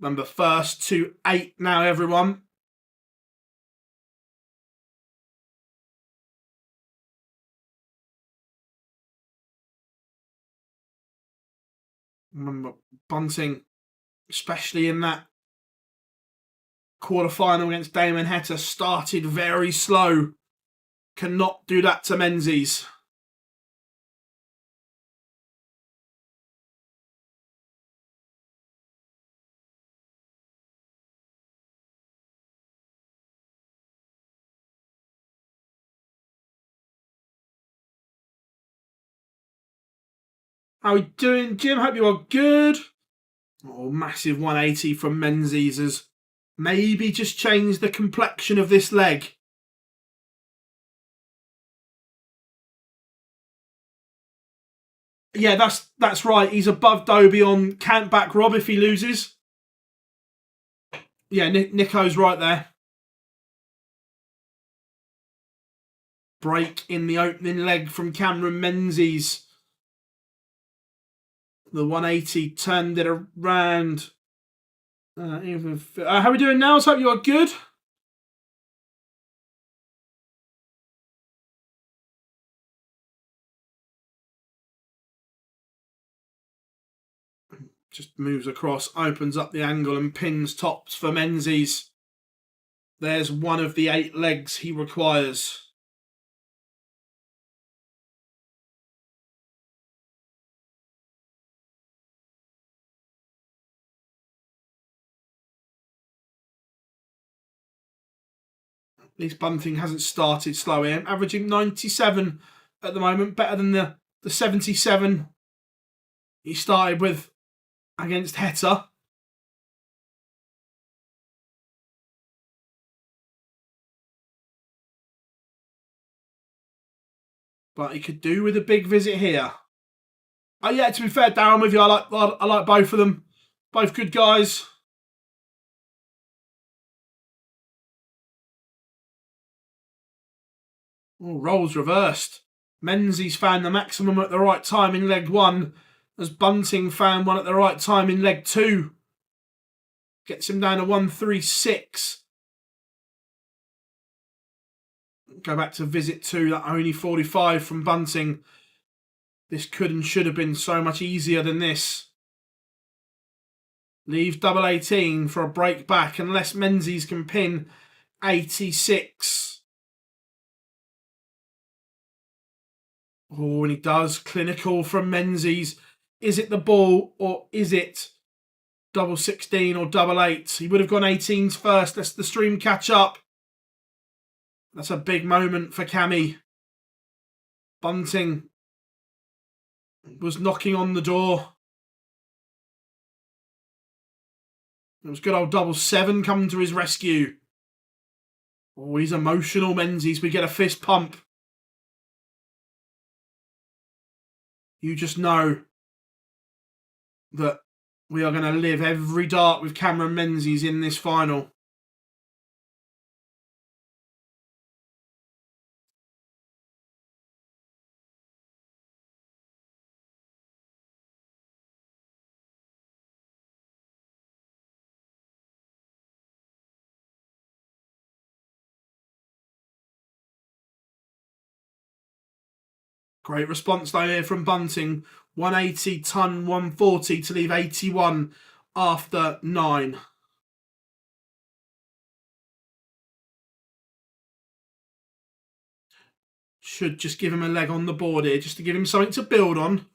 Remember, first to 8 now, everyone. Remember, Bunting, especially in that quarterfinal against Damon Heta, started very slow. Cannot do that to Menzies. How are we doing, Jim? Hope you are good. Oh, massive 180 from Menzies has maybe just changed the complexion of this leg. Yeah, that's right. He's above Dobie on can't back Rob if he loses. Yeah, Nico's right there. Break in the opening leg from Cameron Menzies. The 180 turned it around. How are we doing now? I hope you are good. Just moves across, opens up the angle and pins tops for Menzies. There's one of the 8 legs he requires. At least Bunting hasn't started slow here. Averaging 97 at the moment, better than the 77 he started with against Heta. But he could do with a big visit here. Oh yeah, to be fair, Darren, with you, I like both of them. Both good guys. Oh, roles reversed. Menzies found the maximum at the right time in leg 1, as Bunting found one at the right time in leg 2. Gets him down to 136. Go back to visit 2, that only 45 from Bunting. This could and should have been so much easier than this. Leaves double 18 for a break back unless Menzies can pin 86. Oh, and he does. Clinical from Menzies. Is it the ball or is it double 16 or double 8? He would have gone 18s first. Let's the stream catch up. That's a big moment for Cammy. Bunting was knocking on the door. It was good old double 7 coming to his rescue. Oh, he's emotional, Menzies. We get a fist pump. You just know that we are going to live every dart with Cameron Menzies in this final. Great response though here from Bunting. 180 ton 140 to leave 81 after 9. Should just give him a leg on the board here, just to give him something to build on.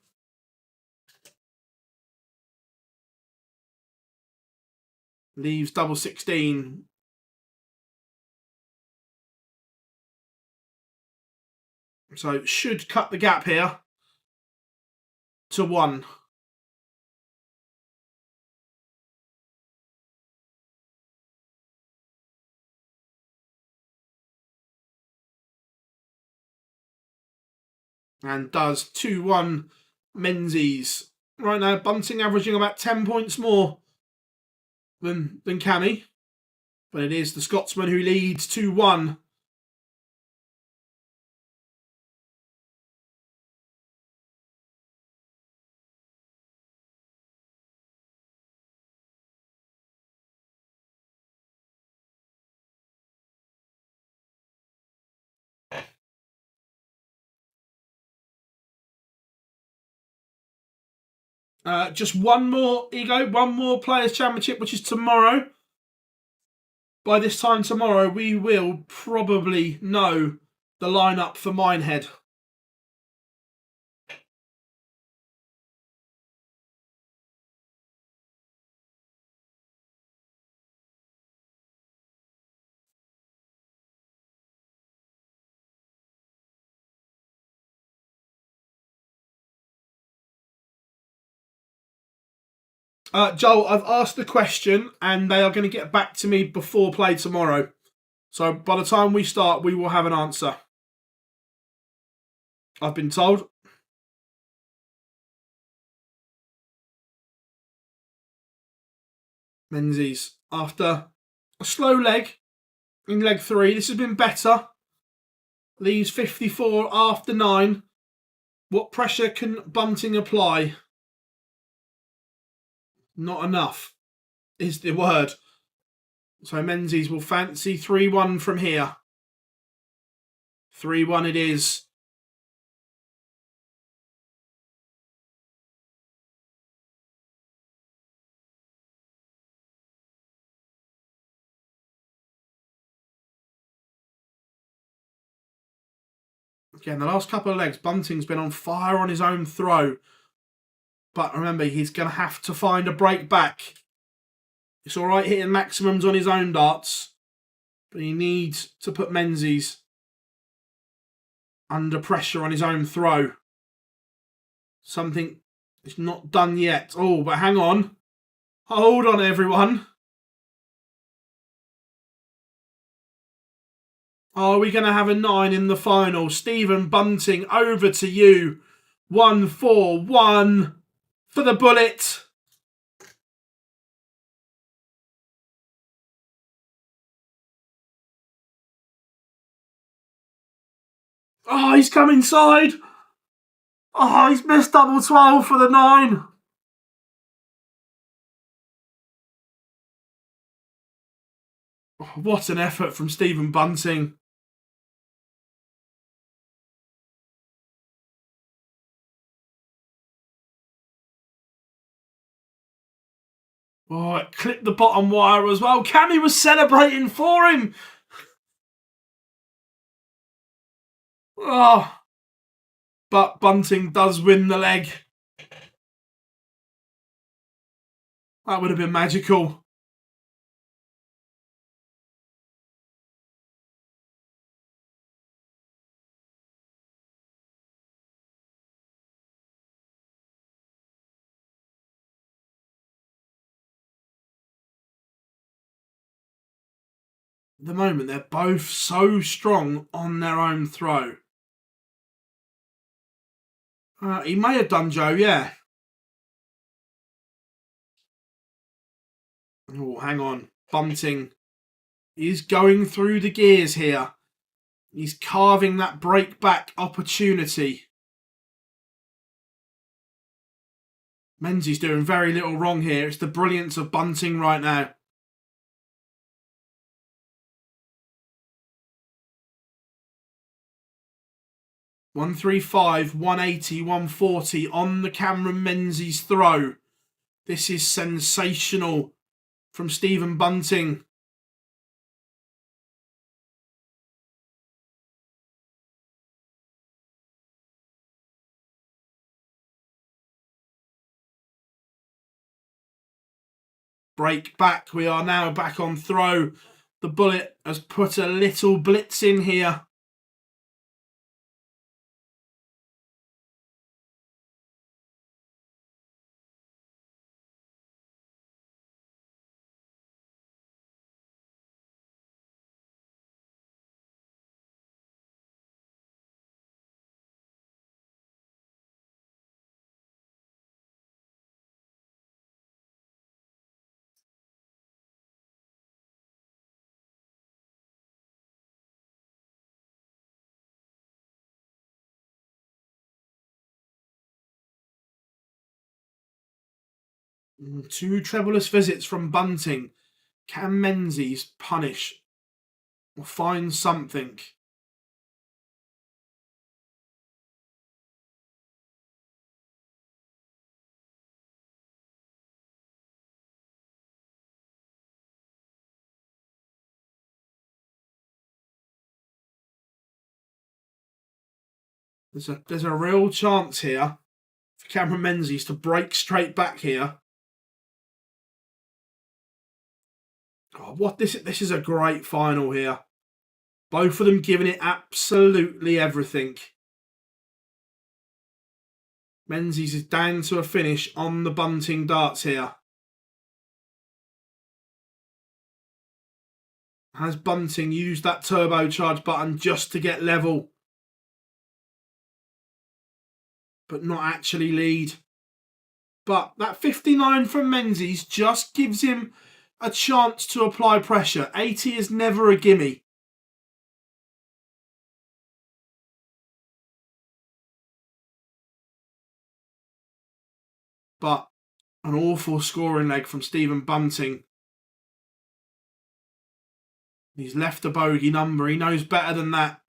Leaves double 16. So should cut the gap here to 1. and does 2-1 Menzies. Right now, Bunting averaging about 10 points more than Cammy. But it is the Scotsman who leads 2-1. Just one more, Ego, one more Players' Championship, which is tomorrow. By this time tomorrow, we will probably know the lineup for Minehead. Joel, I've asked the question and they are going to get back to me before play tomorrow. So by the time we start, we will have an answer. I've been told. Menzies, after a slow leg in leg 3, this has been better. Leaves 54 after 9. What pressure can Bunting apply? Not enough is the word. So Menzies will fancy 3-1 from here. 3-1 it is. Again, the last couple of legs, Bunting's been on fire on his own throw. But remember, he's going to have to find a break back. It's all right hitting maximums on his own darts, but he needs to put Menzies under pressure on his own throw. Something is not done yet. Oh, but hang on. Hold on, everyone. Are we going to have a 9 in the final? Stephen Bunting, over to you. 1-4-1 for the bullet. Oh, he's come inside. Oh, he's missed double 12 for the 9. Oh, what an effort from Stephen Bunting. Oh, it clipped the bottom wire as well. Cammy was celebrating for him. Oh, but Bunting does win the leg. That would have been magical. At the moment, they're both so strong on their own throw. He may have done, Joe, yeah. Oh, hang on. Bunting is going through the gears here. He's carving that break back opportunity. Menzies doing very little wrong here. It's the brilliance of Bunting right now. .135, 180, 140 on the Cameron Menzies throw. This is sensational from Stephen Bunting. Break back. We are now back on throw. The bullet has put a little blitz in here. 2 trebleless visits from Bunting. Can Menzies punish or find something? There's a real chance here for Cameron Menzies to break straight back here. Oh, this is a great final here. Both of them giving it absolutely everything. Menzies is down to a finish on the Bunting darts here. Has Bunting used that turbocharge button just to get level, but not actually lead? But that 59 from Menzies just gives him a chance to apply pressure. 80 is never a gimme. But an awful scoring leg from Stephen Bunting. He's left a bogey number. He knows better than that.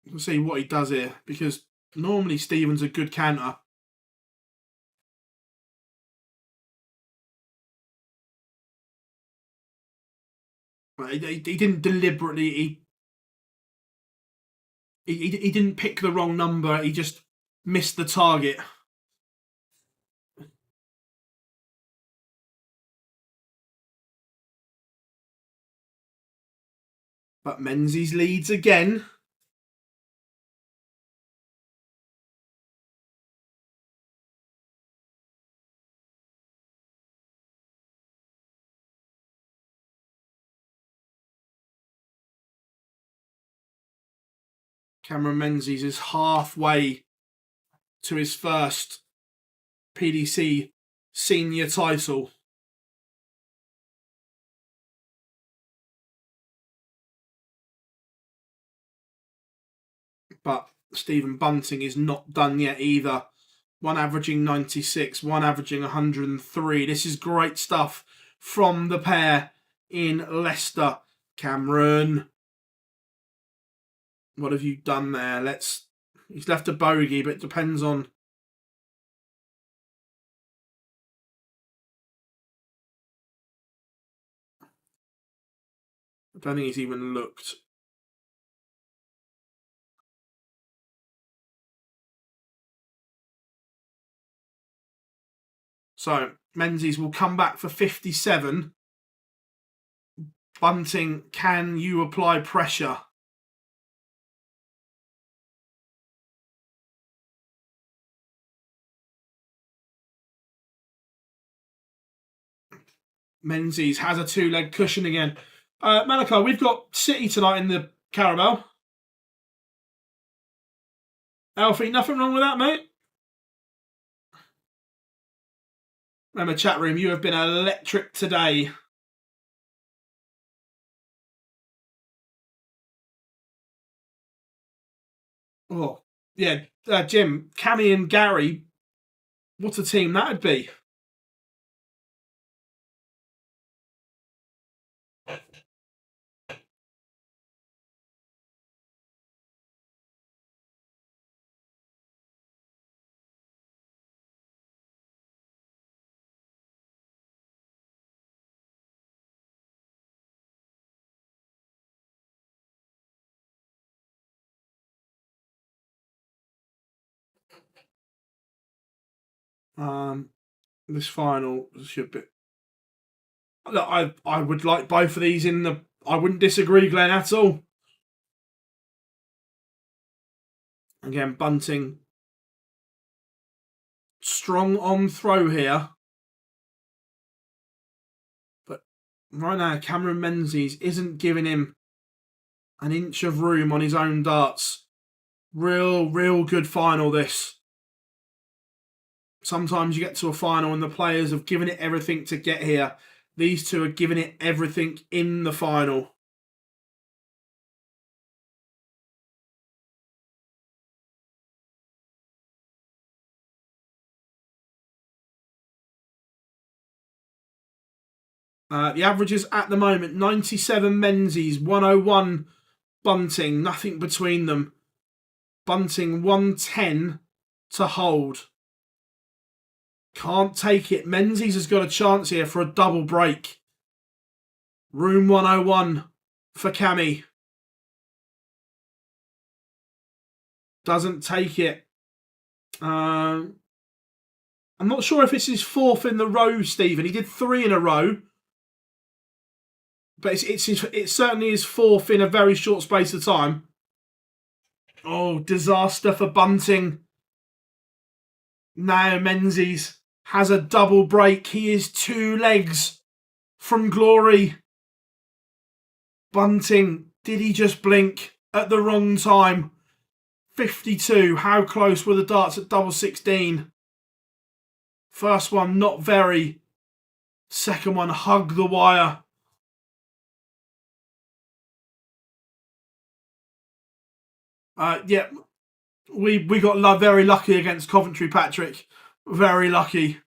We'll see what he does here, because normally Stephen's a good canter. He didn't deliberately. He didn't pick the wrong number. He just missed the target. But Menzies leads again. Cameron Menzies is halfway to his first PDC senior title. But Stephen Bunting is not done yet either. One averaging 96, one averaging 103. This is great stuff from the pair in Leicester. Cameron, what have you done there? He's left a bogey, but it depends on. I don't think he's even looked. So Menzies will come back for 57. Bunting, can you apply pressure? Menzies has a 2-leg cushion again. Malachi, we've got City tonight in the Carabao. Alfie, nothing wrong with that, mate? Remember, chat room, you have been electric today. Oh, yeah, Jim, Cammy and Gary, what a team that'd be. This final should be. Look, I would like both of these in the. I wouldn't disagree, Glenn, at all. Again, Bunting. Strong on throw here. But right now, Cameron Menzies isn't giving him an inch of room on his own darts. Real good final, this. Sometimes you get to a final and the players have given it everything to get here. These two are giving it everything in the final. The averages at the moment, 97 Menzies, 101 Bunting, nothing between them. Bunting 110 to hold. Can't take it. Menzies has got a chance here for a double break. Room 101 for Cammy. Doesn't take it. I'm not sure if it's his fourth in the row, Stephen. He did 3 in a row. But it's certainly his fourth in a very short space of time. Oh, disaster for Bunting. Now Menzies has a double break. He is 2 legs from glory. Bunting, did he just blink at the wrong time? 52. How close were the darts at double 16? First one, not very. Second one, hug the wire. Yeah, we got very lucky against Coventry, Patrick. Very lucky.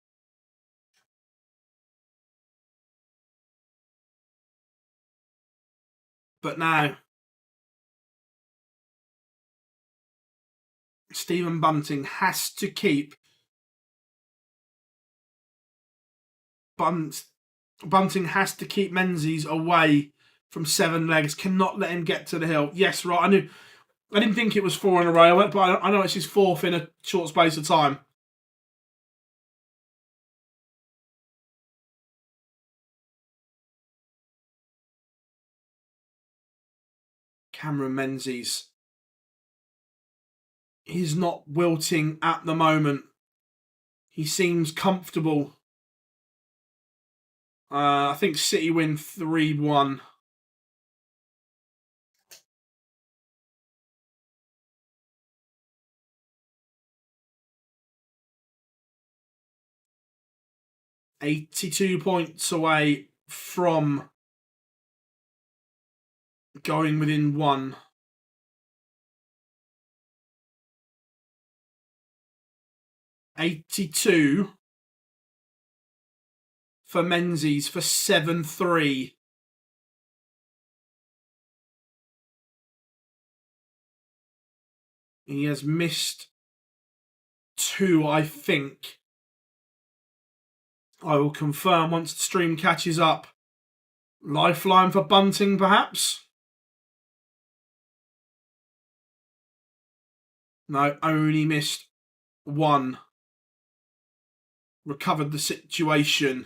But now, Stephen Bunting has to keep Bunting has to keep Menzies away from 7 legs. Cannot let him get to the hill. Yes, right. I didn't think it was 4 in a row, but I know it's his 4th in a short space of time. Cameron Menzies. He's not wilting at the moment. He seems comfortable. I think City win 3-1. $82 points away from going within 1. $82 for Menzies for 7-3. He has missed 2, I think. I will confirm once the stream catches up. Lifeline for Bunting, perhaps? No, only missed 1. Recovered the situation.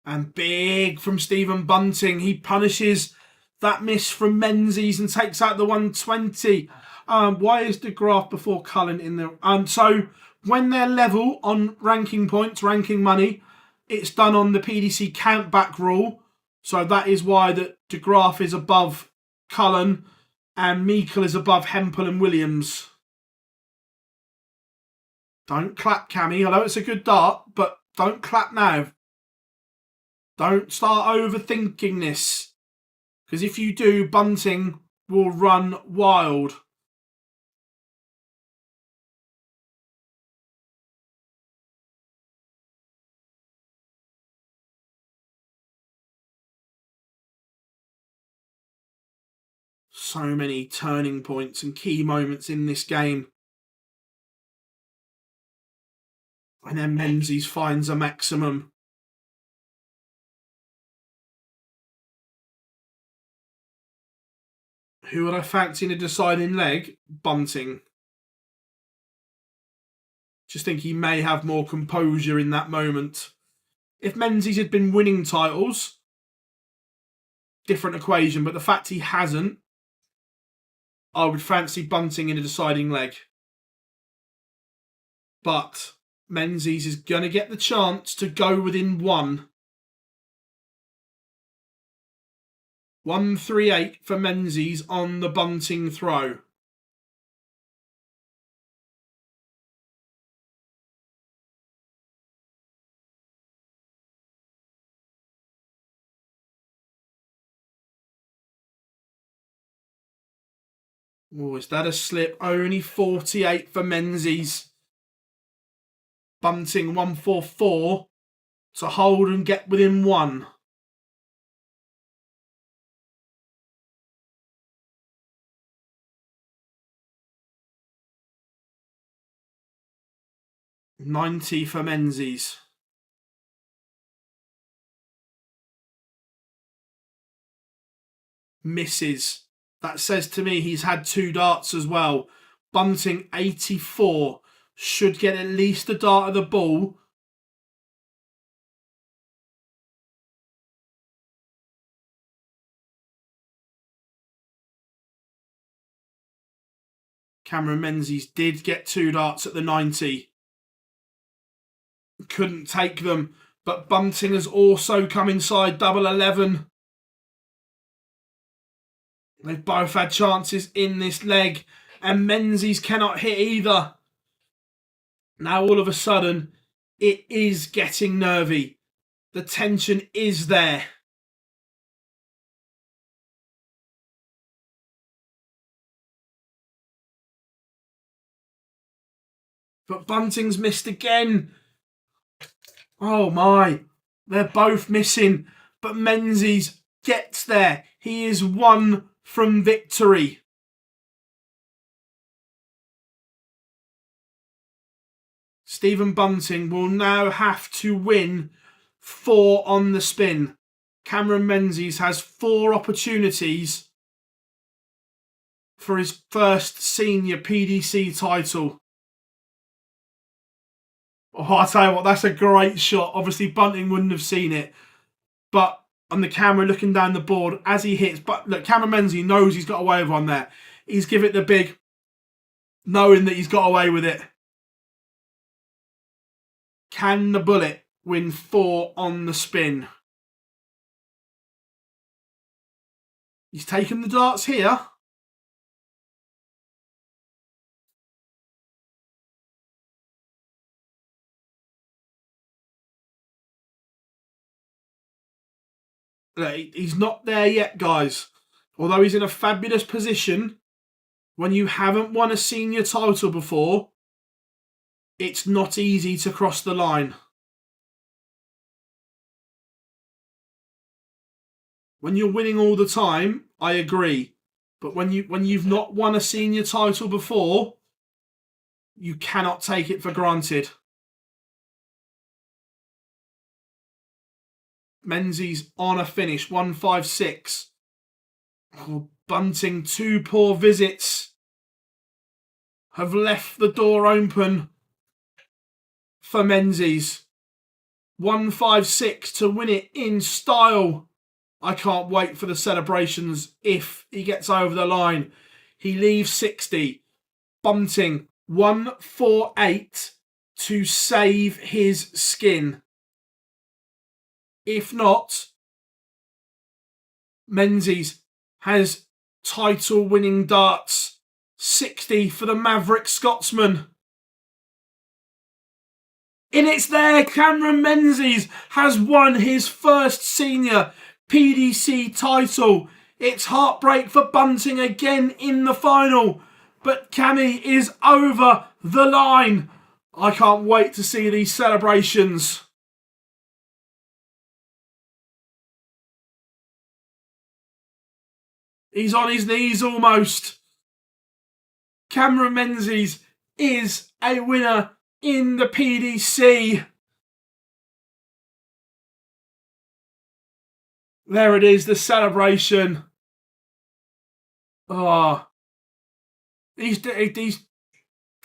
And big from Stephen Bunting. He punishes that miss from Menzies and takes out the 120. Why is De Graaf before Cullen in there? So when they're level on ranking points, ranking money, it's done on the PDC count back rule. So that is why that De Graaf is above Cullen and Meikle is above Hempel and Williams. Don't clap, Cammy. I know it's a good dart, but don't clap now. Don't start overthinking this. Because if you do, Bunting will run wild. So many turning points and key moments in this game. And then Menzies finds a maximum. Who would I fancy in a deciding leg? Bunting. Just think he may have more composure in that moment. If Menzies had been winning titles, different equation. But the fact he hasn't, I would fancy Bunting in a deciding leg. But Menzies is going to get the chance to go within 1. 138 for Menzies on the Bunting throw. Oh, is that a slip? Only 48 for Menzies. Bunting 144 to hold and get within 1. $90 for Menzies. Misses. That says to me he's had 2 darts as well. Bunting 84. Should get at least a dart of the ball. Cameron Menzies did get 2 darts at the 90. Couldn't take them. But Bunting has also come inside double 11. They've both had chances in this leg. And Menzies cannot hit either. Now all of a sudden, it is getting nervy. The tension is there. But Bunting's missed again. Oh my. They're both missing. But Menzies gets there. He is 1 from victory. Stephen Bunting will now have to win 4 on the spin. Cameron Menzies has 4 opportunities for his first senior PDC title. Oh, I'll tell you what, that's a great shot. Obviously, Bunting wouldn't have seen it. But on the camera looking down the board as he hits. But look, Cameron Menzies knows he's got away with one there. He's given it the big, knowing that he's got away with it. Can the bullet win 4 on the spin? He's taken the darts here. He's not there yet, guys. Although he's in a fabulous position, when you haven't won a senior title before, it's not easy to cross the line. When you're winning all the time, I agree. But when you've not won a senior title before, you cannot take it for granted. Menzies on a finish, 156. Oh, Bunting, 2 poor visits have left the door open for Menzies. 156 to win it in style. I can't wait for the celebrations if he gets over the line. He leaves 60. Bunting, 148 to save his skin. If not, Menzies has title-winning darts. 60 for the Maverick Scotsman. And it's there. Cameron Menzies has won his first senior PDC title. It's heartbreak for Bunting again in the final. But Cammy is over the line. I can't wait to see these celebrations. He's on his knees almost. Cameron Menzies is a winner in the PDC. There it is, the celebration. Oh, he's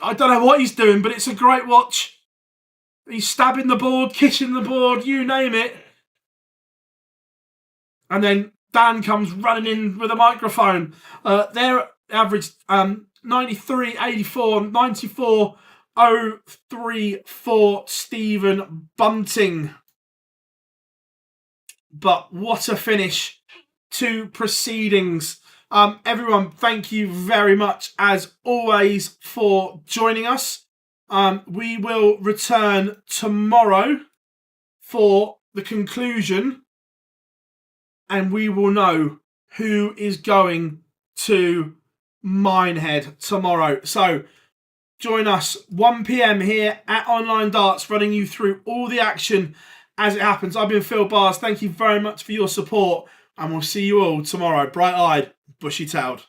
I don't know what he's doing, but it's a great watch. He's stabbing the board, kissing the board, you name it. And then Dan comes running in with a microphone. Their average 93, 84, 94, 034 Stephen Bunting. But what a finish to proceedings. Everyone, thank you very much as always for joining us. We will return tomorrow for the conclusion, and we will know who is going to Minehead tomorrow. So join us 1 PM here at Online Darts, running you through all the action as it happens. I've been Phil Bars. Thank you very much for your support, and we'll see you all tomorrow, bright-eyed, bushy-tailed.